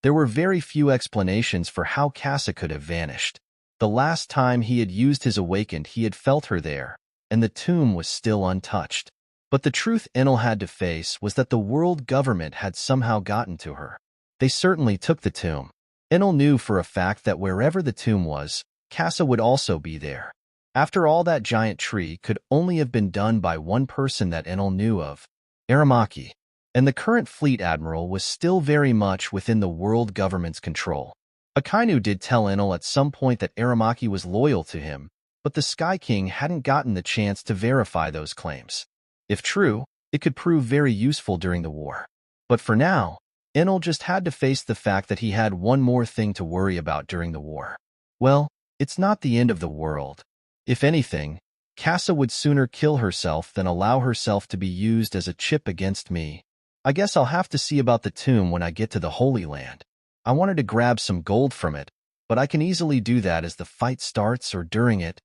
There were very few explanations for how Casa could have vanished. The last time he had used his awakened, he had felt her there, and the tomb was still untouched. But the truth Enel had to face was that the world government had somehow gotten to her. They certainly took the tomb. Enel knew for a fact that wherever the tomb was, Casa would also be there. After all, that giant tree could only have been done by one person that Enel knew of, Aramaki. And the current fleet admiral was still very much within the world government's control. Akainu did tell Enel at some point that Aramaki was loyal to him, but the Sky King hadn't gotten the chance to verify those claims. If true, it could prove very useful during the war. But for now, Enel just had to face the fact that he had one more thing to worry about during the war. Well, it's not the end of the world. If anything, Casa would sooner kill herself than allow herself to be used as a chip against me. I guess I'll have to see about the tomb when I get to the Holy Land. I wanted to grab some gold from it, but I can easily do that as the fight starts or during it.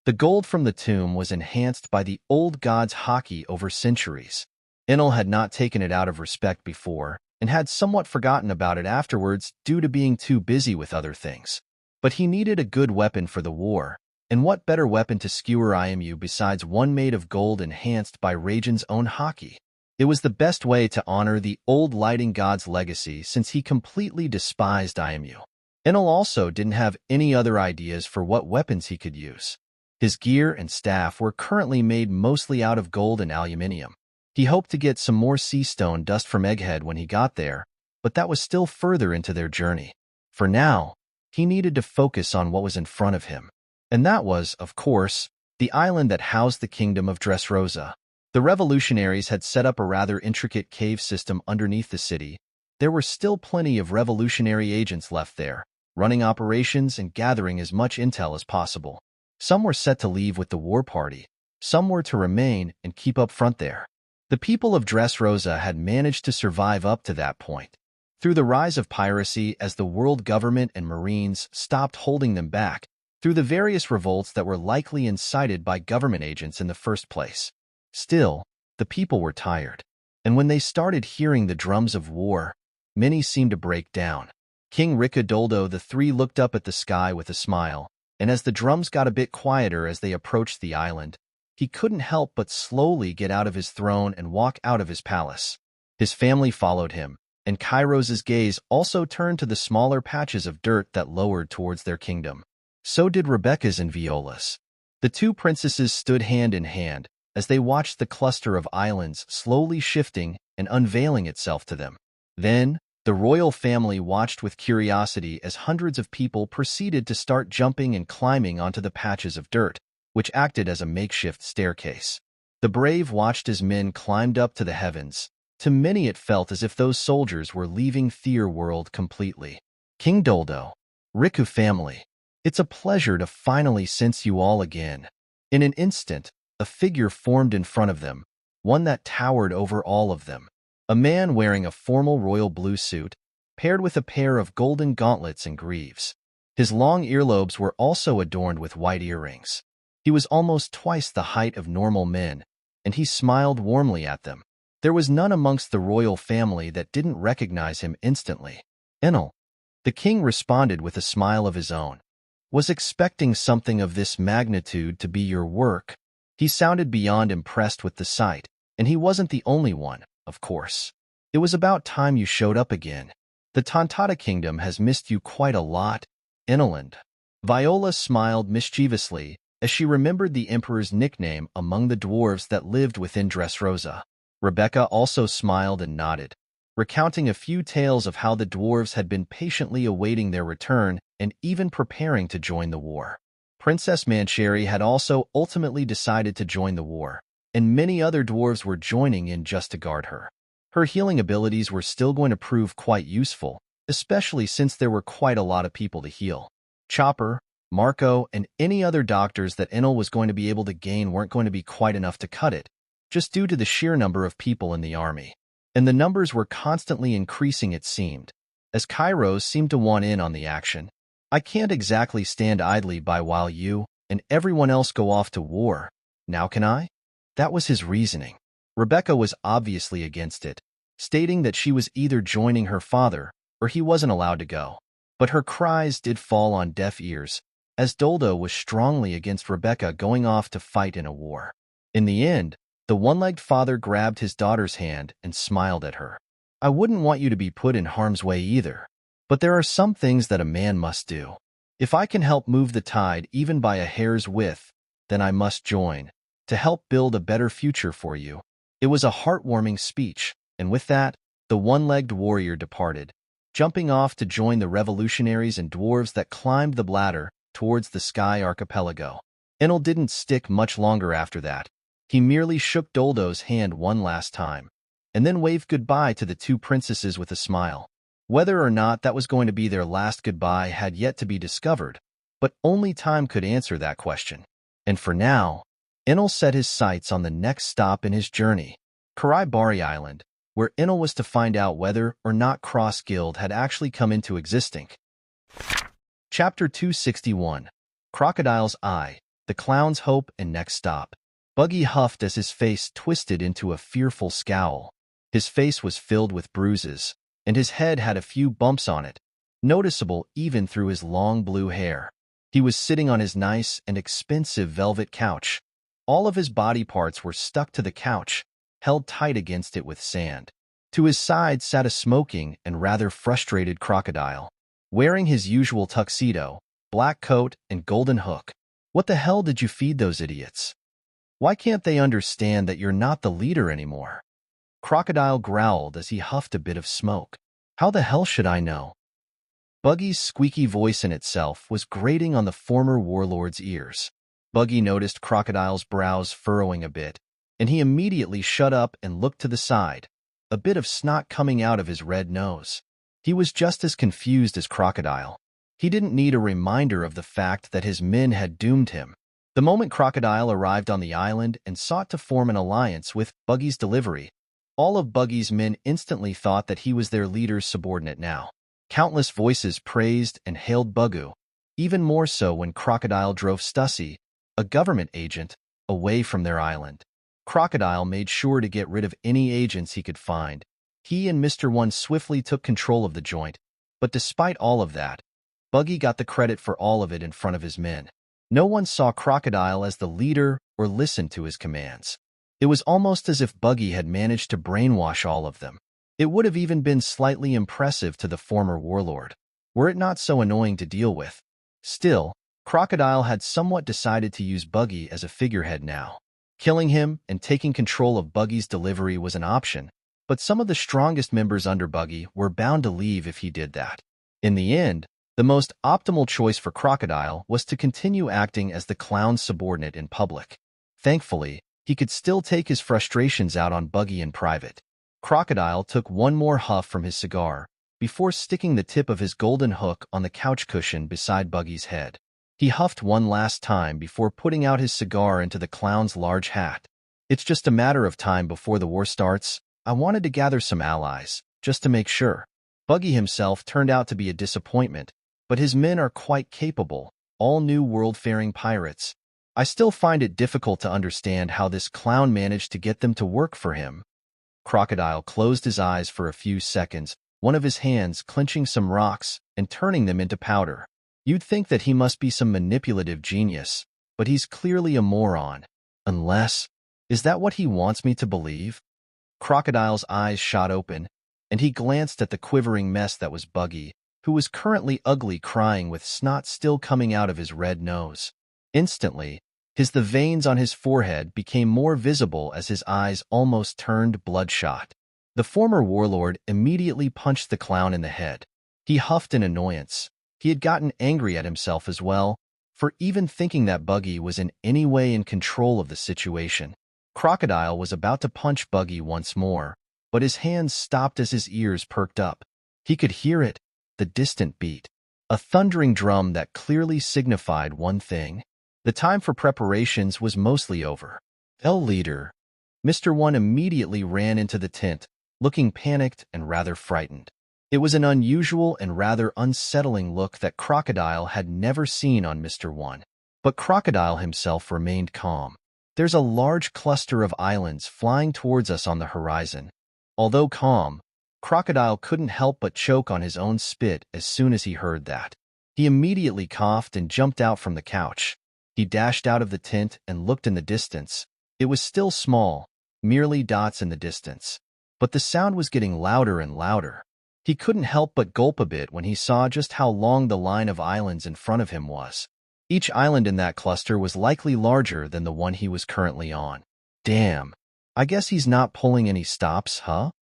The gold from the tomb was enhanced by the old god's Haki over centuries. Enel had not taken it out of respect before, and had somewhat forgotten about it afterwards due to being too busy with other things. But he needed a good weapon for the war, and what better weapon to skewer IMU besides one made of gold enhanced by Raijin's own Haki? It was the best way to honor the old lighting god's legacy since he completely despised IMU. Enel also didn't have any other ideas for what weapons he could use. His gear and staff were currently made mostly out of gold and aluminium. He hoped to get some more sea stone dust from Egghead when he got there, but that was still further into their journey. For now, he needed to focus on what was in front of him. And that was, of course, the island that housed the kingdom of Dressrosa. The revolutionaries had set up a rather intricate cave system underneath the city. There were still plenty of revolutionary agents left there, running operations and gathering as much intel as possible. Some were set to leave with the war party. Some were to remain and keep up front there. The people of Dressrosa had managed to survive up to that point. Through the rise of piracy as the world government and marines stopped holding them back, through the various revolts that were likely incited by government agents in the first place. Still, the people were tired, and when they started hearing the drums of war, many seemed to break down. King Riccadoldo III looked up at the sky with a smile, and as the drums got a bit quieter as they approached the island, he couldn't help but slowly get out of his throne and walk out of his palace. His family followed him, and Kairo's gaze also turned to the smaller patches of dirt that lowered towards their kingdom. So did Rebecca's and Viola's. The two princesses stood hand in hand as they watched the cluster of islands slowly shifting and unveiling itself to them. Then, the royal family watched with curiosity as hundreds of people proceeded to start jumping and climbing onto the patches of dirt, which acted as a makeshift staircase. The brave watched as men climbed up to the heavens. To many it felt as if those soldiers were leaving Theer world completely. King Doldo, Riku family, it's a pleasure to finally sense you all again. In an instant, a figure formed in front of them, one that towered over all of them. A man wearing a formal royal blue suit, paired with a pair of golden gauntlets and greaves. His long earlobes were also adorned with white earrings. He was almost twice the height of normal men, and he smiled warmly at them. There was none amongst the royal family that didn't recognize him instantly. Enel. The king responded with a smile of his own. Was expecting something of this magnitude to be your work. He sounded beyond impressed with the sight, and he wasn't the only one, of course. It was about time you showed up again. The Tontata kingdom has missed you quite a lot, Enel. Viola smiled mischievously as she remembered the emperor's nickname among the dwarves that lived within Dressrosa. Rebecca also smiled and nodded, recounting a few tales of how the dwarves had been patiently awaiting their return and even preparing to join the war. Princess Mancheri had also ultimately decided to join the war, and many other dwarves were joining in just to guard her. Her healing abilities were still going to prove quite useful, especially since there were quite a lot of people to heal. Chopper, Marco, and any other doctors that Enel was going to be able to gain weren't going to be quite enough to cut it, just due to the sheer number of people in the army. And the numbers were constantly increasing, it seemed, as Kairos seemed to want in on the action. I can't exactly stand idly by while you and everyone else go off to war. Now can I? That was his reasoning. Rebecca was obviously against it, stating that she was either joining her father or he wasn't allowed to go. But her cries did fall on deaf ears, as Doldo was strongly against Rebecca going off to fight in a war. In the end, the one-legged father grabbed his daughter's hand and smiled at her. I wouldn't want you to be put in harm's way either, but there are some things that a man must do. If I can help move the tide even by a hair's width, then I must join, to help build a better future for you. It was a heartwarming speech, and with that, the one-legged warrior departed, jumping off to join the revolutionaries and dwarves that climbed the ladder towards the Sky Archipelago. Enel didn't stick much longer after that. He merely shook Doldo's hand one last time, and then waved goodbye to the two princesses with a smile. Whether or not that was going to be their last goodbye had yet to be discovered, but only time could answer that question. And for now, Enel set his sights on the next stop in his journey, Karaibari Island, where Enel was to find out whether or not Cross Guild had actually come into existence. Chapter 261. Crocodile's Eye, the Clown's Hope and Next Stop. Buggy huffed as his face twisted into a fearful scowl. His face was filled with bruises, and his head had a few bumps on it, noticeable even through his long blue hair. He was sitting on his nice and expensive velvet couch. All of his body parts were stuck to the couch, held tight against it with sand. To his side sat a smoking and rather frustrated crocodile, wearing his usual tuxedo, black coat, and golden hook. What the hell did you feed those idiots? Why can't they understand that you're not the leader anymore? Crocodile growled as he huffed a bit of smoke. How the hell should I know? Buggy's squeaky voice in itself was grating on the former warlord's ears. Buggy noticed Crocodile's brows furrowing a bit, and he immediately shut up and looked to the side, a bit of snot coming out of his red nose. He was just as confused as Crocodile. He didn't need a reminder of the fact that his men had doomed him. The moment Crocodile arrived on the island and sought to form an alliance with Buggy's delivery, all of Buggy's men instantly thought that he was their leader's subordinate now. Countless voices praised and hailed Buggy, even more so when Crocodile drove Stussy, a government agent, away from their island. Crocodile made sure to get rid of any agents he could find. He and Mr. One swiftly took control of the joint, but despite all of that, Buggy got the credit for all of it in front of his men. No one saw Crocodile as the leader or listened to his commands. It was almost as if Buggy had managed to brainwash all of them. It would have even been slightly impressive to the former warlord, were it not so annoying to deal with. Still, Crocodile had somewhat decided to use Buggy as a figurehead now. Killing him and taking control of Buggy's delivery was an option, but some of the strongest members under Buggy were bound to leave if he did that. In the end, the most optimal choice for Crocodile was to continue acting as the clown's subordinate in public. Thankfully, he could still take his frustrations out on Buggy in private. Crocodile took one more huff from his cigar before sticking the tip of his golden hook on the couch cushion beside Buggy's head. He huffed one last time before putting out his cigar into the clown's large hat. It's just a matter of time before the war starts. I wanted to gather some allies, just to make sure. Buggy himself turned out to be a disappointment, but his men are quite capable, all new world-faring pirates. I still find it difficult to understand how this clown managed to get them to work for him. Crocodile closed his eyes for a few seconds, one of his hands clenching some rocks and turning them into powder. You'd think that he must be some manipulative genius, but he's clearly a moron. Unless, is that what he wants me to believe? Crocodile's eyes shot open, and he glanced at the quivering mess that was Buggy, who was currently ugly crying with snot still coming out of his red nose. Instantly, the veins on his forehead became more visible as his eyes almost turned bloodshot. The former warlord immediately punched the clown in the head. He huffed in annoyance. He had gotten angry at himself as well, for even thinking that Buggy was in any way in control of the situation. Crocodile was about to punch Buggy once more, but his hands stopped as his ears perked up. He could hear it, the distant beat. A thundering drum that clearly signified one thing. The time for preparations was mostly over. Leader. Mr. One immediately ran into the tent, looking panicked and rather frightened. It was an unusual and rather unsettling look that Crocodile had never seen on Mr. One. But Crocodile himself remained calm. There's a large cluster of islands flying towards us on the horizon. Although calm, Crocodile couldn't help but choke on his own spit as soon as he heard that. He immediately coughed and jumped out from the couch. He dashed out of the tent and looked in the distance. It was still small, merely dots in the distance. But the sound was getting louder and louder. He couldn't help but gulp a bit when he saw just how long the line of islands in front of him was. Each island in that cluster was likely larger than the one he was currently on. Damn, I guess he's not pulling any stops, huh?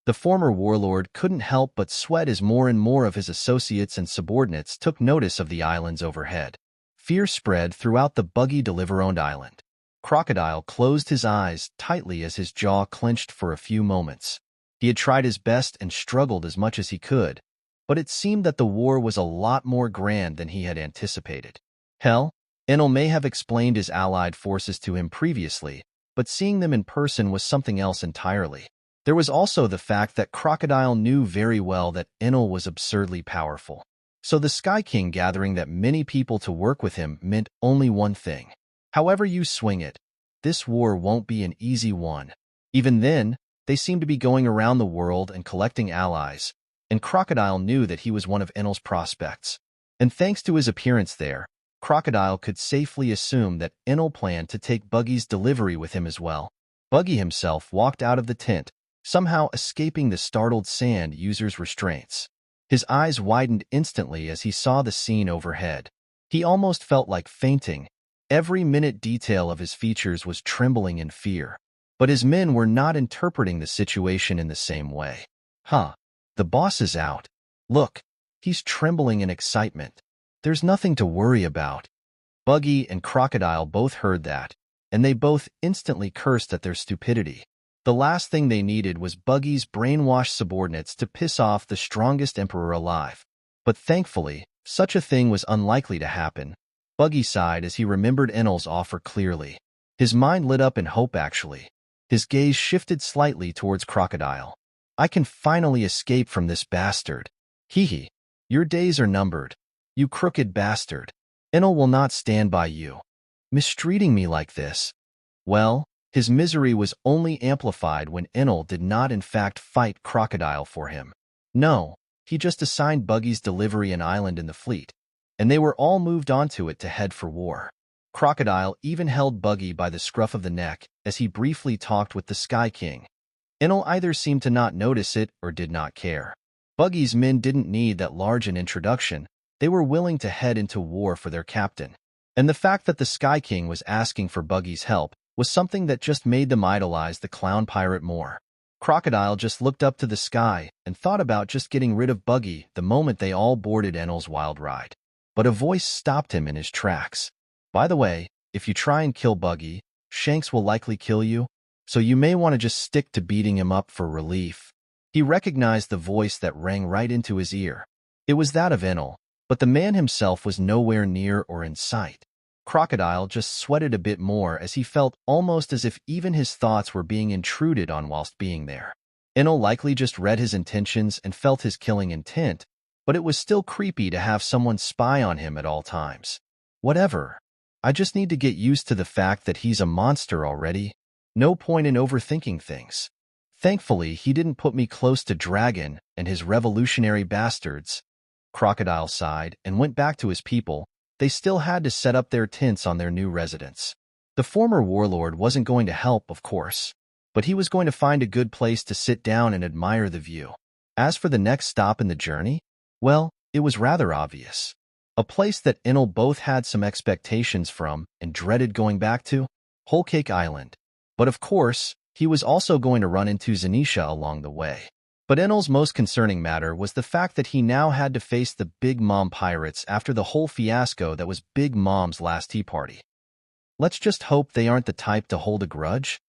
The former warlord couldn't help but sweat as more and more of his associates and subordinates took notice of the islands overhead. Fear spread throughout the Buggy Deliver-owned island. Crocodile closed his eyes tightly as his jaw clenched for a few moments. He had tried his best and struggled as much as he could, but it seemed that the war was a lot more grand than he had anticipated. Hell, Enel may have explained his allied forces to him previously, but seeing them in person was something else entirely. There was also the fact that Crocodile knew very well that Enel was absurdly powerful. So the Sky King gathering that many people to work with him meant only one thing. However you swing it, this war won't be an easy one. Even then, they seemed to be going around the world and collecting allies, and Crocodile knew that he was one of Enel's prospects. And thanks to his appearance there, Crocodile could safely assume that Enel planned to take Buggy's delivery with him as well. Buggy himself walked out of the tent, somehow escaping the startled sand user's restraints. His eyes widened instantly as he saw the scene overhead. He almost felt like fainting. Every minute detail of his features was trembling in fear. But his men were not interpreting the situation in the same way. The boss is out. Look, he's trembling in excitement. There's nothing to worry about. Buggy and Crocodile both heard that, and they both instantly cursed at their stupidity. The last thing they needed was Buggy's brainwashed subordinates to piss off the strongest emperor alive. But thankfully, such a thing was unlikely to happen. Buggy sighed as he remembered Enel's offer clearly. His mind lit up in hope actually. His gaze shifted slightly towards Crocodile. I can finally escape from this bastard. Hee. Your days are numbered. You crooked bastard. Enel will not stand by you. Mistreating me like this. Well, his misery was only amplified when Enel did not in fact fight Crocodile for him. No, he just assigned Buggy's delivery an island in the fleet, and they were all moved onto it to head for war. Crocodile even held Buggy by the scruff of the neck as he briefly talked with the Sky King. Enel either seemed to not notice it or did not care. Buggy's men didn't need that large an introduction. They were willing to head into war for their captain. And the fact that the Sky King was asking for Buggy's help was something that just made them idolize the clown pirate more. Crocodile just looked up to the sky and thought about just getting rid of Buggy the moment they all boarded Enel's wild ride. But a voice stopped him in his tracks. By the way, if you try and kill Buggy, Shanks will likely kill you, so you may want to just stick to beating him up for relief. He recognized the voice that rang right into his ear. It was that of Enel, But the man himself was nowhere near or in sight. Crocodile just sweated a bit more as he felt almost as if even his thoughts were being intruded on whilst being there. Enel likely just read his intentions and felt his killing intent, but it was still creepy to have someone spy on him at all times. Whatever. I just need to get used to the fact that he's a monster already. No point in overthinking things. Thankfully, he didn't put me close to Dragon and his revolutionary bastards. Crocodile sighed and went back to his people. They still had to set up their tents on their new residence. The former warlord wasn't going to help, of course, but he was going to find a good place to sit down and admire the view. As for the next stop in the journey, well, it was rather obvious. A place that Enel both had some expectations from and dreaded going back to, Whole Cake Island. But of course, he was also going to run into Zanisha along the way. But Enel's most concerning matter was the fact that he now had to face the Big Mom pirates after the whole fiasco that was Big Mom's last tea party. Let's just hope they aren't the type to hold a grudge.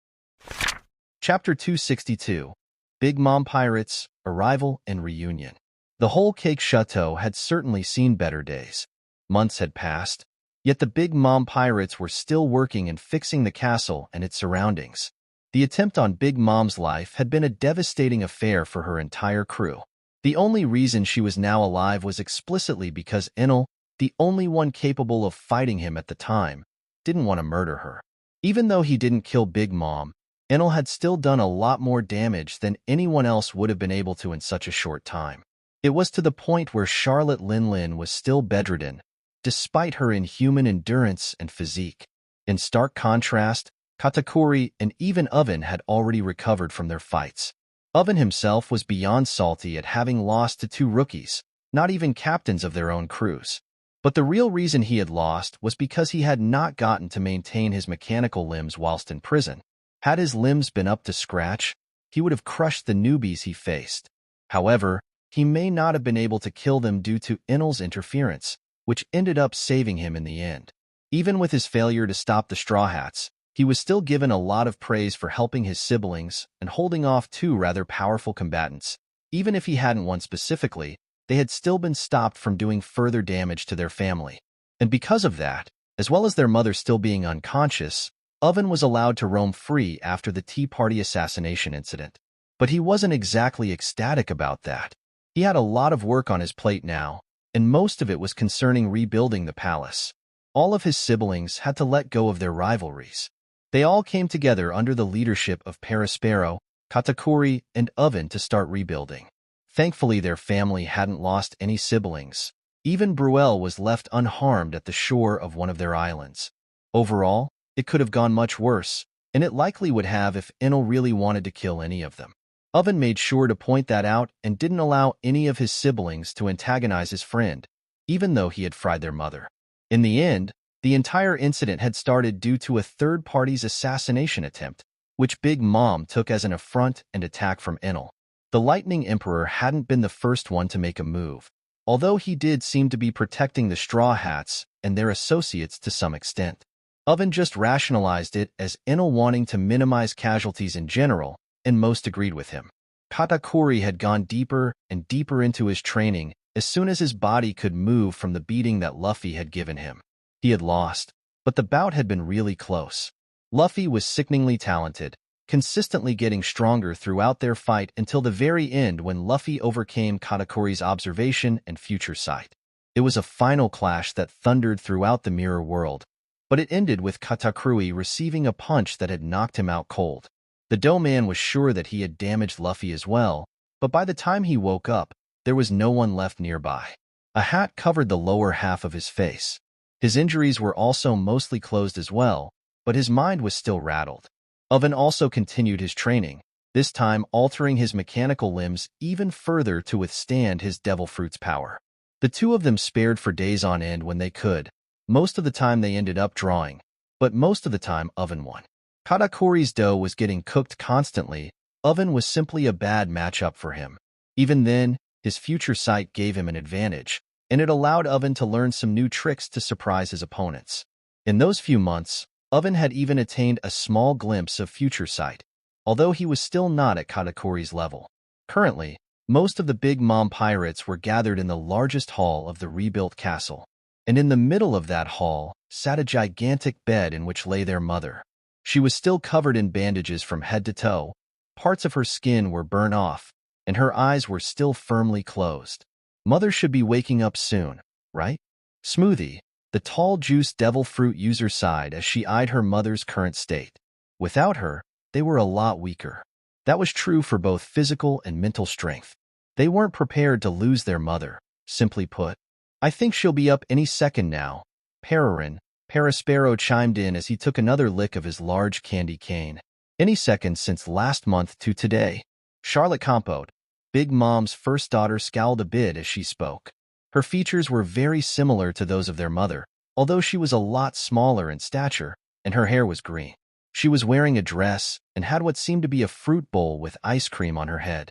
Chapter 262. Big Mom Pirates, Arrival and Reunion. The Whole Cake Chateau had certainly seen better days. Months had passed, yet the Big Mom pirates were still working and fixing the castle and its surroundings. The attempt on Big Mom's life had been a devastating affair for her entire crew. The only reason she was now alive was explicitly because Enel, the only one capable of fighting him at the time, didn't want to murder her. Even though he didn't kill Big Mom, Enel had still done a lot more damage than anyone else would have been able to in such a short time. It was to the point where Charlotte Lin was still bedridden, despite her inhuman endurance and physique. In stark contrast, Katakuri and even Oven had already recovered from their fights. Oven himself was beyond salty at having lost to two rookies, not even captains of their own crews. But the real reason he had lost was because he had not gotten to maintain his mechanical limbs whilst in prison. Had his limbs been up to scratch, he would have crushed the newbies he faced. However, he may not have been able to kill them due to Enel's interference, which ended up saving him in the end. Even with his failure to stop the Straw Hats, he was still given a lot of praise for helping his siblings and holding off two rather powerful combatants. Even if he hadn't won specifically, they had still been stopped from doing further damage to their family. And because of that, as well as their mother still being unconscious, Oven was allowed to roam free after the Tea Party assassination incident. But he wasn't exactly ecstatic about that. He had a lot of work on his plate now, and most of it was concerning rebuilding the palace. All of his siblings had to let go of their rivalries. They all came together under the leadership of Perispero, Katakuri, and Oven to start rebuilding. Thankfully, their family hadn't lost any siblings. Even Bruel was left unharmed at the shore of one of their islands. Overall, it could have gone much worse, and it likely would have if Enel really wanted to kill any of them. Oven made sure to point that out and didn't allow any of his siblings to antagonize his friend, even though he had fried their mother. In the end, the entire incident had started due to a third party's assassination attempt, which Big Mom took as an affront and attack from Enel. The Lightning Emperor hadn't been the first one to make a move, although he did seem to be protecting the Straw Hats and their associates to some extent. Oven just rationalized it as Enel wanting to minimize casualties in general, and most agreed with him. Katakuri had gone deeper and deeper into his training as soon as his body could move from the beating that Luffy had given him. He had lost, but the bout had been really close. Luffy was sickeningly talented, consistently getting stronger throughout their fight until the very end when Luffy overcame Katakuri's observation and future sight. It was a final clash that thundered throughout the mirror world, but it ended with Katakuri receiving a punch that had knocked him out cold. The Dough Man was sure that he had damaged Luffy as well, but by the time he woke up, there was no one left nearby. A hat covered the lower half of his face. His injuries were also mostly closed as well, but his mind was still rattled. Oven also continued his training, this time altering his mechanical limbs even further to withstand his Devil Fruit's power. The two of them spared for days on end when they could. Most of the time they ended up drawing, but most of the time Oven won. Katakuri's dough was getting cooked constantly. Oven was simply a bad matchup for him. Even then, his future sight gave him an advantage, and it allowed Oven to learn some new tricks to surprise his opponents. In those few months, Oven had even attained a small glimpse of future sight, although he was still not at Katakuri's level. Currently, Most of the Big Mom pirates were gathered in the largest hall of the rebuilt castle, and in the middle of that hall sat a gigantic bed in which lay their mother. She was still covered in bandages from head to toe, parts of her skin were burnt off, and her eyes were still firmly closed. Mother should be waking up soon, right? Smoothie, the tall juice devil fruit user, sighed as she eyed her mother's current state. Without her, they were a lot weaker. That was true for both physical and mental strength. They weren't prepared to lose their mother, simply put. I think she'll be up any second now. Paraspero chimed in as he took another lick of his large candy cane. Any second since last month to today. Charlotte Compote, Big Mom's first daughter, scowled a bit as she spoke. Her features were very similar to those of their mother, although she was a lot smaller in stature, and her hair was green. She was wearing a dress and had what seemed to be a fruit bowl with ice cream on her head.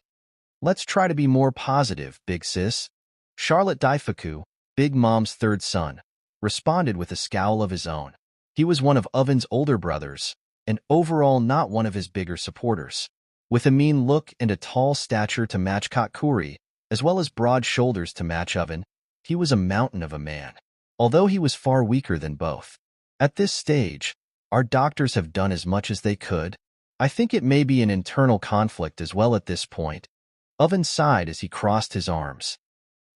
Let's try to be more positive, big sis. Charlotte Daifuku, Big Mom's third son, responded with a scowl of his own. He was one of Oven's older brothers, and overall not one of his bigger supporters. With a mean look and a tall stature to match Katakuri, as well as broad shoulders to match Oven, he was a mountain of a man, although he was far weaker than both. At this stage, our doctors have done as much as they could. I think it may be an internal conflict as well at this point. Oven sighed as he crossed his arms.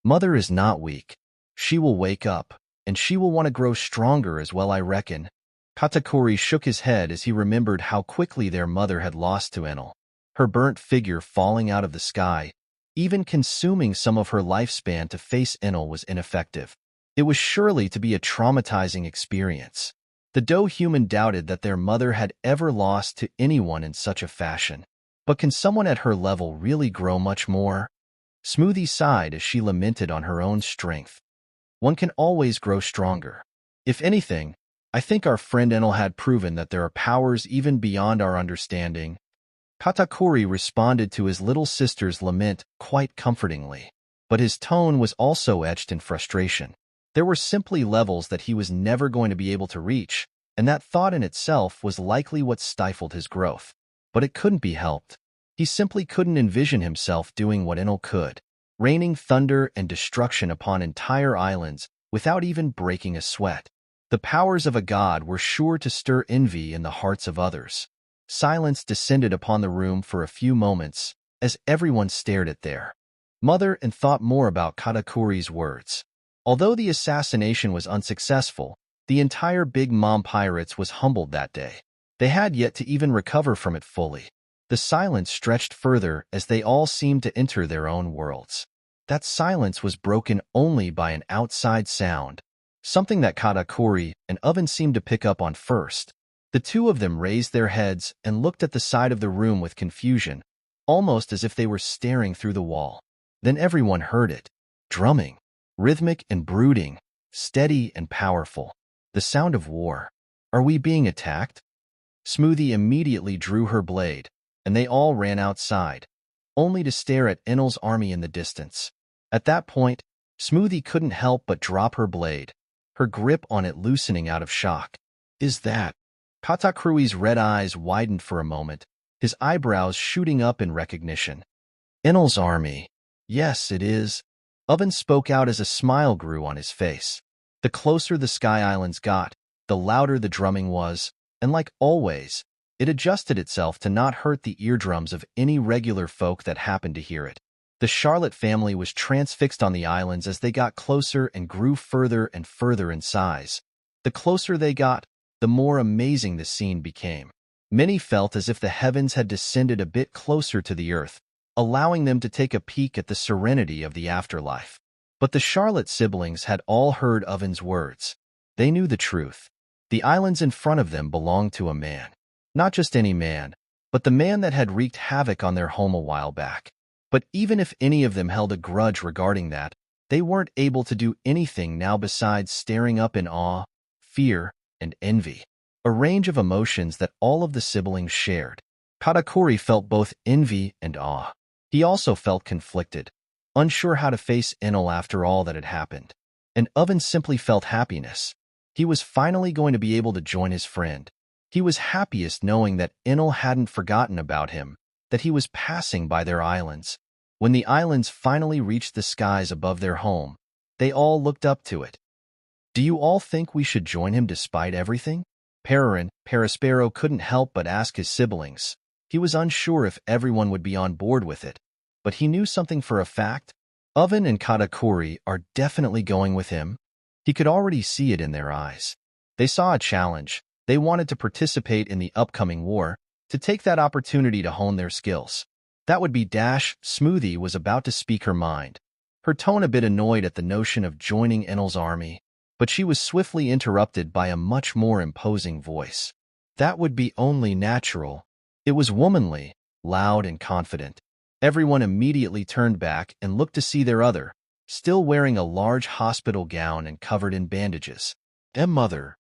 Mother is not weak. She will wake up, and she will want to grow stronger as well, I reckon. Katakuri shook his head as he remembered how quickly their mother had lost to Enel. Her burnt figure falling out of the sky, even consuming some of her lifespan to face Enel, was ineffective. It was surely to be a traumatizing experience. The Do-human doubted that their mother had ever lost to anyone in such a fashion. But can someone at her level really grow much more? Smoothie sighed as she lamented on her own strength. One can always grow stronger. If anything, I think our friend Enel had proven that there are powers even beyond our understanding. Katakuri responded to his little sister's lament quite comfortingly, but his tone was also etched in frustration. There were simply levels that he was never going to be able to reach, and that thought in itself was likely what stifled his growth. But it couldn't be helped. He simply couldn't envision himself doing what Enel could, raining thunder and destruction upon entire islands without even breaking a sweat. The powers of a god were sure to stir envy in the hearts of others. Silence descended upon the room for a few moments as everyone stared at their mother and thought more about Katakuri's words. Although the assassination was unsuccessful, the entire Big Mom Pirates was humbled that day. They had yet to even recover from it fully. The silence stretched further as they all seemed to enter their own worlds. That silence was broken only by an outside sound, something that Katakuri and Oven seemed to pick up on first. The two of them raised their heads and looked at the side of the room with confusion, almost as if they were staring through the wall. Then everyone heard it. Drumming. Rhythmic and brooding, steady and powerful. The sound of war. Are we being attacked? Smoothie immediately drew her blade, and they all ran outside, only to stare at Enel's army in the distance. At that point, Smoothie couldn't help but drop her blade, her grip on it loosening out of shock. Is that? Katakuru's red eyes widened for a moment, his eyebrows shooting up in recognition. Enel's army. Yes, it is. Oven spoke out as a smile grew on his face. The closer the Sky Islands got, the louder the drumming was, and like always, it adjusted itself to not hurt the eardrums of any regular folk that happened to hear it. The Charlotte family was transfixed on the islands as they got closer and grew further and further in size. The closer they got, the more amazing the scene became. Many felt as if the heavens had descended a bit closer to the earth, allowing them to take a peek at the serenity of the afterlife. But the Charlotte siblings had all heard Oven's words. They knew the truth. The islands in front of them belonged to a man. Not just any man, but the man that had wreaked havoc on their home a while back. But even if any of them held a grudge regarding that, they weren't able to do anything now besides staring up in awe, fear, and envy. A range of emotions that all of the siblings shared. Katakuri felt both envy and awe. He also felt conflicted, unsure how to face Enel after all that had happened. And Oven simply felt happiness. He was finally going to be able to join his friend. He was happiest knowing that Enel hadn't forgotten about him, that he was passing by their islands. When the islands finally reached the skies above their home, they all looked up to it. Do you all think we should join him despite everything? Paraspero couldn't help but ask his siblings. He was unsure if everyone would be on board with it, but he knew something for a fact. Oven and Katakuri are definitely going with him. He could already see it in their eyes. They saw a challenge. They wanted to participate in the upcoming war, to take that opportunity to hone their skills. That would be Smoothie was about to speak her mind, her tone a bit annoyed at the notion of joining Enel's army, but she was swiftly interrupted by a much more imposing voice. That would be only natural. It was womanly, loud and confident. Everyone immediately turned back and looked to see their other, still wearing a large hospital gown and covered in bandages. Mother.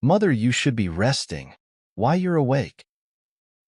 Mother, you should be resting. Why you're awake?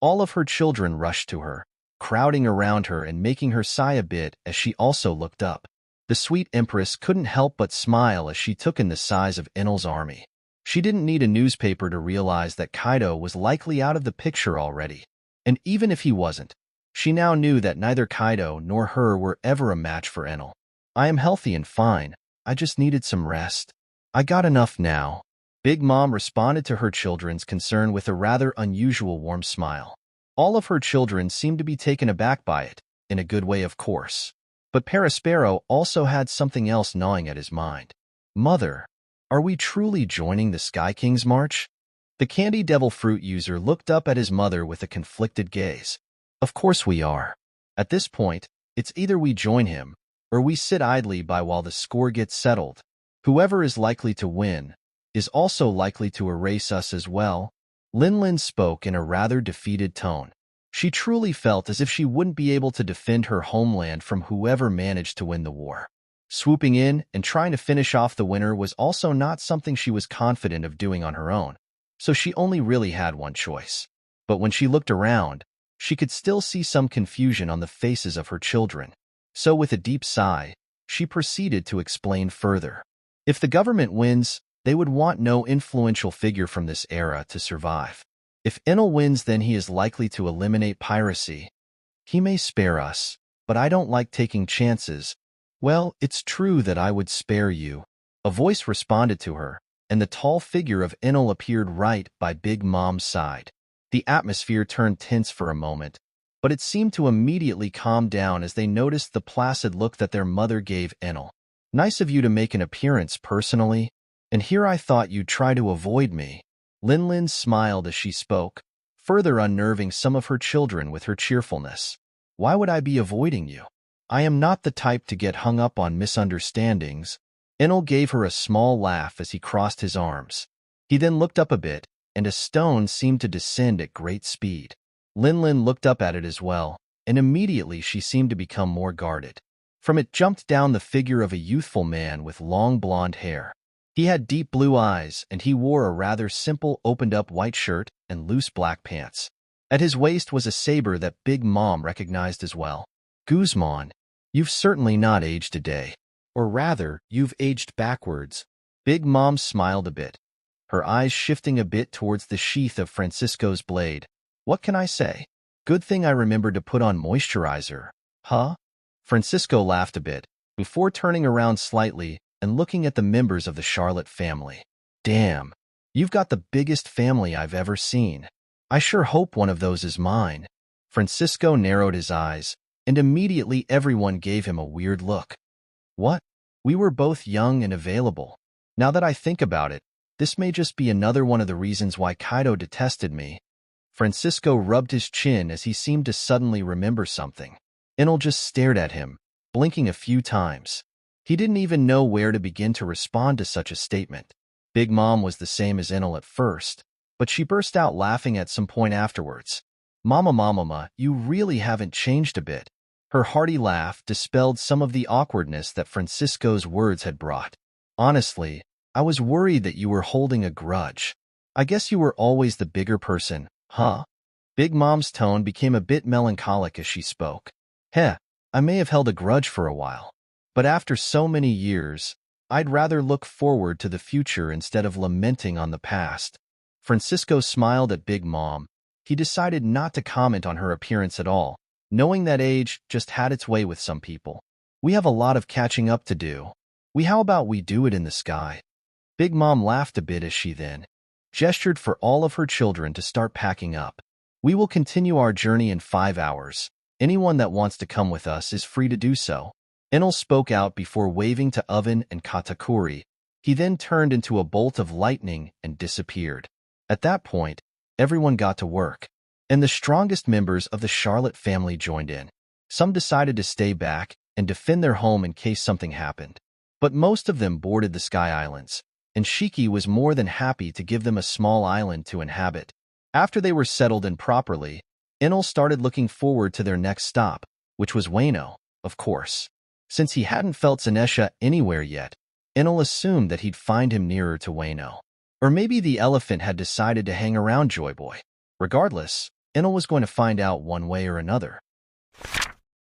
All of her children rushed to her, crowding around her and making her sigh a bit as she also looked up. The sweet empress couldn't help but smile as she took in the size of Enel's army. She didn't need a newspaper to realize that Kaido was likely out of the picture already. And even if he wasn't, she now knew that neither Kaido nor her were ever a match for Enel. I am healthy and fine. I just needed some rest. I got enough now. Big Mom responded to her children's concern with a rather unusual warm smile. All of her children seemed to be taken aback by it, in a good way of course. But Paraspero also had something else gnawing at his mind. Mother, are we truly joining the Sky King's march? The Candy Devil Fruit user looked up at his mother with a conflicted gaze. Of course we are. At this point, it's either we join him, or we sit idly by while the score gets settled. Whoever is likely to win is also likely to erase us as well. Linlin spoke in a rather defeated tone. She truly felt as if she wouldn't be able to defend her homeland from whoever managed to win the war. Swooping in and trying to finish off the winner was also not something she was confident of doing on her own, so she only really had one choice. But when she looked around, she could still see some confusion on the faces of her children. So with a deep sigh, she proceeded to explain further. If the government wins, they would want no influential figure from this era to survive. If Enel wins, then he is likely to eliminate piracy. He may spare us, but I don't like taking chances. Well, it's true that I would spare you. A voice responded to her, and the tall figure of Enel appeared right by Big Mom's side. The atmosphere turned tense for a moment, but it seemed to immediately calm down as they noticed the placid look that their mother gave Enel. Nice of you to make an appearance personally, and here I thought you'd try to avoid me. Linlin smiled as she spoke, further unnerving some of her children with her cheerfulness. Why would I be avoiding you? I am not the type to get hung up on misunderstandings. Enel gave her a small laugh as he crossed his arms. He then looked up a bit, and a stone seemed to descend at great speed. Linlin looked up at it as well, and immediately she seemed to become more guarded. From it jumped down the figure of a youthful man with long blonde hair. He had deep blue eyes, and he wore a rather simple opened-up white shirt and loose black pants. At his waist was a saber that Big Mom recognized as well. Guzman, you've certainly not aged a day. Or rather, you've aged backwards. Big Mom smiled a bit, her eyes shifting a bit towards the sheath of Francisco's blade. What can I say? Good thing I remembered to put on moisturizer. Huh? Francisco laughed a bit, before turning around slightly and looking at the members of the Charlotte family. Damn, you've got the biggest family I've ever seen. I sure hope one of those is mine. Francisco narrowed his eyes, and immediately everyone gave him a weird look. What? We were both young and available. Now that I think about it, this may just be another one of the reasons why Kaido detested me. Francisco rubbed his chin as he seemed to suddenly remember something. Enel just stared at him, blinking a few times. He didn't even know where to begin to respond to such a statement. Big Mom was the same as Enel at first, but she burst out laughing at some point afterwards. Mama, you really haven't changed a bit. Her hearty laugh dispelled some of the awkwardness that Francisco's words had brought. Honestly, I was worried that you were holding a grudge. I guess you were always the bigger person, huh? Big Mom's tone became a bit melancholic as she spoke. Heh, I may have held a grudge for a while. But after so many years, I'd rather look forward to the future instead of lamenting on the past. Francisco smiled at Big Mom. He decided not to comment on her appearance at all, knowing that age just had its way with some people. We have a lot of catching up to do. How about we do it in the sky? Big Mom laughed a bit as she then gestured for all of her children to start packing up. We will continue our journey in 5 hours. Anyone that wants to come with us is free to do so. Enel spoke out before waving to Oven and Katakuri. He then turned into a bolt of lightning and disappeared. At that point, everyone got to work, and the strongest members of the Charlotte family joined in. Some decided to stay back and defend their home in case something happened, but most of them boarded the Sky Islands, and Shiki was more than happy to give them a small island to inhabit. After they were settled in properly, Enel started looking forward to their next stop, which was Wano, of course. Since he hadn't felt Zanesha anywhere yet, Enel assumed that he'd find him nearer to Wano. Or maybe the elephant had decided to hang around Joy Boy. Regardless, Enel was going to find out one way or another.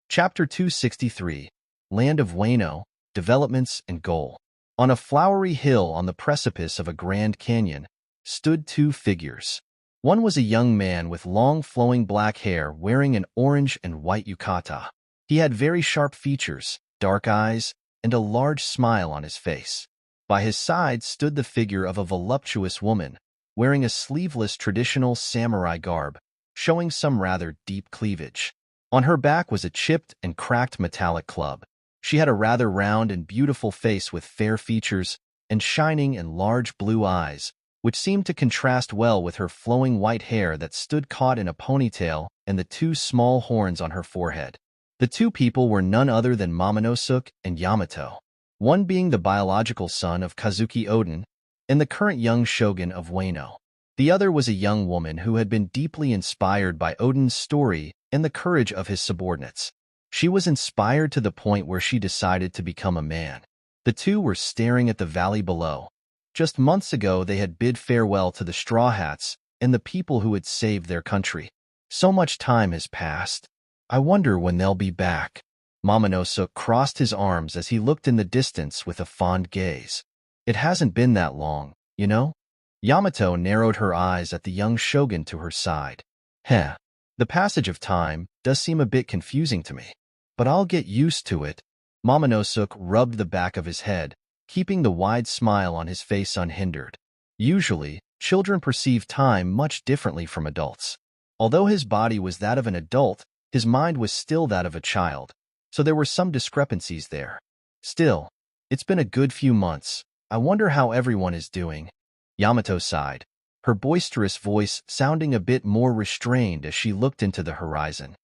Chapter 263, Land of Wano, Developments and Goal. On a flowery hill on the precipice of a grand canyon stood two figures. One was a young man with long flowing black hair wearing an orange and white yukata. He had very sharp features, dark eyes, and a large smile on his face. By his side stood the figure of a voluptuous woman, wearing a sleeveless traditional samurai garb, showing some rather deep cleavage. On her back was a chipped and cracked metallic club. She had a rather round and beautiful face with fair features and shining and large blue eyes, which seemed to contrast well with her flowing white hair that stood caught in a ponytail and the two small horns on her forehead. The two people were none other than Momonosuke and Yamato, one being the biological son of Kazuki Oden and the current young shogun of Wano. The other was a young woman who had been deeply inspired by Oden's story and the courage of his subordinates. She was inspired to the point where she decided to become a man. The two were staring at the valley below. Just months ago, they had bid farewell to the Straw Hats and the people who had saved their country. So much time has passed. I wonder when they'll be back. Momonosuke crossed his arms as he looked in the distance with a fond gaze. It hasn't been that long, you know? Yamato narrowed her eyes at the young shogun to her side. The passage of time does seem a bit confusing to me, but I'll get used to it. Momonosuke rubbed the back of his head, keeping the wide smile on his face unhindered. Usually, children perceive time much differently from adults. Although his body was that of an adult, his mind was still that of a child, so there were some discrepancies there. Still, it's been a good few months. I wonder how everyone is doing. Yamato sighed, her boisterous voice sounding a bit more restrained as she looked into the horizon.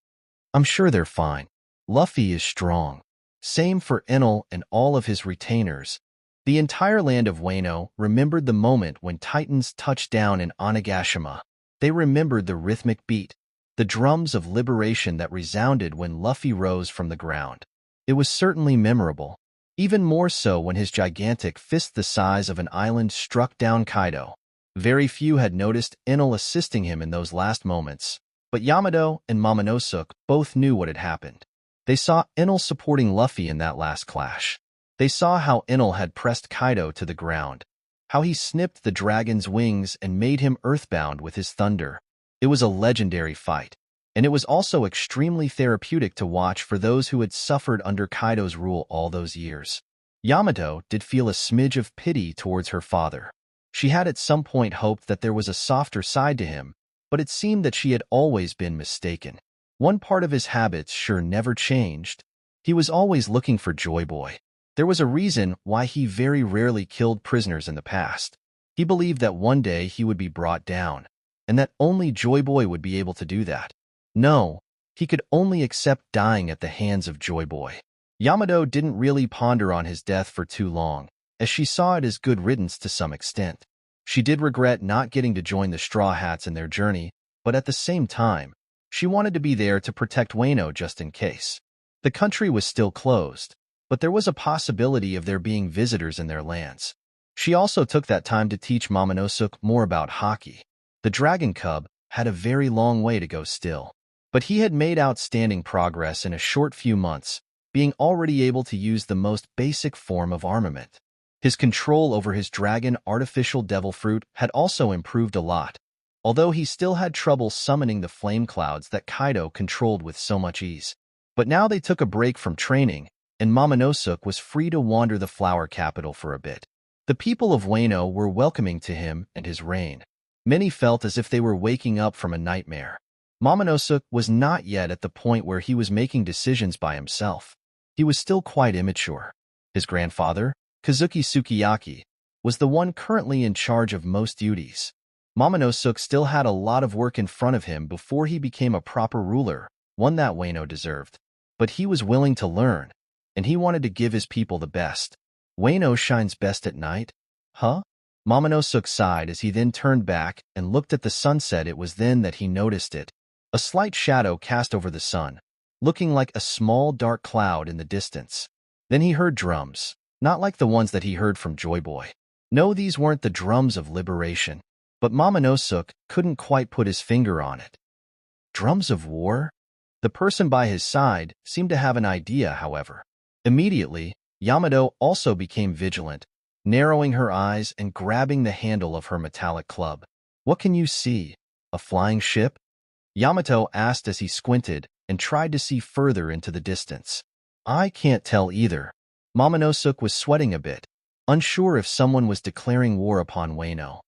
I'm sure they're fine. Luffy is strong. Same for Enel and all of his retainers. The entire land of Wano remembered the moment when Titans touched down in Onigashima. They remembered the rhythmic beat, the drums of liberation that resounded when Luffy rose from the ground. It was certainly memorable, even more so when his gigantic fist the size of an island struck down Kaido. Very few had noticed Enel assisting him in those last moments, but Yamato and Momonosuke both knew what had happened. They saw Enel supporting Luffy in that last clash. They saw how Enel had pressed Kaido to the ground, how he snipped the dragon's wings and made him earthbound with his thunder. It was a legendary fight, and it was also extremely therapeutic to watch for those who had suffered under Kaido's rule all those years. Yamato did feel a smidge of pity towards her father. She had at some point hoped that there was a softer side to him, but it seemed that she had always been mistaken. One part of his habits sure never changed. He was always looking for Joy Boy. There was a reason why he very rarely killed prisoners in the past. He believed that one day he would be brought down, and that only Joy Boy would be able to do that. No, he could only accept dying at the hands of Joy Boy. Yamato didn't really ponder on his death for too long, as she saw it as good riddance to some extent. She did regret not getting to join the Straw Hats in their journey, but at the same time, she wanted to be there to protect Wano just in case. The country was still closed, but there was a possibility of there being visitors in their lands. She also took that time to teach Momonosuke more about Haki. The dragon cub had a very long way to go still, but he had made outstanding progress in a short few months, being already able to use the most basic form of armament. His control over his dragon artificial devil fruit had also improved a lot. although he still had trouble summoning the flame clouds that Kaido controlled with so much ease. But now they took a break from training, and Momonosuke was free to wander the flower capital for a bit. The people of Wano were welcoming to him and his reign. Many felt as if they were waking up from a nightmare. Momonosuke was not yet at the point where he was making decisions by himself. He was still quite immature. His grandfather, Kazuki Sukiyaki, was the one currently in charge of most duties. Momonosuke still had a lot of work in front of him before he became a proper ruler, one that Wano deserved. But he was willing to learn, and he wanted to give his people the best. Wano shines best at night? Huh? Momonosuke sighed as he then turned back and looked at the sunset. It was then that he noticed it. A slight shadow cast over the sun, looking like a small dark cloud in the distance. Then he heard drums, not like the ones that he heard from Joy Boy. No, these weren't the drums of liberation, but Momonosuke couldn't quite put his finger on it. Drums of war? The person by his side seemed to have an idea, however. Immediately, Yamato also became vigilant, narrowing her eyes and grabbing the handle of her metallic club. "What can you see? A flying ship?" Yamato asked as he squinted and tried to see further into the distance. "I can't tell either." Momonosuke was sweating a bit, unsure if someone was declaring war upon Wano.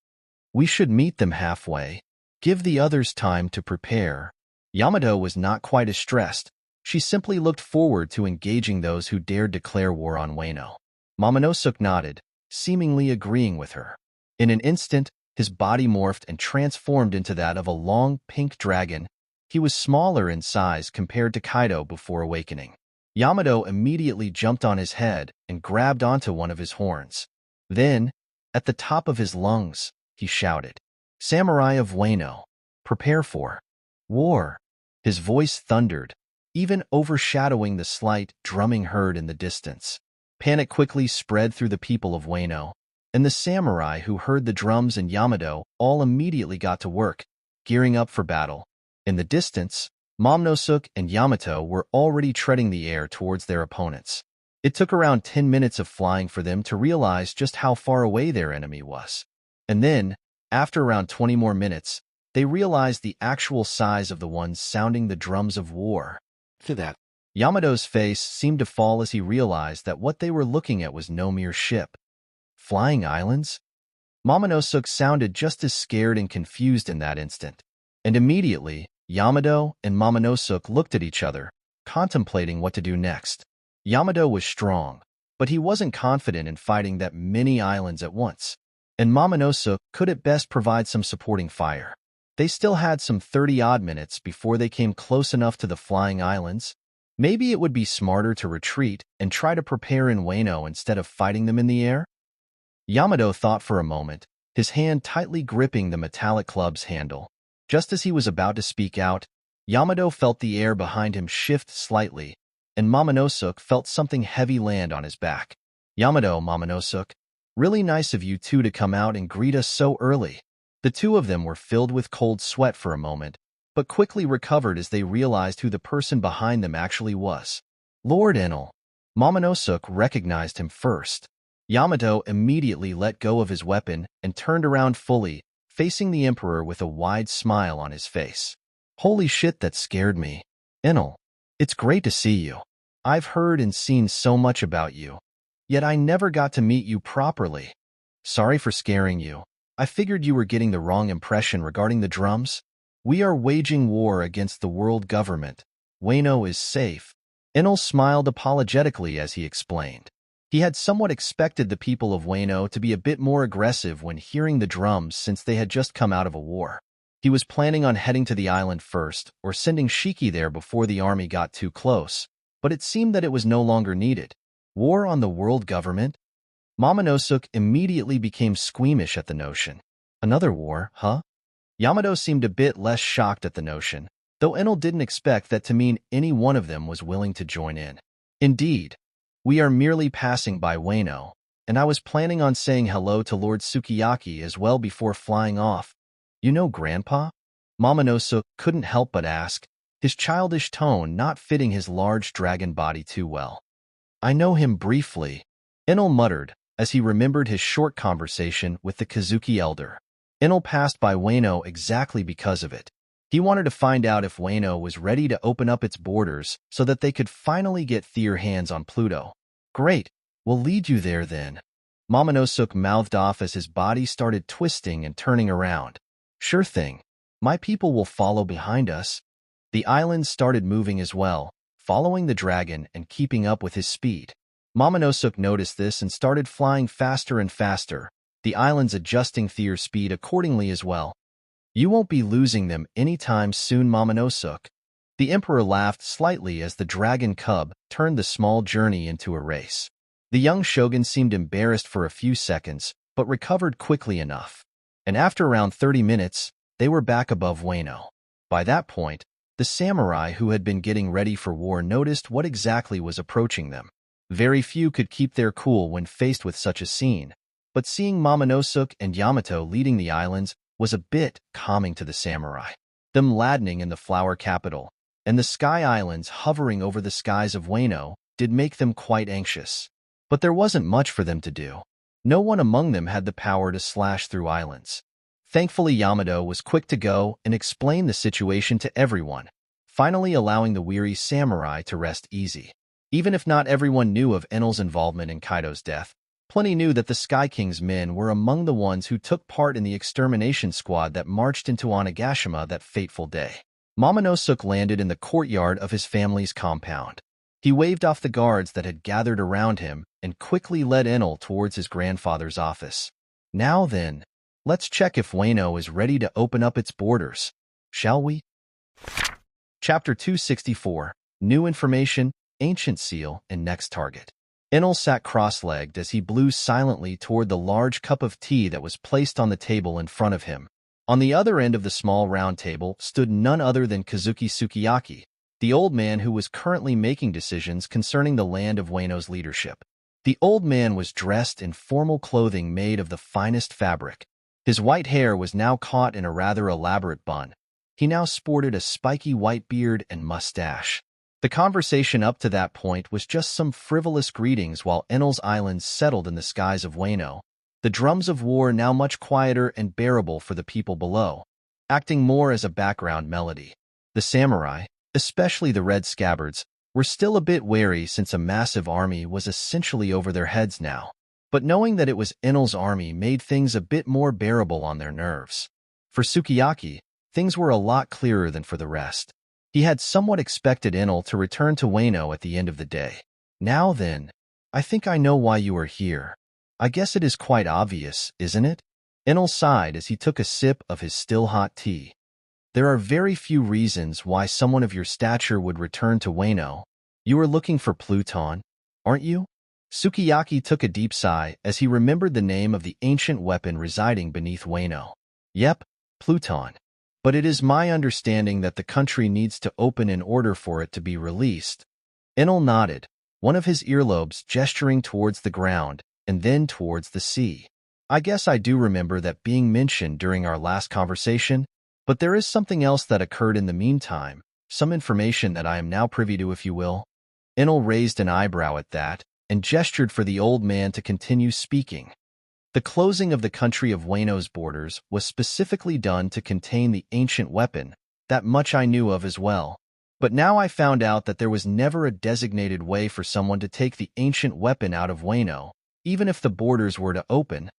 "We should meet them halfway. Give the others time to prepare." Yamato was not quite as stressed. She simply looked forward to engaging those who dared declare war on Wano. Momonosuke nodded, seemingly agreeing with her. In an instant, his body morphed and transformed into that of a long, pink dragon. He was smaller in size compared to Kaido before awakening. Yamato immediately jumped on his head and grabbed onto one of his horns. Then, at the top of his lungs, he shouted, "Samurai of Wano, prepare for war." His voice thundered, even overshadowing the slight drumming heard in the distance. Panic quickly spread through the people of Wano, and the samurai who heard the drums and Yamato all immediately got to work, gearing up for battle. In the distance, Momonosuke and Yamato were already treading the air towards their opponents. It took around 10 minutes of flying for them to realize just how far away their enemy was. And then, after around 20 more minutes, they realized the actual size of the ones sounding the drums of war. To that, Yamato's face seemed to fall as he realized that what they were looking at was no mere ship. Flying islands? Momonosuke sounded just as scared and confused in that instant. And immediately, Yamato and Momonosuke looked at each other, contemplating what to do next. Yamato was strong, but he wasn't confident in fighting that many islands at once. And Momonosuke could at best provide some supporting fire. They still had some 30-odd minutes before they came close enough to the flying islands. Maybe it would be smarter to retreat and try to prepare in Wano instead of fighting them in the air? Yamato thought for a moment, his hand tightly gripping the metallic club's handle. Just as he was about to speak out, Yamato felt the air behind him shift slightly, and Momonosuke felt something heavy land on his back. "Yamato, Momonosuke, really nice of you two to come out and greet us so early." The two of them were filled with cold sweat for a moment, but quickly recovered as they realized who the person behind them actually was. Lord Enel. Momonosuke recognized him first. Yamato immediately let go of his weapon and turned around fully, facing the Emperor with a wide smile on his face. "Holy shit, that scared me. Enel, it's great to see you. I've heard and seen so much about you, yet I never got to meet you properly. Sorry for scaring you. I figured you were getting the wrong impression regarding the drums. We are waging war against the world government. Wano is safe." Enel smiled apologetically as he explained. He had somewhat expected the people of Wano to be a bit more aggressive when hearing the drums since they had just come out of a war. He was planning on heading to the island first or sending Shiki there before the army got too close, but it seemed that it was no longer needed. War on the world government? Momonosuke immediately became squeamish at the notion. Another war, huh? Yamato seemed a bit less shocked at the notion, though Enel didn't expect that to mean any one of them was willing to join in. "Indeed, we are merely passing by Wano, and I was planning on saying hello to Lord Sukiyaki as well before flying off. You know Grandpa?" Momonosuke couldn't help but ask, his childish tone not fitting his large dragon body too well. "I know him briefly," Enel muttered, as he remembered his short conversation with the Kazuki elder. Enel passed by Wano exactly because of it. He wanted to find out if Wano was ready to open up its borders so that they could finally get their hands on Pluto. Great, we'll lead you there then. Momonosuke mouthed off as his body started twisting and turning around. Sure thing. My people will follow behind us. The islands started moving as well, following the dragon and keeping up with his speed. Momonosuke noticed this and started flying faster and faster, the islands adjusting their speed accordingly as well. You won't be losing them anytime soon, Momonosuke. The emperor laughed slightly as the dragon cub turned the small journey into a race. The young shogun seemed embarrassed for a few seconds, but recovered quickly enough. And after around 30 minutes, they were back above Wano. By that point, the samurai who had been getting ready for war noticed what exactly was approaching them. Very few could keep their cool when faced with such a scene, but seeing Momonosuke and Yamato leading the islands was a bit calming to the samurai. Them landing in the flower capital, and the sky islands hovering over the skies of Wano did make them quite anxious. But there wasn't much for them to do. No one among them had the power to slash through islands. Thankfully, Yamato was quick to go and explain the situation to everyone, finally allowing the weary samurai to rest easy. Even if not everyone knew of Enel's involvement in Kaido's death, plenty knew that the Sky King's men were among the ones who took part in the extermination squad that marched into Onigashima that fateful day. Momonosuke landed in the courtyard of his family's compound. He waved off the guards that had gathered around him and quickly led Enel towards his grandfather's office. Now then, let's check if Wano is ready to open up its borders, shall we? Chapter 264, New Information, Ancient Seal, and Next Target. Enel sat cross-legged as he blew silently toward the large cup of tea that was placed on the table in front of him. On the other end of the small round table stood none other than Kazuki Sukiyaki, the old man who was currently making decisions concerning the land of Wano's leadership. The old man was dressed in formal clothing made of the finest fabric. His white hair was now caught in a rather elaborate bun. He now sported a spiky white beard and mustache. The conversation up to that point was just some frivolous greetings while Enel's islands settled in the skies of Wano, the drums of war now much quieter and bearable for the people below, acting more as a background melody. The samurai, especially the red scabbards, were still a bit wary since a massive army was essentially over their heads now, but knowing that it was Enel's army made things a bit more bearable on their nerves. For Sukiyaki, things were a lot clearer than for the rest. He had somewhat expected Enel to return to Wano at the end of the day. Now then, I think I know why you are here. I guess it is quite obvious, isn't it? Enel sighed as he took a sip of his still-hot tea. There are very few reasons why someone of your stature would return to Wano. You are looking for Pluton, aren't you? Sukiyaki took a deep sigh as he remembered the name of the ancient weapon residing beneath Wano. Yep, Pluton. But it is my understanding that the country needs to open in order for it to be released. Enel nodded, one of his earlobes gesturing towards the ground and then towards the sea. I guess I do remember that being mentioned during our last conversation, but there is something else that occurred in the meantime, some information that I am now privy to, if you will. Enel raised an eyebrow at that and gestured for the old man to continue speaking. The closing of the country of Wano's borders was specifically done to contain the ancient weapon, that much I knew of as well. But now I found out that there was never a designated way for someone to take the ancient weapon out of Wano, even if the borders were to open.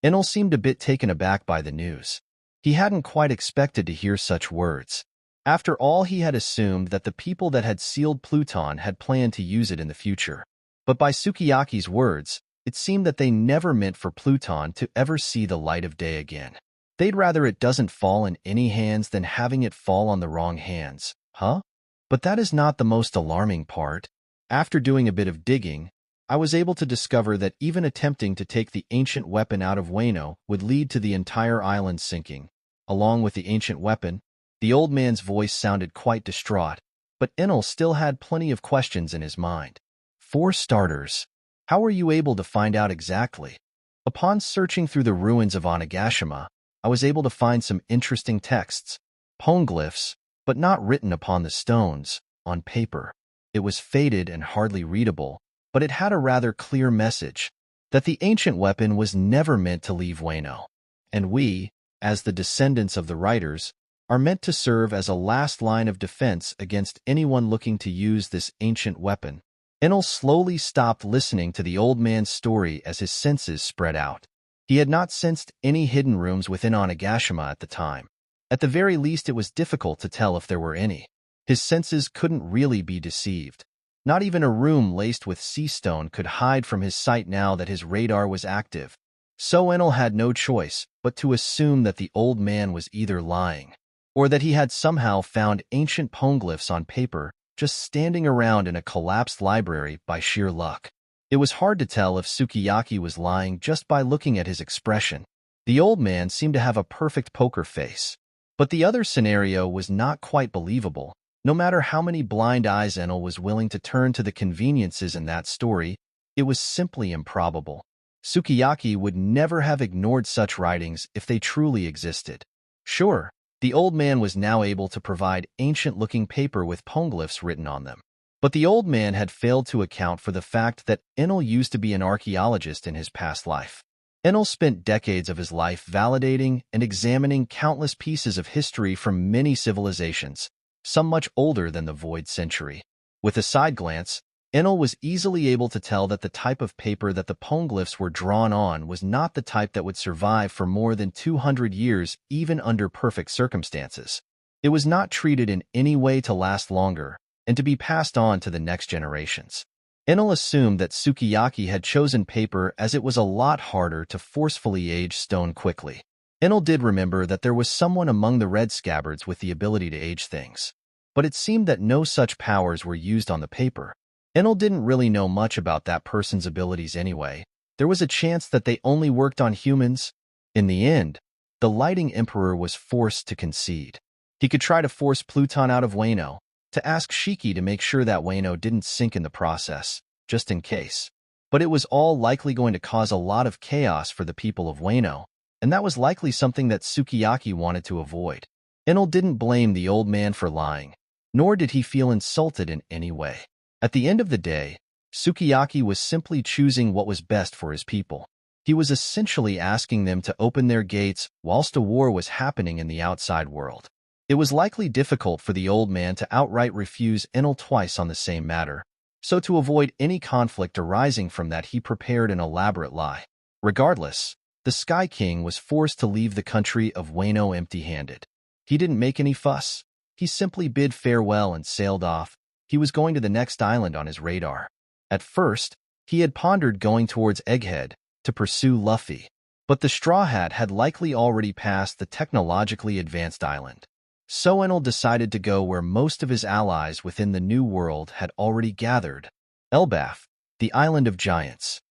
Enel seemed a bit taken aback by the news. He hadn't quite expected to hear such words. After all, he had assumed that the people that had sealed Pluton had planned to use it in the future. But by Sukiyaki's words, it seemed that they never meant for Pluton to ever see the light of day again. They'd rather it doesn't fall in any hands than having it fall on the wrong hands, huh? But that is not the most alarming part. After doing a bit of digging, I was able to discover that even attempting to take the ancient weapon out of Wano would lead to the entire island sinking. Along with the ancient weapon, the old man's voice sounded quite distraught, but Enel still had plenty of questions in his mind. For starters, how were you able to find out exactly? Upon searching through the ruins of Onigashima, I was able to find some interesting texts, poneglyphs, but not written upon the stones, on paper. It was faded and hardly readable, but it had a rather clear message, that the ancient weapon was never meant to leave Wano. And we, as the descendants of the writers, are meant to serve as a last line of defense against anyone looking to use this ancient weapon. Enel slowly stopped listening to the old man's story as his senses spread out. He had not sensed any hidden rooms within Onigashima at the time. At the very least, it was difficult to tell if there were any. His senses couldn't really be deceived. Not even a room laced with sea stone could hide from his sight now that his radar was active. So Enel had no choice but to assume that the old man was either lying, or that he had somehow found ancient poneglyphs on paper just standing around in a collapsed library by sheer luck. It was hard to tell if Sukiyaki was lying just by looking at his expression. The old man seemed to have a perfect poker face. But the other scenario was not quite believable. No matter how many blind eyes Enel was willing to turn to the conveniences in that story, it was simply improbable. Sukiyaki would never have ignored such writings if they truly existed. Sure, the old man was now able to provide ancient-looking paper with poneglyphs written on them. But the old man had failed to account for the fact that Enel used to be an archaeologist in his past life. Enel spent decades of his life validating and examining countless pieces of history from many civilizations, some much older than the Void Century. With a side glance, Enel was easily able to tell that the type of paper that the poneglyphs were drawn on was not the type that would survive for more than 200 years even under perfect circumstances. It was not treated in any way to last longer and to be passed on to the next generations. Enel assumed that Sukiyaki had chosen paper as it was a lot harder to forcefully age stone quickly. Enel did remember that there was someone among the red scabbards with the ability to age things, but it seemed that no such powers were used on the paper. Enel didn't really know much about that person's abilities anyway. There was a chance that they only worked on humans. In the end, the Lighting Emperor was forced to concede. He could try to force Pluton out of Wano, to ask Shiki to make sure that Wano didn't sink in the process, just in case. But it was all likely going to cause a lot of chaos for the people of Wano, and that was likely something that Sukiyaki wanted to avoid. Enel didn't blame the old man for lying, nor did he feel insulted in any way. At the end of the day, Sukiyaki was simply choosing what was best for his people. He was essentially asking them to open their gates whilst a war was happening in the outside world. It was likely difficult for the old man to outright refuse Enel twice on the same matter, so to avoid any conflict arising from that he prepared an elaborate lie. Regardless, the Sky King was forced to leave the country of Wano empty-handed. He didn't make any fuss. He simply bid farewell and sailed off. He was going to the next island on his radar. At first, he had pondered going towards Egghead to pursue Luffy, but the Straw Hat had likely already passed the technologically advanced island. So Enel decided to go where most of his allies within the New World had already gathered, Elbaf, the Island of Giants.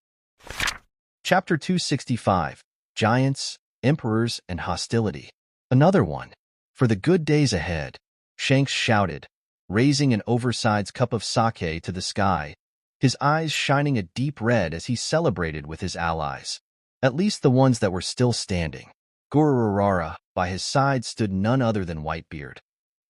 Chapter 265, Giants, Emperors, and Hostility. Another one. For the good days ahead, Shanks shouted, raising an oversized cup of sake to the sky, his eyes shining a deep red as he celebrated with his allies, at least the ones that were still standing. Gururara, by his side, stood none other than Whitebeard.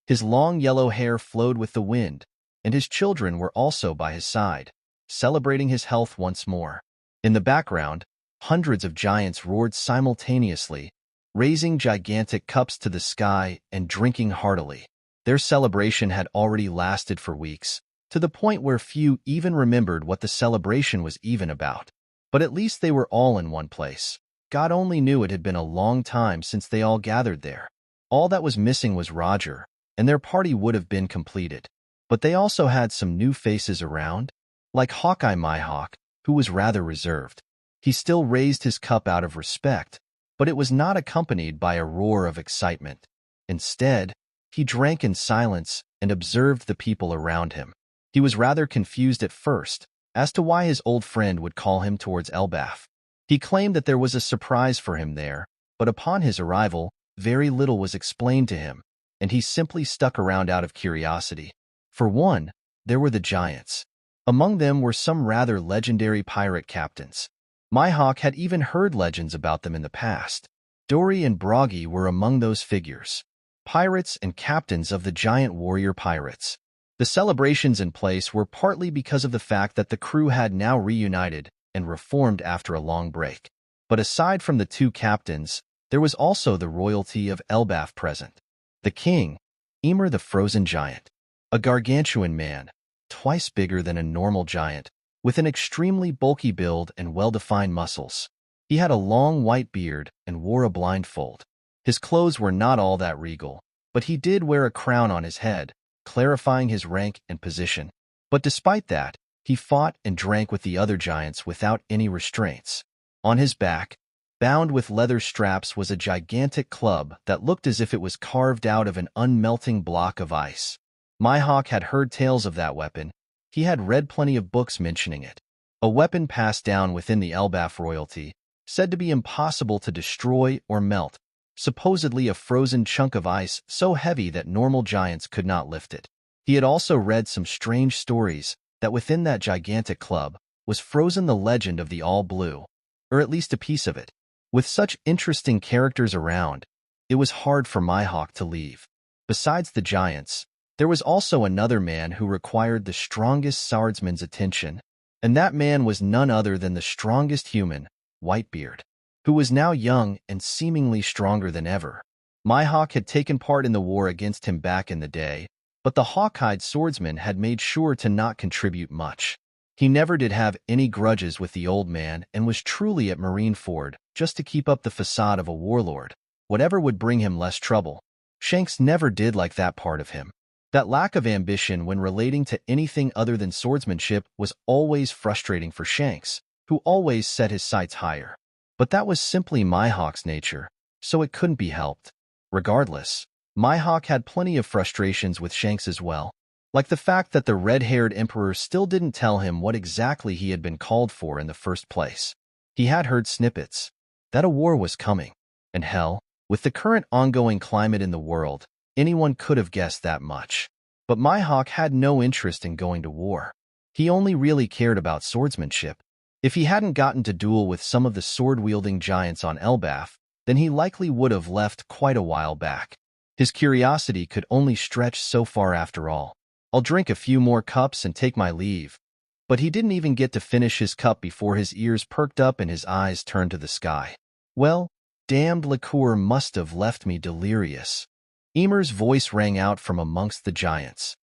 His long yellow hair flowed with the wind, and his children were also by his side, celebrating his health once more. In the background, hundreds of giants roared simultaneously, raising gigantic cups to the sky and drinking heartily. Their celebration had already lasted for weeks, to the point where few even remembered what the celebration was even about. But at least they were all in one place. God only knew it had been a long time since they all gathered there. All that was missing was Roger, and their party would have been completed. But they also had some new faces around, like Hawkeye Mihawk, who was rather reserved. He still raised his cup out of respect, but it was not accompanied by a roar of excitement. Instead, he drank in silence and observed the people around him. He was rather confused at first as to why his old friend would call him towards Elbaf. He claimed that there was a surprise for him there, but upon his arrival, very little was explained to him, and he simply stuck around out of curiosity. For one, there were the giants. Among them were some rather legendary pirate captains. Mihawk had even heard legends about them in the past. Dory and Broggy were among those figures, pirates and captains of the giant warrior pirates. The celebrations in place were partly because of the fact that the crew had now reunited and reformed after a long break. But aside from the two captains, there was also the royalty of Elbaf present. The king, Ymir the frozen giant, a gargantuan man, twice bigger than a normal giant, with an extremely bulky build and well-defined muscles. He had a long white beard and wore a blindfold. His clothes were not all that regal, but he did wear a crown on his head, clarifying his rank and position. But despite that, he fought and drank with the other giants without any restraints. On his back, bound with leather straps, was a gigantic club that looked as if it was carved out of an unmelting block of ice. Mihawk had heard tales of that weapon. He had read plenty of books mentioning it. A weapon passed down within the Elbaf royalty, said to be impossible to destroy or melt, supposedly a frozen chunk of ice so heavy that normal giants could not lift it. He had also read some strange stories that within that gigantic club was frozen the legend of the All Blue, or at least a piece of it. With such interesting characters around, it was hard for Mihawk to leave. Besides the giants, there was also another man who required the strongest swordsman's attention, and that man was none other than the strongest human, Whitebeard, who was now young and seemingly stronger than ever. Mihawk had taken part in the war against him back in the day, but the hawk-eyed swordsman had made sure to not contribute much. He never did have any grudges with the old man and was truly at Marineford just to keep up the facade of a warlord, whatever would bring him less trouble. Shanks never did like that part of him. That lack of ambition when relating to anything other than swordsmanship was always frustrating for Shanks, who always set his sights higher. But that was simply Mihawk's nature, so it couldn't be helped. Regardless, Mihawk had plenty of frustrations with Shanks as well, like the fact that the red-haired emperor still didn't tell him what exactly he had been called for in the first place. He had heard snippets that a war was coming, and hell, with the current ongoing climate in the world, anyone could have guessed that much. But Mihawk had no interest in going to war. He only really cared about swordsmanship. If he hadn't gotten to duel with some of the sword-wielding giants on Elbaf, then he likely would have left quite a while back. His curiosity could only stretch so far after all. I'll drink a few more cups and take my leave. But he didn't even get to finish his cup before his ears perked up and his eyes turned to the sky. Well, damned liqueur must have left me delirious. Ymir's voice rang out from amongst the giants.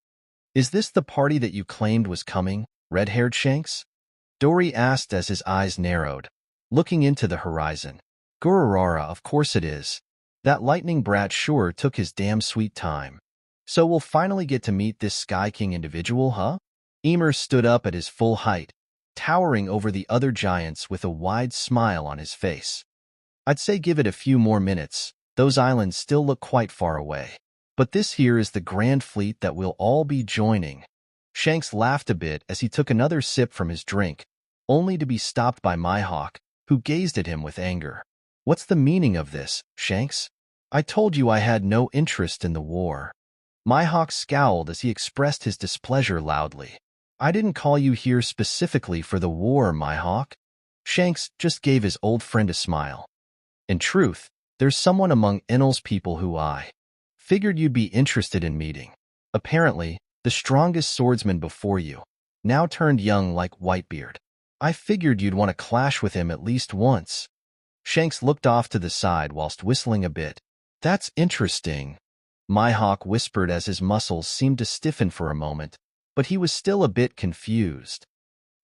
Is this the party that you claimed was coming, red-haired Shanks? Dory asked as his eyes narrowed, looking into the horizon. Gururara, of course it is. That lightning brat sure took his damn sweet time. So we'll finally get to meet this Sky King individual, huh? Ymir stood up at his full height, towering over the other giants with a wide smile on his face. I'd say give it a few more minutes. Those islands still look quite far away. But this here is the grand fleet that we'll all be joining. Shanks laughed a bit as he took another sip from his drink, only to be stopped by Mihawk, who gazed at him with anger. What's the meaning of this, Shanks? I told you I had no interest in the war. Mihawk scowled as he expressed his displeasure loudly. I didn't call you here specifically for the war, Mihawk. Shanks just gave his old friend a smile. In truth, there's someone among Enel's people who I figured you'd be interested in meeting. Apparently, the strongest swordsman before you, now turned young like Whitebeard. I figured you'd want to clash with him at least once. Shanks looked off to the side whilst whistling a bit. That's interesting, Mihawk whispered as his muscles seemed to stiffen for a moment, but he was still a bit confused.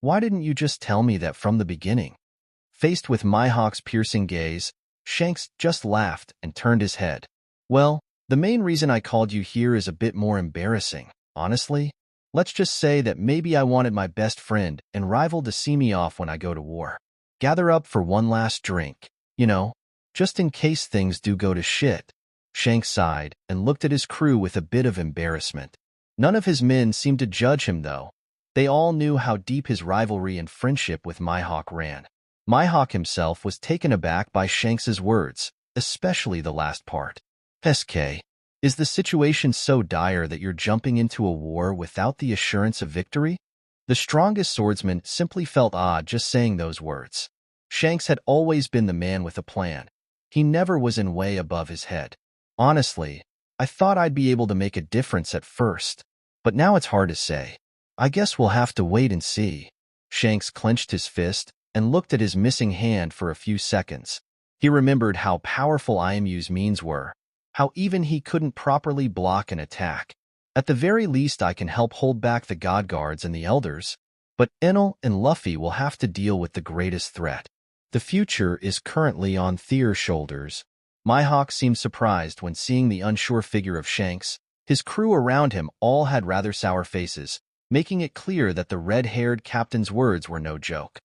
Why didn't you just tell me that from the beginning? Faced with Mihawk's piercing gaze, Shanks just laughed and turned his head. Well, the main reason I called you here is a bit more embarrassing, honestly. Let's just say that maybe I wanted my best friend and rival to see me off when I go to war. Gather up for one last drink, you know, just in case things do go to shit. Shanks sighed and looked at his crew with a bit of embarrassment. None of his men seemed to judge him, though. They all knew how deep his rivalry and friendship with Mihawk ran. Mihawk himself was taken aback by Shanks's words, especially the last part. SK, is the situation so dire that you're jumping into a war without the assurance of victory? The strongest swordsman simply felt odd just saying those words. Shanks had always been the man with a plan. He never was in way above his head. Honestly, I thought I'd be able to make a difference at first, but now it's hard to say. I guess we'll have to wait and see. Shanks clenched his fist and looked at his missing hand for a few seconds. He remembered how powerful Imu's means were, how even he couldn't properly block an attack. At the very least, I can help hold back the God Guards and the Elders, but Enel and Luffy will have to deal with the greatest threat. The future is currently on Thyr's shoulders. Mihawk seemed surprised when seeing the unsure figure of Shanks. His crew around him all had rather sour faces, making it clear that the red-haired captain's words were no joke.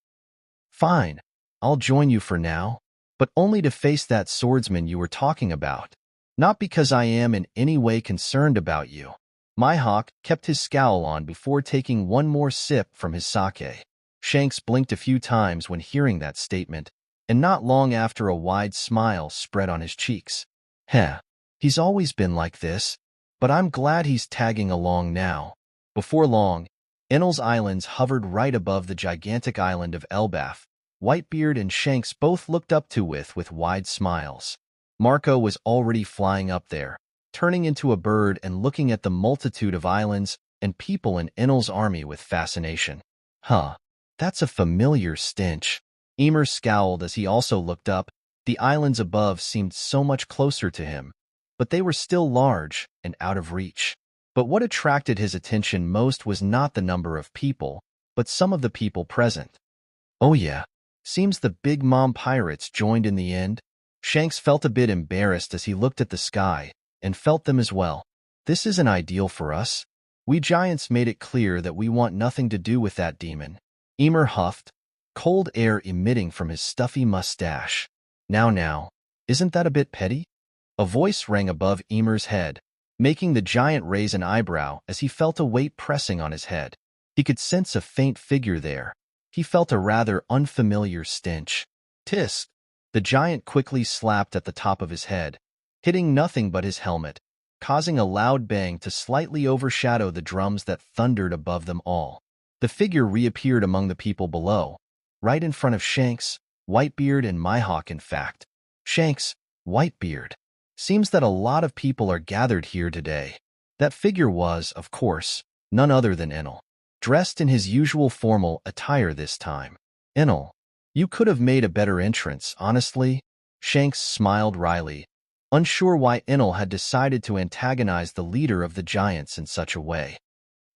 Fine, I'll join you for now, but only to face that swordsman you were talking about. Not because I am in any way concerned about you. Mihawk kept his scowl on before taking one more sip from his sake. Shanks blinked a few times when hearing that statement, and not long after a wide smile spread on his cheeks. Heh, he's always been like this, but I'm glad he's tagging along now. Before long, Enel's islands hovered right above the gigantic island of Elbaf. Whitebeard and Shanks both looked up to with wide smiles. Marco was already flying up there, turning into a bird and looking at the multitude of islands and people in Enel's army with fascination. Huh, that's a familiar stench. Ymir scowled as he also looked up. The islands above seemed so much closer to him, but they were still large and out of reach. But what attracted his attention most was not the number of people, but some of the people present. Oh yeah, seems the Big Mom pirates joined in the end. Shanks felt a bit embarrassed as he looked at the sky, and felt them as well. This isn't ideal for us. We giants made it clear that we want nothing to do with that demon. Ymir huffed, cold air emitting from his stuffy mustache. Now, isn't that a bit petty? A voice rang above Ymir's head, making the giant raise an eyebrow as he felt a weight pressing on his head. He could sense a faint figure there. He felt a rather unfamiliar stench. Tisk! The giant quickly slapped at the top of his head, hitting nothing but his helmet, causing a loud bang to slightly overshadow the drums that thundered above them all. The figure reappeared among the people below, right in front of Shanks, Whitebeard, and Mihawk in fact. Shanks, Whitebeard. Seems that a lot of people are gathered here today. That figure was, of course, none other than Enel, dressed in his usual formal attire this time. Enel, you could have made a better entrance, honestly. Shanks smiled wryly, unsure why Enel had decided to antagonize the leader of the giants in such a way.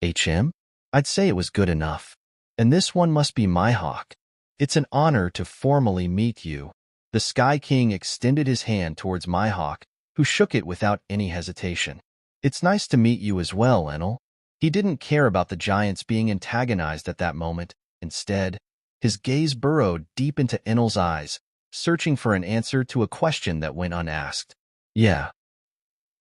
I'd say it was good enough. And this one must be Mihawk. It's an honor to formally meet you. The Sky King extended his hand towards Mihawk, who shook it without any hesitation. It's nice to meet you as well, Enel. He didn't care about the giants being antagonized at that moment. Instead, his gaze burrowed deep into Enel's eyes, searching for an answer to a question that went unasked. Yeah.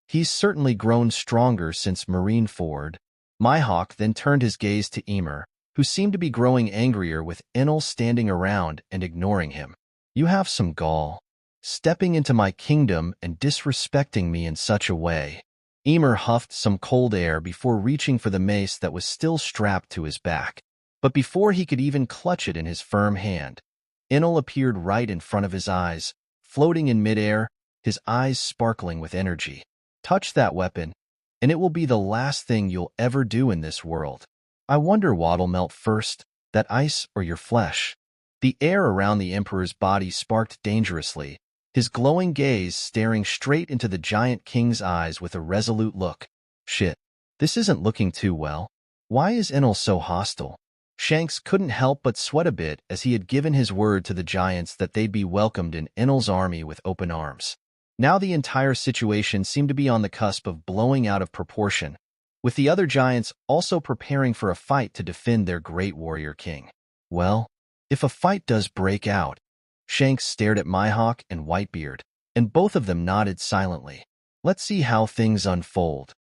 He's certainly grown stronger since Marineford. Mihawk then turned his gaze to Ymir, who seemed to be growing angrier with Enel standing around and ignoring him. You have some gall, stepping into my kingdom and disrespecting me in such a way. Ymir huffed some cold air before reaching for the mace that was still strapped to his back. But before he could even clutch it in his firm hand, Enel appeared right in front of his eyes, floating in midair, his eyes sparkling with energy. Touch that weapon, and it will be the last thing you'll ever do in this world. I wonder what'll melt first, that ice or your flesh. The air around the Emperor's body sparked dangerously, his glowing gaze staring straight into the giant king's eyes with a resolute look. Shit, this isn't looking too well. Why is Enel so hostile? Shanks couldn't help but sweat a bit as he had given his word to the giants that they'd be welcomed in Enel's army with open arms. Now the entire situation seemed to be on the cusp of blowing out of proportion, with the other giants also preparing for a fight to defend their great warrior king. Well, if a fight does break out, Shanks stared at Mihawk and Whitebeard, and both of them nodded silently. Let's see how things unfold.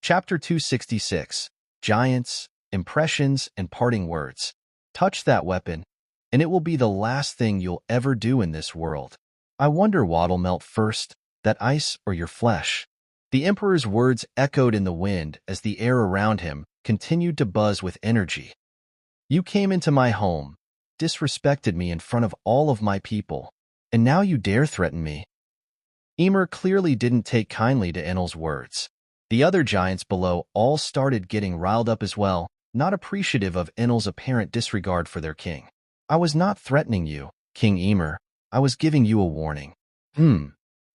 Chapter 266, Giants, Impressions, and Parting Words. Touch that weapon, and it will be the last thing you'll ever do in this world. I wonder what'll melt first, that ice or your flesh. The Emperor's words echoed in the wind as the air around him continued to buzz with energy. You came into my home, disrespected me in front of all of my people, and now you dare threaten me. Ymir clearly didn't take kindly to Enel's words. The other giants below all started getting riled up as well, not appreciative of Enel's apparent disregard for their king. I was not threatening you, King Ymir. I was giving you a warning.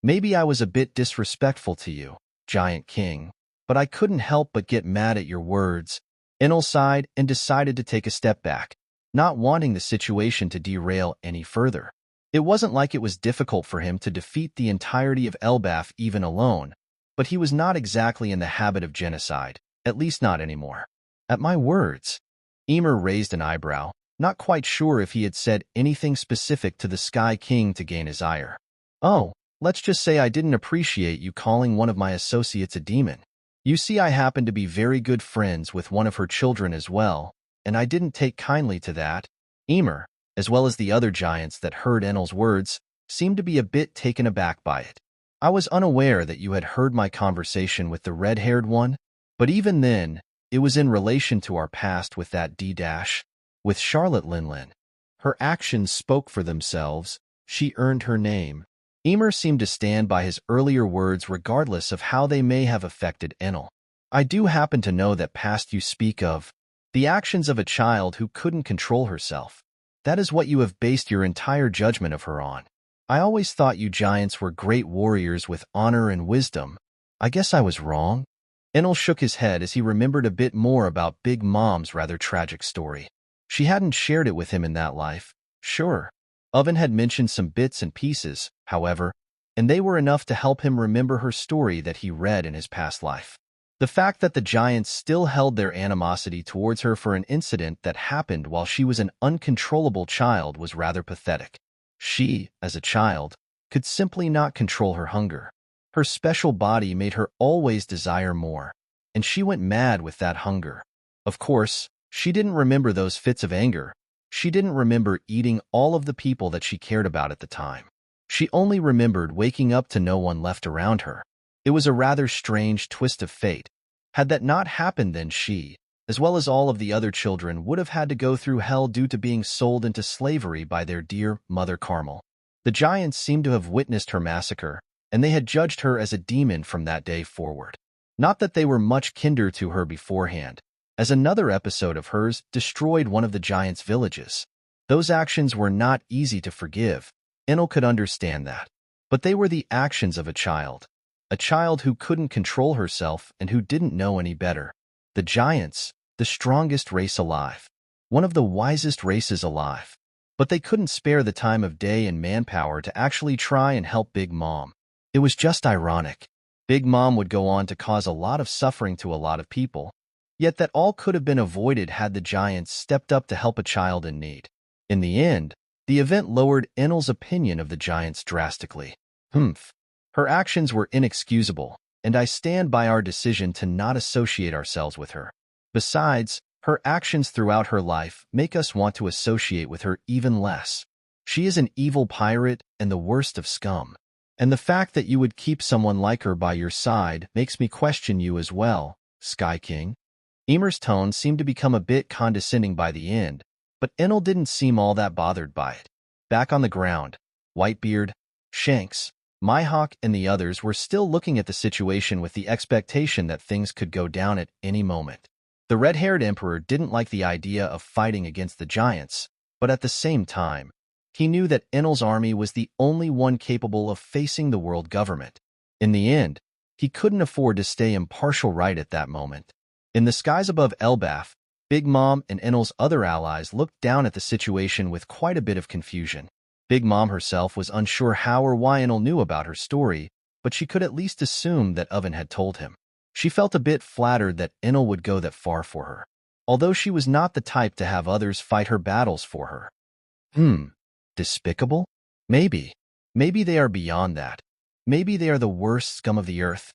Maybe I was a bit disrespectful to you, Giant King, but I couldn't help but get mad at your words. Enel sighed and decided to take a step back, not wanting the situation to derail any further. It wasn't like it was difficult for him to defeat the entirety of Elbaf even alone, but he was not exactly in the habit of genocide, at least not anymore. At my words, Ymir raised an eyebrow, not quite sure if he had said anything specific to the Sky King to gain his ire. Oh, let's just say I didn't appreciate you calling one of my associates a demon. You see, I happen to be very good friends with one of her children as well, and I didn't take kindly to that. Ymir, as well as the other giants that heard Enel's words, seemed to be a bit taken aback by it. I was unaware that you had heard my conversation with the red-haired one, but even then, it was in relation to our past with that D-dash, with Charlotte Linlin. Her actions spoke for themselves. She earned her name. Ymir seemed to stand by his earlier words regardless of how they may have affected Enel. I do happen to know that past you speak of, the actions of a child who couldn't control herself. That is what you have based your entire judgment of her on. I always thought you giants were great warriors with honor and wisdom. I guess I was wrong. Enel shook his head as he remembered a bit more about Big Mom's rather tragic story. She hadn't shared it with him in that life. Sure, Oven had mentioned some bits and pieces, however, and they were enough to help him remember her story that he read in his past life. The fact that the giants still held their animosity towards her for an incident that happened while she was an uncontrollable child was rather pathetic. She, as a child, could simply not control her hunger. Her special body made her always desire more, and she went mad with that hunger. Of course, she didn't remember those fits of anger. She didn't remember eating all of the people that she cared about at the time. She only remembered waking up to no one left around her. It was a rather strange twist of fate. Had that not happened, then she, as well as all of the other children, would have had to go through hell due to being sold into slavery by their dear Mother Carmel. The giants seemed to have witnessed her massacre, and they had judged her as a demon from that day forward. Not that they were much kinder to her beforehand, as another episode of hers destroyed one of the giants' villages. Those actions were not easy to forgive. Enel could understand that. But they were the actions of a child who couldn't control herself and who didn't know any better. The giants, the strongest race alive, one of the wisest races alive. But they couldn't spare the time of day and manpower to actually try and help Big Mom. It was just ironic. Big Mom would go on to cause a lot of suffering to a lot of people, yet that all could have been avoided had the giants stepped up to help a child in need. In the end, the event lowered Enel's opinion of the giants drastically. Her actions were inexcusable, and I stand by our decision to not associate ourselves with her. Besides, her actions throughout her life make us want to associate with her even less. She is an evil pirate and the worst of scum. And the fact that you would keep someone like her by your side makes me question you as well, Sky King. Ymir's tone seemed to become a bit condescending by the end, but Enel didn't seem all that bothered by it. Back on the ground, Whitebeard, Shanks, Mihawk, and the others were still looking at the situation with the expectation that things could go down at any moment. The red-haired emperor didn't like the idea of fighting against the giants, but at the same time, he knew that Enel's army was the only one capable of facing the world government. In the end, he couldn't afford to stay impartial right at that moment. In the skies above Elbaf, Big Mom and Enel's other allies looked down at the situation with quite a bit of confusion. Big Mom herself was unsure how or why Enel knew about her story, but she could at least assume that Oven had told him. She felt a bit flattered that Enel would go that far for her, although she was not the type to have others fight her battles for her. Despicable? Maybe. Maybe they are beyond that. Maybe they are the worst scum of the earth.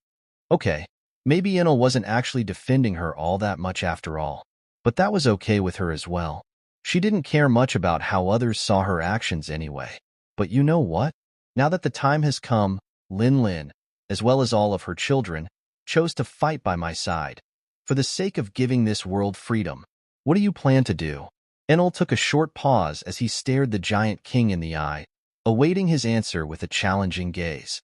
Okay, maybe Enel wasn't actually defending her all that much after all, but that was okay with her as well. She didn't care much about how others saw her actions anyway. But you know what? Now that the time has come, Lin, as well as all of her children, chose to fight by my side. For the sake of giving this world freedom, what do you plan to do? Enel took a short pause as he stared the giant king in the eye, awaiting his answer with a challenging gaze.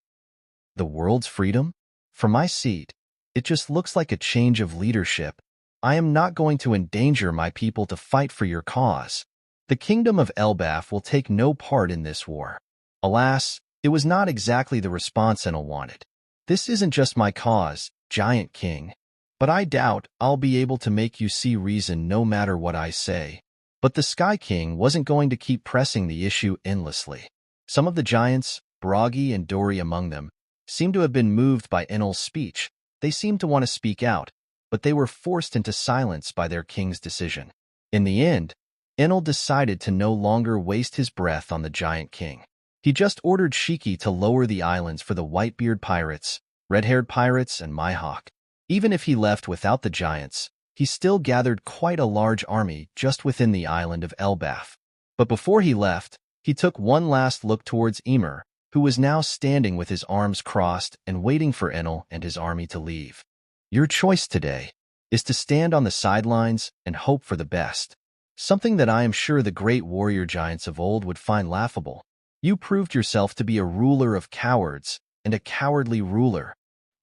The world's freedom? From my seat, it just looks like a change of leadership. I am not going to endanger my people to fight for your cause. The kingdom of Elbaf will take no part in this war. Alas, it was not exactly the response Enel wanted. "This isn't just my cause, Giant King, but I doubt I'll be able to make you see reason no matter what I say." But the Sky King wasn't going to keep pressing the issue endlessly. Some of the giants, Bragi and Dory among them, seemed to have been moved by Enel's speech. They seemed to want to speak out, but they were forced into silence by their king's decision. In the end, Enel decided to no longer waste his breath on the Giant King. He just ordered Shiki to lower the islands for the Whitebeard pirates, red-haired pirates, and Mihawk. Even if he left without the giants, he still gathered quite a large army just within the island of Elbaf. But before he left, he took one last look towards Ymir, who was now standing with his arms crossed and waiting for Enel and his army to leave. "Your choice today is to stand on the sidelines and hope for the best, something that I am sure the great warrior giants of old would find laughable. You proved yourself to be a ruler of cowards and a cowardly ruler.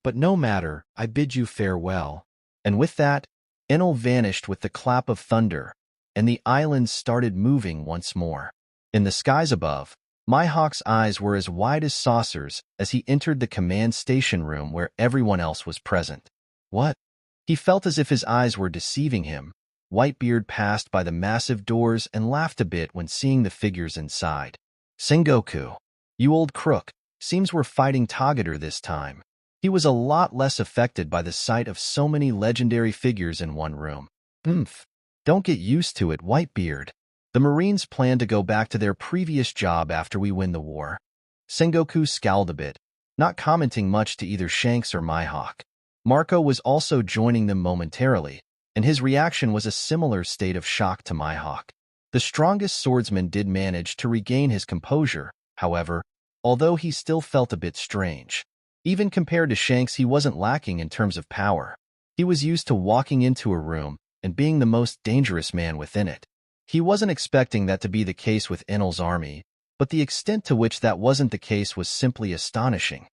But no matter, I bid you farewell." And with that, Enel vanished with the clap of thunder, and the islands started moving once more. In the skies above, Mihawk's eyes were as wide as saucers as he entered the command station room where everyone else was present. What? He felt as if his eyes were deceiving him. Whitebeard passed by the massive doors and laughed a bit when seeing the figures inside. "Sengoku, you old crook, seems we're fighting Tagator this time." He was a lot less affected by the sight of so many legendary figures in one room. Don't get used to it, Whitebeard. The Marines plan to go back to their previous job after we win the war." Sengoku scowled a bit, not commenting much to either Shanks or Mihawk. Marco was also joining them momentarily, and his reaction was a similar state of shock to Mihawk. The strongest swordsman did manage to regain his composure, however, although he still felt a bit strange. Even compared to Shanks, he wasn't lacking in terms of power. He was used to walking into a room and being the most dangerous man within it. He wasn't expecting that to be the case with Enel's army, but the extent to which that wasn't the case was simply astonishing.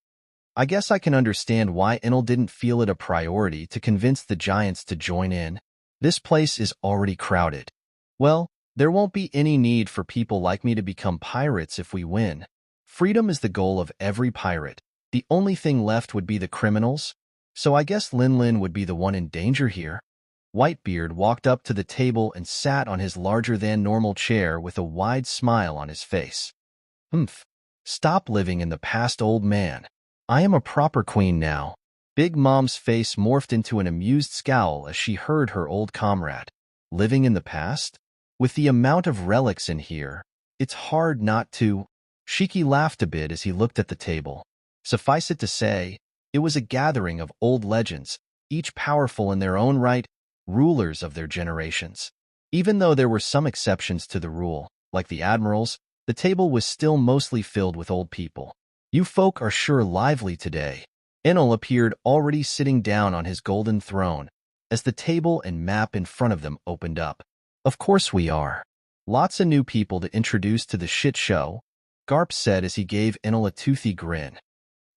I guess I can understand why Enel didn't feel it a priority to convince the giants to join in. This place is already crowded. Well, there won't be any need for people like me to become pirates if we win. Freedom is the goal of every pirate. The only thing left would be the criminals, so I guess Lin would be the one in danger here. Whitebeard walked up to the table and sat on his larger-than-normal chair with a wide smile on his face. Stop living in the past, old man. I am a proper queen now." Big Mom's face morphed into an amused scowl as she heard her old comrade. "Living in the past? With the amount of relics in here, it's hard not to." Shiki laughed a bit as he looked at the table. Suffice it to say, it was a gathering of old legends, each powerful in their own right, rulers of their generations. Even though there were some exceptions to the rule, like the admirals, the table was still mostly filled with old people. "You folk are sure lively today." Enel appeared already sitting down on his golden throne, as the table and map in front of them opened up. "Of course we are. Lots of new people to introduce to the shit show," Garp said as he gave Enel a toothy grin.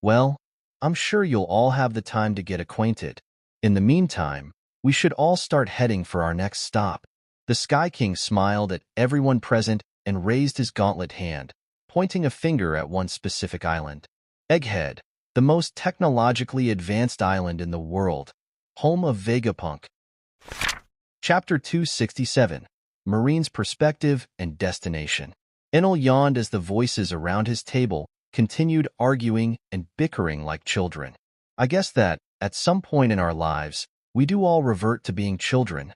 "Well, I'm sure you'll all have the time to get acquainted. In the meantime, we should all start heading for our next stop." The Sky King smiled at everyone present and raised his gauntlet hand, pointing a finger at one specific island. Egghead, the most technologically advanced island in the world, home of Vegapunk. Chapter 267, Marine's Perspective and Destination. Enel yawned as the voices around his table continued arguing and bickering like children. "I guess that, at some point in our lives, we do all revert to being children."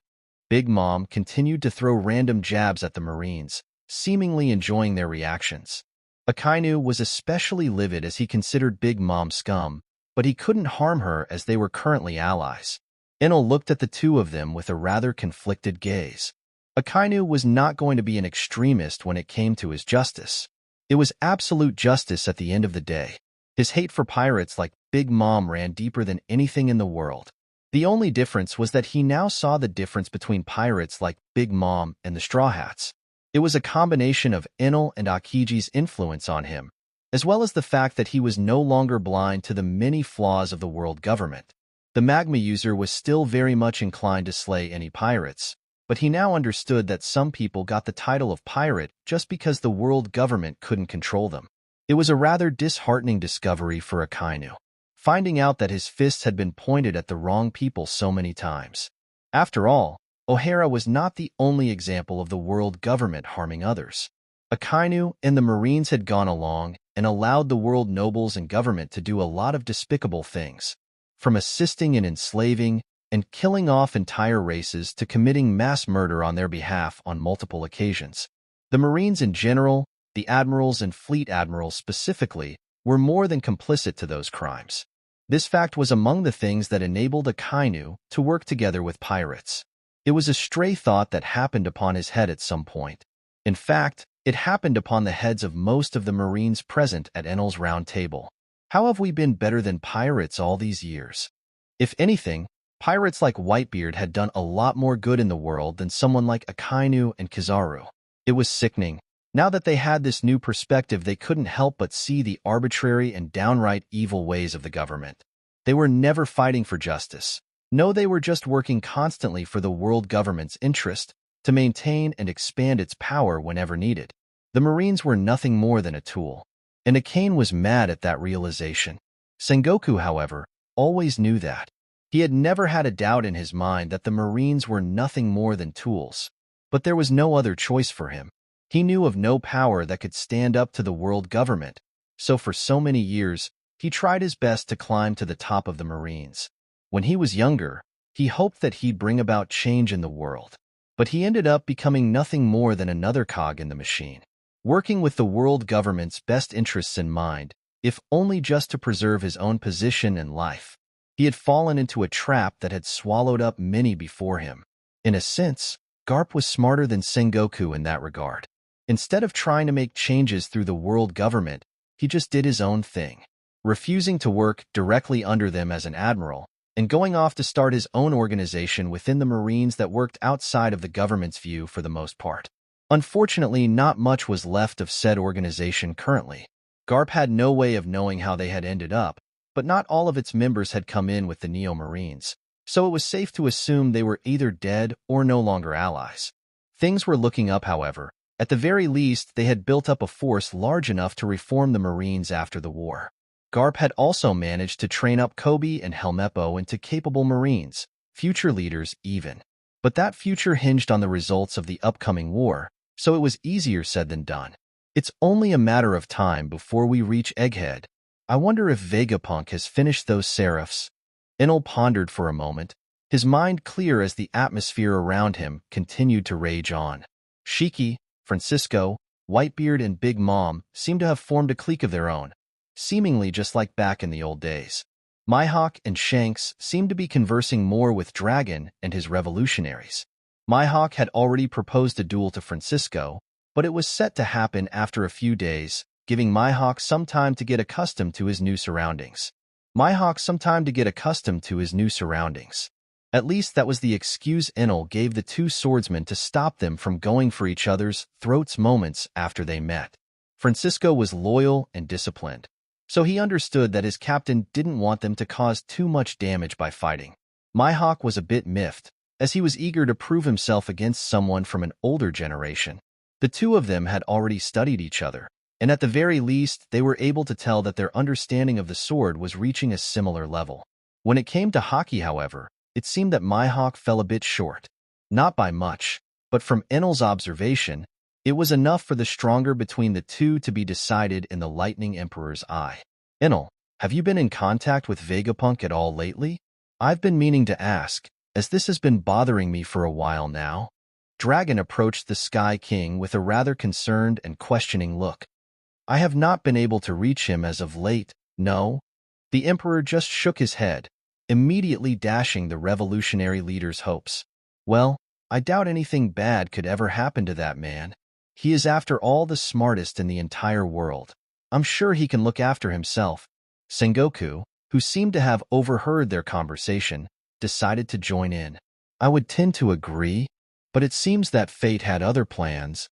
Big Mom continued to throw random jabs at the Marines, seemingly enjoying their reactions. Akainu was especially livid as he considered Big Mom scum, but he couldn't harm her as they were currently allies. Enel looked at the two of them with a rather conflicted gaze. Akainu was not going to be an extremist when it came to his justice. It was absolute justice at the end of the day. His hate for pirates like Big Mom ran deeper than anything in the world. The only difference was that he now saw the difference between pirates like Big Mom and the Straw Hats. It was a combination of Enel and Akiji's influence on him, as well as the fact that he was no longer blind to the many flaws of the world government. The Magma user was still very much inclined to slay any pirates, but he now understood that some people got the title of pirate just because the world government couldn't control them. It was a rather disheartening discovery for Akainu, finding out that his fists had been pointed at the wrong people so many times. After all, O'Hara was not the only example of the world government harming others. Akainu and the Marines had gone along and allowed the world nobles and government to do a lot of despicable things, from assisting in enslaving and killing off entire races to committing mass murder on their behalf on multiple occasions. The Marines in general, the admirals and fleet admirals specifically, were more than complicit to those crimes. This fact was among the things that enabled Akainu to work together with pirates. It was a stray thought that happened upon his head at some point. In fact, it happened upon the heads of most of the Marines present at Enel's round table. How have we been better than pirates all these years? If anything, pirates like Whitebeard had done a lot more good in the world than someone like Akainu and Kizaru. It was sickening. Now that they had this new perspective, they couldn't help but see the arbitrary and downright evil ways of the government. They were never fighting for justice. No, they were just working constantly for the world government's interest, to maintain and expand its power whenever needed. The Marines were nothing more than a tool, and Akane was mad at that realization. Sengoku, however, always knew that. He had never had a doubt in his mind that the Marines were nothing more than tools, but there was no other choice for him. He knew of no power that could stand up to the world government, so for so many years, he tried his best to climb to the top of the Marines. When he was younger, he hoped that he'd bring about change in the world, but he ended up becoming nothing more than another cog in the machine, working with the world government's best interests in mind, if only just to preserve his own position and life. He had fallen into a trap that had swallowed up many before him. In a sense, Garp was smarter than Sengoku in that regard. Instead of trying to make changes through the world government, he just did his own thing, refusing to work directly under them as an admiral, and going off to start his own organization within the Marines that worked outside of the government's view for the most part. Unfortunately, not much was left of said organization currently. Garp had no way of knowing how they had ended up, but not all of its members had come in with the Neo Marines, so it was safe to assume they were either dead or no longer allies. Things were looking up, however. At the very least, they had built up a force large enough to reform the Marines after the war. Garp had also managed to train up Kobe and Helmeppo into capable Marines, future leaders even. But that future hinged on the results of the upcoming war, so it was easier said than done. It's only a matter of time before we reach Egghead. I wonder if Vegapunk has finished those serifs. Enel pondered for a moment, his mind clear as the atmosphere around him continued to rage on. Shiki, Francisco, Whitebeard, and Big Mom seemed to have formed a clique of their own, seemingly just like back in the old days. Mihawk and Shanks seemed to be conversing more with Dragon and his revolutionaries. Mihawk had already proposed a duel to Francisco, but it was set to happen after a few days, giving Mihawk some time to get accustomed to his new surroundings. At least that was the excuse Enel gave the two swordsmen to stop them from going for each other's throats moments after they met. Francisco was loyal and disciplined, so he understood that his captain didn't want them to cause too much damage by fighting. Mihawk was a bit miffed, as he was eager to prove himself against someone from an older generation. The two of them had already studied each other, and at the very least, they were able to tell that their understanding of the sword was reaching a similar level. When it came to Haki, however, it seemed that Mihawk fell a bit short. Not by much, but from Enel's observation, it was enough for the stronger between the two to be decided in the Lightning Emperor's eye. Enel, have you been in contact with Vegapunk at all lately? I've been meaning to ask, as this has been bothering me for a while now. Dragon approached the Sky King with a rather concerned and questioning look. I have not been able to reach him as of late, no. The Emperor just shook his head, immediately dashing the revolutionary leader's hopes. Well, I doubt anything bad could ever happen to that man. He is after all the smartest in the entire world. I'm sure he can look after himself. Sengoku, who seemed to have overheard their conversation, decided to join in. I would tend to agree, but it seems that fate had other plans.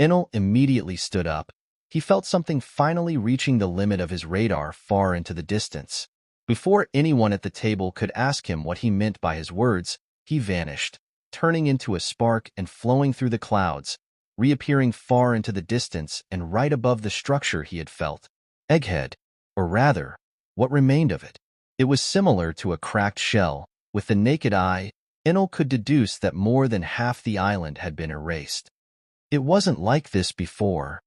Enel immediately stood up. He felt something finally reaching the limit of his radar far into the distance. Before anyone at the table could ask him what he meant by his words, he vanished, turning into a spark and flowing through the clouds, reappearing far into the distance and right above the structure he had felt egghead, or rather, what remained of it. It was similar to a cracked shell. With the naked eye, Enel could deduce that more than half the island had been erased. It wasn't like this before.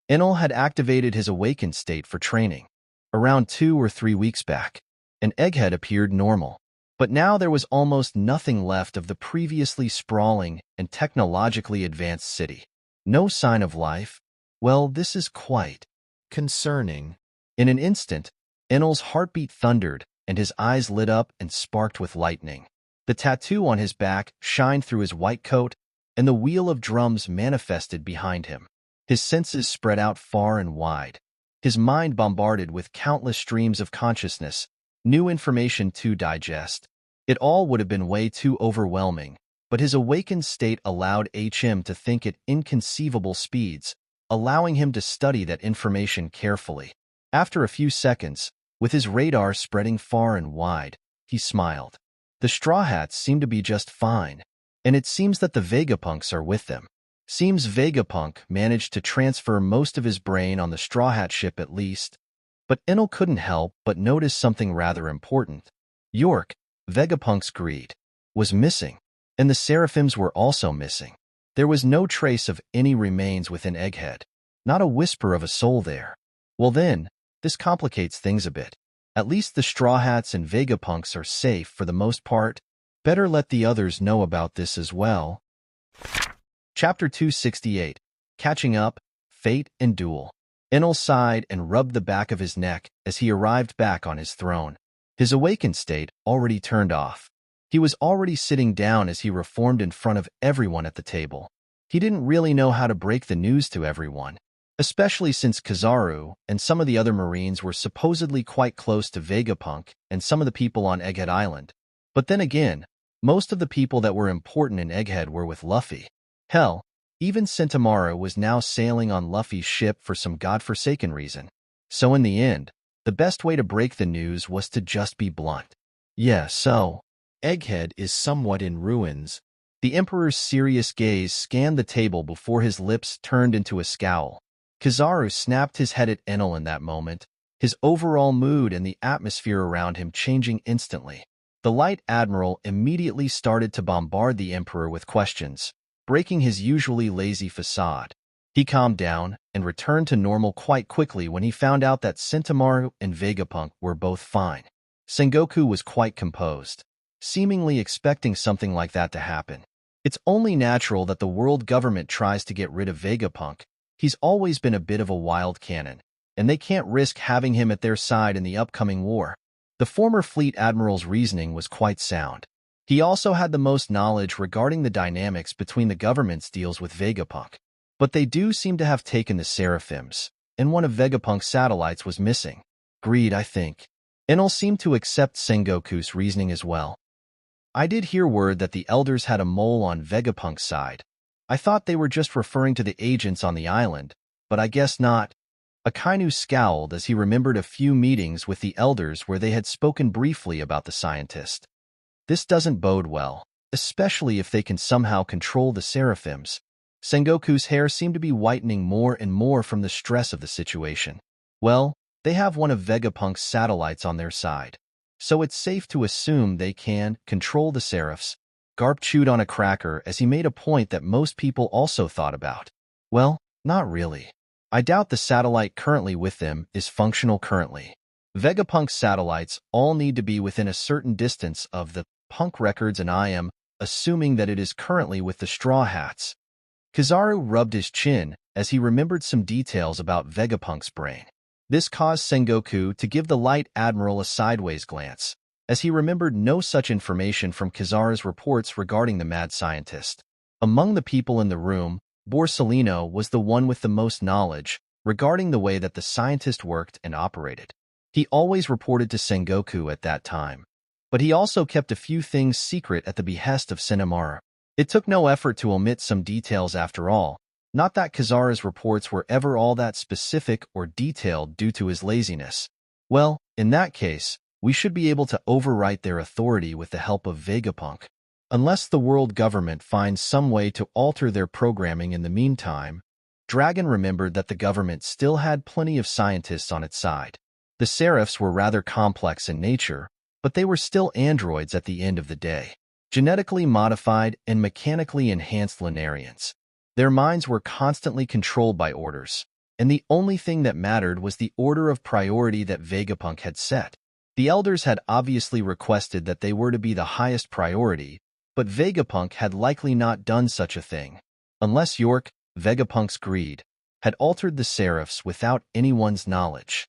Enel had activated his awakened state for training. Around 2 or 3 weeks back, an egghead appeared normal. But now there was almost nothing left of the previously sprawling and technologically advanced city. No sign of life. Well, this is quite concerning. In an instant, Enel's heartbeat thundered, and his eyes lit up and sparked with lightning. The tattoo on his back shined through his white coat, and the wheel of drums manifested behind him. His senses spread out far and wide. His mind bombarded with countless streams of consciousness, new information to digest. It all would have been way too overwhelming, but his awakened state allowed HM to think at inconceivable speeds, allowing him to study that information carefully. After a few seconds, with his radar spreading far and wide, he smiled. The Straw Hats seem to be just fine, and it seems that the Vegapunks are with them. Seems Vegapunk managed to transfer most of his brain on the Straw Hat ship at least, but Enel couldn't help but notice something rather important. York, Vegapunk's greed, was missing, and the Seraphims were also missing. There was no trace of any remains within Egghead, not a whisper of a soul there. Well then, this complicates things a bit. At least the Straw Hats and Vegapunks are safe for the most part. Better let the others know about this as well. Chapter 268, Catching Up, Fate and Duel. Enel sighed and rubbed the back of his neck as he arrived back on his throne. His awakened state already turned off. He was already sitting down as he reformed in front of everyone at the table. He didn't really know how to break the news to everyone, especially since Kizaru and some of the other Marines were supposedly quite close to Vegapunk and some of the people on Egghead Island. But then again, most of the people that were important in Egghead were with Luffy. Hell, even Sentomaru was now sailing on Luffy's ship for some godforsaken reason. So in the end, the best way to break the news was to just be blunt. Yeah, so, Egghead is somewhat in ruins. The Emperor's serious gaze scanned the table before his lips turned into a scowl. Kizaru snapped his head at Enel in that moment, his overall mood and the atmosphere around him changing instantly. The Light Admiral immediately started to bombard the Emperor with questions, breaking his usually lazy facade. He calmed down and returned to normal quite quickly when he found out that Sentomaru and Vegapunk were both fine. Sengoku was quite composed, seemingly expecting something like that to happen. It's only natural that the world government tries to get rid of Vegapunk. He's always been a bit of a wild cannon, and they can't risk having him at their side in the upcoming war. The former fleet admiral's reasoning was quite sound. He also had the most knowledge regarding the dynamics between the government's deals with Vegapunk. But they do seem to have taken the Seraphims, and one of Vegapunk's satellites was missing. Greed, I think. Enel seemed to accept Sengoku's reasoning as well. I did hear word that the elders had a mole on Vegapunk's side. I thought they were just referring to the agents on the island, but I guess not. Akainu scowled as he remembered a few meetings with the elders where they had spoken briefly about the scientist. This doesn't bode well, especially if they can somehow control the Seraphims. Sengoku's hair seemed to be whitening more and more from the stress of the situation. Well, they have one of Vegapunk's satellites on their side, so it's safe to assume they can control the Seraphs. Garp chewed on a cracker as he made a point that most people also thought about. Well, not really. I doubt the satellite currently with them is functional currently. Vegapunk's satellites all need to be within a certain distance of the Punk records, and I am assuming that it is currently with the Straw Hats. Kizaru rubbed his chin as he remembered some details about Vegapunk's brain. This caused Sengoku to give the Light Admiral a sideways glance, as he remembered no such information from Kizaru's reports regarding the mad scientist. Among the people in the room, Borsellino was the one with the most knowledge regarding the way that the scientist worked and operated. He always reported to Sengoku at that time, but he also kept a few things secret at the behest of Sentomaru. It took no effort to omit some details after all, not that Kizaru's reports were ever all that specific or detailed due to his laziness. Well, in that case, we should be able to overwrite their authority with the help of Vegapunk. Unless the world government finds some way to alter their programming in the meantime, Dragon remembered that the government still had plenty of scientists on its side. The Seraphs were rather complex in nature, but they were still androids at the end of the day. Genetically modified and mechanically enhanced Lunarians. Their minds were constantly controlled by orders, and the only thing that mattered was the order of priority that Vegapunk had set. The elders had obviously requested that they were to be the highest priority, but Vegapunk had likely not done such a thing, unless York, Vegapunk's greed, had altered the Seraphs without anyone's knowledge.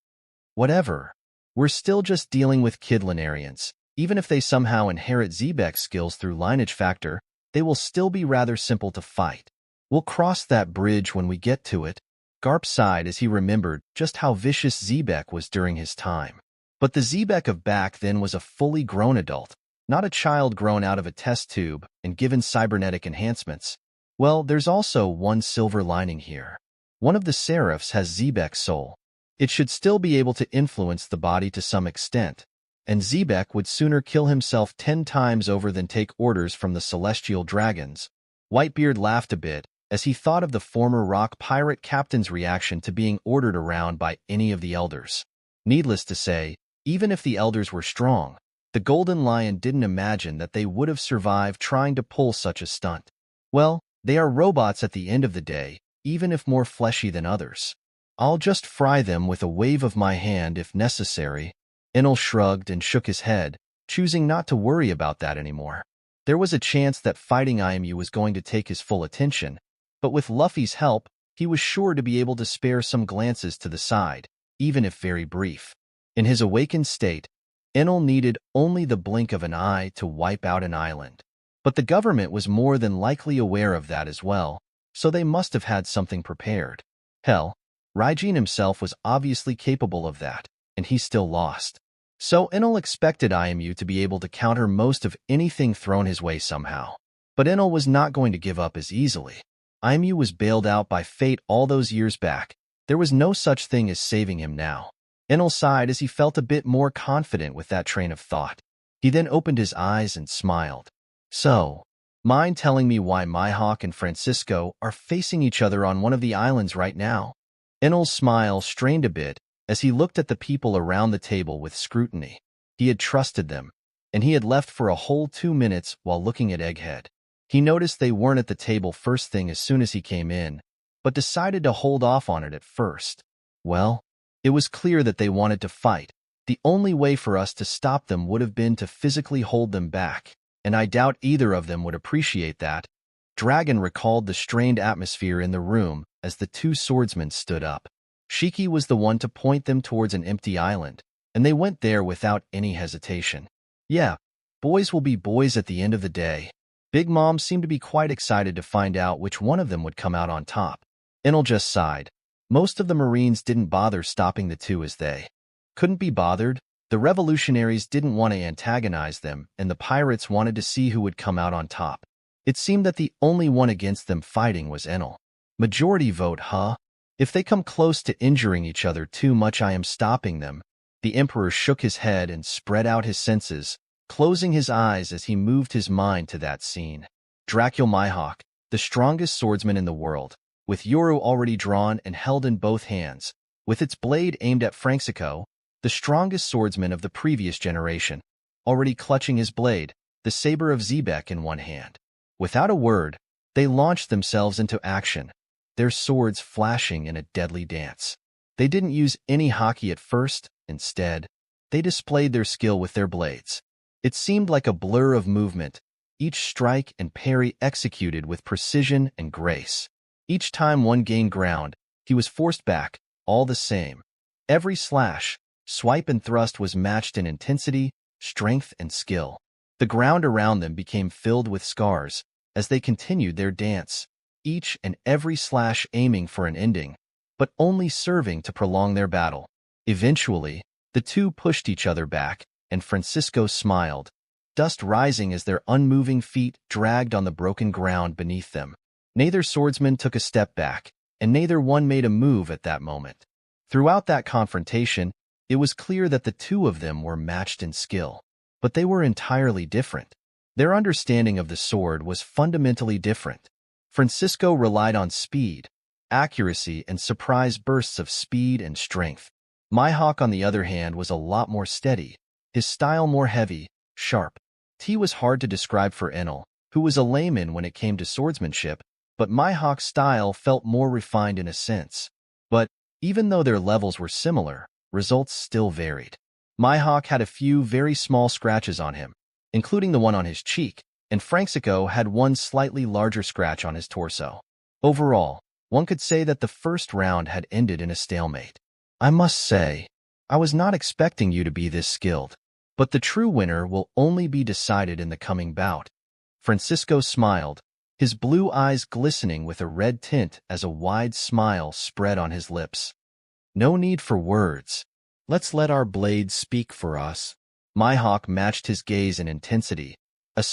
Whatever. We're still just dealing with kid Lunarians. Even if they somehow inherit Xebeck's skills through lineage factor, they will still be rather simple to fight. We'll cross that bridge when we get to it. Garp sighed as he remembered just how vicious Xebeck was during his time. But the Xebeck of back then was a fully grown adult, not a child grown out of a test tube and given cybernetic enhancements. Well, there's also one silver lining here. One of the Seraphs has Xebeck's soul. It should still be able to influence the body to some extent, and Xebeck would sooner kill himself 10 times over than take orders from the celestial dragons. Whitebeard laughed a bit as he thought of the former rock pirate captain's reaction to being ordered around by any of the elders. Needless to say, even if the elders were strong, the Golden Lion didn't imagine that they would have survived trying to pull such a stunt. Well, they are robots at the end of the day, even if more fleshy than others. I'll just fry them with a wave of my hand if necessary. Enel shrugged and shook his head, choosing not to worry about that anymore. There was a chance that fighting IMU was going to take his full attention, but with Luffy's help, he was sure to be able to spare some glances to the side, even if very brief. In his awakened state, Enel needed only the blink of an eye to wipe out an island. But the government was more than likely aware of that as well, so they must have had something prepared. Hell, Raijin himself was obviously capable of that, and he still lost. So Enel expected IMU to be able to counter most of anything thrown his way somehow. But Enel was not going to give up as easily. IMU was bailed out by fate all those years back. There was no such thing as saving him now. Enel sighed as he felt a bit more confident with that train of thought. He then opened his eyes and smiled. So, mind telling me why Mihawk and Francisco are facing each other on one of the islands right now? Enel's smile strained a bit as he looked at the people around the table with scrutiny. He had trusted them, and he had left for a whole 2 minutes while looking at Egghead. He noticed they weren't at the table first thing as soon as he came in, but decided to hold off on it at first. Well, it was clear that they wanted to fight. The only way for us to stop them would have been to physically hold them back, and I doubt either of them would appreciate that. Dragon recalled the strained atmosphere in the room as the two swordsmen stood up. Shiki was the one to point them towards an empty island, and they went there without any hesitation. Yeah, boys will be boys at the end of the day. Big Mom seemed to be quite excited to find out which one of them would come out on top. Enel just sighed. Most of the Marines didn't bother stopping the two as they couldn't be bothered. The revolutionaries didn't want to antagonize them, and the pirates wanted to see who would come out on top. It seemed that the only one against them fighting was Enel. Majority vote, huh? If they come close to injuring each other too much, I am stopping them. The Emperor shook his head and spread out his senses, closing his eyes as he moved his mind to that scene. Dracul Mihawk, the strongest swordsman in the world, with Yoru already drawn and held in both hands, with its blade aimed at Francisco, the strongest swordsman of the previous generation, already clutching his blade, the saber of Xebeck in one hand. Without a word, they launched themselves into action, their swords flashing in a deadly dance. They didn't use any Haki at first. Instead, they displayed their skill with their blades. It seemed like a blur of movement, each strike and parry executed with precision and grace. Each time one gained ground, he was forced back, all the same. Every slash, swipe and thrust was matched in intensity, strength, and skill. The ground around them became filled with scars as they continued their dance, each and every slash aiming for an ending, but only serving to prolong their battle. Eventually, the two pushed each other back, and Francisco smiled, dust rising as their unmoving feet dragged on the broken ground beneath them. Neither swordsman took a step back, and neither one made a move at that moment. Throughout that confrontation, it was clear that the two of them were matched in skill, but they were entirely different. Their understanding of the sword was fundamentally different. Francisco relied on speed, accuracy and surprise bursts of speed and strength. Mihawk, on the other hand, was a lot more steady, his style more heavy, sharp. He was hard to describe for Enel, who was a layman when it came to swordsmanship, but Mihawk's style felt more refined in a sense. But even though their levels were similar, results still varied. Mihawk had a few very small scratches on him, including the one on his cheek, and Franxico had one slightly larger scratch on his torso. Overall, one could say that the first round had ended in a stalemate. I must say, I was not expecting you to be this skilled, but the true winner will only be decided in the coming bout. Francisco smiled, his blue eyes glistening with a red tint as a wide smile spread on his lips. No need for words. Let's let our blades speak for us. Mihawk matched his gaze in intensity. A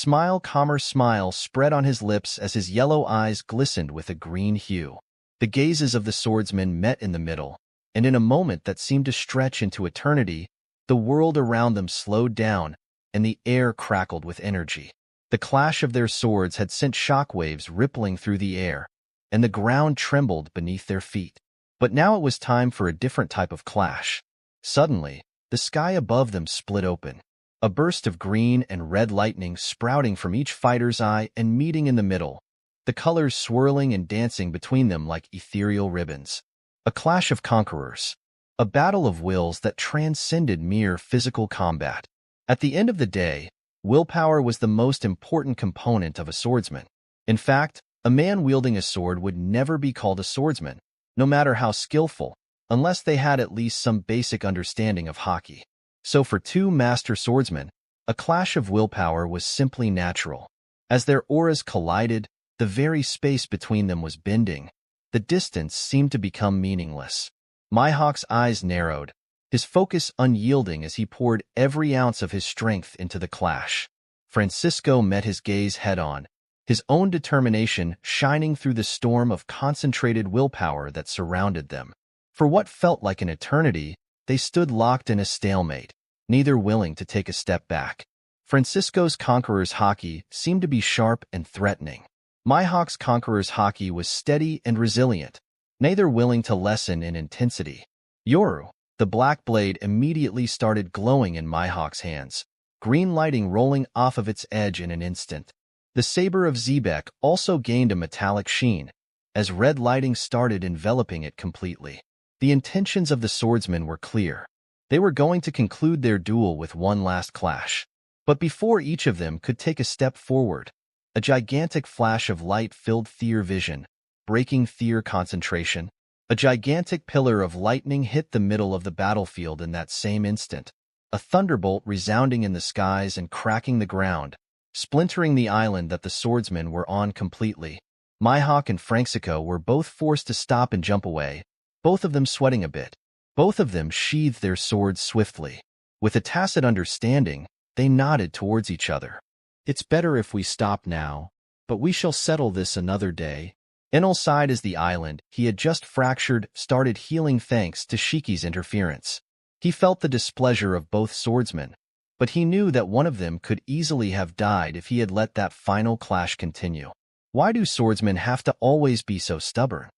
calmer smile spread on his lips as his yellow eyes glistened with a green hue. The gazes of the swordsmen met in the middle, and in a moment that seemed to stretch into eternity, the world around them slowed down, and the air crackled with energy. The clash of their swords had sent shockwaves rippling through the air, and the ground trembled beneath their feet. But now it was time for a different type of clash. Suddenly, the sky above them split open, a burst of green and red lightning sprouting from each fighter's eye and meeting in the middle, the colors swirling and dancing between them like ethereal ribbons. A clash of conquerors, a battle of wills that transcended mere physical combat. At the end of the day, willpower was the most important component of a swordsman. In fact, a man wielding a sword would never be called a swordsman, no matter how skillful, unless they had at least some basic understanding of Haki. So for two master swordsmen, a clash of willpower was simply natural. As their auras collided, the very space between them was bending. The distance seemed to become meaningless. Mihawk's eyes narrowed, his focus unyielding as he poured every ounce of his strength into the clash. Francisco met his gaze head-on, his own determination shining through the storm of concentrated willpower that surrounded them. For what felt like an eternity, they stood locked in a stalemate, neither willing to take a step back. Francisco's Conqueror's Haki seemed to be sharp and threatening. Mihawk's Conqueror's Haki was steady and resilient, neither willing to lessen in intensity. Yoru, the black blade, immediately started glowing in Mihawk's hands, green lighting rolling off of its edge in an instant. The saber of Xebec also gained a metallic sheen, as red lighting started enveloping it completely. The intentions of the swordsmen were clear. They were going to conclude their duel with one last clash. But before each of them could take a step forward, a gigantic flash of light filled their vision, breaking their concentration. A gigantic pillar of lightning hit the middle of the battlefield in that same instant, a thunderbolt resounding in the skies and cracking the ground, splintering the island that the swordsmen were on completely. Mihawk and Franxico were both forced to stop and jump away, both of them sweating a bit. Both of them sheathed their swords swiftly. With a tacit understanding, they nodded towards each other. It's better if we stop now, but we shall settle this another day. Enel sighed as the island he had just fractured started healing thanks to Shiki's interference. He felt the displeasure of both swordsmen, but he knew that one of them could easily have died if he had let that final clash continue. Why do swordsmen have to always be so stubborn?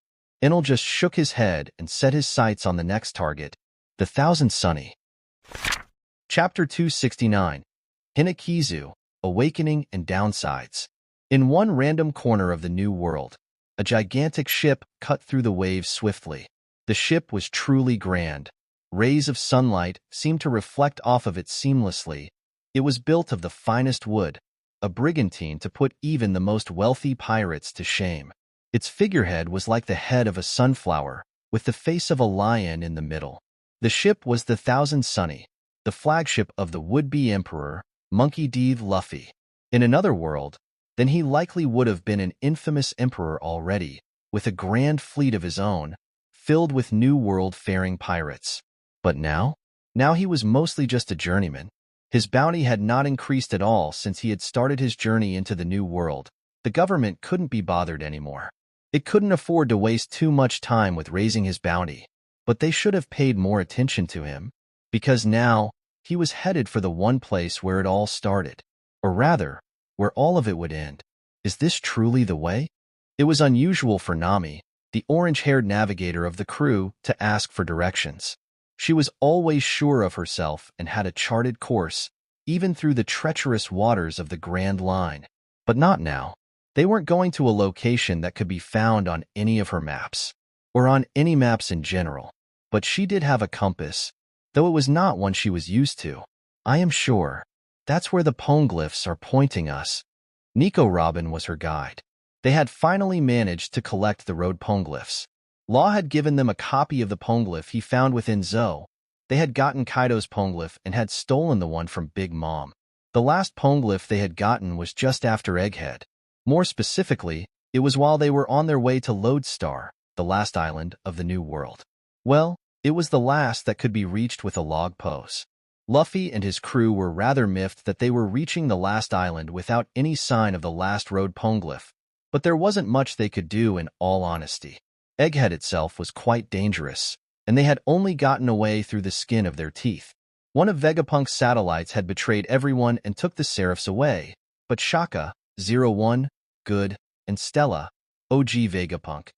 Enel just shook his head and set his sights on the next target, the Thousand Sunny. Chapter 269. Hinakizu, Awakening and Downsides. In one random corner of the New World, a gigantic ship cut through the waves swiftly. The ship was truly grand. Rays of sunlight seemed to reflect off of it seamlessly. It was built of the finest wood, a brigantine to put even the most wealthy pirates to shame. Its figurehead was like the head of a sunflower, with the face of a lion in the middle. The ship was the Thousand Sunny, the flagship of the would-be emperor, Monkey D. Luffy. In another world, then he likely would have been an infamous emperor already, with a grand fleet of his own, filled with New World-faring pirates. But now he was mostly just a journeyman. His bounty had not increased at all since he had started his journey into the New World. The government couldn't be bothered anymore. It couldn't afford to waste too much time with raising his bounty, but they should have paid more attention to him, because now he was headed for the one place where it all started, or rather, where all of it would end. Is this truly the way? It was unusual for Nami, the orange-haired navigator of the crew, to ask for directions. She was always sure of herself and had a charted course, even through the treacherous waters of the Grand Line. But not now. They weren't going to a location that could be found on any of her maps, or on any maps in general. But she did have a compass, though it was not one she was used to. I am sure. That's where the Poneglyphs are pointing us. Nico Robin was her guide. They had finally managed to collect the Road Poneglyphs. Law had given them a copy of the Poneglyph he found within Zou. They had gotten Kaido's Poneglyph and had stolen the one from Big Mom. The last Poneglyph they had gotten was just after Egghead. More specifically, it was while they were on their way to Lodestar, the last island of the New World. Well, it was the last that could be reached with a log pose. Luffy and his crew were rather miffed that they were reaching the last island without any sign of the last Road Poneglyph, but there wasn't much they could do in all honesty. Egghead itself was quite dangerous, and they had only gotten away through the skin of their teeth. One of Vegapunk's satellites had betrayed everyone and took the Seraphs away, but Shaka, 01, Good, and Stella, OG Vegapunk,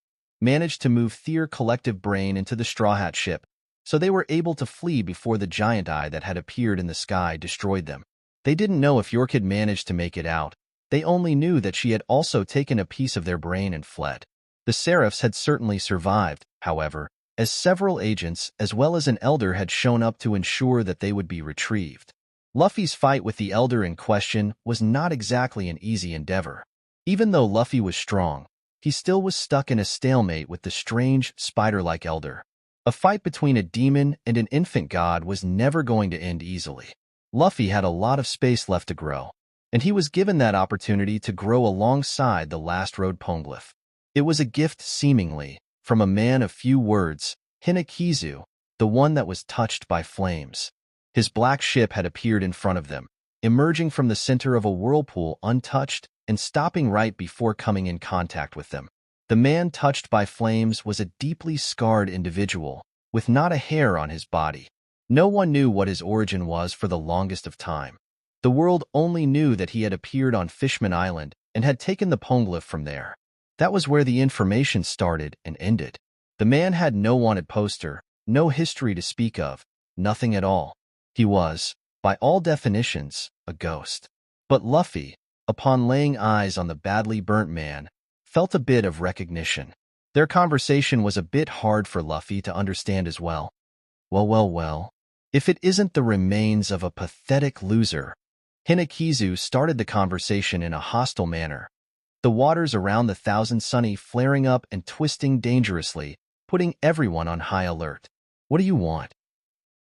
managed to move Their collective brain into the Straw Hat ship, so they were able to flee before the giant eye that had appeared in the sky destroyed them. They didn't know if York had managed to make it out. They only knew that she had also taken a piece of their brain and fled. The Seraphs had certainly survived, however, as several agents as well as an elder had shown up to ensure that they would be retrieved. Luffy's fight with the elder in question was not exactly an easy endeavor. Even though Luffy was strong, he still was stuck in a stalemate with the strange, spider-like elder. A fight between a demon and an infant god was never going to end easily. Luffy had a lot of space left to grow, and he was given that opportunity to grow alongside the last Road Poneglyph. It was a gift, seemingly, from a man of few words, Hinakizu, the one that was touched by flames. His black ship had appeared in front of them, emerging from the center of a whirlpool untouched and stopping right before coming in contact with them. The man touched by flames was a deeply scarred individual, with not a hair on his body. No one knew what his origin was for the longest of time. The world only knew that he had appeared on Fishman Island and had taken the Poneglyph from there. That was where the information started and ended. The man had no wanted poster, no history to speak of, nothing at all. He was, by all definitions, a ghost. But Luffy, upon laying eyes on the badly burnt man, felt a bit of recognition. Their conversation was a bit hard for Luffy to understand as well. Well. If it isn't the remains of a pathetic loser. Hinakizu started the conversation in a hostile manner. The waters around the Thousand Sunny flaring up and twisting dangerously, putting everyone on high alert. What do you want?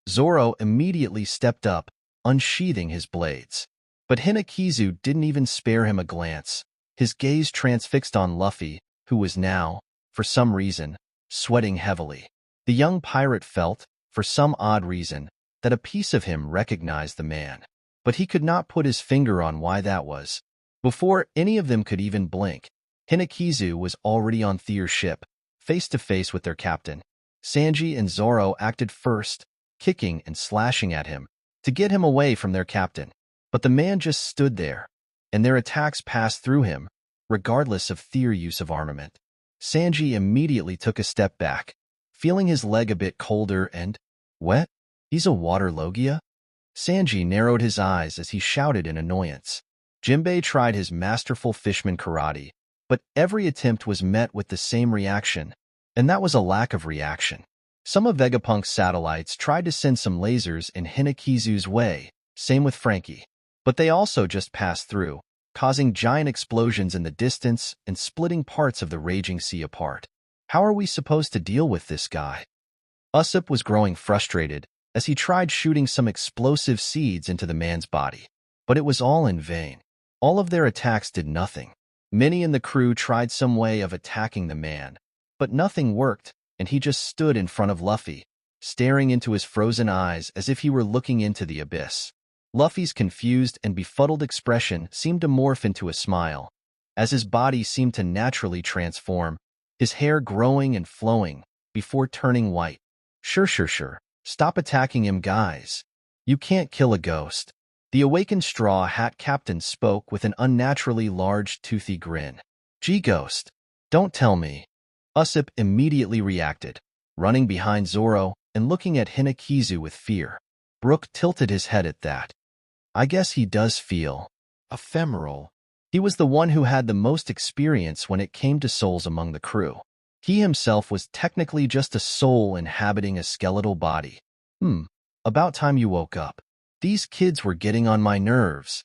Zoro immediately stepped up, unsheathing his blades. But Hinakizu didn't even spare him a glance, his gaze transfixed on Luffy, who was now, for some reason, sweating heavily. The young pirate felt, for some odd reason, that a piece of him recognized the man. But he could not put his finger on why that was. Before any of them could even blink, Hinakizu was already on Their's ship, face to face with their captain. Sanji and Zoro acted first, kicking and slashing at him, to get him away from their captain. But the man just stood there, and their attacks passed through him, regardless of Their's use of armament. Sanji immediately took a step back, feeling his leg a bit colder and wet. He's a water Logia? Sanji narrowed his eyes as he shouted in annoyance. Jinbei tried his masterful fishman karate, but every attempt was met with the same reaction, and that was a lack of reaction. Some of Vegapunk's satellites tried to send some lasers in Hinakizu's way, same with Frankie, but they also just passed through, causing giant explosions in the distance and splitting parts of the raging sea apart. How are we supposed to deal with this guy? Usopp was growing frustrated as he tried shooting some explosive seeds into the man's body, but it was all in vain. All of their attacks did nothing. Many in the crew tried some way of attacking the man, but nothing worked, and he just stood in front of Luffy, staring into his frozen eyes as if he were looking into the abyss. Luffy's confused and befuddled expression seemed to morph into a smile, as his body seemed to naturally transform, his hair growing and flowing, before turning white. Sure. Stop attacking him, guys. You can't kill a ghost. The awakened Straw Hat captain spoke with an unnaturally large, toothy grin. Gee, Ghost, don't tell me. Usopp immediately reacted, running behind Zoro and looking at Hinakizu with fear. Brook tilted his head at that. I guess he does feel ephemeral. He was the one who had the most experience when it came to souls among the crew. He himself was technically just a soul inhabiting a skeletal body. About time you woke up. These kids were getting on my nerves.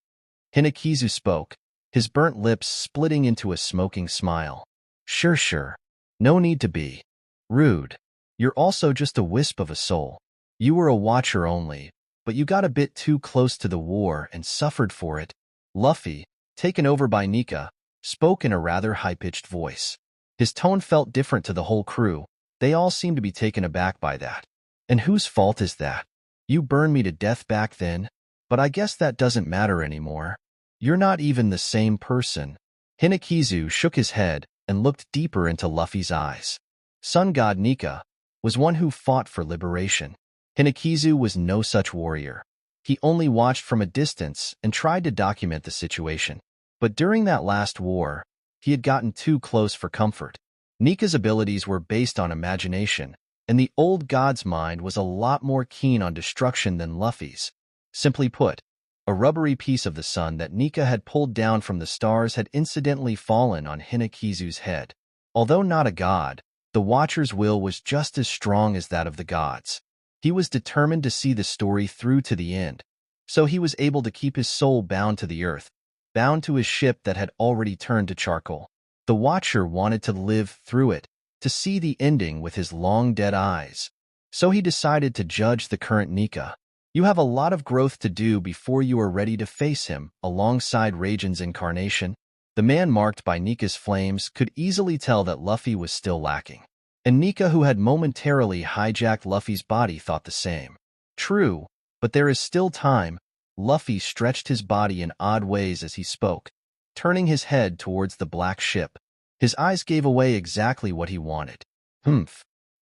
Hinakizu spoke, his burnt lips splitting into a smoking smile. Sure. No need to be rude. You're also just a wisp of a soul. You were a watcher only, but you got a bit too close to the war and suffered for it. Luffy, taken over by Nika, spoke in a rather high-pitched voice. His tone felt different to the whole crew. They all seemed to be taken aback by that. And whose fault is that? You burned me to death back then, but I guess that doesn't matter anymore. You're not even the same person. Hinakizu shook his head and looked deeper into Luffy's eyes. Sun God Nika was one who fought for liberation. Hinakizu was no such warrior. He only watched from a distance and tried to document the situation. But during that last war, he had gotten too close for comfort. Nika's abilities were based on imagination, and the old god's mind was a lot more keen on destruction than Luffy's. Simply put, a rubbery piece of the sun that Nika had pulled down from the stars had incidentally fallen on Hinakizu's head. Although not a god, the Watcher's will was just as strong as that of the gods. He was determined to see the story through to the end, so he was able to keep his soul bound to the earth, bound to his ship that had already turned to charcoal. The Watcher wanted to live through it, to see the ending with his long-dead eyes. So he decided to judge the current Nika. You have a lot of growth to do before you are ready to face him, alongside Raijin's incarnation. The man marked by Nika's flames could easily tell that Luffy was still lacking. And Nika, who had momentarily hijacked Luffy's body, thought the same. True, but there is still time. Luffy stretched his body in odd ways as he spoke, turning his head towards the black ship. His eyes gave away exactly what he wanted.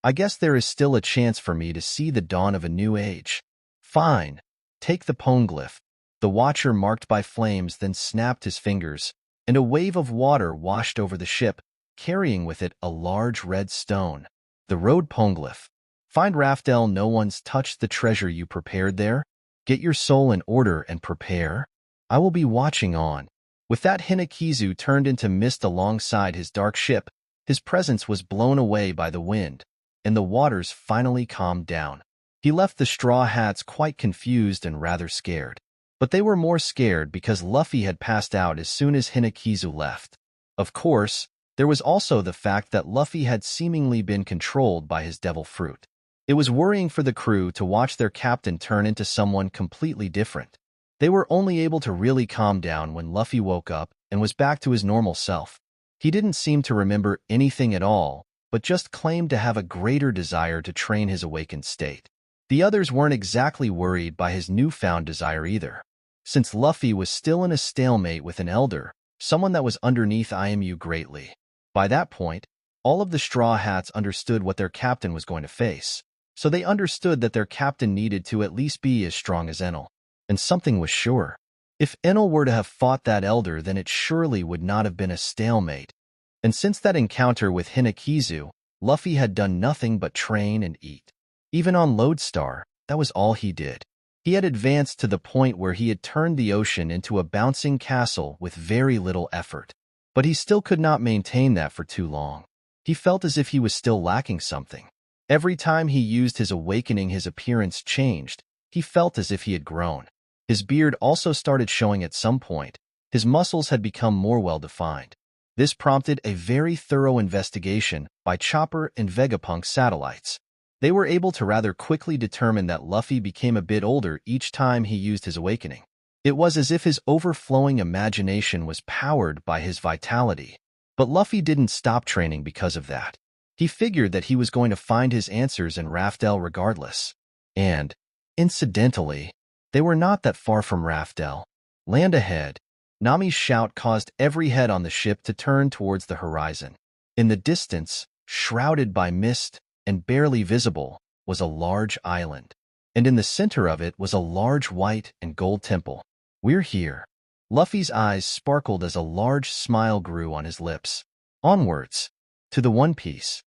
I guess there is still a chance for me to see the dawn of a new age. Fine. Take the Poneglyph. The Watcher marked by flames then snapped his fingers, and a wave of water washed over the ship, carrying with it a large red stone. The Road Poneglyph. Find Rafel. No one's touched the treasure you prepared there. Get your soul in order and prepare. I will be watching on. With that, Hinakizu turned into mist alongside his dark ship. His presence was blown away by the wind, and the waters finally calmed down. He left the Straw Hats quite confused and rather scared. But they were more scared because Luffy had passed out as soon as Hinakizu left. Of course, there was also the fact that Luffy had seemingly been controlled by his devil fruit. It was worrying for the crew to watch their captain turn into someone completely different. They were only able to really calm down when Luffy woke up and was back to his normal self. He didn't seem to remember anything at all, but just claimed to have a greater desire to train his awakened state. The others weren't exactly worried by his newfound desire either, since Luffy was still in a stalemate with an elder, someone that was underneath IMU greatly. By that point, all of the Straw Hats understood what their captain was going to face, so they understood that their captain needed to at least be as strong as Enel. And something was sure. If Enel were to have fought that elder, then it surely would not have been a stalemate. And since that encounter with Hinakizu, Luffy had done nothing but train and eat. Even on Lodestar, that was all he did. He had advanced to the point where he had turned the ocean into a bouncing castle with very little effort. But he still could not maintain that for too long. He felt as if he was still lacking something. Every time he used his awakening, his appearance changed. He felt as if he had grown. His beard also started showing at some point. His muscles had become more well-defined. This prompted a very thorough investigation by Chopper and Vegapunk satellites. They were able to rather quickly determine that Luffy became a bit older each time he used his awakening. It was as if his overflowing imagination was powered by his vitality. But Luffy didn't stop training because of that. He figured that he was going to find his answers in Rafel regardless. And, incidentally, they were not that far from Rafel. Land ahead. Nami's shout caused every head on the ship to turn towards the horizon. In the distance, shrouded by mist and barely visible, was a large island. And in the center of it was a large white and gold temple. We're here. Luffy's eyes sparkled as a large smile grew on his lips. Onwards. To the One Piece.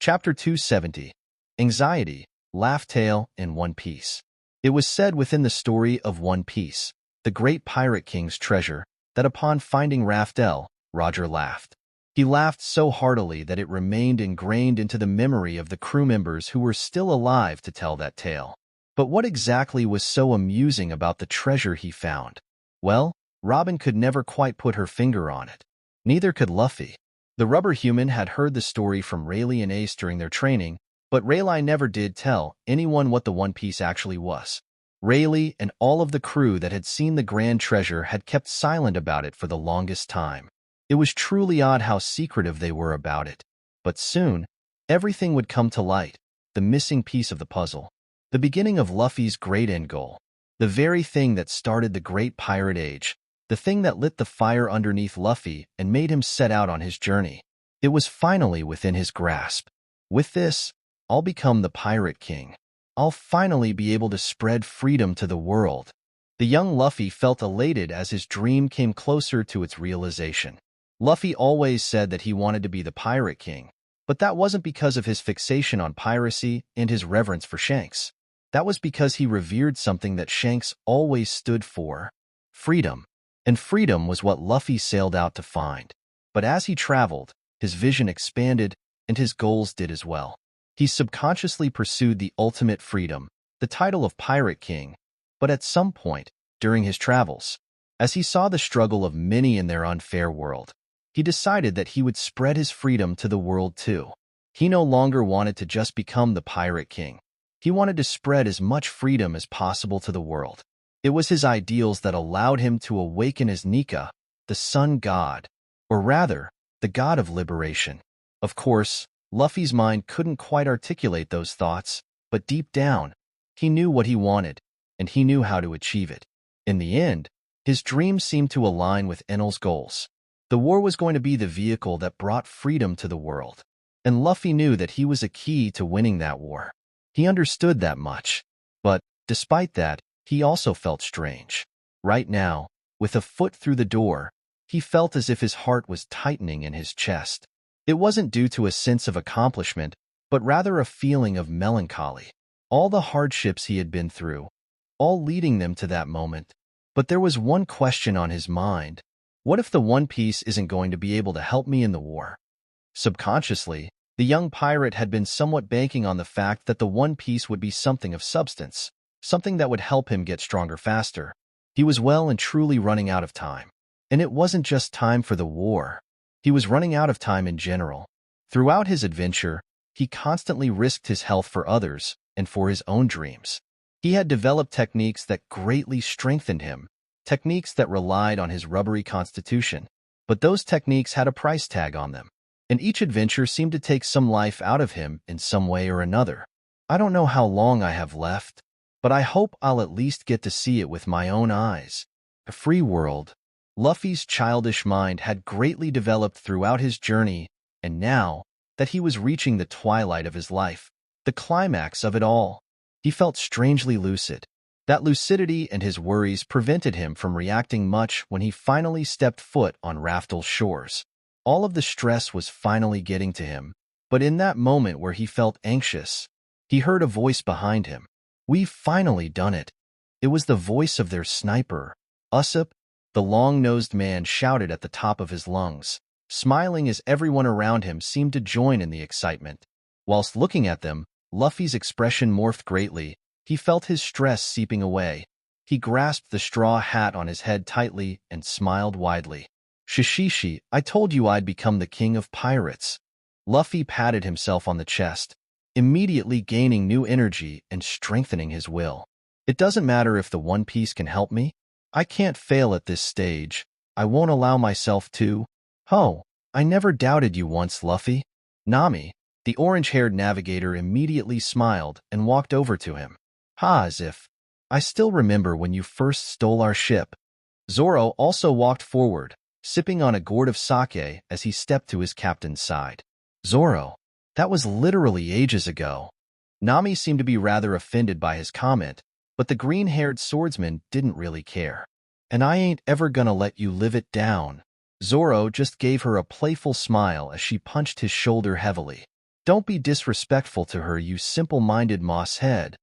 Chapter 270. Anxiety, Laugh Tale in One Piece. It was said within the story of One Piece, the great pirate king's treasure, that upon finding Rafel, Roger laughed. He laughed so heartily that it remained ingrained into the memory of the crew members who were still alive to tell that tale. But what exactly was so amusing about the treasure he found? Well, Robin could never quite put her finger on it. Neither could Luffy. The rubber human had heard the story from Rayleigh and Ace during their training, but Rayleigh never did tell anyone what the One Piece actually was. Rayleigh and all of the crew that had seen the grand treasure had kept silent about it for the longest time. It was truly odd how secretive they were about it. But soon, everything would come to light, the missing piece of the puzzle. The beginning of Luffy's great end goal. The very thing that started the Great Pirate Age. The thing that lit the fire underneath Luffy and made him set out on his journey. It was finally within his grasp. With this, I'll become the Pirate King. I'll finally be able to spread freedom to the world. The young Luffy felt elated as his dream came closer to its realization. Luffy always said that he wanted to be the Pirate King, but that wasn't because of his fixation on piracy and his reverence for Shanks. That was because he revered something that Shanks always stood for: freedom. And freedom was what Luffy sailed out to find. But as he traveled, his vision expanded, and his goals did as well. He subconsciously pursued the ultimate freedom, the title of Pirate King. But at some point, during his travels, as he saw the struggle of many in their unfair world, he decided that he would spread his freedom to the world too. He no longer wanted to just become the Pirate King. He wanted to spread as much freedom as possible to the world. It was his ideals that allowed him to awaken as Nika, the sun god, or rather, the god of liberation. Of course, Luffy's mind couldn't quite articulate those thoughts, but deep down, he knew what he wanted, and he knew how to achieve it. In the end, his dreams seemed to align with Enel's goals. The war was going to be the vehicle that brought freedom to the world, and Luffy knew that he was a key to winning that war. He understood that much, but, despite that, he also felt strange. Right now, with a foot through the door, he felt as if his heart was tightening in his chest. It wasn't due to a sense of accomplishment, but rather a feeling of melancholy. All the hardships he had been through, all leading them to that moment. But there was one question on his mind. What if the One Piece isn't going to be able to help me in the war? Subconsciously, the young pirate had been somewhat banking on the fact that the One Piece would be something of substance. Something that would help him get stronger faster. He was well and truly running out of time. And it wasn't just time for the war. He was running out of time in general. Throughout his adventure, he constantly risked his health for others and for his own dreams. He had developed techniques that greatly strengthened him, techniques that relied on his rubbery constitution. But those techniques had a price tag on them, and each adventure seemed to take some life out of him in some way or another. I don't know how long I have left, but I hope I'll at least get to see it with my own eyes. A free world. Luffy's childish mind had greatly developed throughout his journey, and now that he was reaching the twilight of his life, the climax of it all, he felt strangely lucid. That lucidity and his worries prevented him from reacting much when he finally stepped foot on Raftel's shores. All of the stress was finally getting to him, but in that moment where he felt anxious, he heard a voice behind him. "We've finally done it." It was the voice of their sniper. Usopp, the long-nosed man, shouted at the top of his lungs, smiling as everyone around him seemed to join in the excitement. Whilst looking at them, Luffy's expression morphed greatly. He felt his stress seeping away. He grasped the straw hat on his head tightly and smiled widely. "Shishishi, I told you I'd become the king of pirates." Luffy patted himself on the chest, immediately gaining new energy and strengthening his will. "It doesn't matter if the One Piece can help me. I can't fail at this stage. I won't allow myself to." "Oh, I never doubted you once, Luffy." Nami, the orange-haired navigator, immediately smiled and walked over to him. "Ha, as if. I still remember when you first stole our ship." Zoro also walked forward, sipping on a gourd of sake as he stepped to his captain's side. "Zoro, that was literally ages ago." Nami seemed to be rather offended by his comment, but the green-haired swordsman didn't really care. "And I ain't ever gonna let you live it down." Zoro just gave her a playful smile as she punched his shoulder heavily. Don't be disrespectful to her, you simple-minded moss head.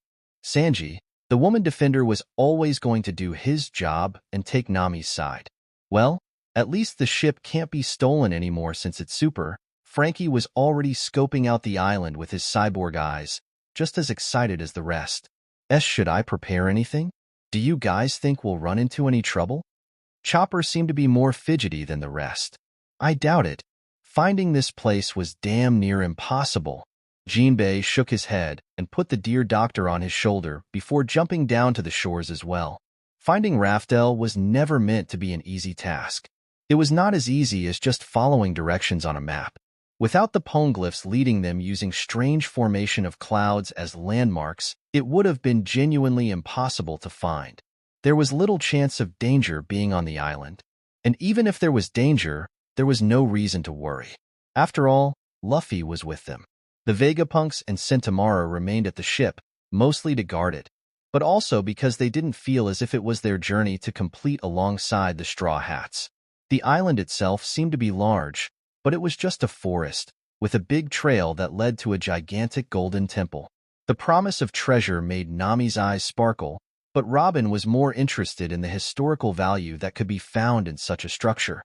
Sanji, the woman defender, was always going to do his job and take Nami's side. Well, at least the ship can't be stolen anymore since it's super. Frankie was already scoping out the island with his cyborg eyes, just as excited as the rest. Should I prepare anything? Do you guys think we'll run into any trouble? Chopper seemed to be more fidgety than the rest. I doubt it. Finding this place was damn near impossible. Jinbei shook his head and put the dear doctor on his shoulder before jumping down to the shores as well. Finding Rafel was never meant to be an easy task. It was not as easy as just following directions on a map. Without the poneglyphs leading them using strange formation of clouds as landmarks, it would have been genuinely impossible to find. There was little chance of danger being on the island. And even if there was danger, there was no reason to worry. After all, Luffy was with them. The Vegapunks and Sentomaru remained at the ship, mostly to guard it, but also because they didn't feel as if it was their journey to complete alongside the Straw Hats. The island itself seemed to be large, but it was just a forest, with a big trail that led to a gigantic golden temple. The promise of treasure made Nami's eyes sparkle, but Robin was more interested in the historical value that could be found in such a structure.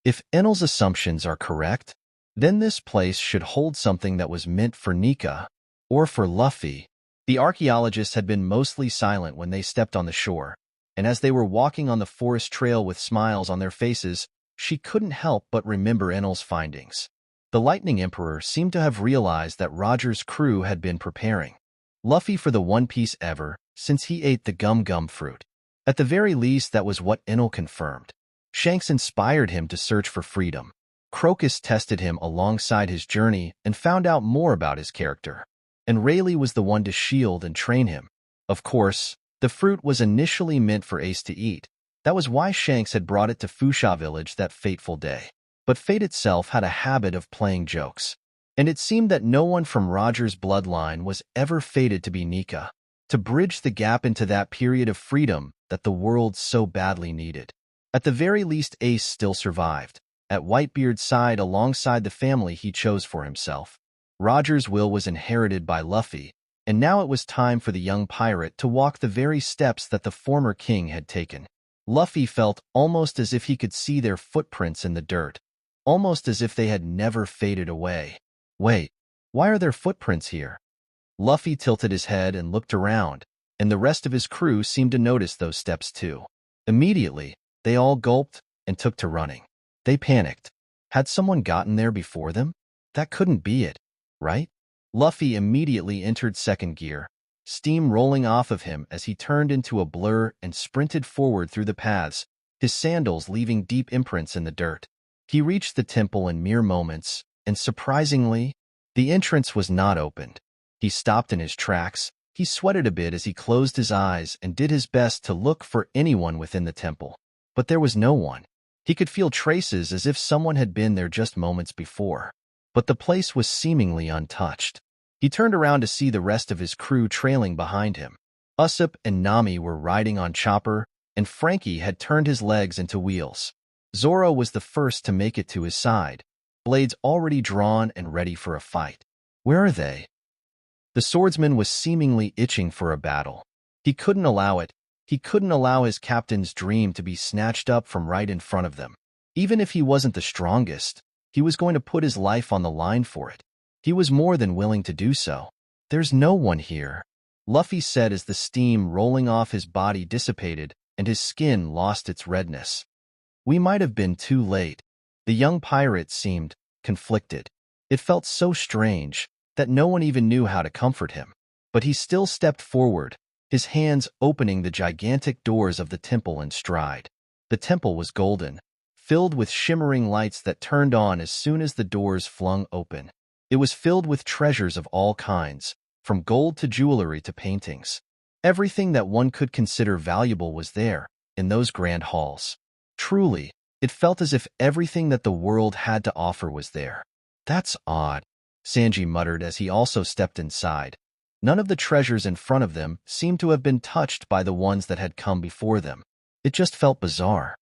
If Enel's assumptions are correct, then this place should hold something that was meant for Nika, or for Luffy. The archaeologists had been mostly silent when they stepped on the shore, and as they were walking on the forest trail with smiles on their faces, she couldn't help but remember Enel's findings. The Lightning Emperor seemed to have realized that Roger's crew had been preparing Luffy for the One Piece ever since he ate the gum-gum fruit. At the very least, that was what Enel confirmed. Shanks inspired him to search for freedom. Crocus tested him alongside his journey and found out more about his character. And Rayleigh was the one to shield and train him. Of course, the fruit was initially meant for Ace to eat. That was why Shanks had brought it to Fusha Village that fateful day. But fate itself had a habit of playing jokes. And it seemed that no one from Roger's bloodline was ever fated to be Nika, to bridge the gap into that period of freedom that the world so badly needed. At the very least, Ace still survived, at Whitebeard's side alongside the family he chose for himself. Roger's will was inherited by Luffy, and now it was time for the young pirate to walk the very steps that the former king had taken. Luffy felt almost as if he could see their footprints in the dirt, almost as if they had never faded away. Wait, why are there footprints here? Luffy tilted his head and looked around, and the rest of his crew seemed to notice those steps too. Immediately, they all gulped and took to running. They panicked. Had someone gotten there before them? That couldn't be it, right? Luffy immediately entered second gear, steam rolling off of him as he turned into a blur and sprinted forward through the paths, his sandals leaving deep imprints in the dirt. He reached the temple in mere moments, and surprisingly, the entrance was not opened. He stopped in his tracks. He sweated a bit as he closed his eyes and did his best to look for anyone within the temple. But there was no one. He could feel traces as if someone had been there just moments before. But the place was seemingly untouched. He turned around to see the rest of his crew trailing behind him. Usopp and Nami were riding on Chopper, and Frankie had turned his legs into wheels. Zoro was the first to make it to his side, blades already drawn and ready for a fight. Where are they? The swordsman was seemingly itching for a battle. He couldn't allow it. He couldn't allow his captain's dream to be snatched up from right in front of them. Even if he wasn't the strongest, he was going to put his life on the line for it. He was more than willing to do so. There's no one here, Luffy said as the steam rolling off his body dissipated and his skin lost its redness. We might have been too late. The young pirate seemed conflicted. It felt so strange that no one even knew how to comfort him. But he still stepped forward, his hands opening the gigantic doors of the temple in stride. The temple was golden, filled with shimmering lights that turned on as soon as the doors flung open. It was filled with treasures of all kinds, from gold to jewelry to paintings. Everything that one could consider valuable was there, in those grand halls. Truly, it felt as if everything that the world had to offer was there. That's odd, Sanji muttered as he also stepped inside. None of the treasures in front of them seemed to have been touched by the ones that had come before them. It just felt bizarre.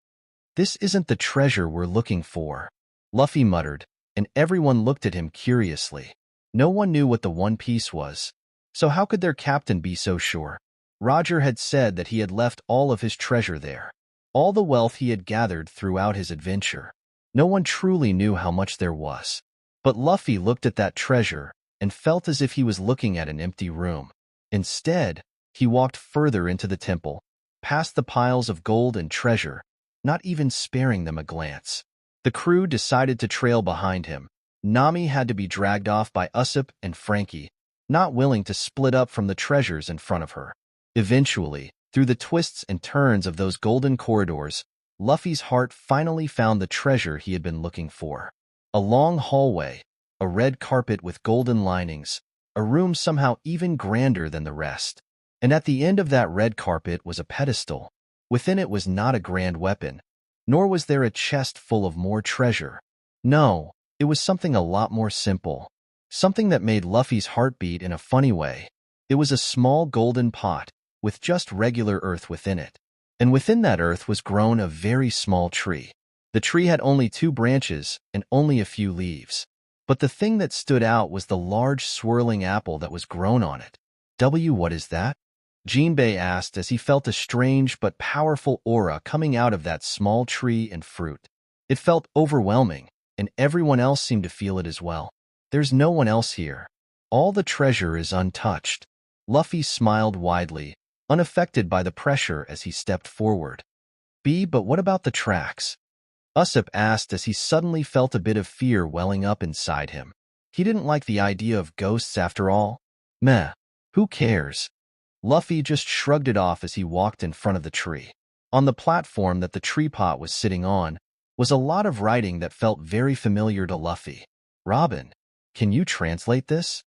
"This isn't the treasure we're looking for," Luffy muttered, and everyone looked at him curiously. No one knew what the One Piece was, so how could their captain be so sure? Roger had said that he had left all of his treasure there, all the wealth he had gathered throughout his adventure. No one truly knew how much there was. But Luffy looked at that treasure and felt as if he was looking at an empty room. Instead, he walked further into the temple, past the piles of gold and treasure, not even sparing them a glance. The crew decided to trail behind him. Nami had to be dragged off by Usopp and Frankie, not willing to split up from the treasures in front of her. Eventually, through the twists and turns of those golden corridors, Luffy's heart finally found the treasure he had been looking for. A long hallway, a red carpet with golden linings, a room somehow even grander than the rest. And at the end of that red carpet was a pedestal. Within it was not a grand weapon, nor was there a chest full of more treasure. No, it was something a lot more simple. Something that made Luffy's heart beat in a funny way. It was a small golden pot, with just regular earth within it. And within that earth was grown a very small tree. The tree had only 2 branches and only a few leaves. But the thing that stood out was the large swirling apple that was grown on it. What is that? Jinbei asked as he felt a strange but powerful aura coming out of that small tree and fruit. It felt overwhelming, and everyone else seemed to feel it as well. There's no one else here. All the treasure is untouched. Luffy smiled widely, unaffected by the pressure as he stepped forward. But what about the tracks? Usopp asked as he suddenly felt a bit of fear welling up inside him. He didn't like the idea of ghosts after all. Meh, who cares? Luffy just shrugged it off as he walked in front of the tree. On the platform that the tree pot was sitting on was a lot of writing that felt very familiar to Luffy. "Robin, can you translate this?"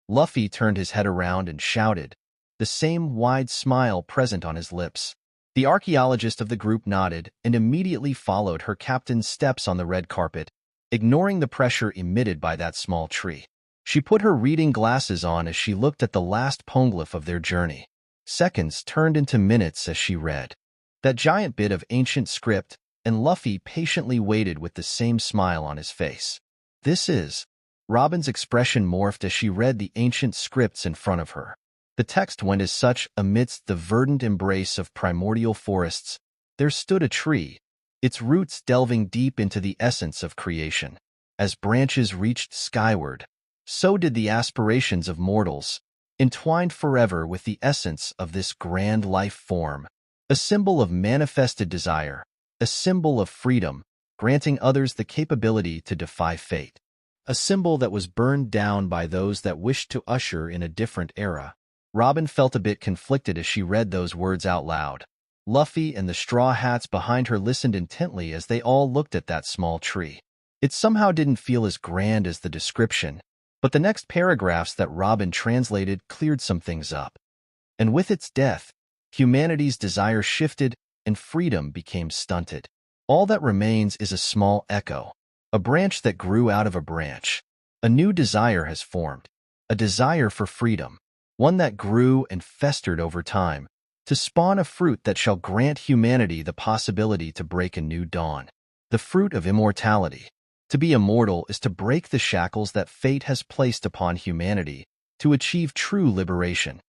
Luffy turned his head around and shouted, the same wide smile present on his lips. The archaeologist of the group nodded and immediately followed her captain's steps on the red carpet, ignoring the pressure emitted by that small tree. She put her reading glasses on as she looked at the last poneglyph of their journey. Seconds turned into minutes as she read that giant bit of ancient script, and Luffy patiently waited with the same smile on his face. "This is..." Robin's expression morphed as she read the ancient scripts in front of her. The text went as such: amidst the verdant embrace of primordial forests, there stood a tree, its roots delving deep into the essence of creation. As branches reached skyward, so did the aspirations of mortals, entwined forever with the essence of this grand life form, a symbol of manifested desire, a symbol of freedom, granting others the capability to defy fate. A symbol that was burned down by those that wished to usher in a different era. Robin felt a bit conflicted as she read those words out loud. Luffy and the straw hats behind her listened intently as they all looked at that small tree. It somehow didn't feel as grand as the description, but the next paragraphs that Robin translated cleared some things up. And with its death, humanity's desire shifted and freedom became stunted. All that remains is a small echo, a branch that grew out of a branch. A new desire has formed, a desire for freedom, one that grew and festered over time, to spawn a fruit that shall grant humanity the possibility to break a new dawn. The fruit of immortality. To be immortal is to break the shackles that fate has placed upon humanity, to achieve true liberation.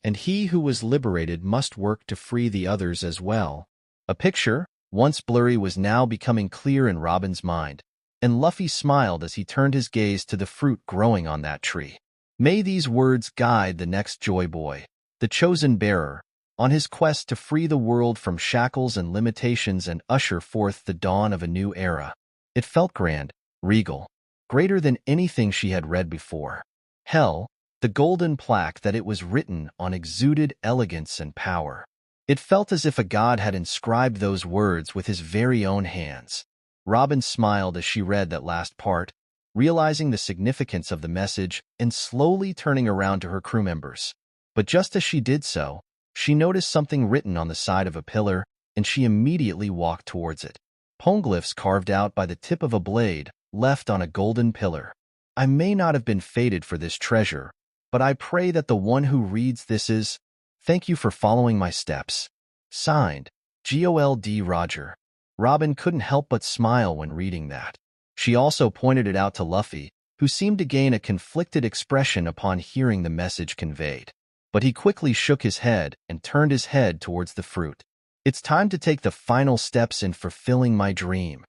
And he who was liberated must work to free the others as well. A picture, once blurry, was now becoming clear in Robin's mind, and Luffy smiled as he turned his gaze to the fruit growing on that tree. May these words guide the next Joy Boy, the chosen bearer, on his quest to free the world from shackles and limitations and usher forth the dawn of a new era. It felt grand, regal, greater than anything she had read before. Hell, the golden plaque that it was written on exuded elegance and power. It felt as if a god had inscribed those words with his very own hands. Robin smiled as she read that last part, realizing the significance of the message and slowly turning around to her crew members. But just as she did so, she noticed something written on the side of a pillar, and she immediately walked towards it. Poneglyphs carved out by the tip of a blade, left on a golden pillar. I may not have been fated for this treasure, but I pray that the one who reads this is. Thank you for following my steps. Signed, Gold Roger. Robin couldn't help but smile when reading that. She also pointed it out to Luffy, who seemed to gain a conflicted expression upon hearing the message conveyed. But he quickly shook his head and turned his head towards the fruit. It's time to take the final steps in fulfilling my dream.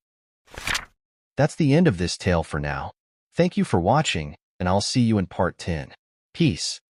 That's the end of this tale for now. Thank you for watching, and I'll see you in part 10. Peace.